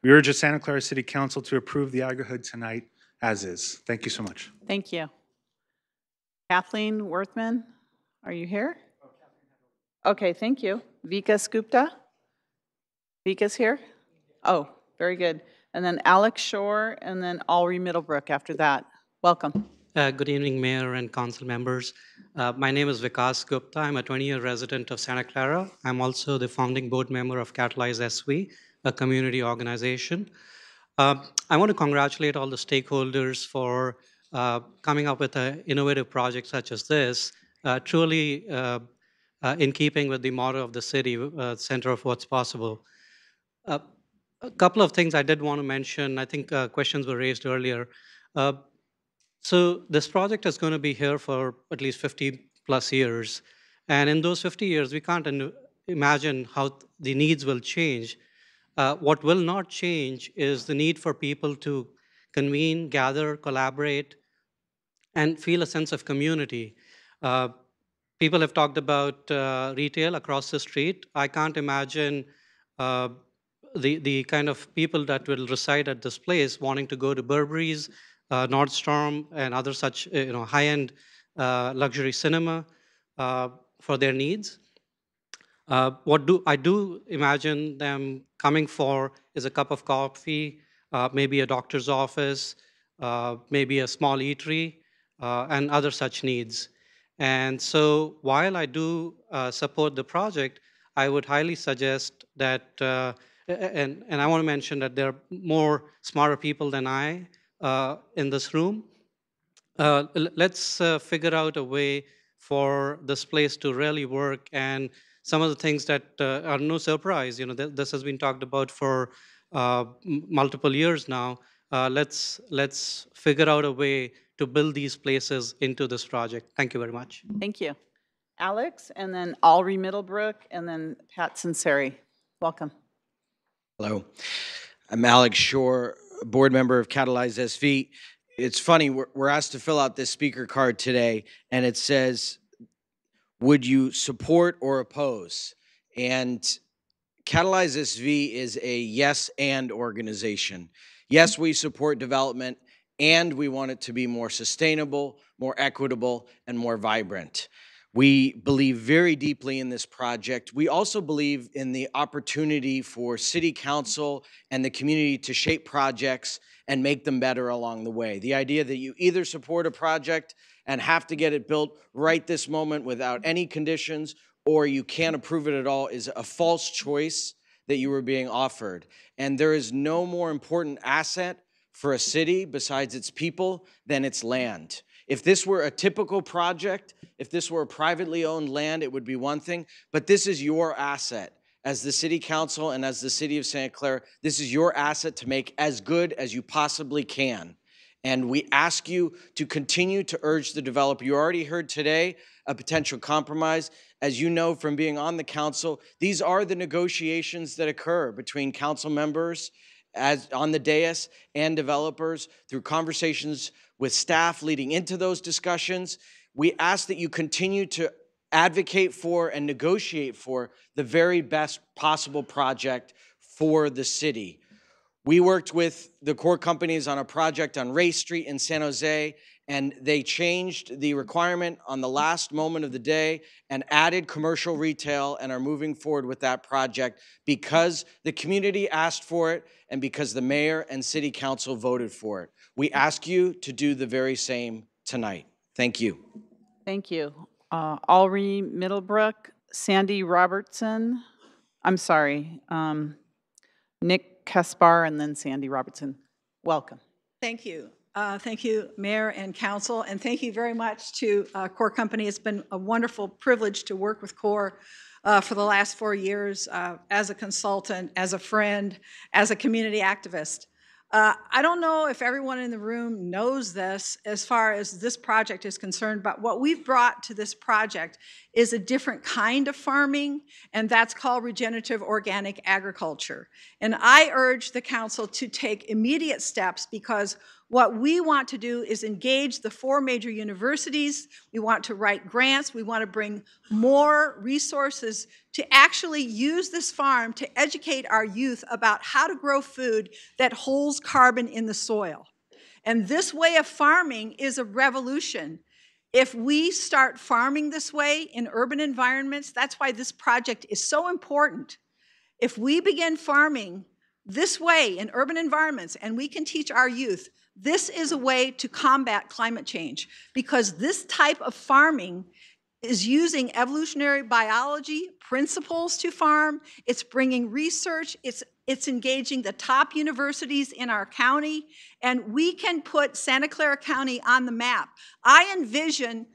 We urge the Santa Clara City Council to approve the agri-hood tonight as is. Thank you so much. Thank you. Kathleen Worthman, are you here? Okay, thank you. Vika Skupta? Vika's here? Oh, very good. And then Alex Shore, and then Alri Middlebrook after that. Welcome. Good evening, Mayor and Council members. My name is Vikas Gupta. I'm a 20-year resident of Santa Clara. I'm also the founding board member of Catalyze SV, a community organization. I want to congratulate all the stakeholders for coming up with an innovative project such as this, truly in keeping with the motto of the city, center of what's possible. A couple of things I did want to mention. I think questions were raised earlier. So this project is going to be here for at least 50 plus years. And in those 50 years, we can't imagine how the needs will change. What will not change is the need for people to convene, gather, collaborate, and feel a sense of community. People have talked about retail across the street. I can't imagine the kind of people that will reside at this place wanting to go to Burberry's, Nordstrom, and other such high-end luxury cinema for their needs. What I do imagine them coming for is a cup of coffee, maybe a doctor's office, maybe a small eatery, and other such needs. And so while I do support the project, I would highly suggest that, and I want to mention that there are more smarter people than I in this room. Let's figure out a way for this place to really work. And some of the things that are no surprise, this has been talked about for multiple years now. Let's figure out a way to build these places into this project. Thank you very much. Thank you. Alex, and then Alri Middlebrook, and then Pat Sinceri. Welcome. Hello. I'm Alex Shore, board member of Catalyze SV. It's funny, we're asked to fill out this speaker card today, and it says, would you support or oppose? And Catalyze SV is a yes and organization. Yes, we support development, and we want it to be more sustainable, more equitable, and more vibrant. We believe very deeply in this project. We also believe in the opportunity for City Council and the community to shape projects and make them better along the way. The idea that you either support a project and have to get it built right this moment without any conditions, or you can't approve it at all, is a false choice that you were being offered. And there is no more important asset for a city besides its people than its land. If this were a typical project, if this were a privately owned land, it would be one thing, but this is your asset. As the City Council and as the City of Santa Clara, this is your asset to make as good as you possibly can. And we ask you to continue to urge the developer. You already heard today a potential compromise. As you know from being on the council, these are the negotiations that occur between council members as on the dais and developers through conversations with staff leading into those discussions. We ask that you continue to advocate for and negotiate for the very best possible project for the city. We worked with the core companies on a project on Ray Street in San Jose, and they changed the requirement on the last moment of the day and added commercial retail and are moving forward with that project because the community asked for it and because the mayor and city council voted for it. We ask you to do the very same tonight. Thank you. Thank you. Alri Middlebrook, Sandy Robertson, I'm sorry, Nick Kaspar, and then Sandy Robertson. Welcome. Thank you. Thank you, Mayor and Council, and thank you very much to Core Company. It's been a wonderful privilege to work with Core for the last 4 years as a consultant, as a friend, as a community activist. I don't know if everyone in the room knows this as far as this project is concerned, but what we've brought to this project is a different kind of farming, and that's called regenerative organic agriculture. And I urge the council to take immediate steps because what we want to do is engage the 4 major universities. We want to write grants. We want to bring more resources to actually use this farm to educate our youth about how to grow food that holds carbon in the soil. And this way of farming is a revolution. If we start farming this way in urban environments, that's why this project is so important. If we begin farming this way in urban environments and we can teach our youth, this is a way to combat climate change because this type of farming is using evolutionary biology principles to farm. It's bringing research. It's engaging the top universities in our county, and we can put Santa Clara County on the map. I envision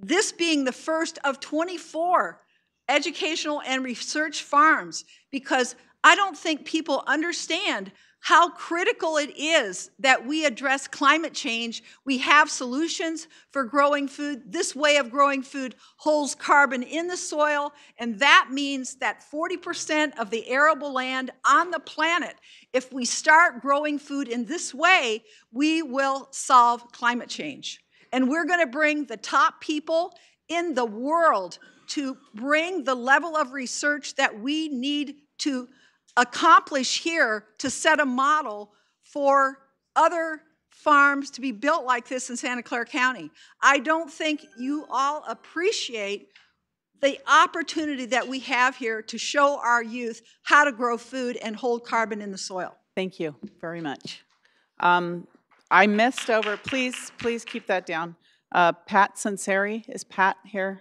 this being the first of 24 educational and research farms because I don't think people understand how critical it is that we address climate change. We have solutions for growing food. This way of growing food holds carbon in the soil, and that means that 40% of the arable land on the planet, if we start growing food in this way, we will solve climate change. And we're going to bring the top people in the world to bring the level of research that we need to accomplish here to set a model for other farms to be built like this in Santa Clara County. I don't think you all appreciate the opportunity that we have here to show our youth how to grow food and hold carbon in the soil. Thank you very much. I missed over, please keep that down. Pat Sunseri, is Pat here?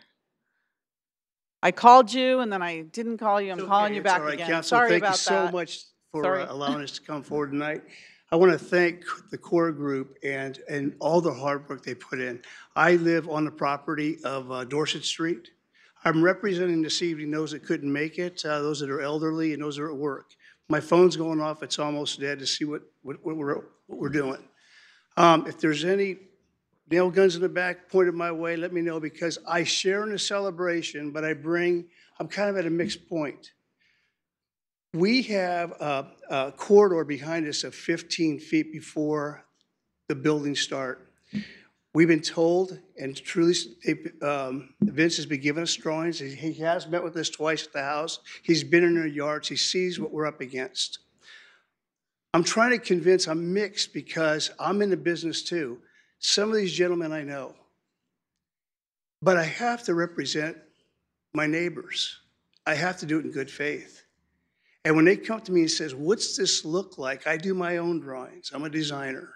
I called you and then I didn't call you. I'm calling you back again. Council, Sorry about that. Thank you so much for allowing us to come forward tonight. I want to thank the core group and all the hard work they put in. I live on the property of Dorset Street. I'm representing this evening those that couldn't make it, those that are elderly and those that are at work. My phone's going off. It's almost dead to see what we're doing. If there's any nail guns in the back pointed my way, let me know because I share in the celebration, but I'm kind of at a mixed point. We have a corridor behind us of 15 feet before the buildings start. We've been told, and truly, Vince has been giving us drawings. He has met with us twice at the house. He's been in our yards. He sees what we're up against. I'm trying to convince, I'm mixed because I'm in the business too. Some of these gentlemen I know, but I have to represent my neighbors. I have to do it in good faith. And when they come to me and says, what's this look like? I do my own drawings. I'm a designer.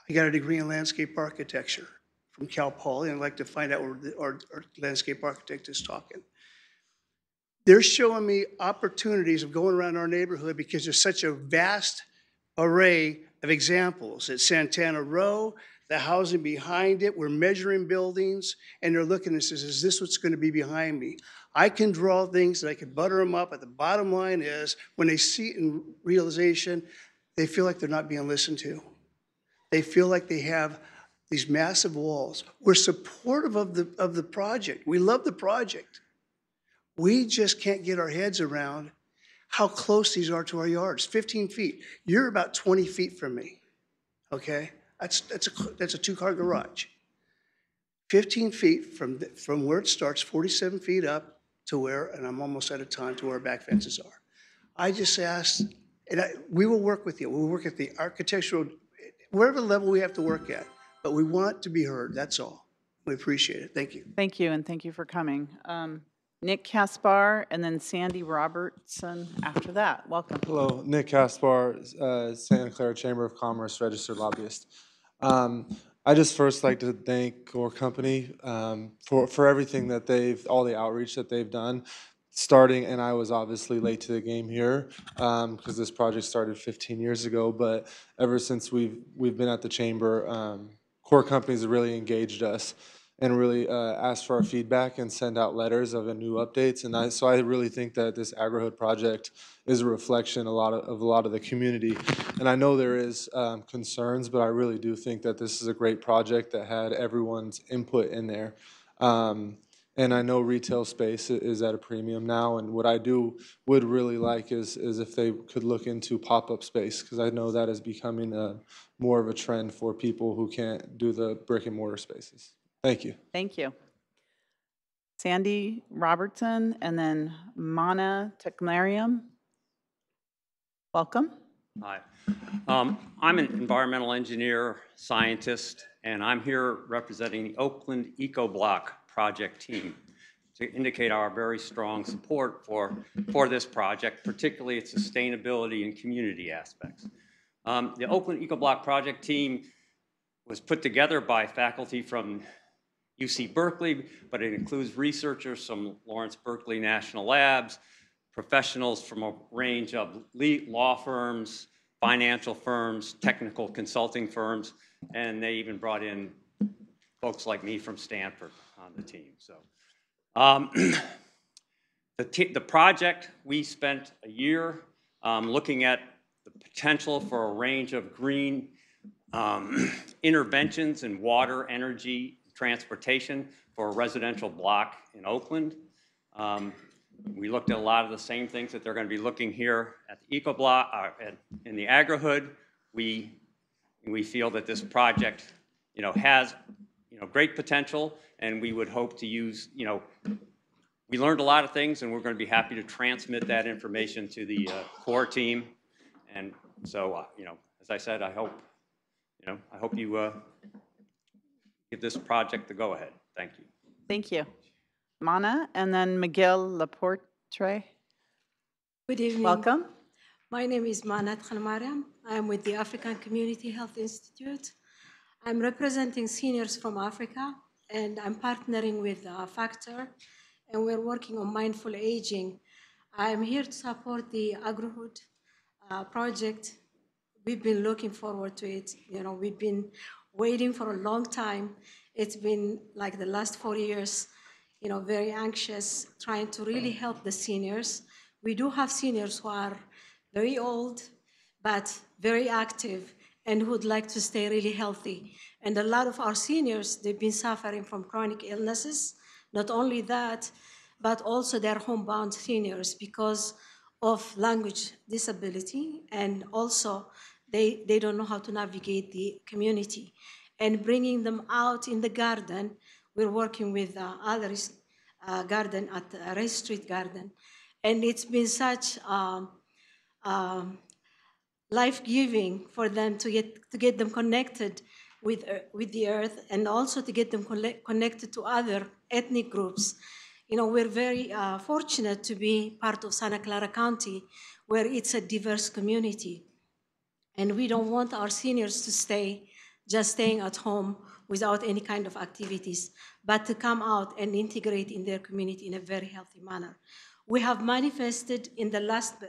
I got a degree in landscape architecture from Cal Poly, and I'd like to find out where our landscape architect is talking. They're showing me opportunities of going around our neighborhood because there's such a vast array of examples. At Santana Row, the housing behind it, we're measuring buildings, and they're looking and says, is this what's going to be behind me? I can draw things that I can butter them up, but the bottom line is when they see it in realization, they feel like they're not being listened to. They feel like they have these massive walls. We're supportive of the project. We love the project. We just can't get our heads around how close these are to our yards, 15 feet. You're about 20 feet from me, okay? That's a two-car garage. 15 feet from where it starts, 47 feet up to where, and I'm almost out of time, to where our back fences are. I just asked, and we will work with you. We'll work at the architectural, wherever level we have to work at, but we want to be heard, that's all. We appreciate it. Thank you. Thank you, and thank you for coming. Nick Caspar, and then Sandy Robertson after that. Welcome. Hello, Nick Caspar, Santa Clara Chamber of Commerce registered lobbyist. I just first like to thank Core Company for everything that all the outreach that they've done. Starting, and I was obviously late to the game here because this project started 15 years ago. But ever since we've been at the chamber, Core Companies have really engaged us and really asked for our feedback and send out letters of new updates. And so I really think that this AgriHood project is a reflection of a lot of the community. And I know there is concerns, but I really do think that this is a great project that had everyone's input in there. And I know retail space is at a premium now, and what I would really like is if they could look into pop-up space, because I know that is becoming more of a trend for people who can't do the brick and mortar spaces. Thank you. Thank you. Sandy Robertson, and then Mana Tekmariam. Welcome. Hi. I'm an environmental engineer, scientist, and I'm here representing the Oakland EcoBlock project team to indicate our very strong support for this project, particularly its sustainability and community aspects. The Oakland EcoBlock project team was put together by faculty from UC Berkeley, but it includes researchers from Lawrence Berkeley National Labs, professionals from a range of law firms, financial firms, technical consulting firms, and they even brought in folks like me from Stanford on the team. So, the project, we spent a year looking at the potential for a range of green interventions in water, energy, transportation for a residential block in Oakland. We looked at a lot of the same things that they're going to be looking here at the EcoBlock, in the AgriHood. We feel that this project, has, great potential, and we would hope to use, we learned a lot of things, and we're going to be happy to transmit that information to the core team. And so, as I said, I hope you give this project the go-ahead. Thank you. Thank you. Mana, and then Miguel Laporte. Good evening. Welcome. My name is Mana Tekmariam. I am with the African Community Health Institute. I'm representing seniors from Africa, and I'm partnering with Factor, and we're working on mindful aging. I'm here to support the AgriHood project. We've been looking forward to it. We've been waiting for a long time. It's been like the last 4 years, very anxious, trying to really help the seniors. We do have seniors who are very old, but very active, and who would like to stay really healthy. And a lot of our seniors, they've been suffering from chronic illnesses. Not only that, but also they're homebound seniors because of language disability, and also they don't know how to navigate the community. And bringing them out in the garden, we're working with others garden at Race Street Garden. And it's been such life-giving for them to get them connected with the earth, and also to get them connected to other ethnic groups. We're very fortunate to be part of Santa Clara County, where it's a diverse community. And we don't want our seniors to staying at home without any kind of activities, but to come out and integrate in their community in a very healthy manner. We have manifested in the last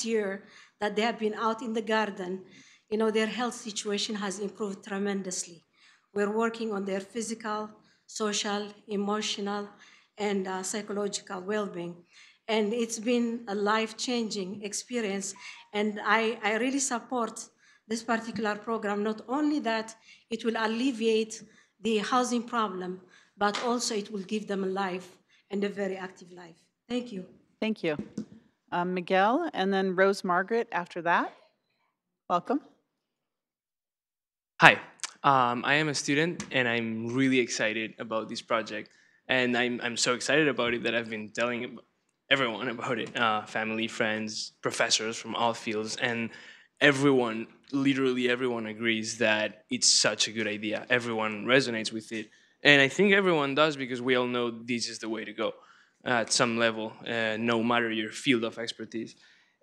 year that they have been out in the garden. Their health situation has improved tremendously. We're working on their physical, social, emotional, and psychological well-being. And it's been a life-changing experience. And I really support this particular program, not only that it will alleviate the housing problem, but also it will give them a life, and a very active life. Thank you. Thank you. Miguel, and then Rose Margaret after that. Welcome. Hi, I am a student and I'm really excited about this project. And I'm so excited about it that I've been telling everyone about it, family, friends, professors from all fields, and everyone, literally everyone agrees that it's such a good idea. Everyone resonates with it. And I think everyone does because we all know this is the way to go at some level, no matter your field of expertise.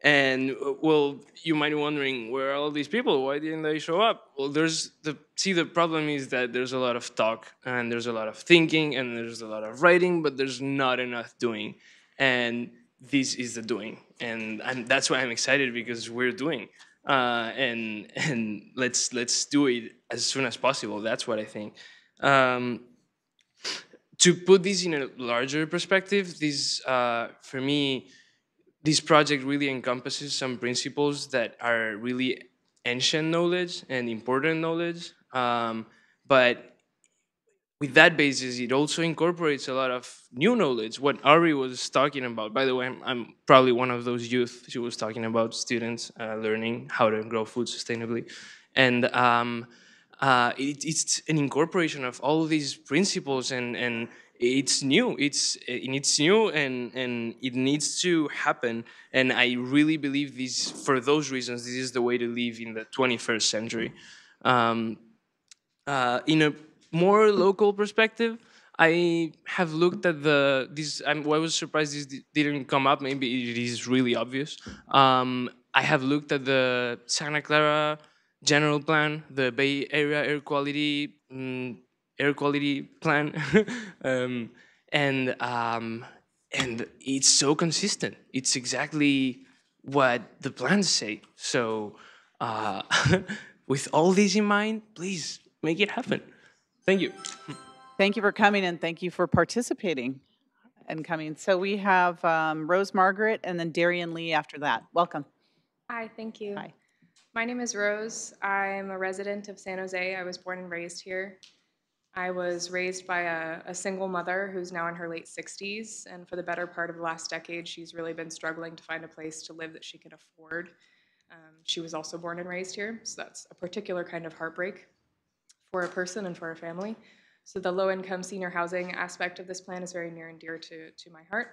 And well, you might be wondering, where are all these people? Why didn't they show up? Well, the problem is that there's a lot of talk and there's a lot of thinking and there's a lot of writing, but there's not enough doing. And this is the doing. And that's why I'm excited, because we're doing. And let's do it as soon as possible. That's what I think. To put this in a larger perspective, for me, this project really encompasses some principles that are really ancient knowledge and important knowledge. But with that basis, it also incorporates a lot of new knowledge. What Ari was talking about, by the way, I'm probably one of those youth. She was talking about students learning how to grow food sustainably. And it's an incorporation of all of these principles, and it's new. It's new, and it needs to happen. And I really believe this. For those reasons, this is the way to live in the 21st century. In a more local perspective, I have looked at I was surprised this didn't come up. Maybe it is really obvious. I have looked at the Santa Clara General Plan, the Bay Area air quality plan, um, and um, and it's so consistent. It's exactly what the plans say. So, with all this in mind, please make it happen. Thank you. Thank you for coming, and thank you for participating and coming. So we have Rose Margaret and then Darian Lee after that. Welcome. Hi, thank you. Hi. My name is Rose. I'm a resident of San Jose. I was born and raised here. I was raised by a single mother who's now in her late 60s, and for the better part of the last decade, she's really been struggling to find a place to live that she can afford. She was also born and raised here, so that's a particular kind of heartbreak for a person and for a family. So the low-income senior housing aspect of this plan is very near and dear to my heart.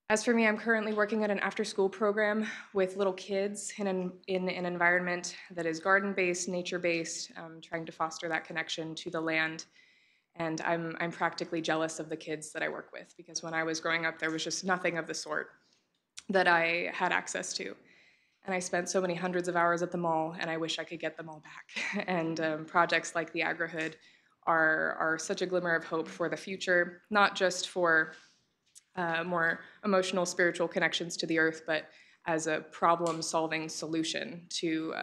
As for me, I'm currently working at an after-school program with little kids in an environment that is garden-based, nature-based, trying to foster that connection to the land. And I'm practically jealous of the kids that I work with, because when I was growing up, there was just nothing of the sort that I had access to. And I spent so many hundreds of hours at the mall, and I wish I could get them all back. And projects like the AgriHood are such a glimmer of hope for the future, not just for more emotional, spiritual connections to the earth, but as a problem-solving solution to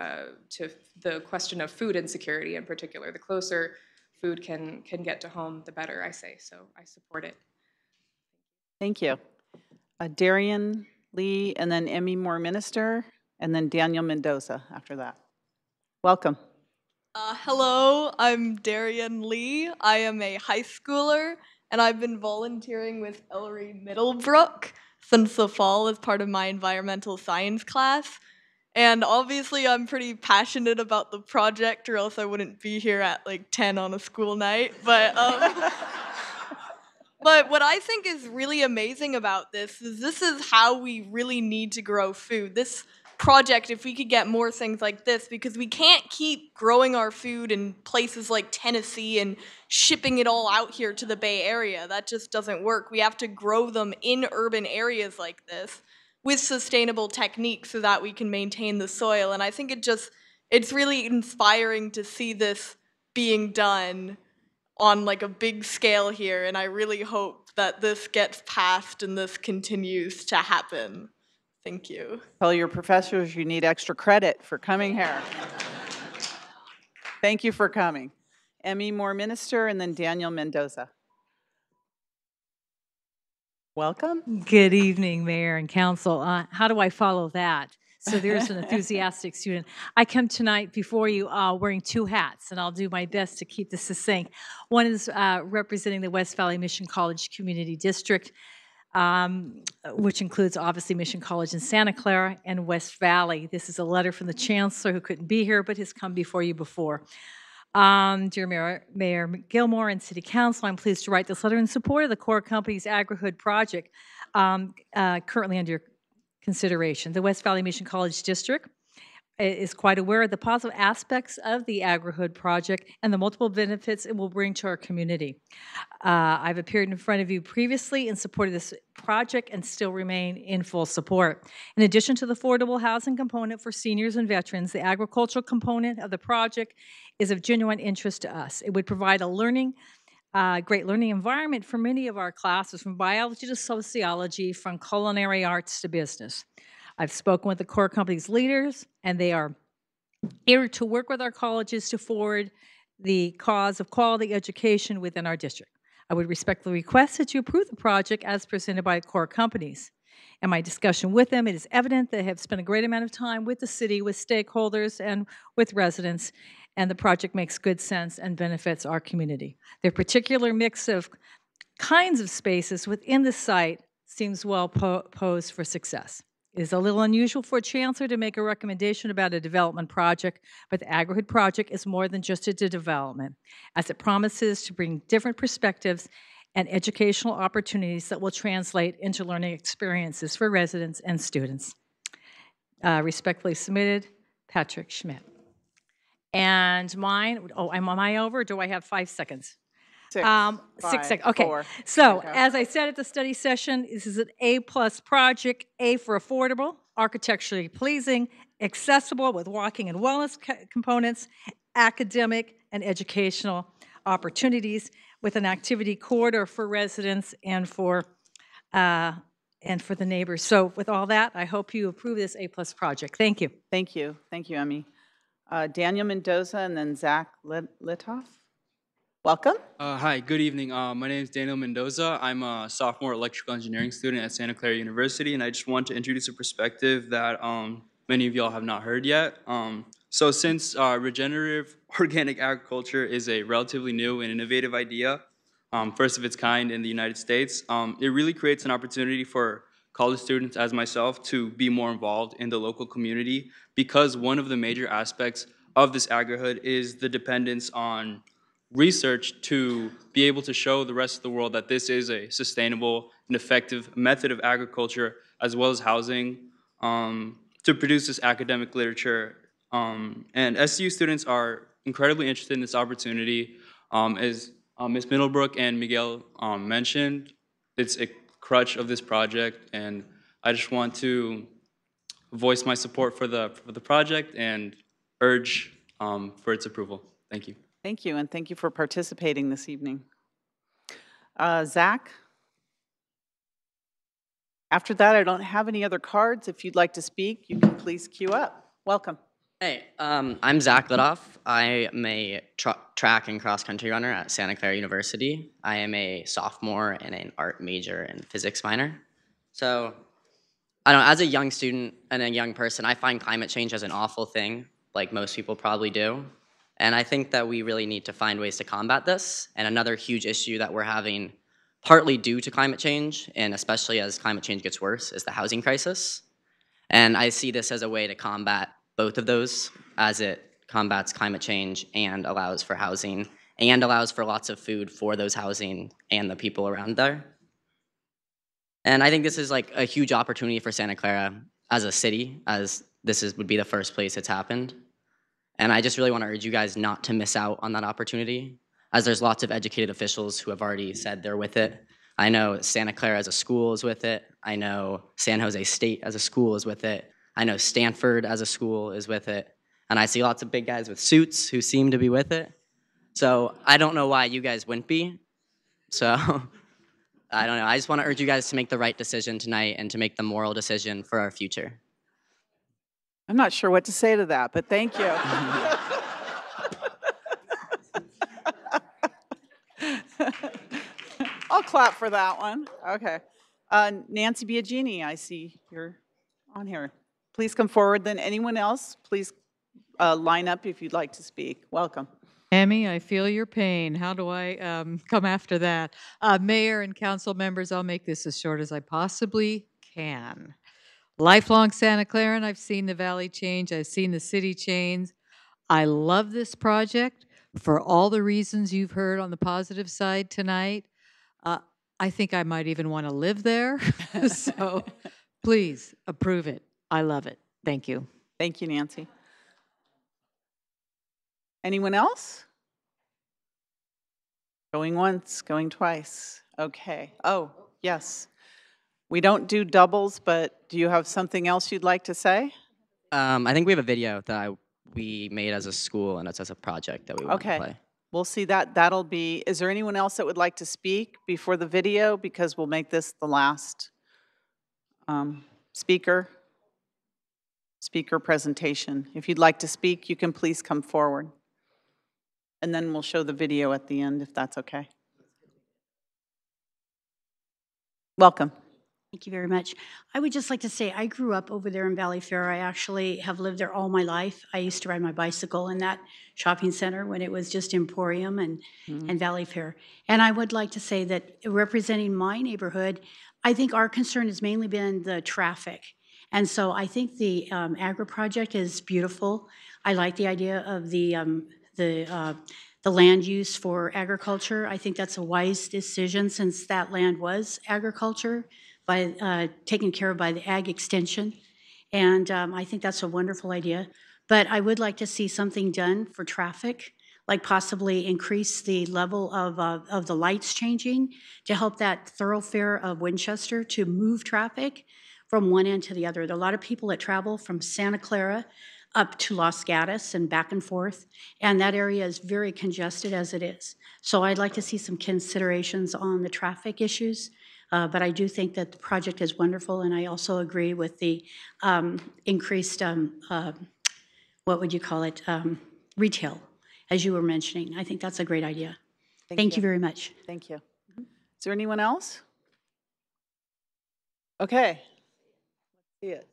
the question of food insecurity in particular. The closer food can get to home, the better, I say. So I support it. Thank you. Darian Lee, and then Emmy Moore Minister, and then Daniel Mendoza after that. Welcome. Hello, I'm Darian Lee. I am a high schooler, and I've been volunteering with Ellery Middlebrook since the fall as part of my environmental science class. And obviously, I'm pretty passionate about the project, or else I wouldn't be here at like 10 on a school night. But what I think is really amazing about this is how we really need to grow food. This project, if we could get more things like this, because we can't keep growing our food in places like Tennessee and shipping it all out here to the Bay Area. That just doesn't work. We have to grow them in urban areas like this with sustainable techniques so that we can maintain the soil. And I think it's really inspiring to see this being done on like a big scale here, and I really hope that this gets passed and this continues to happen. Thank you. Tell your professors you need extra credit for coming here. Thank you for coming. Emmy Moore Minister, and then Daniel Mendoza. Welcome. Good evening, Mayor and Council. How do I follow that? So there's an enthusiastic student. I come tonight before you wearing two hats, and I'll do my best to keep this succinct. One is representing the West Valley Mission College Community District. which includes obviously Mission College in Santa Clara and West Valley. This is a letter from the chancellor who couldn't be here but has come before you before. Dear Mayor Gilmore and City Council, I'm pleased to write this letter in support of the Core Company's AgriHood project currently under consideration. The West Valley Mission College District is quite aware of the positive aspects of the AgriHood project and the multiple benefits it will bring to our community. I've appeared in front of you previously in support of this project and still remain in full support. In addition to the affordable housing component for seniors and veterans, the agricultural component of the project is of genuine interest to us. It would provide a great learning environment for many of our classes, from biology to sociology, from culinary arts to business. I've spoken with the Core Company's leaders, and they are eager to work with our colleges to forward the cause of quality education within our district. I would respectfully request that you approve the project as presented by Core Companies. In my discussion with them, it is evident they have spent a great amount of time with the city, with stakeholders, and with residents, and the project makes good sense and benefits our community. Their particular mix of kinds of spaces within the site seems well posed for success. It is a little unusual for a chancellor to make a recommendation about a development project, but the AgriHood project is more than just a development, as it promises to bring different perspectives and educational opportunities that will translate into learning experiences for residents and students. Respectfully submitted, Patrick Schmidt. And mine, am I over, or do I have 5 seconds? 6 6 seconds. Okay. 4. So, as I said at the study session, this is an A+ project. A for affordable, architecturally pleasing, accessible with walking and wellness components, academic and educational opportunities, with an activity corridor for residents and for the neighbors. So, with all that, I hope you approve this A+ project. Thank you. Thank you. Thank you, Emmy. Daniel Mendoza and then Zach Litoff. Welcome. Hi, good evening. My name is Daniel Mendoza. I'm a sophomore electrical engineering student at Santa Clara University, and I just want to introduce a perspective that many of y'all have not heard yet. So since regenerative organic agriculture is a relatively new and innovative idea, first of its kind in the United States, it really creates an opportunity for college students as myself to be more involved in the local community, because one of the major aspects of this AgriHood is the dependence on research to be able to show the rest of the world that this is a sustainable and effective method of agriculture, as well as housing, to produce this academic literature. And SU students are incredibly interested in this opportunity. As Ms. Middlebrook and Miguel mentioned, it's a crutch of this project, and I just want to voice my support for the project and urge for its approval. Thank you. Thank you, and thank you for participating this evening. Zach? After that, I don't have any other cards. If you'd like to speak, you can please queue up. Welcome. Hey, I'm Zach Lidoff. I am a track and cross-country runner at Santa Clara University. I am a sophomore and an art major and physics minor. So, I don't know, as a young student and a young person, I find climate change as an awful thing, like most people probably do. And I think that we really need to find ways to combat this. And another huge issue that we're having, partly due to climate change, and especially as climate change gets worse, is the housing crisis. And I see this as a way to combat both of those, as it combats climate change and allows for housing and allows for lots of food for those housing and the people around there. And I think this is like a huge opportunity for Santa Clara as a city, as this would be the first place it's happened. And I just really want to urge you guys not to miss out on that opportunity, as there's lots of educated officials who have already said they're with it. I know Santa Clara as a school is with it. I know San Jose State as a school is with it. I know Stanford as a school is with it. And I see lots of big guys with suits who seem to be with it. So I don't know why you guys wouldn't be. So I don't know. I just want to urge you guys to make the right decision tonight and to make the moral decision for our future. I'm not sure what to say to that, but thank you. I'll clap for that one. Okay. Nancy Biagini, I see you're on here. Please come forward. Then anyone else, please line up if you'd like to speak. Welcome. Amy, I feel your pain. How do I come after that? Mayor and council members, I'll make this as short as I possibly can. Lifelong Santa Clara, I've seen the valley change. I've seen the city change. I love this project for all the reasons you've heard on the positive side tonight. I think I might even want to live there. So please approve it. I love it. Thank you. Thank you, Nancy. Anyone else? Going once, going twice. Okay. Oh, yes. We don't do doubles, but do you have something else you'd like to say? I think we have a video that we made as a school, and it's as a project that we want to Okay. play. We'll see that. That'll be, is there anyone else that would like to speak before the video? Because we'll make this the last speaker presentation. If you'd like to speak, you can please come forward. And then we'll show the video at the end, if that's okay. Welcome. Thank you very much. I would just like to say I grew up over there in Valley Fair. I actually have lived there all my life. I used to ride my bicycle in that shopping center when it was just Emporium and Valley Fair. And I would like to say that representing my neighborhood, I think our concern has mainly been the traffic. And so I think the Agri project is beautiful. I like the idea of the land use for agriculture. I think that's a wise decision since that land was agriculture by taken care of by the Ag Extension. And I think that's a wonderful idea. But I would like to see something done for traffic, like possibly increase the level of the lights changing to help that thoroughfare of Winchester to move traffic from one end to the other. There are a lot of people that travel from Santa Clara up to Los Gatos and back and forth, and that area is very congested as it is. So I'd like to see some considerations on the traffic issues, but I do think that the project is wonderful, and I also agree with the increased, what would you call it, retail, as you were mentioning. I think that's a great idea. Thank you very much. Thank you. Is there anyone else? Okay. Let's see it.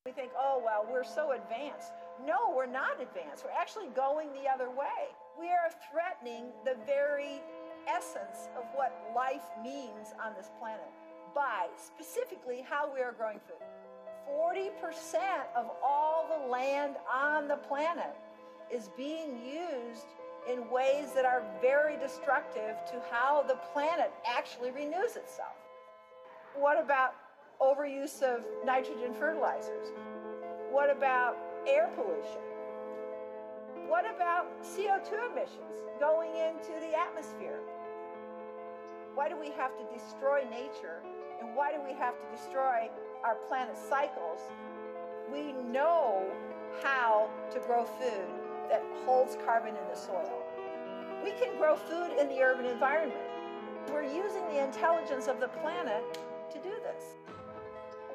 We think, oh, well, we're so advanced. No, we're not advanced. We're actually going the other way. We are threatening the very essence of what life means on this planet by specifically how we are growing food. 40% of all the land on the planet is being used in ways that are very destructive to how the planet actually renews itself. What about overuse of nitrogen fertilizers? What about air pollution? What about CO2 emissions going into the atmosphere? Why do we have to destroy nature, and why do we have to destroy our planet's cycles? We know how to grow food that holds carbon in the soil. We can grow food in the urban environment. We're using the intelligence of the planet to do this.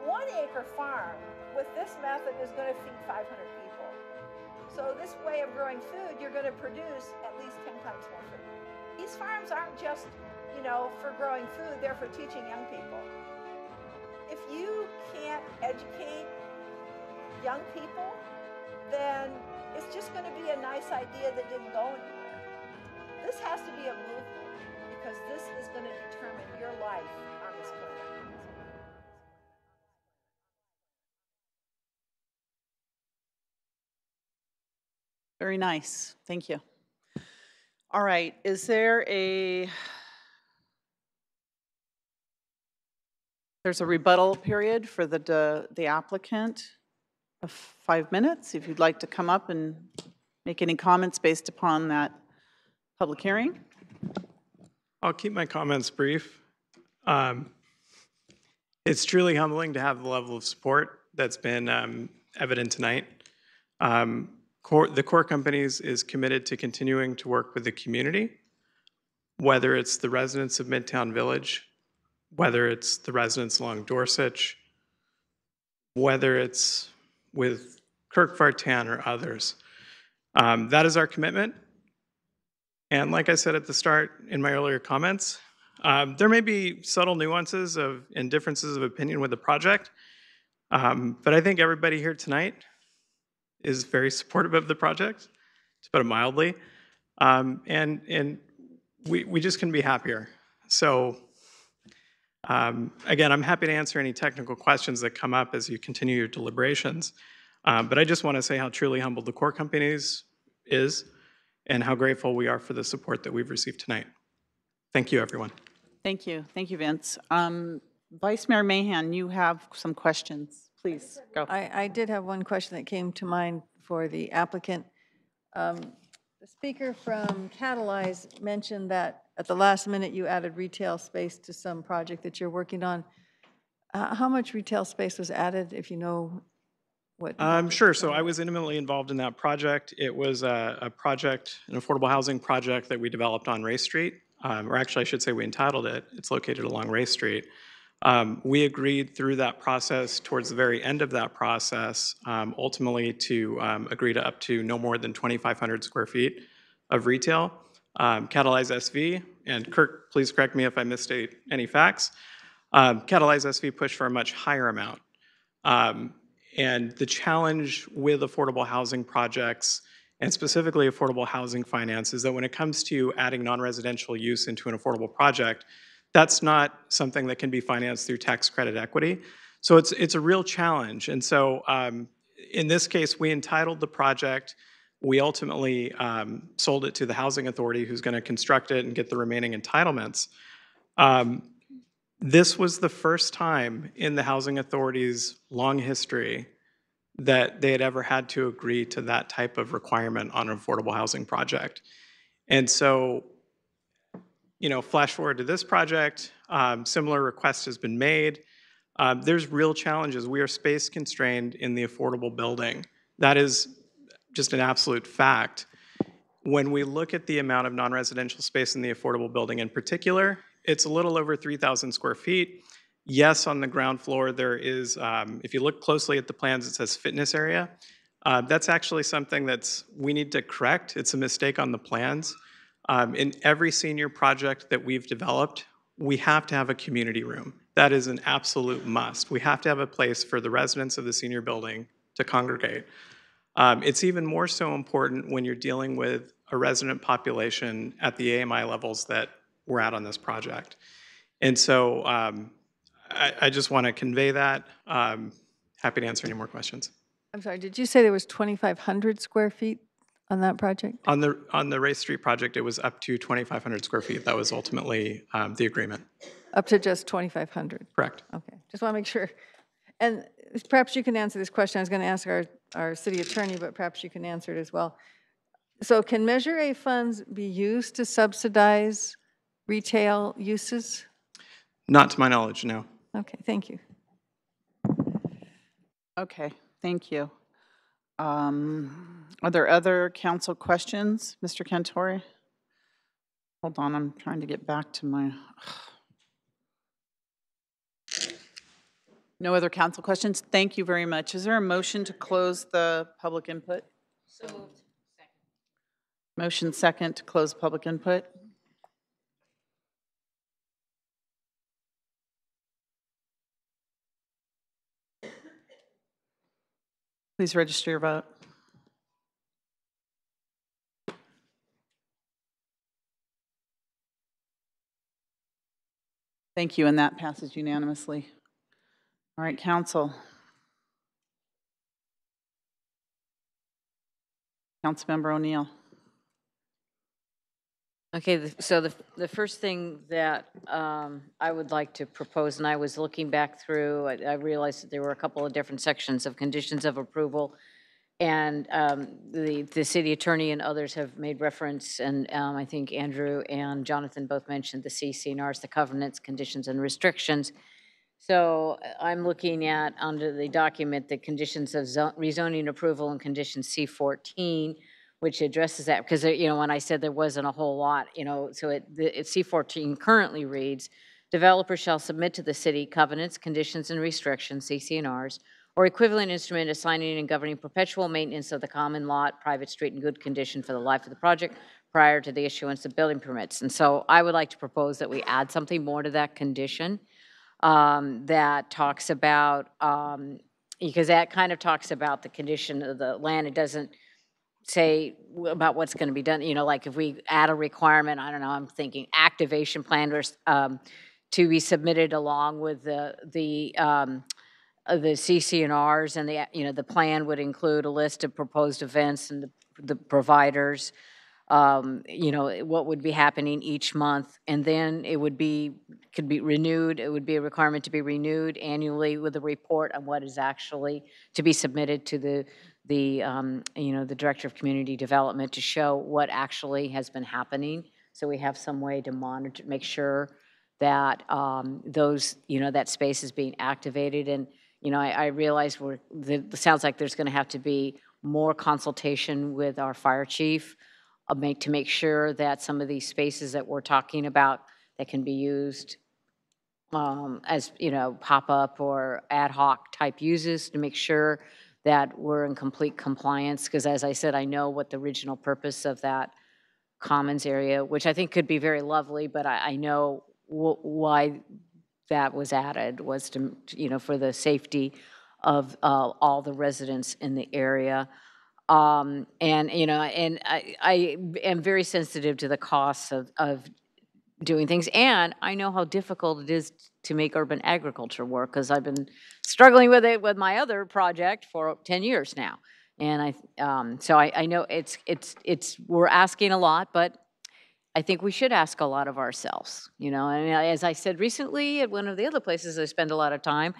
1 acre farm with this method is going to feed 500 people. So this way of growing food, you're going to produce at least 10 times more food. These farms aren't just, for growing food, they're for teaching young people. If you can't educate young people, then it's just going to be a nice idea that didn't go anywhere. This has to be a movement because this is going to determine your life on this planet. Very nice. Thank you. All right. Is there there's a rebuttal period for the applicant of 5 minutes. If you'd like to come up and make any comments based upon that public hearing. I'll keep my comments brief. It's truly humbling to have the level of support that's been evident tonight. The core companies is committed to continuing to work with the community, whether it's the residents of Midtown Village, whether it's the residents along Dorset, whether it's with Kirk Vartan or others. That is our commitment. And like I said at the start in my earlier comments, there may be subtle nuances and differences of opinion with the project, but I think everybody here tonight is very supportive of the project, to put it mildly. And we just couldn't be happier. So again, I'm happy to answer any technical questions that come up as you continue your deliberations. But I just want to say how truly humbled the core companies is and how grateful we are for the support that we've received tonight. Thank you, everyone. Thank you. Thank you, Vince. Vice Mayor Mahan, you have some questions. Please, go. I did have one question that came to mind for the applicant. The speaker from Catalyze mentioned that at the last minute you added retail space to some project that you're working on. How much retail space was added, if you know what? Sure. So I was intimately involved in that project. It was a project, an affordable housing project that we developed on Ray Street. Or actually, I should say we entitled it. It's located along Ray Street. We agreed through that process, towards the very end of that process, ultimately to agree to up to no more than 2,500 square feet of retail. Catalyze SV, and Kirk, please correct me if I misstate any facts. Catalyze SV pushed for a much higher amount. And the challenge with affordable housing projects, and specifically affordable housing finance, is that when it comes to adding non-residential use into an affordable project, that's not something that can be financed through tax credit equity. So it's a real challenge. And so in this case, we entitled the project. We ultimately sold it to the Housing Authority, who's going to construct it and get the remaining entitlements. This was the first time in the Housing Authority's long history that they had ever had to agree to that type of requirement on an affordable housing project. And so, you know, flash forward to this project, similar request has been made. There's real challenges. We are space constrained in the affordable building. That is just an absolute fact. When we look at the amount of non-residential space in the affordable building in particular, it's a little over 3,000 square feet. Yes, on the ground floor, there is, if you look closely at the plans, it says fitness area. That's actually something we need to correct. It's a mistake on the plans. In every senior project that we've developed, we have to have a community room. That is an absolute must. We have to have a place for the residents of the senior building to congregate. It's even more so important when you're dealing with a resident population at the AMI levels that we're at on this project. And so I just want to convey that. Happy to answer any more questions. I'm sorry, did you say there was 2,500 square feet on that project? On the Ray Street project, it was up to 2,500 square feet. That was ultimately the agreement. Up to just 2,500? Correct. Okay, just want to make sure. And perhaps you can answer this question. I was going to ask our city attorney, but perhaps you can answer it as well. So can Measure A funds be used to subsidize retail uses? Not to my knowledge, no. Okay, thank you. Okay, thank you. Are there other council questions, Mr. Cantore? Hold on, I'm trying to get back to my... No other council questions? Thank you very much. Is there a motion to close the public input? So moved. Motion second to close public input. Please register your vote. Thank you, and that passes unanimously. All right, council. Councilmember O'Neill. Okay, so the first thing that I would like to propose, and I was looking back through, I realized that there were a couple of different sections of conditions of approval, and the city attorney and others have made reference, and I think Andrew and Jonathan both mentioned the CC&Rs, the covenants, conditions, and restrictions. So I'm looking at, under the document, the conditions of rezoning approval and condition C14, which addresses that, because, you know, when I said there wasn't a whole lot, you know, so C14 currently reads, developers shall submit to the city covenants, conditions, and restrictions, CC&Rs, or equivalent instrument assigning and governing perpetual maintenance of the common lot, private street in good condition for the life of the project prior to the issuance of building permits. And so I would like to propose that we add something more to that condition that talks about, because that kind of talks about the condition of the land. It doesn't say about what's going to be done. You know, like if we add a requirement, I don't know, I'm thinking activation plan to be submitted along with the CCNRs, and the plan would include a list of proposed events and the providers, what would be happening each month, and then it could be renewed. It would be a requirement to be renewed annually with a report on what is actually to be submitted to the Director of Community Development to show what actually has been happening. So we have some way to monitor, make sure that that space is being activated. And I realize it sounds like there's going to have to be more consultation with our fire chief to make sure that some of these spaces that we're talking about that can be used as pop-up or ad hoc type uses, to make sure that we're in complete compliance. Because as I said, I know what the original purpose of that commons area, which I think could be very lovely, but I know why that was added was to for the safety of all the residents in the area. And I am very sensitive to the costs of doing things, and I know how difficult it is to make urban agriculture work, because I've been struggling with it with my other project for 10 years now. And so I know we're asking a lot, but I think we should ask a lot of ourselves. And as I said recently at one of the other places I spend a lot of time,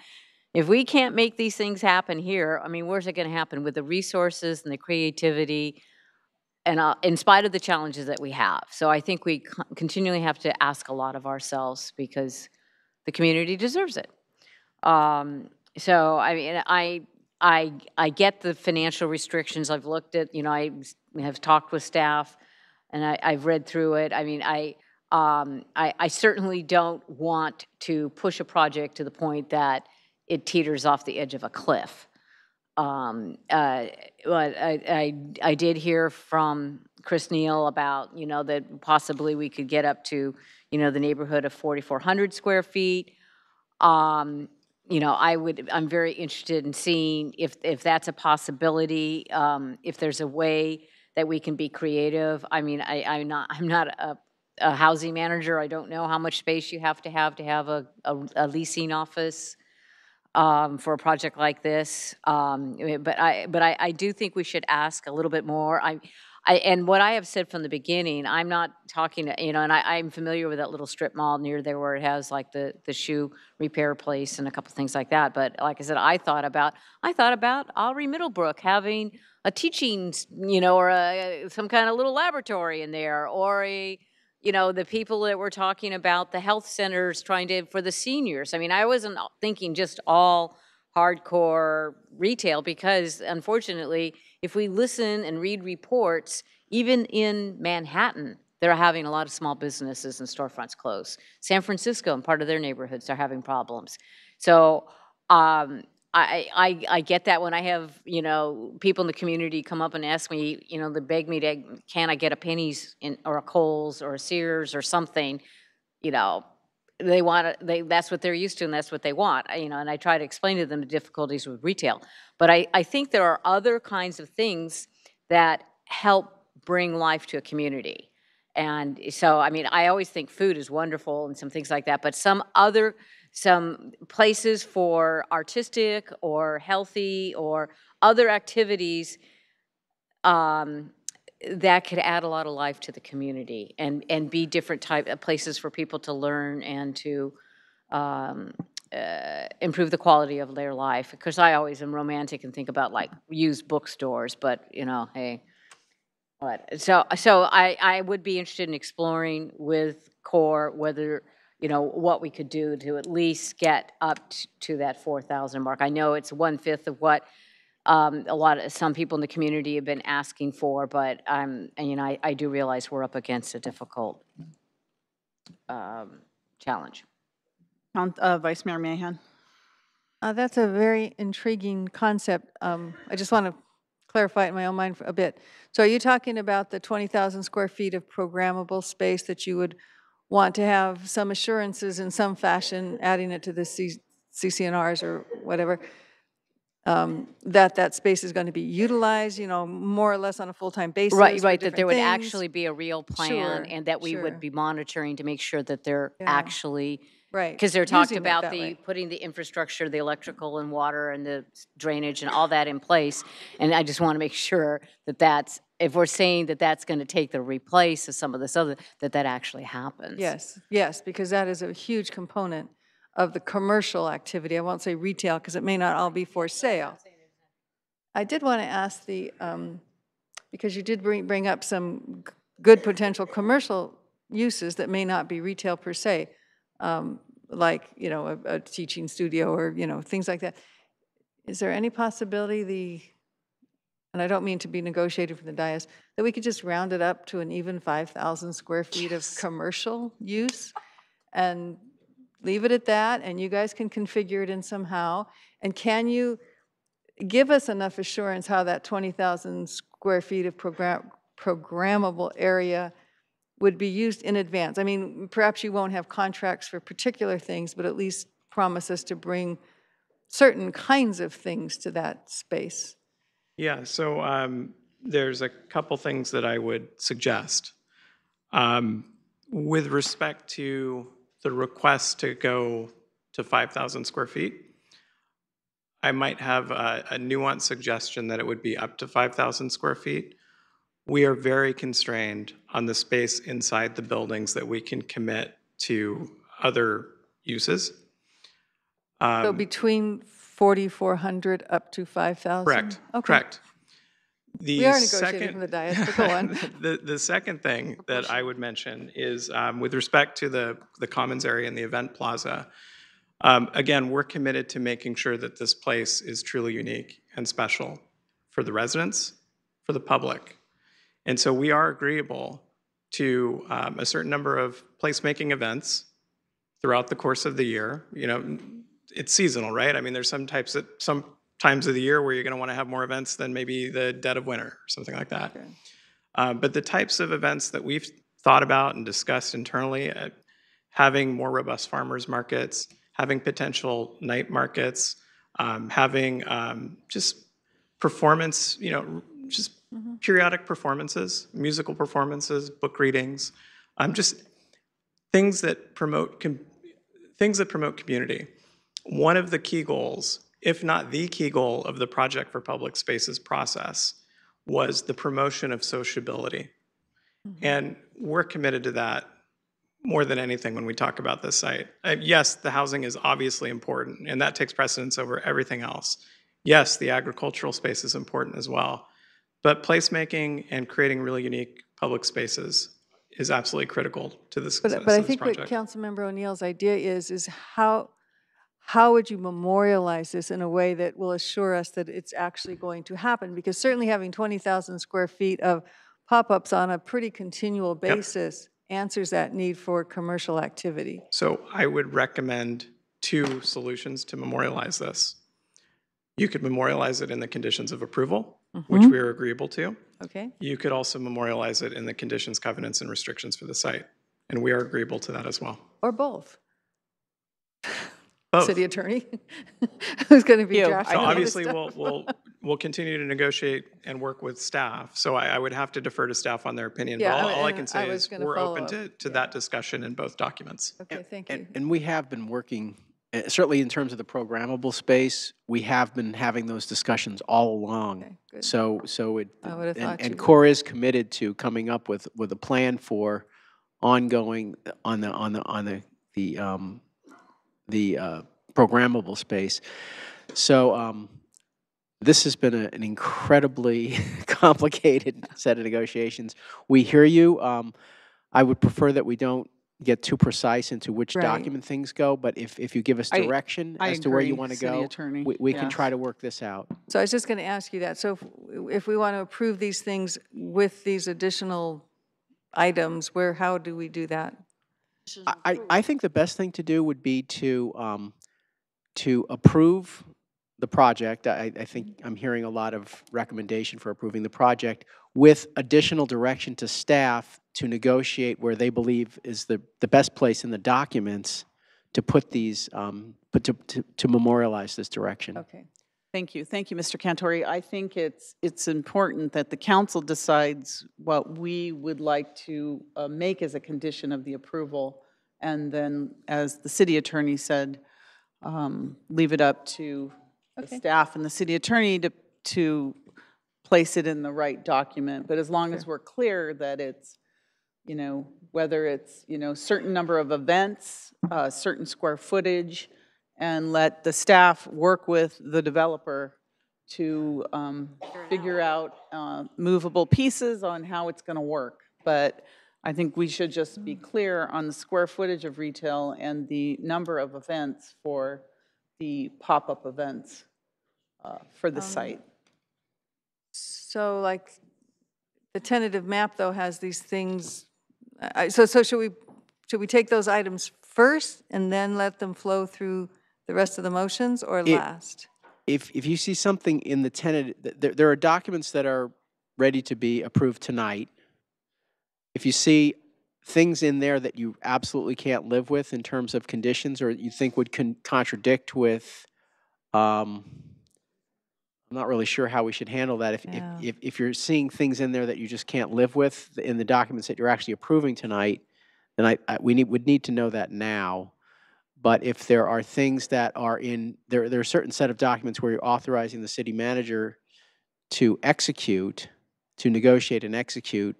if we can't make these things happen here, I mean, where's it going to happen with the resources and the creativity, and in spite of the challenges that we have? So I think we continually have to ask a lot of ourselves, because the community deserves it. So I mean, I get the financial restrictions. I've looked at, I have talked with staff, and I've read through it. I mean, I certainly don't want to push a project to the point that it teeters off the edge of a cliff. But I did hear from Chris Neal about, that possibly we could get up to, the neighborhood of 4,400 square feet. I'm very interested in seeing if that's a possibility, if there's a way that we can be creative. I mean, I'm not a housing manager. I don't know how much space you have to have a leasing office for a project like this. But I do think we should ask a little bit more. And what I have said from the beginning, I'm not talking, and I'm familiar with that little strip mall near there where it has like the shoe repair place and a couple things like that. But like I said, I thought about Aubrey Middlebrook having a teaching, or some kind of little laboratory in there, or the people that were talking about the health centers for the seniors. I mean, I wasn't thinking just all hardcore retail, because unfortunately, if we listen and read reports, even in Manhattan, they're having a lot of small businesses and storefronts close. San Francisco and part of their neighborhoods are having problems. So I get that when I have, people in the community come up and ask me, they beg me to, can I get a Penny's or a Kohl's or a Sears or something, they want that's what they're used to, and that's what they want, and I try to explain to them the difficulties with retail. But I think there are other kinds of things that help bring life to a community. And so, I mean, I always think food is wonderful and some things like that, but some places for artistic or healthy or other activities that could add a lot of life to the community, and be different type of places for people to learn and to improve the quality of their life. Because I always am romantic and think about like used bookstores, but hey. So I would be interested in exploring with CORE whether, what we could do to at least get up to that 4,000 mark. I know it's 1/5 of what some people in the community have been asking for, but I do realize we're up against a difficult challenge. Vice Mayor Mahan. That's a very intriguing concept. I just want to clarify it in my own mind for a bit. So are you talking about the 20,000 square feet of programmable space that you would want to have some assurances in some fashion, adding it to the CCNRs or whatever, that space is going to be utilized, you know, more or less on a full-time basis. Right, for right, that there would different things. actually be a real plan Sure, and that we sure. would be monitoring to make sure that they're Yeah. actually, Right, because they're talked using it about that way. putting the infrastructure, the electrical and water and the drainage and all that in place. And I just want to make sure that that's, if we're saying that that's going to take the replace of some of this other, that actually happens. Yes, yes, because that is a huge component of the commercial activity. I won't say retail because it may not all be for sale. I did want to ask because you did bring up some good potential commercial uses that may not be retail per se, like, you know, a teaching studio or, you know, things like that. Is there any possibility and I don't mean to be negotiated from the dais, that we could just round it up to an even 5,000 square feet of commercial use and leave it at that, and you guys can configure it in somehow? And can you give us enough assurance how that 20,000 square feet of programmable area would be used in advance? I mean, perhaps you won't have contracts for particular things, but at least promise us to bring certain kinds of things to that space. Yeah, so there's a couple things that I would suggest. With respect to the request to go to 5,000 square feet, I might have a nuanced suggestion that it would be up to 5,000 square feet. We are very constrained on the space inside the buildings that we can commit to other uses. So between 4,400 up to 5,000? Correct, Okay. correct. We are negotiating from the dais, but go on. The second thing that I would mention is with respect to the commons area and the event plaza, again, we're committed to making sure that this place is truly unique and special for the residents, for the public. And so we are agreeable to a certain number of placemaking events throughout the course of the year. You know, it's seasonal, right? I mean, there's some times of the year where you're going to want to have more events than maybe the dead of winter or something like that. Okay. But the types of events that we've thought about and discussed internally, having more robust farmers markets, having potential night markets, having just performance, you know, just periodic performances, musical performances, book readings, just things that promote community. One of the key goals, if not the key goal, of the Project for Public Spaces process was the promotion of sociability. And we're committed to that more than anything when we talk about this site. Yes, the housing is obviously important, and that takes precedence over everything else. Yes, the agricultural space is important as well. But placemaking and creating really unique public spaces is absolutely critical to the success of this project. But I think what Councilmember O'Neill's idea is how would you memorialize this in a way that will assure us that it's actually going to happen? Because certainly having 20,000 square feet of pop-ups on a pretty continual basis answers that need for commercial activity. So I would recommend two solutions to memorialize this. You could memorialize it in the conditions of approval, which we are agreeable to. Okay. You could also memorialize it in the conditions, covenants, and restrictions for the site, and we are agreeable to that as well. Or both. Both. City attorney, who's going to be drafting. So obviously, we'll continue to negotiate and work with staff. So I would have to defer to staff on their opinion. Yeah, but all I can say is we're open to up. that discussion in both documents. Okay, thank you. And we have been working, certainly in terms of the programmable space, we have been having those discussions all along. Okay, good. So it I would have thought and you CORE is committed to coming up with a plan for ongoing on the programmable space. So this has been an incredibly complicated set of negotiations. We hear you. I would prefer that we don't get too precise into which document things go, but if you give us direction as to where you want to go, we can try to work this out. So I was just going to ask you that. So if we want to approve these things with these additional items, how do we do that? I think the best thing to do would be to approve the project. I think I'm hearing a lot of recommendation for approving the project with additional direction to staff to negotiate where they believe is the best place in the documents to put these, to memorialize this direction. Okay. Thank you, Mr. Cantori. I think it's important that the council decides what we would like to make as a condition of the approval, and then, as the city attorney said, leave it up to the staff and the city attorney to place it in the right document. But as long as we're clear that it's, whether it's, certain number of events, certain square footage, and let the staff work with the developer to figure out movable pieces on how it's going to work. But I think we should just be clear on the square footage of retail and the number of events for the pop-up events for the site. So like the tentative map though has these things, so should we take those items first and then let them flow through the rest of the motions, or last? If you see something in the tentative, there are documents that are ready to be approved tonight. If you see things in there that you absolutely can't live with in terms of conditions, or you think would contradict with, I'm not really sure how we should handle that. If you're seeing things in there that you just can't live with in the documents that you're actually approving tonight, then we would need to know that now. But if there are things that are in, there are a certain set of documents where you're authorizing the city manager to execute, to negotiate and execute,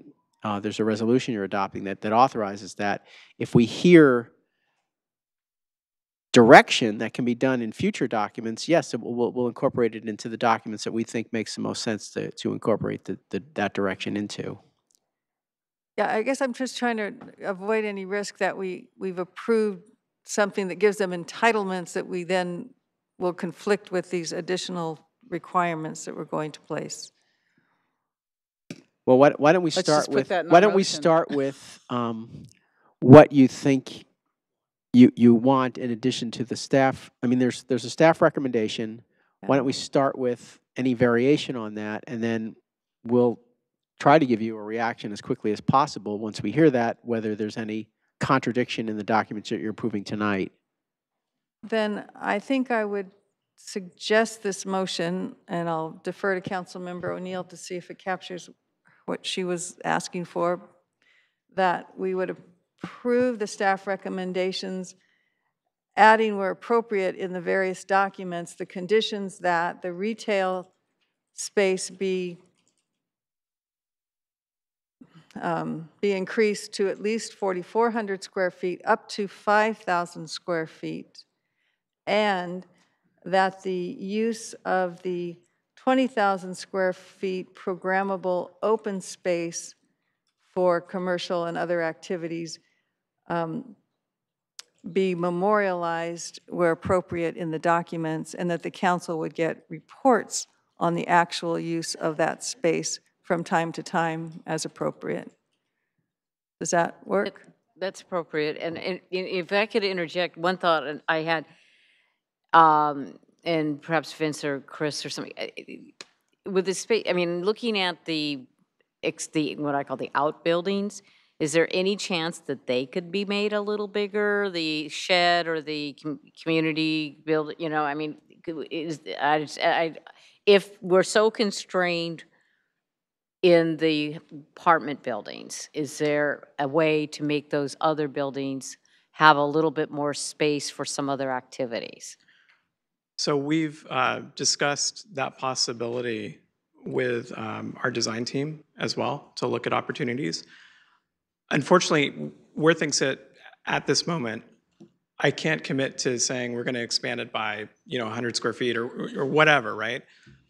there's a resolution you're adopting that authorizes that. If we hear direction that can be done in future documents, yes, we'll incorporate it into the documents that we think makes the most sense to incorporate that direction into. Yeah, I guess I'm just trying to avoid any risk that we've approved something that gives them entitlements that we then will conflict with these additional requirements that we're going to place. Well, why don't we Let's start just put with that in why our don't we motion. start with what you think you want in addition to the staff. I mean, there's a staff recommendation. Why don't we start with any variation on that, and then we'll try to give you a reaction as quickly as possible once we hear that, whether there's any contradiction in the documents that you're approving tonight. Then I think I would suggest this motion, and I'll defer to Councilmember O'Neill to see if it captures what she was asking for, that we would approve the staff recommendations, adding where appropriate in the various documents the conditions that the retail space be increased to at least 4,400 square feet up to 5,000 square feet, and that the use of the 20,000 square feet programmable open space for commercial and other activities be memorialized where appropriate in the documents, and that the council would get reports on the actual use of that space from time to time as appropriate. Does that work? That's appropriate. And if I could interject, one thought I had, and perhaps Vince or Chris or something, with the space, I mean, looking at the what I call the outbuildings, is there any chance that they could be made a little bigger, the shed or the community build, I mean, if we're so constrained in the apartment buildings, is there a way to make those other buildings have a little bit more space for some other activities? So we've discussed that possibility with our design team as well to look at opportunities. Unfortunately, where things sit at this moment, I can't commit to saying we're going to expand it by 100 square feet or whatever, right?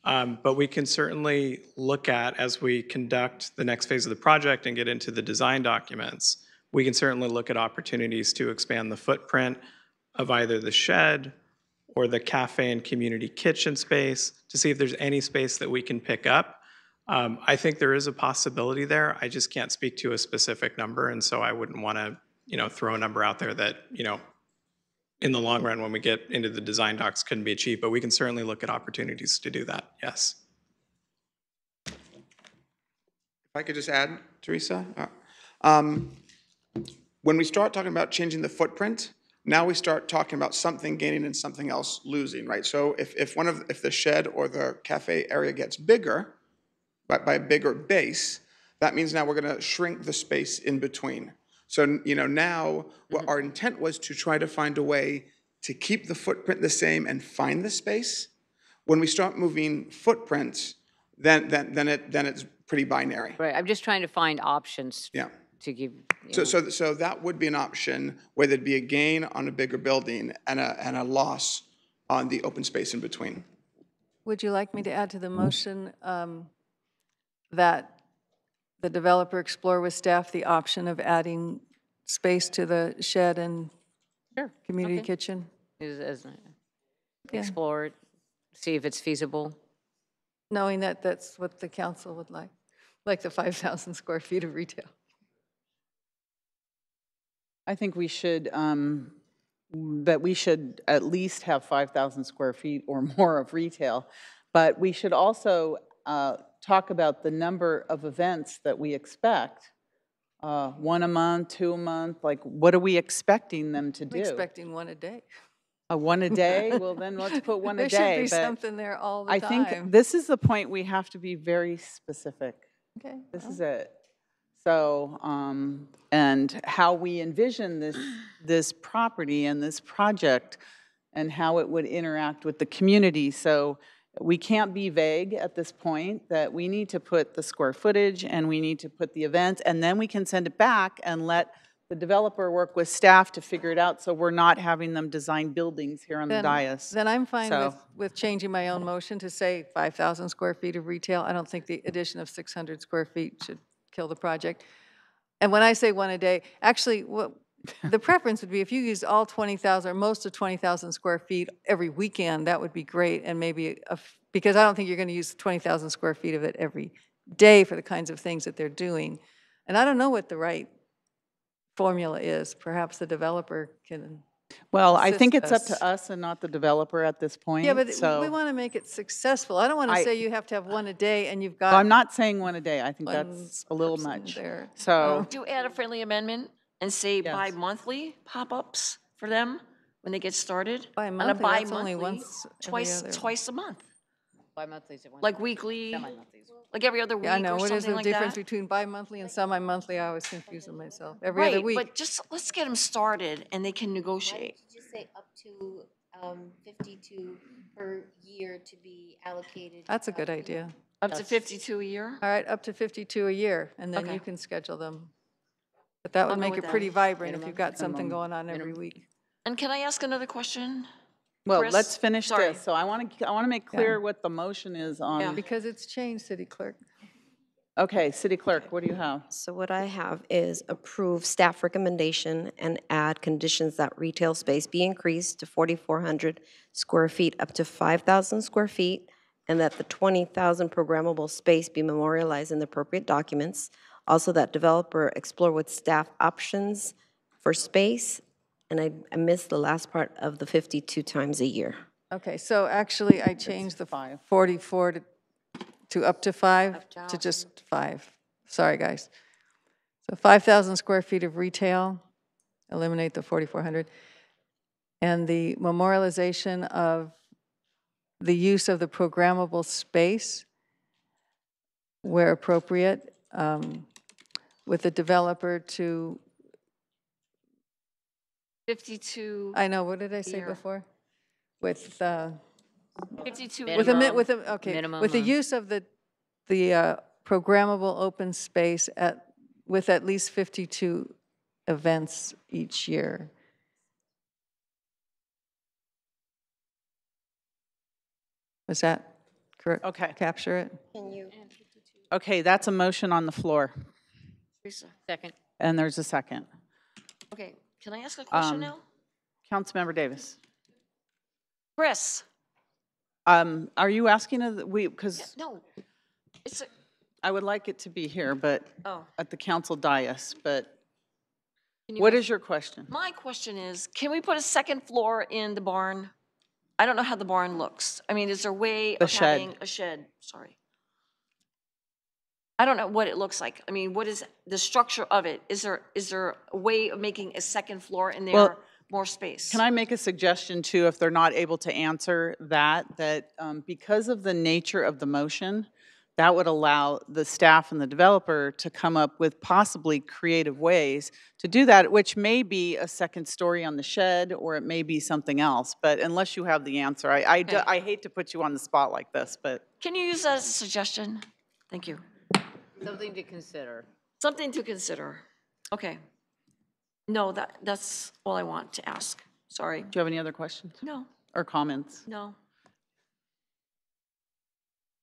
But we can certainly look at, as we conduct the next phase of the project and get into the design documents, we can certainly look at opportunities to expand the footprint of either the shed or the cafe and community kitchen space to see if there's any space that we can pick up. I think there is a possibility there. I just can't speak to a specific number, and so I wouldn't want to, throw a number out there that, in the long run when we get into the design docs couldn't be achieved, but we can certainly look at opportunities to do that, yes. If I could just add, Teresa, when we start talking about changing the footprint, now we start talking about something gaining and something else losing, right? So if the shed or the cafe area gets bigger, by a bigger base, that means now we're going to shrink the space in between. So, now what our intent was to try to find a way to keep the footprint the same and find the space. When we start moving footprints, then it's pretty binary. Right, I'm just trying to find options Yeah. to give. So that would be an option where there'd be a gain on a bigger building and a loss on the open space in between. Would you like me to add to the motion that the developer explore with staff the option of adding space to the shed and community kitchen? Explore it, see if it's feasible. Knowing that that's what the council would like the 5,000 square feet of retail. I think we should, that we should at least have 5,000 square feet or more of retail, but we should also talk about the number of events that we expect. 1 a month, 2 a month, like what are we expecting them to do? I'm expecting 1 a day. One a day? Well, then let's put one a day. There should be but something there all the I time. think this is the point we have to be very specific. Okay. This is it. So, and how we envision this property and this project and how it would interact with the community. So we can't be vague at this point, that we need to put the square footage and we need to put the events, and then we can send it back and let the developer work with staff to figure it out, so we're not having them design buildings here on the dais. Then I'm fine So- with changing my own motion to say 5,000 square feet of retail. I don't think the addition of 600 square feet should kill the project. And when I say 1 a day, actually, what the preference would be if you used all 20,000 or most of 20,000 square feet every weekend, that would be great. And maybe, because I don't think you're going to use 20,000 square feet of it every day for the kinds of things that they're doing. And I don't know what the right formula is. Perhaps the developer can. Well, I think assist it's up to us and not the developer at this point. Yeah, but so we want to make it successful. I don't want to say you have to have 1 a day and you've got. I'm not saying 1 a day. I think one that's a little person much. there. So Do you add a friendly amendment and say bi-monthly pop-ups for them when they get started? Bi-monthly, On a that's only bi-monthly, once every other- twice a month, Bi-monthly is one. like weekly, like every other week Yeah, I know. or What is something the like difference that? between bi-monthly and semi-monthly? I always confuse them myself. Every other Right, week. but just let's get them started and they can negotiate. Just say up to 52 per year to be allocated. That's a good idea. Up to 52 a year? All right, up to 52 a year, and then Okay. you can schedule them. But that would I'll go make with it that. pretty vibrant if Minimum. you've got something going on every week. And can I ask another question? well, Chris? let's finish Sorry. this. So I want to make clear what the motion is on. Because it's changed, City Clerk. Okay, City Clerk, what do you have? So what I have is approve staff recommendation and add conditions that retail space be increased to 4,400 square feet up to 5,000 square feet, and that the 20,000 programmable space be memorialized in the appropriate documents. Also, that developer explore with staff options for space, and I missed the last part of the 52 times a year. Okay, so actually, I changed the 44 to up to 5 to just 5. Sorry, guys. So 5,000 square feet of retail, eliminate the 4,400. And the memorialization of the use of the programmable space where appropriate, with the developer to. 52. I know, what did I say year. before? With 52 with a minimum. okay, minimum with the of- use of the programmable open space with at least 52 events each year. Was that correct? Okay. Capture it? Can you? Okay, that's a motion on the floor, Teresa. Second. and there's a second. Okay, can I ask a question Um, now? Councilmember Davis. Chris? Are you asking, because No, it's a, I would like it to be here, but oh. at the council dais, but Can you what go- is your question? My question is, can we put a second floor in the barn? I don't know how the barn looks. I mean, is there a way The of shed. having a shed? Sorry. I don't know what it looks like. I mean, what is the structure of it? Is there a way of making a second floor in there? Well, more space. Can I make a suggestion too, if they're not able to answer that, because of the nature of the motion, that would allow the staff and the developer to come up with possibly creative ways to do that, which may be a second story on the shed, or it may be something else. But unless you have the answer, I hate to put you on the spot like this, but. Can you use that as a suggestion? Thank you. Something to consider. Something to consider. Okay. No, that's all I want to ask. Sorry. Do you have any other questions? No. Or comments? No.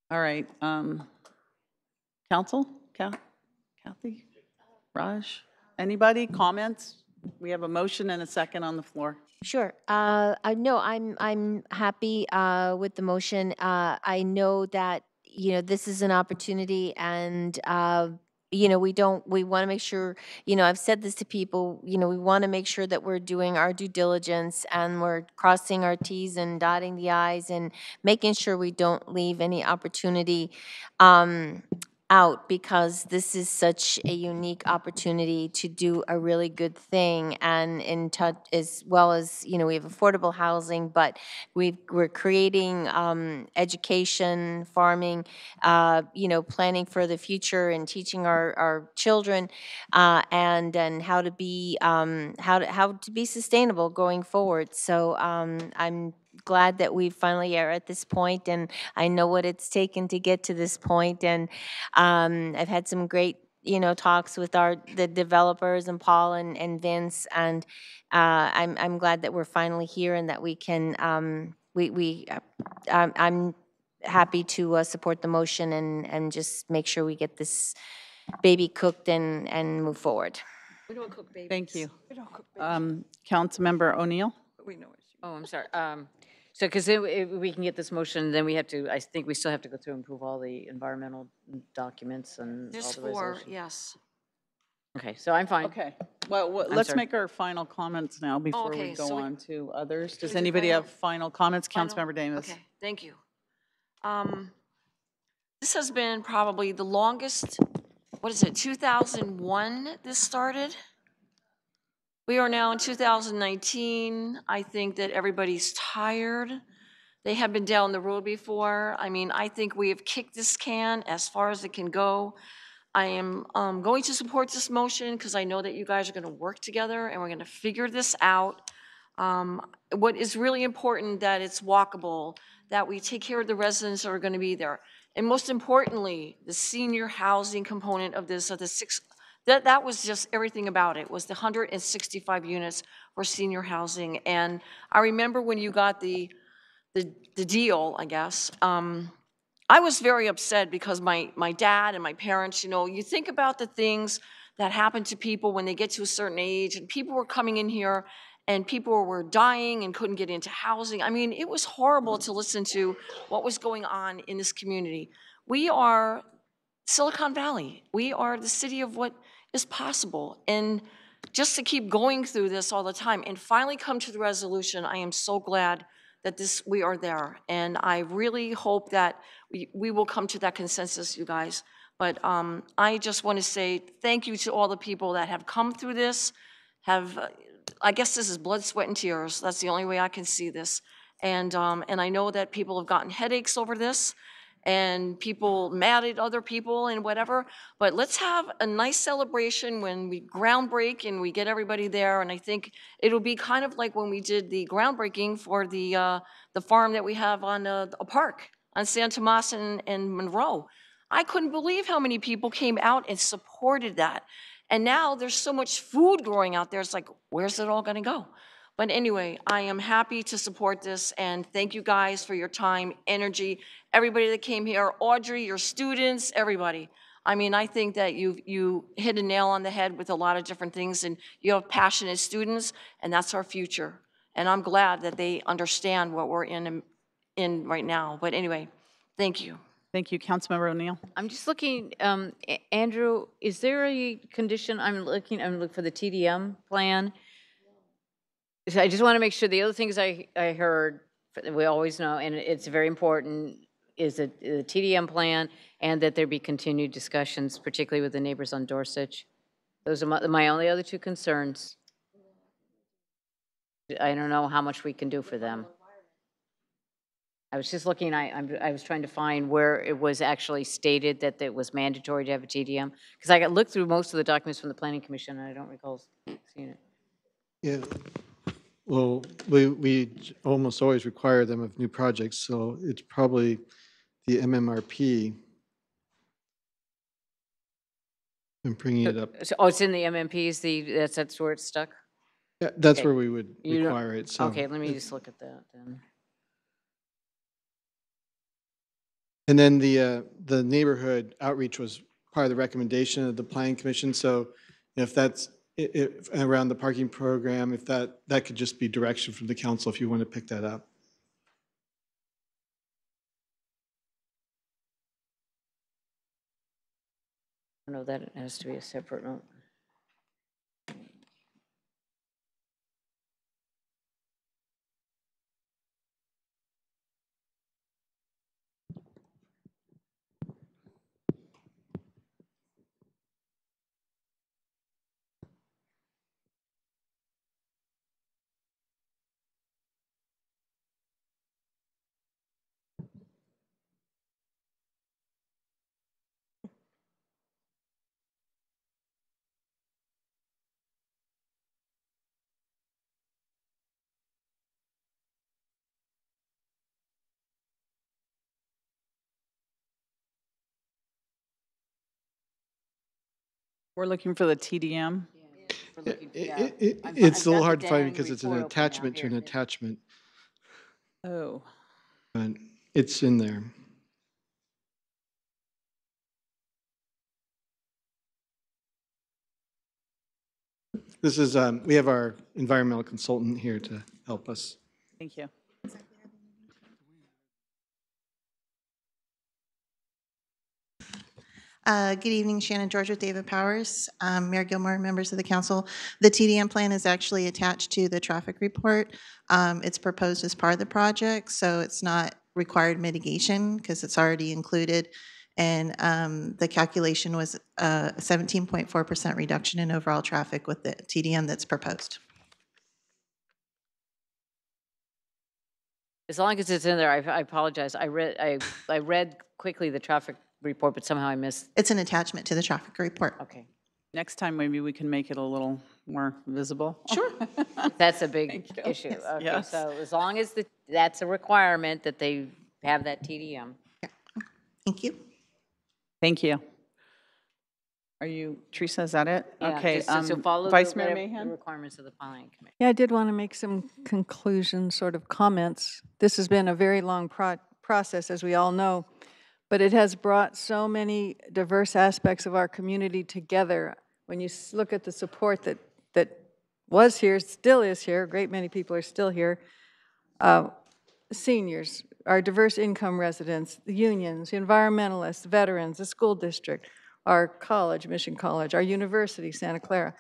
All right. Council? Kathy? Raj? Anybody? Comments? We have a motion and a second on the floor. Sure. No, I'm happy with the motion. I know that this is an opportunity, and we want to make sure. I've said this to people. We want to make sure that we're doing our due diligence and we're crossing our T's and dotting the I's and making sure we don't leave any opportunity out, because this is such a unique opportunity to do a really good thing, and in touch, as well as we have affordable housing, but we're creating education, farming, planning for the future and teaching our children and how to be sustainable going forward. So I'm glad that we finally are at this point, and I know what it's taken to get to this point, and I've had some great talks with the developers and Paul and Vince, and I'm glad that we're finally here and that we can I'm happy to support the motion and just make sure we get this baby cooked and move forward. We don't cook babies. Thank you. We don't cook babies. Councilmember O'Neill? Oh, I'm sorry. So, because if we can get this motion, then we have to, I think we still have to go through and prove all the environmental documents and all There's the 4, resolutions. yes. Okay, so I'm fine. Okay. Well, let's sorry. make our final comments now before we Okay, go so on to others. Does we do anybody final- have final comments? Final? Councilmember Davis? Okay, thank you. This has been probably the longest, 2001 this started? We are now in 2019. I think that everybody's tired. They have been down the road before. I mean, I think we have kicked this can as far as it can go. I am going to support this motion because I know that you guys are going to work together and we're going to figure this out. What is really important, that it's walkable, that we take care of the residents that are going to be there. And most importantly, the senior housing component of this, of the 6, that was just everything about it, was the 165 units for senior housing. And I remember when you got the deal, I guess, I was very upset because my dad and my parents, you think about the things that happen to people when they get to a certain age, and people were coming in here and people were dying and couldn't get into housing. I mean, it was horrible to listen to what was going on in this community. We are Silicon Valley. We are the city of what is possible. And just to keep going through this all the time and finally come to the resolution, I am so glad that we are there. And I really hope that we will come to that consensus, you guys. But I just want to say thank you to all the people that have come through this, I guess this is blood, sweat, and tears. That's the only way I can see this. And I know that people have gotten headaches over this, and people mad at other people and whatever, but let's have a nice celebration when we groundbreak and we get everybody there. And I think it'll be kind of like when we did the groundbreaking for the farm that we have on a park on San Tomas and Monroe. I couldn't believe how many people came out and supported that. And now there's so much food growing out there, it's like, where's it all gonna go? But anyway, I am happy to support this, and thank you guys for your time, energy, everybody that came here, Audrey, your students, everybody. I mean, I think that you hit a nail on the head with a lot of different things, and you have passionate students, and that's our future. And I'm glad that they understand what we're in right now. But anyway, thank you. Thank you. Councilmember O'Neill? I'm just looking, Andrew, is there a condition, I'm looking for the TDM plan. So I just want to make sure the other things I heard, we always know, and it's very important, is the TDM plan and that there be continued discussions, particularly with the neighbors on Dorset. Those are my only other 2 concerns. I don't know how much we can do for them. I was just looking, I was trying to find where it was actually stated that it was mandatory to have a TDM, because I got looked through most of the documents from the Planning Commission, and I don't recall seeing it. Yeah, well, we almost always require them of new projects, so it's probably the MMRP. I'm bringing it up. Oh, it's in the MMPs, that's where it's stuck? Yeah, that's Okay. where we would You don't- require it, so. Okay, let me just look at that then. And then the neighborhood outreach was part of the recommendation of the planning commission, so if that's, if around the parking program, if that could just be direction from the council if you want to pick that up. I know that it has to be a separate note. We're looking for the TDM. It's a little hard to find because it's an attachment to an attachment, Oh. but it's in there. This is, we have our environmental consultant here to help us. Thank you. Good evening, Shannon George with David Powers, Mayor Gilmore, members of the council. The TDM plan is actually attached to the traffic report. It's proposed as part of the project, so it's not required mitigation because it's already included. And the calculation was a 17.4% reduction in overall traffic with the TDM that's proposed. As long as it's in there, I apologize. I read quickly the traffic report, but somehow I missed. It's an attachment to the traffic report. Okay. Next time, maybe we can make it a little more visible. Sure. That's a big issue. Okay, Yes. so as long as that's a requirement that they have that TDM. Thank you. Thank you. Are you, Teresa, is that it? Yeah, Okay. just so follow Vice Mayor the Mahan? requirements of the Planning Commission. Yeah, I did want to make some conclusion sort of comments. This has been a very long process, as we all know, but it has brought so many diverse aspects of our community together. When you look at the support that was here, still is here, a great many people are still here, seniors, our diverse income residents, the unions, the environmentalists, veterans, the school district, our college, Mission College, our university, Santa Clara,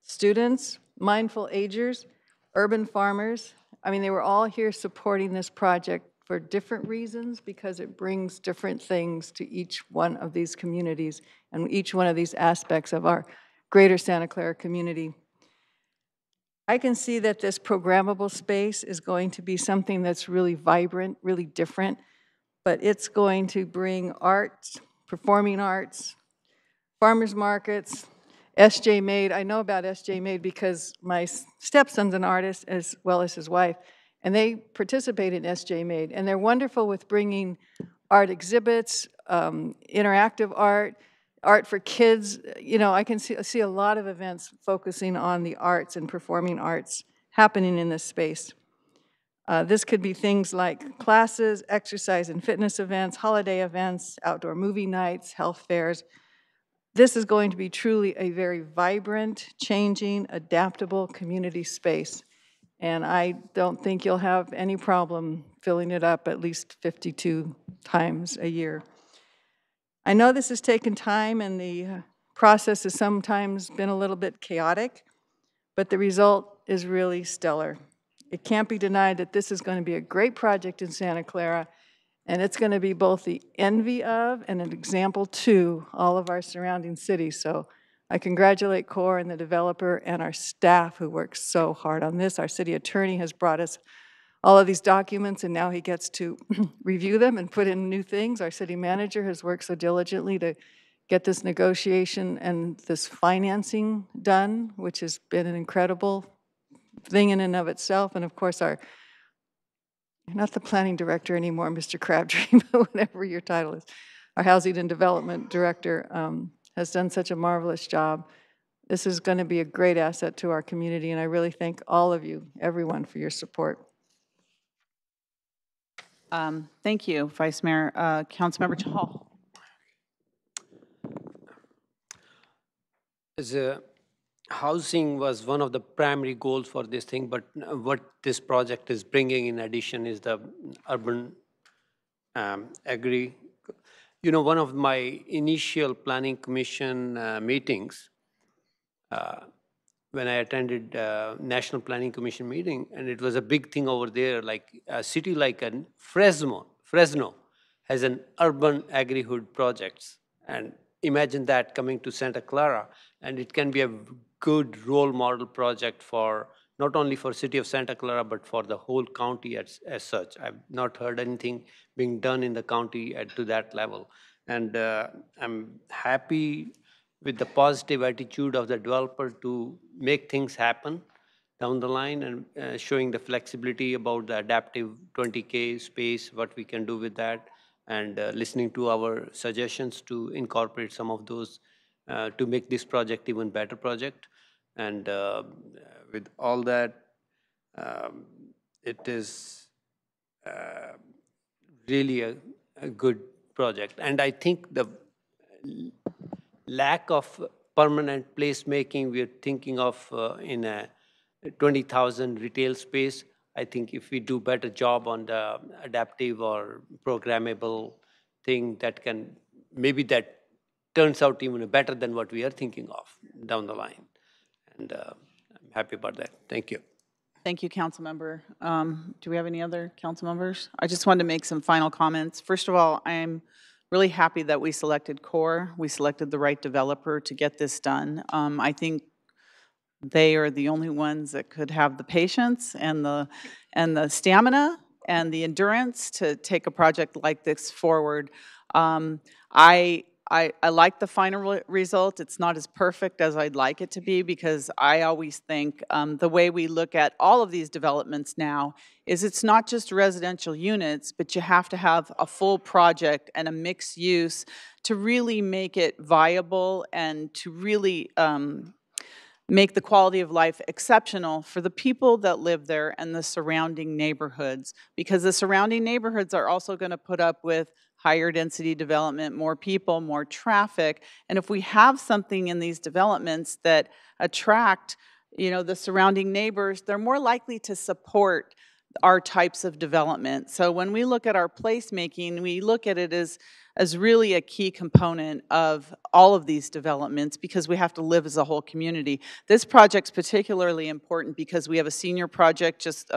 students, mindful agers, urban farmers. I mean, they were all here supporting this project for different reasons because it brings different things to each one of these communities and each one of these aspects of our greater Santa Clara community. I can see that this programmable space is going to be something that's really vibrant, really different, but it's going to bring arts, performing arts, farmers markets, SJ Made. I know about SJ Made because my stepson's an artist as well as his wife, and they participate in SJ Made, and they're wonderful with bringing art exhibits, interactive art, art for kids. You know, I can see a lot of events focusing on the arts and performing arts happening in this space. This could be things like classes, exercise and fitness events, holiday events, outdoor movie nights, health fairs. This is going to be truly a very vibrant, changing, adaptable community space. And I don't think you'll have any problem filling it up at least 52 times a year. I know this has taken time and the process has sometimes been a little bit chaotic, but the result is really stellar. It can't be denied that this is going to be a great project in Santa Clara, and it's going to be both the envy of and an example to all of our surrounding cities. So I congratulate CORE and the developer and our staff who worked so hard on this. Our city attorney has brought us all of these documents, and now he gets to review them and put in new things. Our city manager has worked so diligently to get this negotiation and this financing done, which has been an incredible thing in and of itself. And of course, you're not the planning director anymore, Mr. Crabtree, but whatever your title is. Our housing and development director has done such a marvelous job. This is going to be a great asset to our community, and I really thank all of you, everyone, for your support. Thank you, Vice Mayor. Councilmember Chahal. Housing was one of the primary goals for this thing, but what this project is bringing in addition is the urban agri. You know, one of my initial planning commission meetings, when I attended National Planning Commission meeting, and it was a big thing over there, like a city like Fresno has an urban agri-hood projects. And imagine that coming to Santa Clara, and it can be a good role model project for not only for city of Santa Clara, but for the whole county as such. I've not heard anything being done in the county to that level. And I'm happy with the positive attitude of the developer to make things happen down the line, and showing the flexibility about the adaptive 20K space, what we can do with that, and listening to our suggestions to incorporate some of those to make this project even better project. And with all that, it is really a good project. And I think the lack of permanent placemaking we're thinking of in a 20,000 retail space, I think if we do better job on the adaptive or programmable thing, that can, maybe that turns out even better than what we are thinking of down the line. And I'm happy about that. Thank you. Thank you, council member. Do we have any other council members? I just wanted to make some final comments. First of all, I'm really happy that we selected CORE. We selected the right developer to get this done. I think they are the only ones that could have the patience and the stamina and the endurance to take a project like this forward. I like the final result. It's not as perfect as I'd like it to be, because I always think the way we look at all of these developments now is it's not just residential units, but you have to have a full project and a mixed use to really make it viable and to really make the quality of life exceptional for the people that live there and the surrounding neighborhoods, because the surrounding neighborhoods are also going to put up with higher density development, more people, more traffic. And if we have something in these developments that attract, the surrounding neighbors, they're more likely to support our types of development. So when we look at our placemaking, we look at it as really a key component of all of these developments, because we have to live as a whole community. This project's particularly important because we have a senior project just,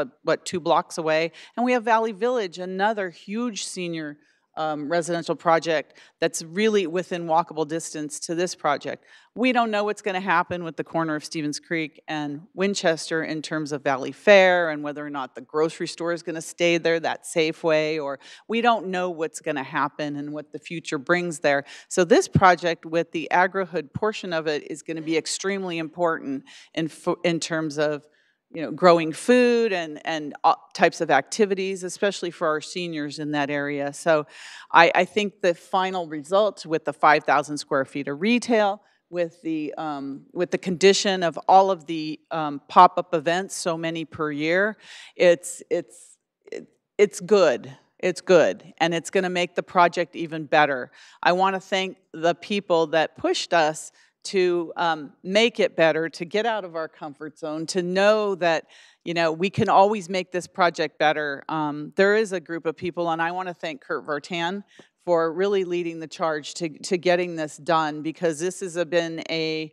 2 blocks away, and we have Valley Village, another huge senior residential project that's really within walkable distance to this project. We don't know what's going to happen with the corner of Stevens Creek and Winchester in terms of Valley Fair and whether or not the grocery store is going to stay there, that Safeway, or we don't know what's going to happen and what the future brings there. So this project with the agri-hood portion of it is going to be extremely important in terms of growing food and types of activities, especially for our seniors in that area. So I think the final result with the 5,000 square feet of retail, with the condition of all of the pop-up events, so many per year, it's good. It's good, and it's going to make the project even better. I want to thank the people that pushed us to make it better, to get out of our comfort zone, to know that we can always make this project better. There is a group of people, and I want to thank Kurt Vartan for really leading the charge to getting this done, because this has been a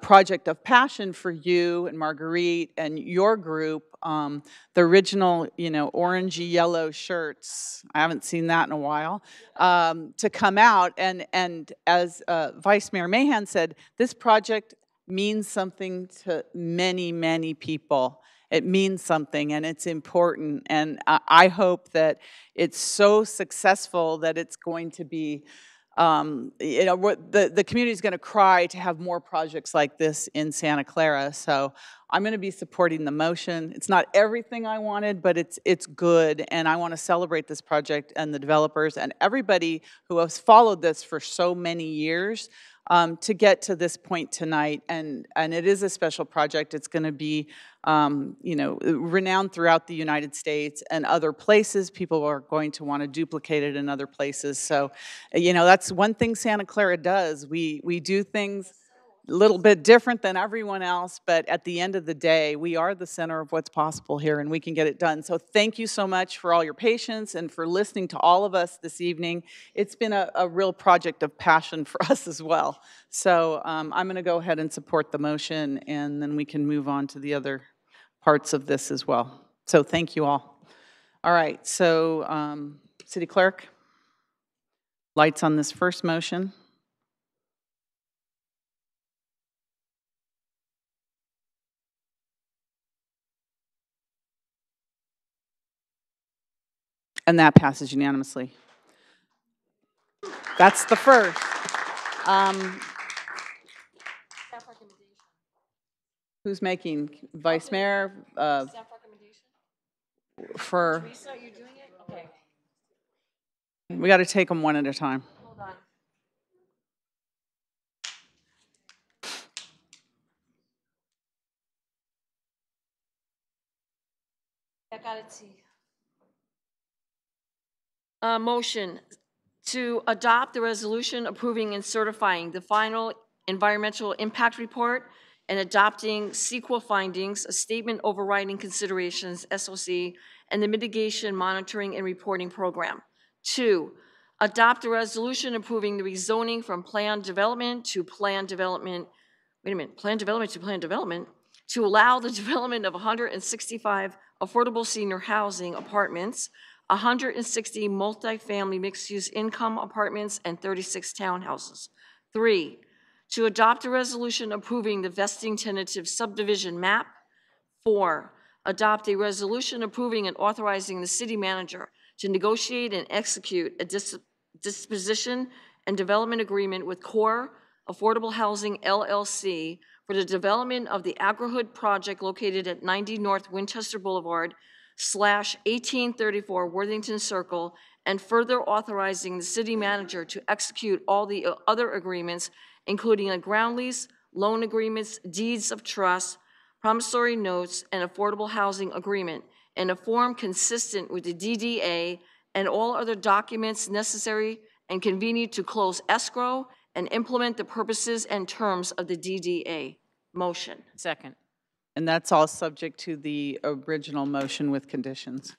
project of passion for you and Marguerite and your group. The original, orangey yellow shirts, I haven't seen that in a while, to come out. And as Vice Mayor Mahan said, this project means something to many, many people. It means something, and it's important. And I hope that it's so successful that it's going to be, the community is going to cry to have more projects like this in Santa Clara. So I'm going to be supporting the motion. It's not everything I wanted, but it's good, and I want to celebrate this project and the developers and everybody who has followed this for so many years. To get to this point tonight, and it is a special project. It's going to be, renowned throughout the United States and other places. People are going to want to duplicate it in other places. So, that's one thing Santa Clara does. We do things a little bit different than everyone else, but at the end of the day, we are the center of what's possible here, and we can get it done. So thank you so much for all your patience and for listening to all of us this evening. It's been a real project of passion for us as well. So I'm going to go ahead and support the motion, and then we can move on to the other parts of this as well. So thank you all. All right, so City Clerk, lights on this first motion. And that passes unanimously. That's the first. Who's making? Vice Mayor? For. Teresa, are you doing it? Okay. We got to take them one at a time. Hold on. I got it, see. Motion to adopt the resolution approving and certifying the final environmental impact report and adopting CEQA findings, a statement overriding considerations, SOC, and the mitigation monitoring and reporting program. 2, adopt a resolution approving the rezoning from planned development to planned development, planned development to planned development, to allow the development of 165 affordable senior housing apartments, 160 multifamily mixed-use income apartments, and 36 townhouses. 3, to adopt a resolution approving the vesting tentative subdivision map. 4, adopt a resolution approving and authorizing the city manager to negotiate and execute a disposition and development agreement with Core Affordable Housing LLC for the development of the AgriHood project located at 90 North Winchester Boulevard /1834 Worthington Circle, and further authorizing the city manager to execute all the other agreements, including a ground lease, loan agreements, deeds of trust, promissory notes, and affordable housing agreement in a form consistent with the DDA, and all other documents necessary and convenient to close escrow and implement the purposes and terms of the DDA. Motion. Second. And that's all subject to the original motion with conditions.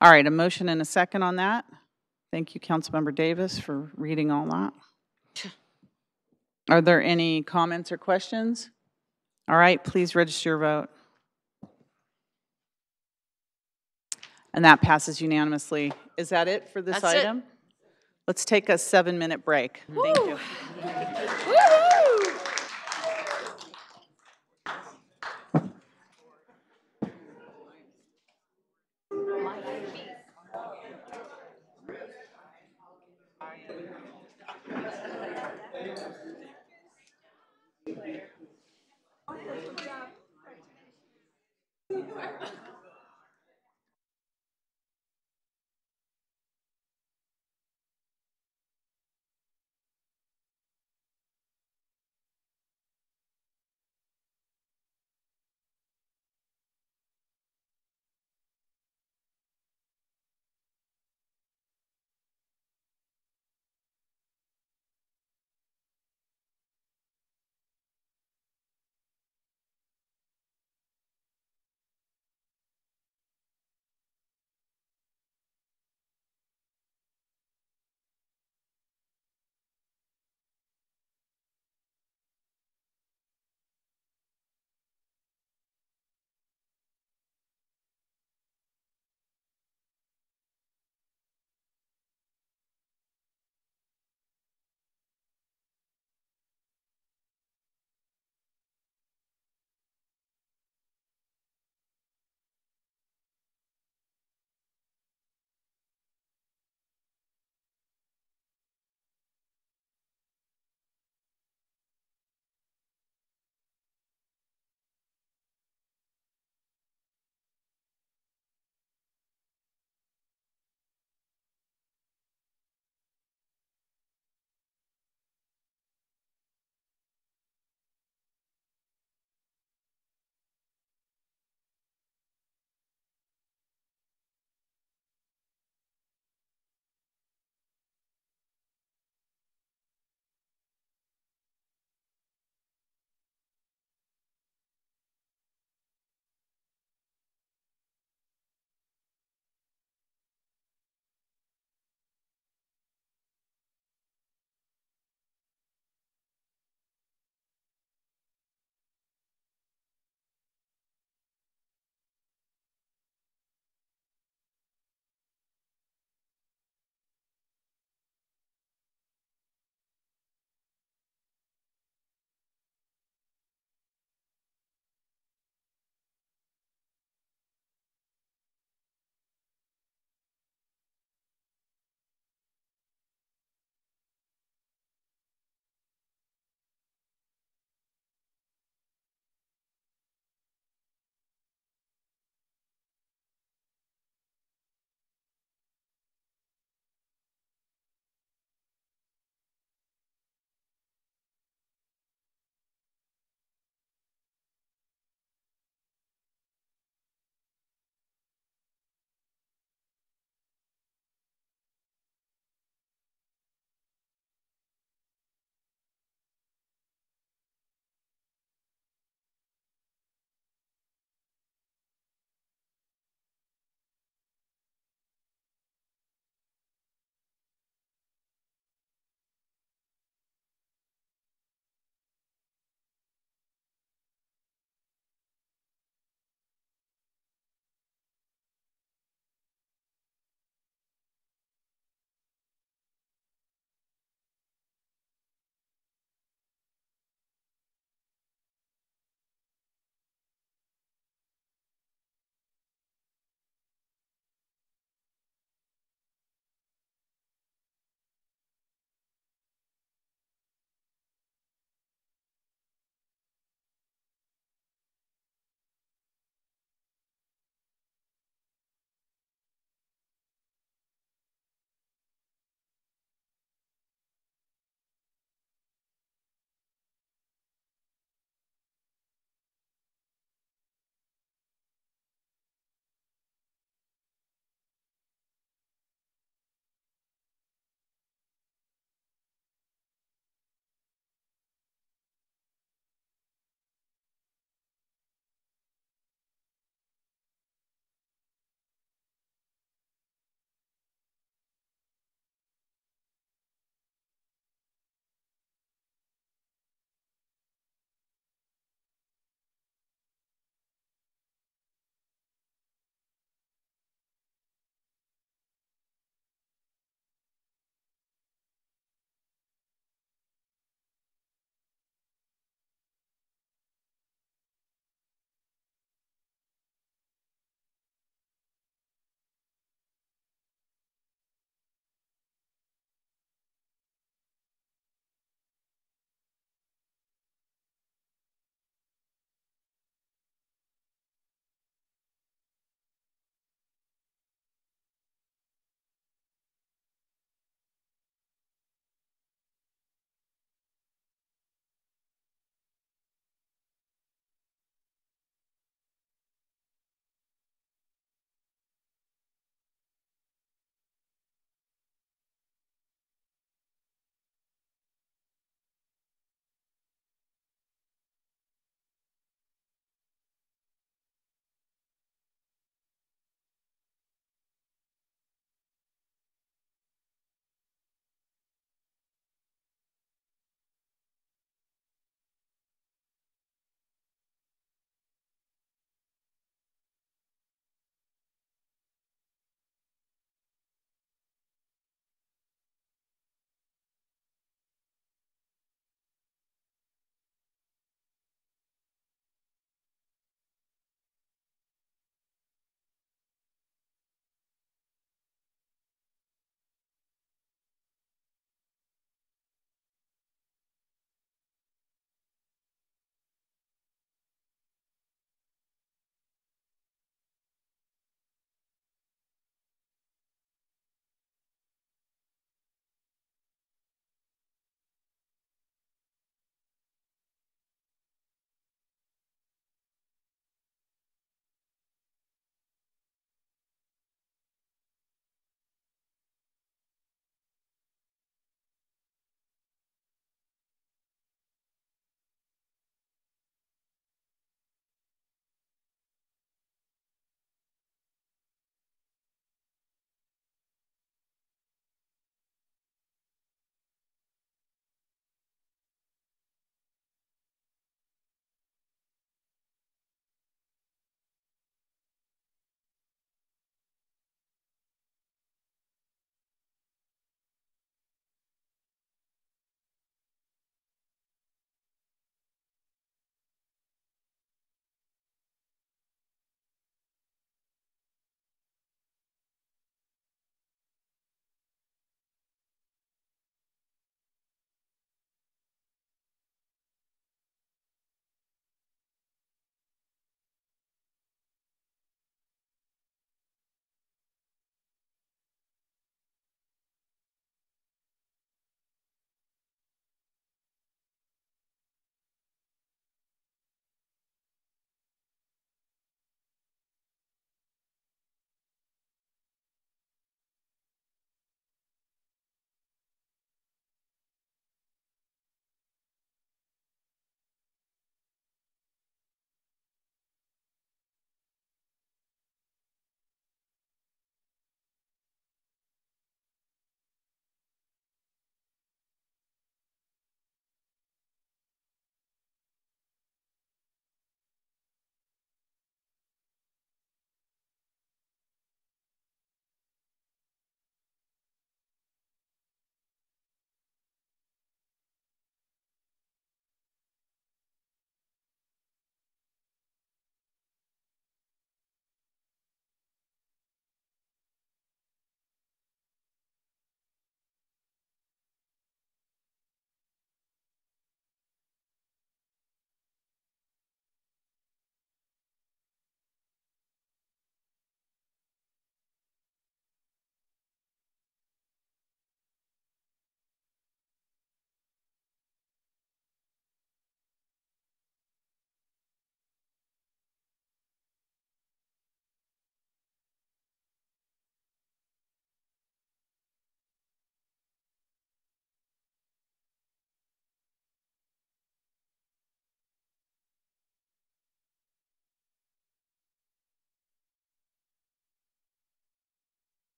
All right, a motion and a second on that. Thank you, Councilmember Davis, for reading all that. Are there any comments or questions? All right, please register your vote. And that passes unanimously. Is that it for this item? Let's take a 7-minute break. Thank you.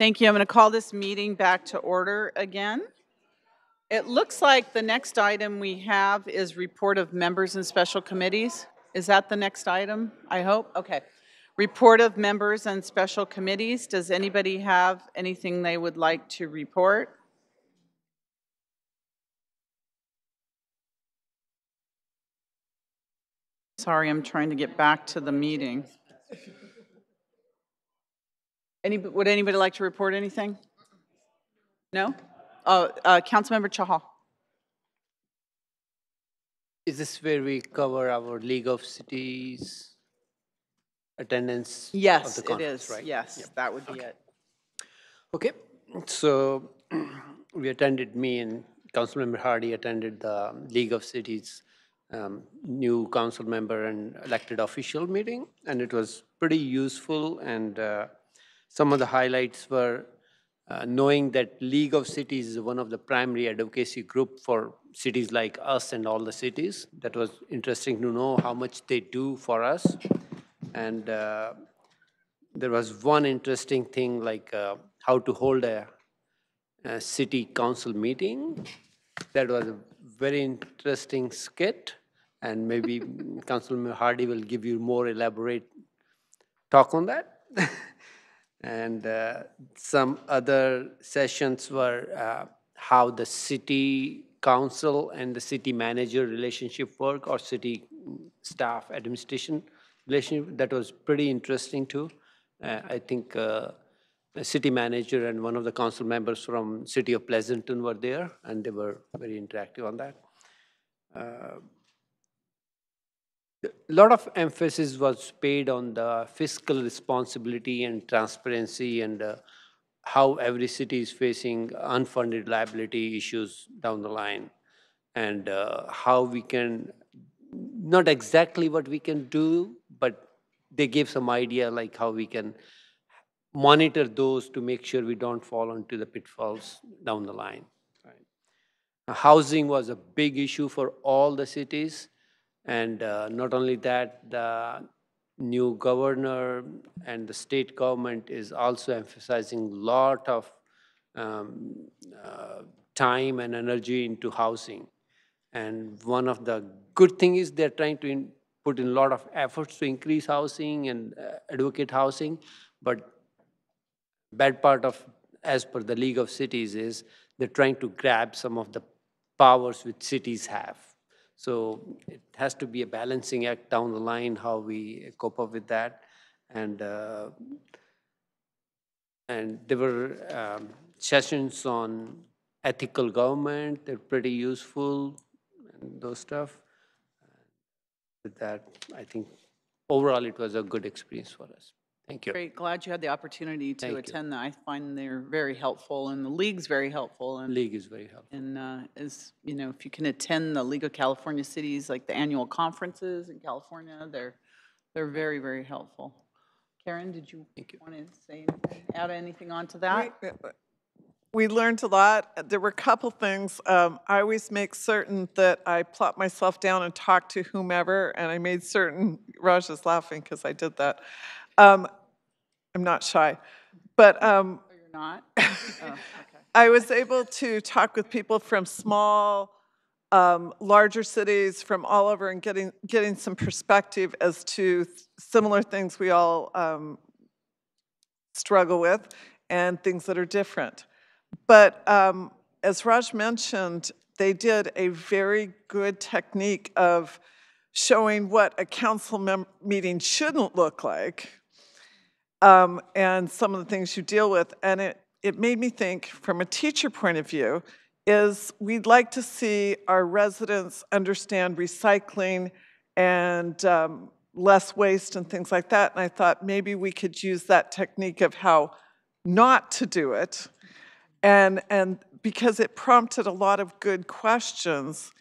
Thank you. I'm going to call this meeting back to order again. It looks like the next item we have is report of members and special committees. Is that the next item, I hope? Okay. Report of members and special committees. Does anybody have anything they would like to report? Sorry, I'm trying to get back to the meeting. Would anybody like to report anything? No? Councilmember Chahal. Is this where we cover our League of Cities attendance of Yes, the it conference, is. right? Yes, Yep. that would be it. Okay, so we attended, me and Councilmember Hardy attended the League of Cities new council member and elected official meeting, and it was pretty useful. And some of the highlights were knowing that League of Cities is one of the primary advocacy group for cities like us and all the cities. That was interesting to know how much they do for us. And there was one interesting thing, like how to hold a city council meeting. That was a very interesting skit, and maybe Councilman Hardy will give you more elaborate talk on that. And some other sessions were how the city council and the city manager relationship work, or city staff administration relationship. That was pretty interesting too. I think the city manager and one of the council members from city of Pleasanton were there, and they were very interactive on that. A lot of emphasis was paid on the fiscal responsibility and transparency, and how every city is facing unfunded liability issues down the line, and how we can, not exactly what we can do, but they gave some idea like how we can monitor those to make sure we don't fall into the pitfalls down the line. Right. Housing was a big issue for all the cities, and not only that, the new governor and the state government is also emphasizing a lot of time and energy into housing. And one of the good things is they're trying to put in a lot of efforts to increase housing and advocate housing. But bad part of, as per the League of Cities, is they're trying to grab some of the powers which cities have. So it has to be a balancing act down the line, how we cope up with that. And there were sessions on ethical government. They're pretty useful, and those stuff. With that, I think overall it was a good experience for us. Thank you. Great. Glad you had the opportunity to Thank you. attend that. I find they're very helpful, and the league's very helpful. And, League is very helpful. And as you know, if you can attend the League of California Cities, like the annual conferences in California, they're very, very helpful. Karen, did you want to say anything, add anything on to that? We learned a lot. There were a couple things. I always make certain that I plop myself down and talk to whomever, and I made certain, Raj is laughing because I did that. I'm not shy, but you're not? Oh, okay. I was able to talk with people from small, larger cities from all over, and getting some perspective as to similar things we all struggle with and things that are different. But as Raj mentioned, they did a very good technique of showing what a council meeting shouldn't look like, and some of the things you deal with. And it made me think, from a teacher point of view, is we'd like to see our residents understand recycling and less waste and things like that. And I thought maybe we could use that technique of how not to do it. And because it prompted a lot of good questions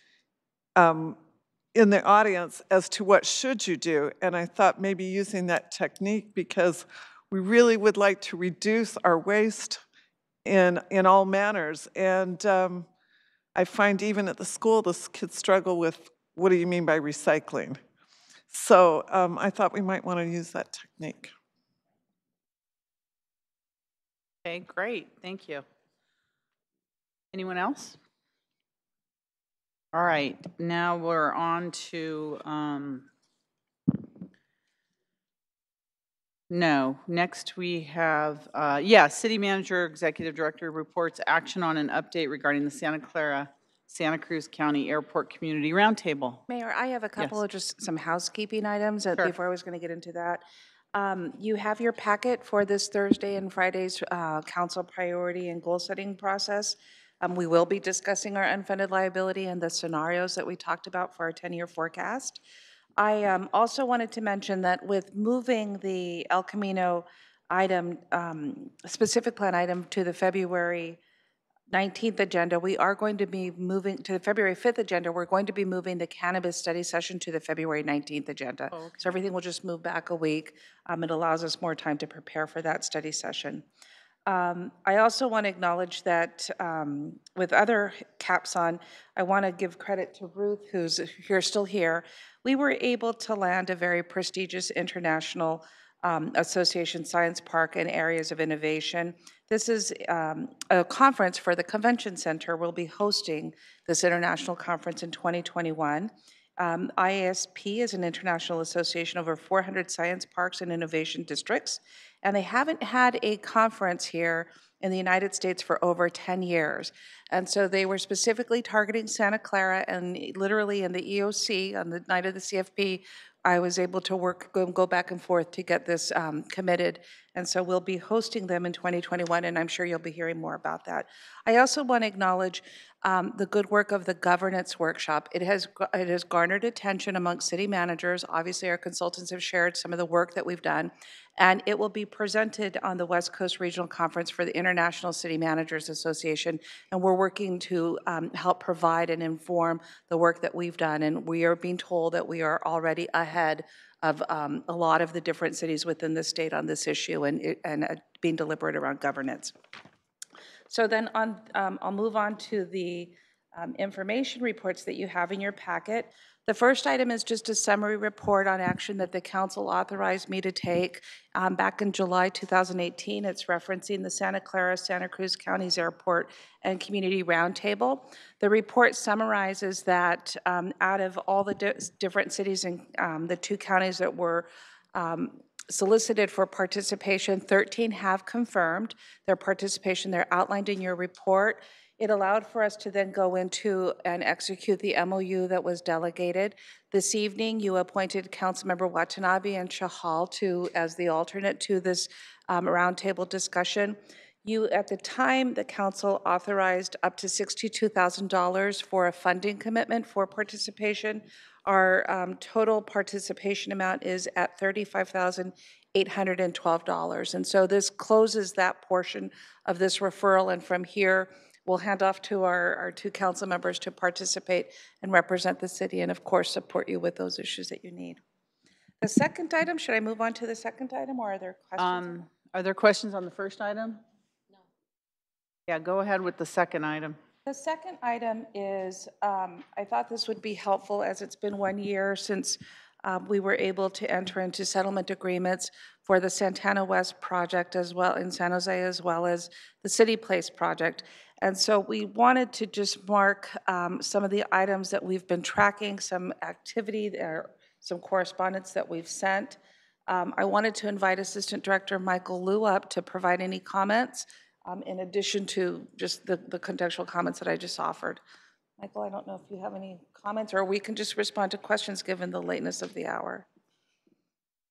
in the audience as to what should you do. And I thought maybe using that technique, because we really would like to reduce our waste in all manners. And I find even at the school, the kids struggle with, what do you mean by recycling? So I thought we might want to use that technique. Okay, great, thank you. Anyone else? All right, now we're on to, no, next we have, City Manager, Executive Director reports action on an update regarding the Santa Clara, Santa Cruz County Airport Community Roundtable. Mayor, I have a couple Yes. of just some housekeeping items Sure. before I was going to get into that. You have your packet for this Thursday and Friday's council priority and goal-setting process. We will be discussing our unfunded liability and the scenarios that we talked about for our 10-year forecast. I also wanted to mention that with moving the El Camino item, specific plan item to the February 19th agenda, we are going to be moving to the February 5th agenda. We're going to be moving the cannabis study session to the February 19th agenda. Oh, okay. So everything will just move back a week. It allows us more time to prepare for that study session. I also want to acknowledge that with other caps on, I want to give credit to Ruth, who's still here. We were able to land a very prestigious international association science park and areas of innovation. This is a conference for the Convention Center. We'll be hosting this international conference in 2021. IASP is an international association of over 400 science parks and innovation districts, and they haven't had a conference here in the United States for over 10 years. And so they were specifically targeting Santa Clara, and literally in the EOC, on the night of the CFP, I was able to go back and forth to get this committed. And so we'll be hosting them in 2021, and I'm sure you'll be hearing more about that. I also want to acknowledge the good work of the governance workshop. It has garnered attention amongst city managers. Obviously, our consultants have shared some of the work that we've done, and it will be presented on the West Coast Regional Conference for the International City Managers Association, and we're working to help provide and inform the work that we've done, and we are being told that we are already ahead of a lot of the different cities within the state on this issue and being deliberate around governance. So then I'll move on to the information reports that you have in your packet. The first item is just a summary report on action that the council authorized me to take back in July 2018. It's referencing the Santa Clara, Santa Cruz Counties Airport and Community Roundtable. The report summarizes that out of all the different cities and the 2 counties that were solicited for participation, 13 have confirmed their participation. They're outlined in your report. It allowed for us to then go into and execute the MOU that was delegated. This evening, you appointed Councilmember Watanabe and Chahal as the alternate to this roundtable discussion. At the time, the council authorized up to $62,000 for a funding commitment for participation. Our total participation amount is at $35,812. And so this closes that portion of this referral. And from here, we'll hand off to our 2 council members to participate and represent the city and, of course, support you with those issues that you need. The second item, should I move on to the second item, or are there questions? Are there questions on the first item? No. Yeah, go ahead with the second item. The second item is, I thought this would be helpful as it's been 1 year since we were able to enter into settlement agreements for the Santana West project as well in San Jose, as well as the City Place project. And so we wanted to just mark some of the items that we've been tracking, some activity, some correspondence that we've sent. I wanted to invite Assistant Director Michael Liu up to provide any comments in addition to just the contextual comments that I just offered. Michael, I don't know if you have any comments, or we can just respond to questions given the lateness of the hour.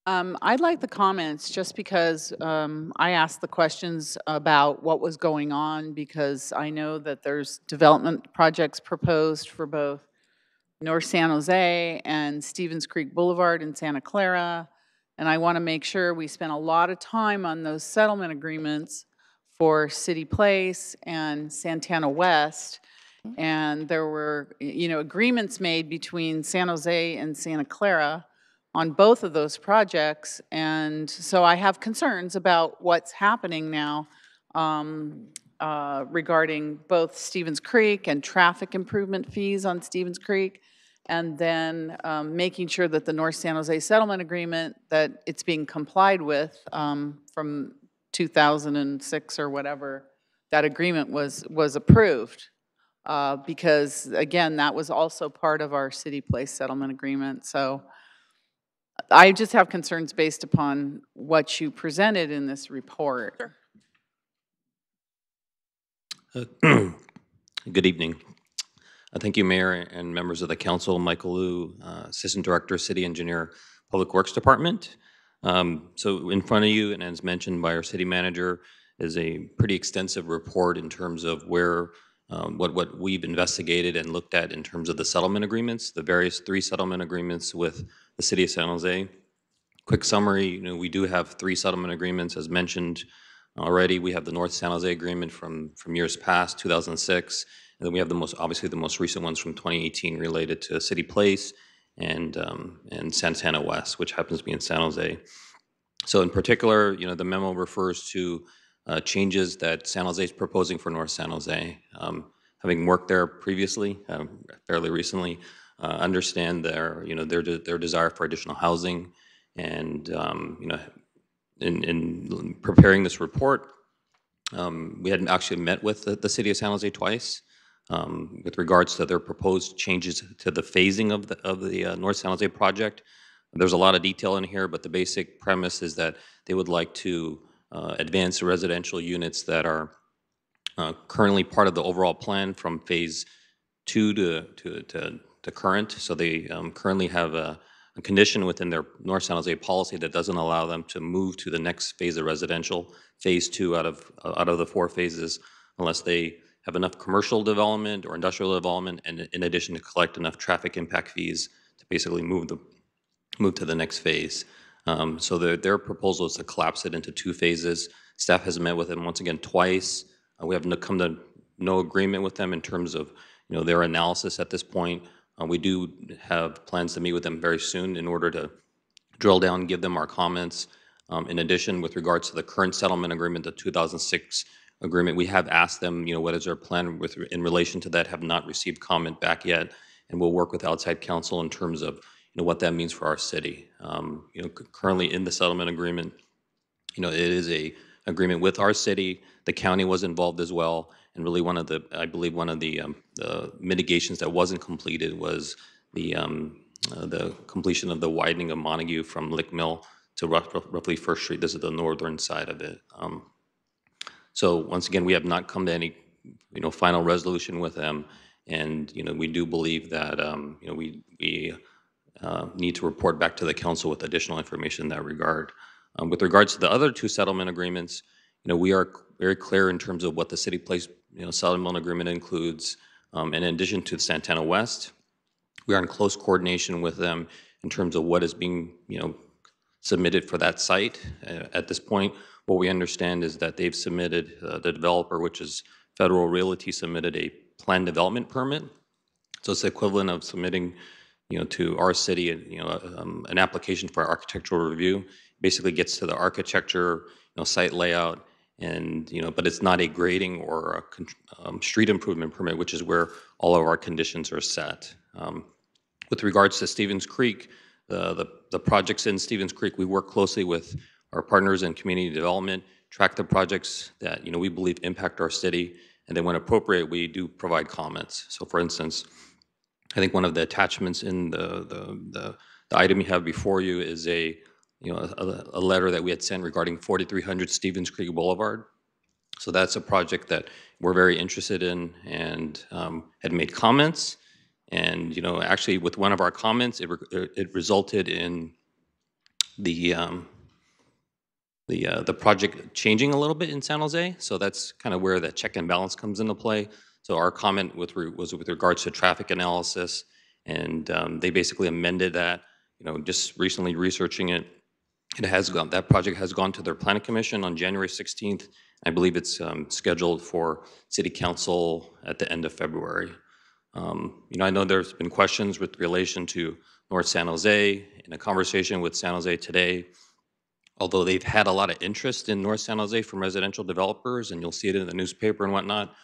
I'd like the comments just because I asked the questions about what was going on, because I know that there's development projects proposed for both North San Jose and Stevens Creek Boulevard in Santa Clara. And I want to make sure we spend a lot of time on those settlement agreements for City Place and Santana West. And there were, agreements made between San Jose and Santa Clara on both of those projects. And so I have concerns about what's happening now regarding both Stevens Creek and traffic improvement fees on Stevens Creek, and then making sure that the North San Jose settlement agreement, that it's being complied with from 2006 or whatever, that agreement was approved. Because again, that was also part of our city place settlement agreement. So I just have concerns based upon what you presented in this report. Good evening. Thank you, Mayor and members of the council. Michael Liu, Assistant Director, City Engineer, Public Works Department. So in front of you, and as mentioned by our city manager, is a pretty extensive report in terms of where what we've investigated and looked at in terms of the settlement agreements, the various 3 settlement agreements with the city of San Jose. Quick summary, we do have 3 settlement agreements as mentioned already. We have the North San Jose agreement from years past, 2006, and then we have obviously the most recent ones from 2018 related to City Place and Santana West, which happens to be in San Jose. So in particular, the memo refers to changes that San Jose is proposing for North San Jose. Having worked there previously, fairly recently, understand their desire for additional housing, and in preparing this report, we had actually met with the city of San Jose twice with regards to their proposed changes to the phasing of the North San Jose project. There's a lot of detail in here, but the basic premise is that they would like to advance the residential units that are currently part of the overall plan from phase 2 to current. So they currently have a condition within their North San Jose policy that doesn't allow them to move to the next phase of residential, phase 2 out of the 4 phases, unless they have enough commercial development or industrial development, and in addition to collect enough traffic impact fees to basically move to the next phase. So their proposal is to collapse it into 2 phases. Staff has met with them once again twice. We have come to no agreement with them in terms of their analysis at this point. We do have plans to meet with them very soon in order to drill down and give them our comments. In addition, with regards to the current settlement agreement, the 2006 agreement, we have asked them, what is their plan in relation to that, have not received comment back yet, and we'll work with outside counsel in terms of what that means for our city. Currently in the settlement agreement, it is a agreement with our city. The county was involved as well. And really I believe one of the mitigations that wasn't completed was the completion of the widening of Montague from Lick Mill to roughly First Street. This is the northern side of it. So once again, we have not come to any final resolution with them. And we do believe that we need to report back to the council with additional information in that regard. With regards to the other 2 settlement agreements, we are very clear in terms of what the city place settlement agreement includes. And in addition to Santana West, we are in close coordination with them in terms of what is being submitted for that site. At this point, what we understand is that they've submitted, the developer, which is Federal Realty, submitted a plan development permit. So it's the equivalent of submitting to our city an application for architectural review. Basically gets to the architecture, site layout, and but it's not a grading or a street improvement permit, which is where all of our conditions are set. With regards to Stevens Creek, the projects in Stevens Creek, we work closely with our partners in community development, track the projects that we believe impact our city, and then when appropriate, we do provide comments. So, for instance, I think one of the attachments in the item you have before you is a letter that we had sent regarding 4300 Stevens Creek Boulevard. So that's a project that we're very interested in and had made comments. And actually, with one of our comments, it resulted in the project changing a little bit in San Jose. So that's kind of where the check and balance comes into play. So our comment was with regards to traffic analysis, and they basically amended that. Just recently researching it, that project has gone to their planning commission on January 16th. I believe it's scheduled for city council at the end of February. I know there's been questions with relation to North San Jose. In a conversation with San Jose today, although they've had a lot of interest in North San Jose from residential developers, and you'll see it in the newspaper and whatnot,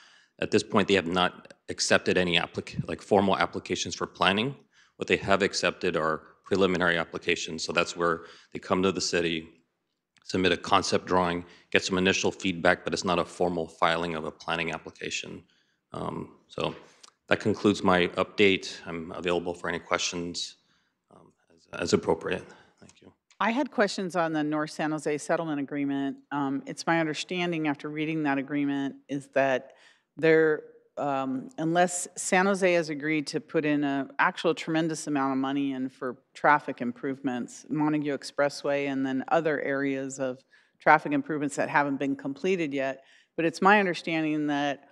at this point they have not accepted any formal applications for planning. What they have accepted are preliminary applications. So that's where they come to the city, submit a concept drawing, get some initial feedback, but it's not a formal filing of a planning application. So that concludes my update. I'm available for any questions as appropriate. Thank you. I had questions on the North San Jose settlement agreement. It's my understanding after reading that agreement is that there, unless San Jose has agreed to put in an actual tremendous amount of money in for traffic improvements, Montague Expressway and then other areas of traffic improvements that haven't been completed yet. But it's my understanding that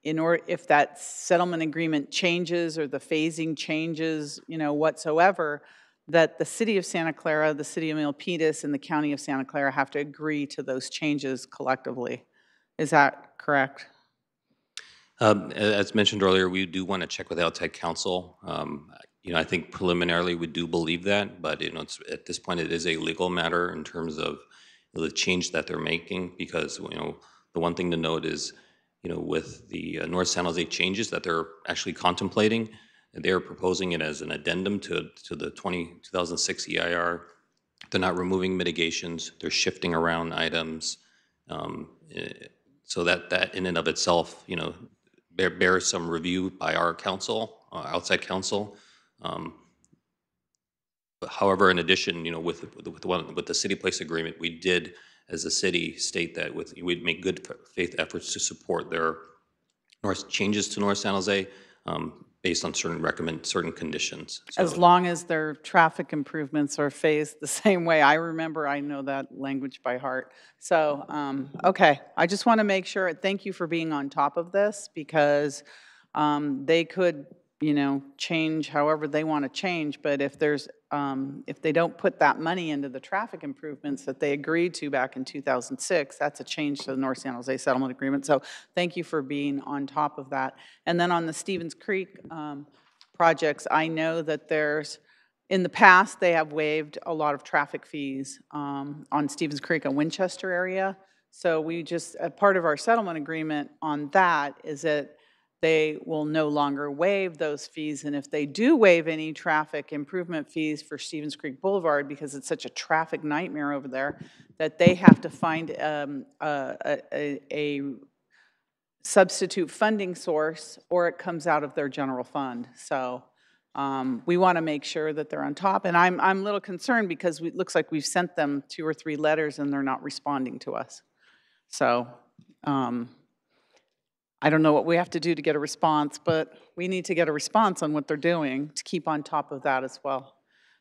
if that settlement agreement changes or the phasing changes, whatsoever, that the city of Santa Clara, the city of Milpitas, and the county of Santa Clara have to agree to those changes collectively. Is that correct? As mentioned earlier, we do want to check with outside counsel. I think preliminarily we do believe that, but at this point it is a legal matter in terms of the change that they're making. Because the one thing to note is, with the North San Jose changes that they're actually contemplating, they're proposing it as an addendum to the 2006 EIR. They're not removing mitigations. They're shifting around items. So that in and of itself, bears some review by our council, outside council. But however, in addition, with the city place agreement, we did, as a city, state that we'd make good faith efforts to support their changes to North San Jose based on certain conditions. So, as long as their traffic improvements are phased the same way. I know that language by heart. So, okay, I just want to make sure, thank you for being on top of this, because they could, change however they want to change, but if they don't put that money into the traffic improvements that they agreed to back in 2006, that's a change to the North San Jose settlement agreement. So thank you for being on top of that. And then on the Stevens Creek projects, I know that in the past, they have waived a lot of traffic fees on Stevens Creek and Winchester area. So we just, part of our settlement agreement on that is that they will no longer waive those fees. And if they do waive any traffic improvement fees for Stevens Creek Boulevard, because it's such a traffic nightmare over there, that they have to find a substitute funding source, or it comes out of their general fund. So we want to make sure that they're on top. And I'm a little concerned because it looks like we've sent them 2 or 3 letters and they're not responding to us. So I don't know what we have to do to get a response, but we need to get a response on what they're doing to keep on top of that as well.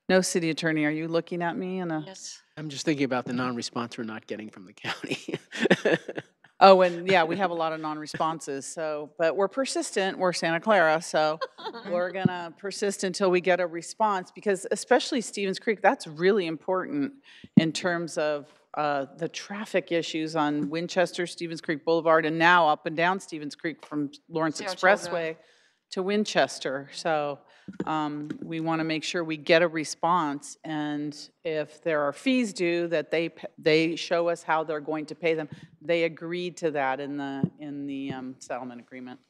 No, City Attorney, are you looking at me? Yes. I'm just thinking about the non-response we're not getting from the county. Oh, and yeah, we have a lot of non-responses. So, but we're persistent. We're Santa Clara, so we're gonna persist until we get a response, because especially Stevens Creek, that's really important in terms of the traffic issues on Winchester, Stevens Creek Boulevard, and now up and down Stevens Creek from Lawrence Expressway to Winchester. So we want to make sure we get a response, and if there are fees due, that they show us how they're going to pay them. They agreed to that in the settlement agreement.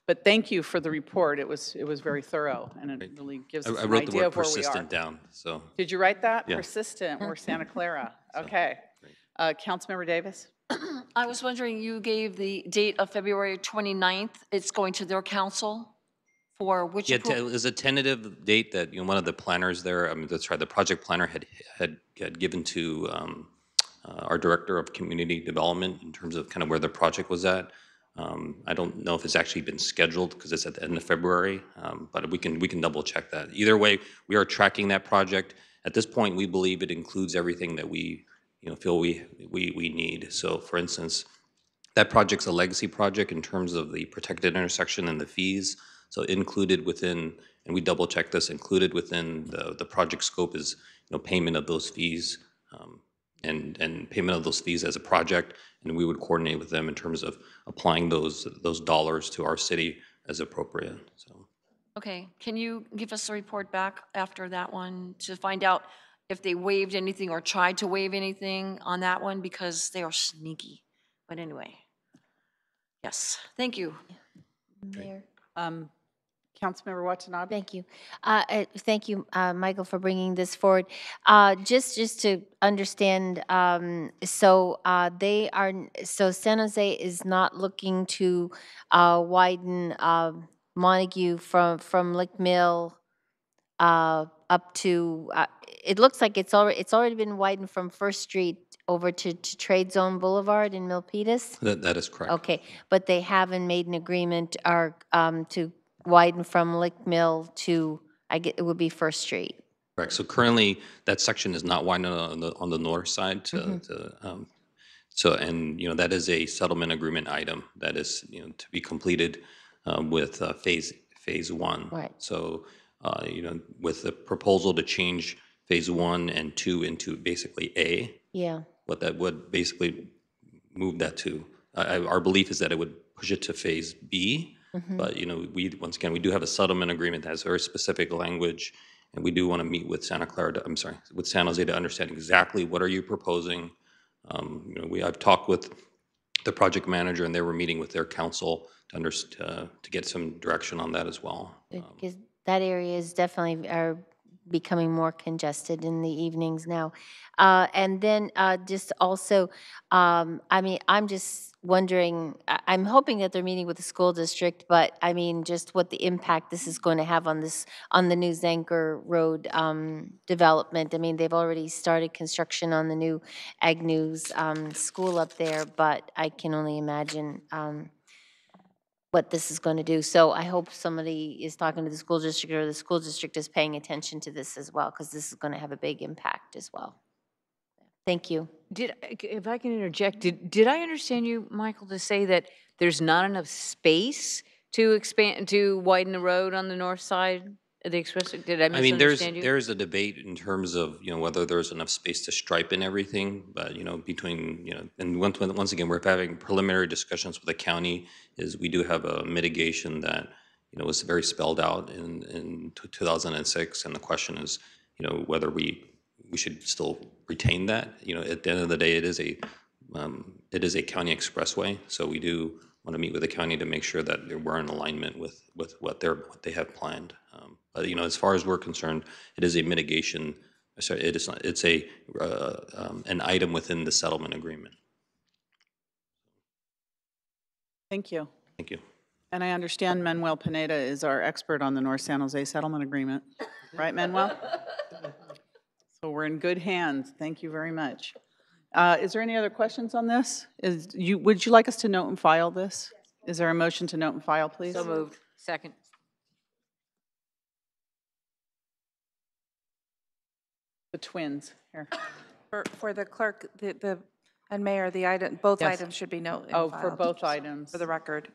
But thank you for the report. It was very thorough, and it really gives us an idea of where we are. I wrote the word persistent down. So did you write that? Yeah. Persistent or Santa Clara? Okay. Councilmember Davis. I was wondering, you gave the date of February 29th. It's going to their council for which? Yeah, it was a tentative date that one of the planners there. I mean, that's right. The project planner had given to our director of community development in terms of kind of where the project was at. I don't know if it's actually been scheduled because it's at the end of February, but we can double check that. Either way, we are tracking that project. At this point, we believe it includes everything that we feel we need. So, for instance, that project's a legacy project in terms of the protected intersection and the fees. So included within, and we double check this, included within the project scope is payment of those fees and payment of those fees as a project, and we would coordinate with them in terms of applying those dollars to our city as appropriate. So. Okay, can you give us a report back after that one to find out if they waived anything or tried to waive anything on that one, because they are sneaky. But anyway, yes, thank you. Mayor. Councilmember Watanabe? Thank you. Thank you, Michael, for bringing this forward. Just to understand, so so San Jose is not looking to widen Montague from Lick Mill up to, it looks like it's already been widened from First Street over to Trade Zone Boulevard in Milpitas? That is correct. Okay, but they haven't made an agreement to widen from Lick Mill to, it would be First Street. Correct. So currently, that section is not widened on the north side so, and, that is a settlement agreement item that is, to be completed with phase one. Right. So, with the proposal to change phase 1 and 2 into basically A, Yeah. what that would basically move that to, our belief is that it would push it to phase B. But, once again, we do have a settlement agreement that has very specific language, and we do want to meet with with San Jose to understand exactly what are you proposing. I've talked with the project manager, and they were meeting with their council to get some direction on that as well. Because that area is definitely are becoming more congested in the evenings now. And then just also, I'm just wondering, I'm hoping that they're meeting with the school district, but I mean, just what the impact this is going to have on the new Zanker Road development. I mean, they've already started construction on the new Agnew's school up there, but I can only imagine what this is going to do. So I hope somebody is talking to the school district, or the school district is paying attention to this as well, because this is going to have a big impact as well. Thank you. If I can interject, did I understand you, Michael, to say that there's not enough space to widen the road on the north side of the express? Did I misunderstand you? There's a debate in terms of, whether there's enough space to stripe and everything, but, between, and once again, we're having preliminary discussions with the county, is we do have a mitigation that, was very spelled out in 2006, and the question is, whether we should still retain that. At the end of the day, it is a county expressway, so we do want to meet with the county to make sure that we're in alignment with what they have planned. But as far as we're concerned, it is a mitigation. Sorry, it is not. It's an item within the settlement agreement. Thank you. Thank you. And I understand Manuel Pineda is our expert on the North San Jose settlement agreement. Right, Manuel? So we're in good hands. Thank you very much. Is there any other questions on this? Would you like us to note and file this? Is there a motion to note and file, please? So moved. Second. The twins here. For the clerk, and mayor, both Yes. items should be noted. Oh, for both items. For the record.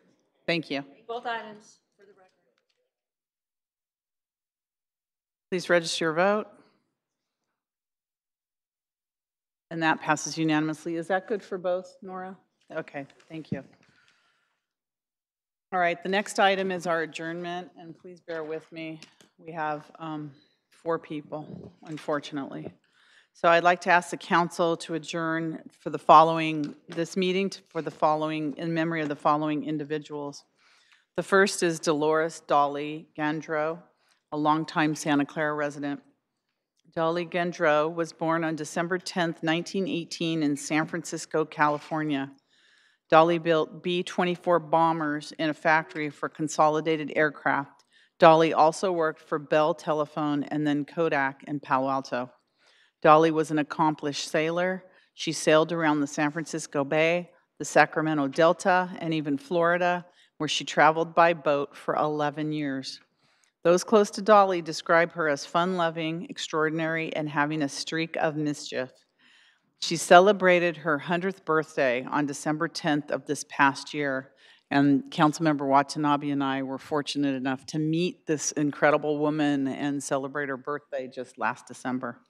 Thank you. Both items for the record. Please register your vote. And that passes unanimously. Is that good for both, Nora? Okay, thank you. All right, the next item is our adjournment, and please bear with me. We have 4 people, unfortunately. So I'd like to ask the council to adjourn for this meeting in memory of the following individuals. The first is Dolores Dolly Gandro, a longtime Santa Clara resident. Dolly Gandro was born on December 10, 1918 in San Francisco, California. Dolly built B-24 bombers in a factory for Consolidated Aircraft. Dolly also worked for Bell Telephone and then Kodak in Palo Alto. Dolly was an accomplished sailor. She sailed around the San Francisco Bay, the Sacramento Delta, and even Florida, where she traveled by boat for 11 years. Those close to Dolly describe her as fun-loving, extraordinary, and having a streak of mischief. She celebrated her 100th birthday on December 10th of this past year, and Councilmember Watanabe and I were fortunate enough to meet this incredible woman and celebrate her birthday just last December.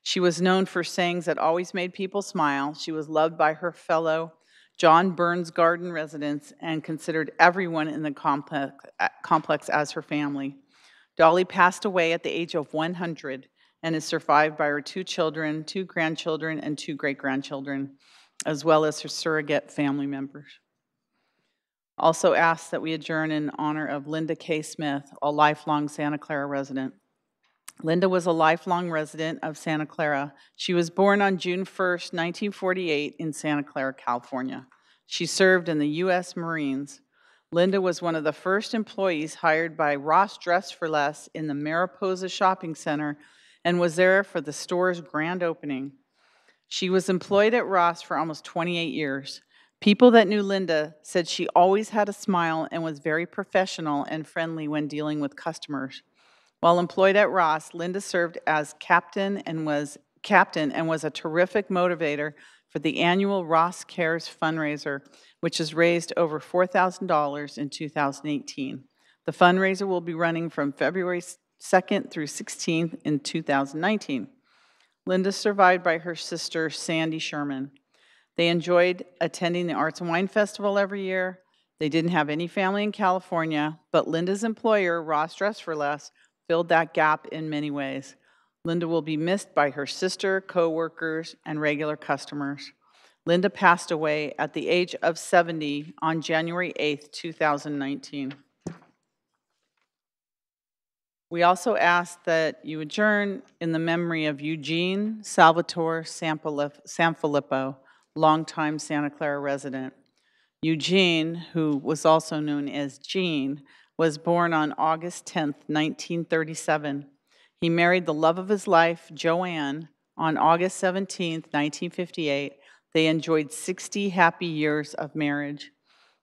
She was known for sayings that always made people smile. She was loved by her fellow John Burns Garden residents and considered everyone in the complex as her family. Dolly passed away at the age of 100 and is survived by her 2 children, 2 grandchildren, and 2 great-grandchildren, as well as her surrogate family members. Also ask that we adjourn in honor of Linda K. Smith, a lifelong Santa Clara resident. Linda was a lifelong resident of Santa Clara. She was born on June 1st, 1948 in Santa Clara, California. She served in the U.S. Marines. Linda was one of the first employees hired by Ross Dress for Less in the Mariposa Shopping Center and was there for the store's grand opening. She was employed at Ross for almost 28 years. People that knew Linda said she always had a smile and was very professional and friendly when dealing with customers. While employed at Ross, Linda served as captain and was a terrific motivator for the annual Ross Cares fundraiser, which has raised over $4,000 in 2018. The fundraiser will be running from February 2nd through 16th in 2019. Linda is survived by her sister, Sandy Sherman. They enjoyed attending the Arts and Wine Festival every year. They didn't have any family in California, but Linda's employer, Ross Dress for Less, filled that gap in many ways. Linda will be missed by her sister, co-workers, and regular customers. Linda passed away at the age of 70 on January 8th, 2019. We also ask that you adjourn in the memory of Eugene Salvatore Sanfilippo, longtime Santa Clara resident. Eugene, who was also known as Gene, was born on August 10th, 1937. He married the love of his life, Joanne, on August 17th, 1958. They enjoyed 60 happy years of marriage.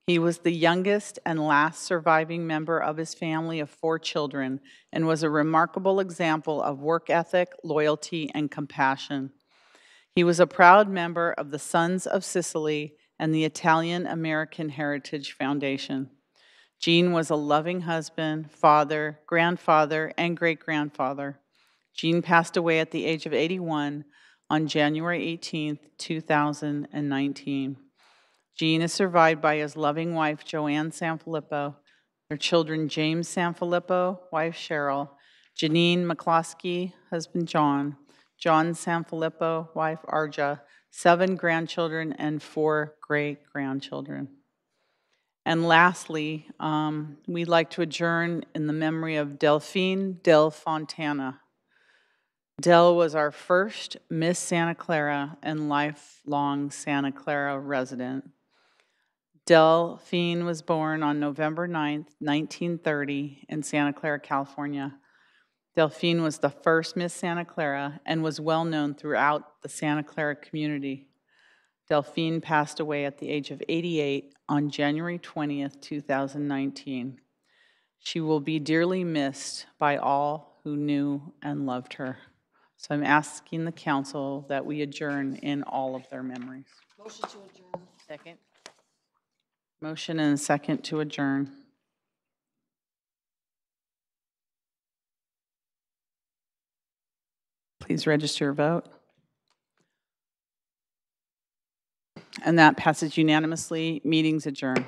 He was the youngest and last surviving member of his family of 4 children and was a remarkable example of work ethic, loyalty, and compassion. He was a proud member of the Sons of Sicily and the Italian American Heritage Foundation. Gene was a loving husband, father, grandfather, and great-grandfather. Gene passed away at the age of 81 on January 18, 2019. Gene is survived by his loving wife, Joanne Sanfilippo, their children, James Sanfilippo, wife Cheryl, Janine McCloskey, husband John, John Sanfilippo, wife Arja, 7 grandchildren and 4 great-grandchildren. And lastly, we'd like to adjourn in the memory of Delphine Del Fontana. Del was our first Miss Santa Clara and lifelong Santa Clara resident. Delphine was born on November 9th, 1930 in Santa Clara, California. Delphine was the first Miss Santa Clara and was well known throughout the Santa Clara community. Delphine passed away at the age of 88 on January 20th, 2019. She will be dearly missed by all who knew and loved her. So I'm asking the council that we adjourn in all of their memories. Motion to adjourn. Second. Motion and a second to adjourn. Please register your vote. And that passes unanimously. Meeting's adjourned.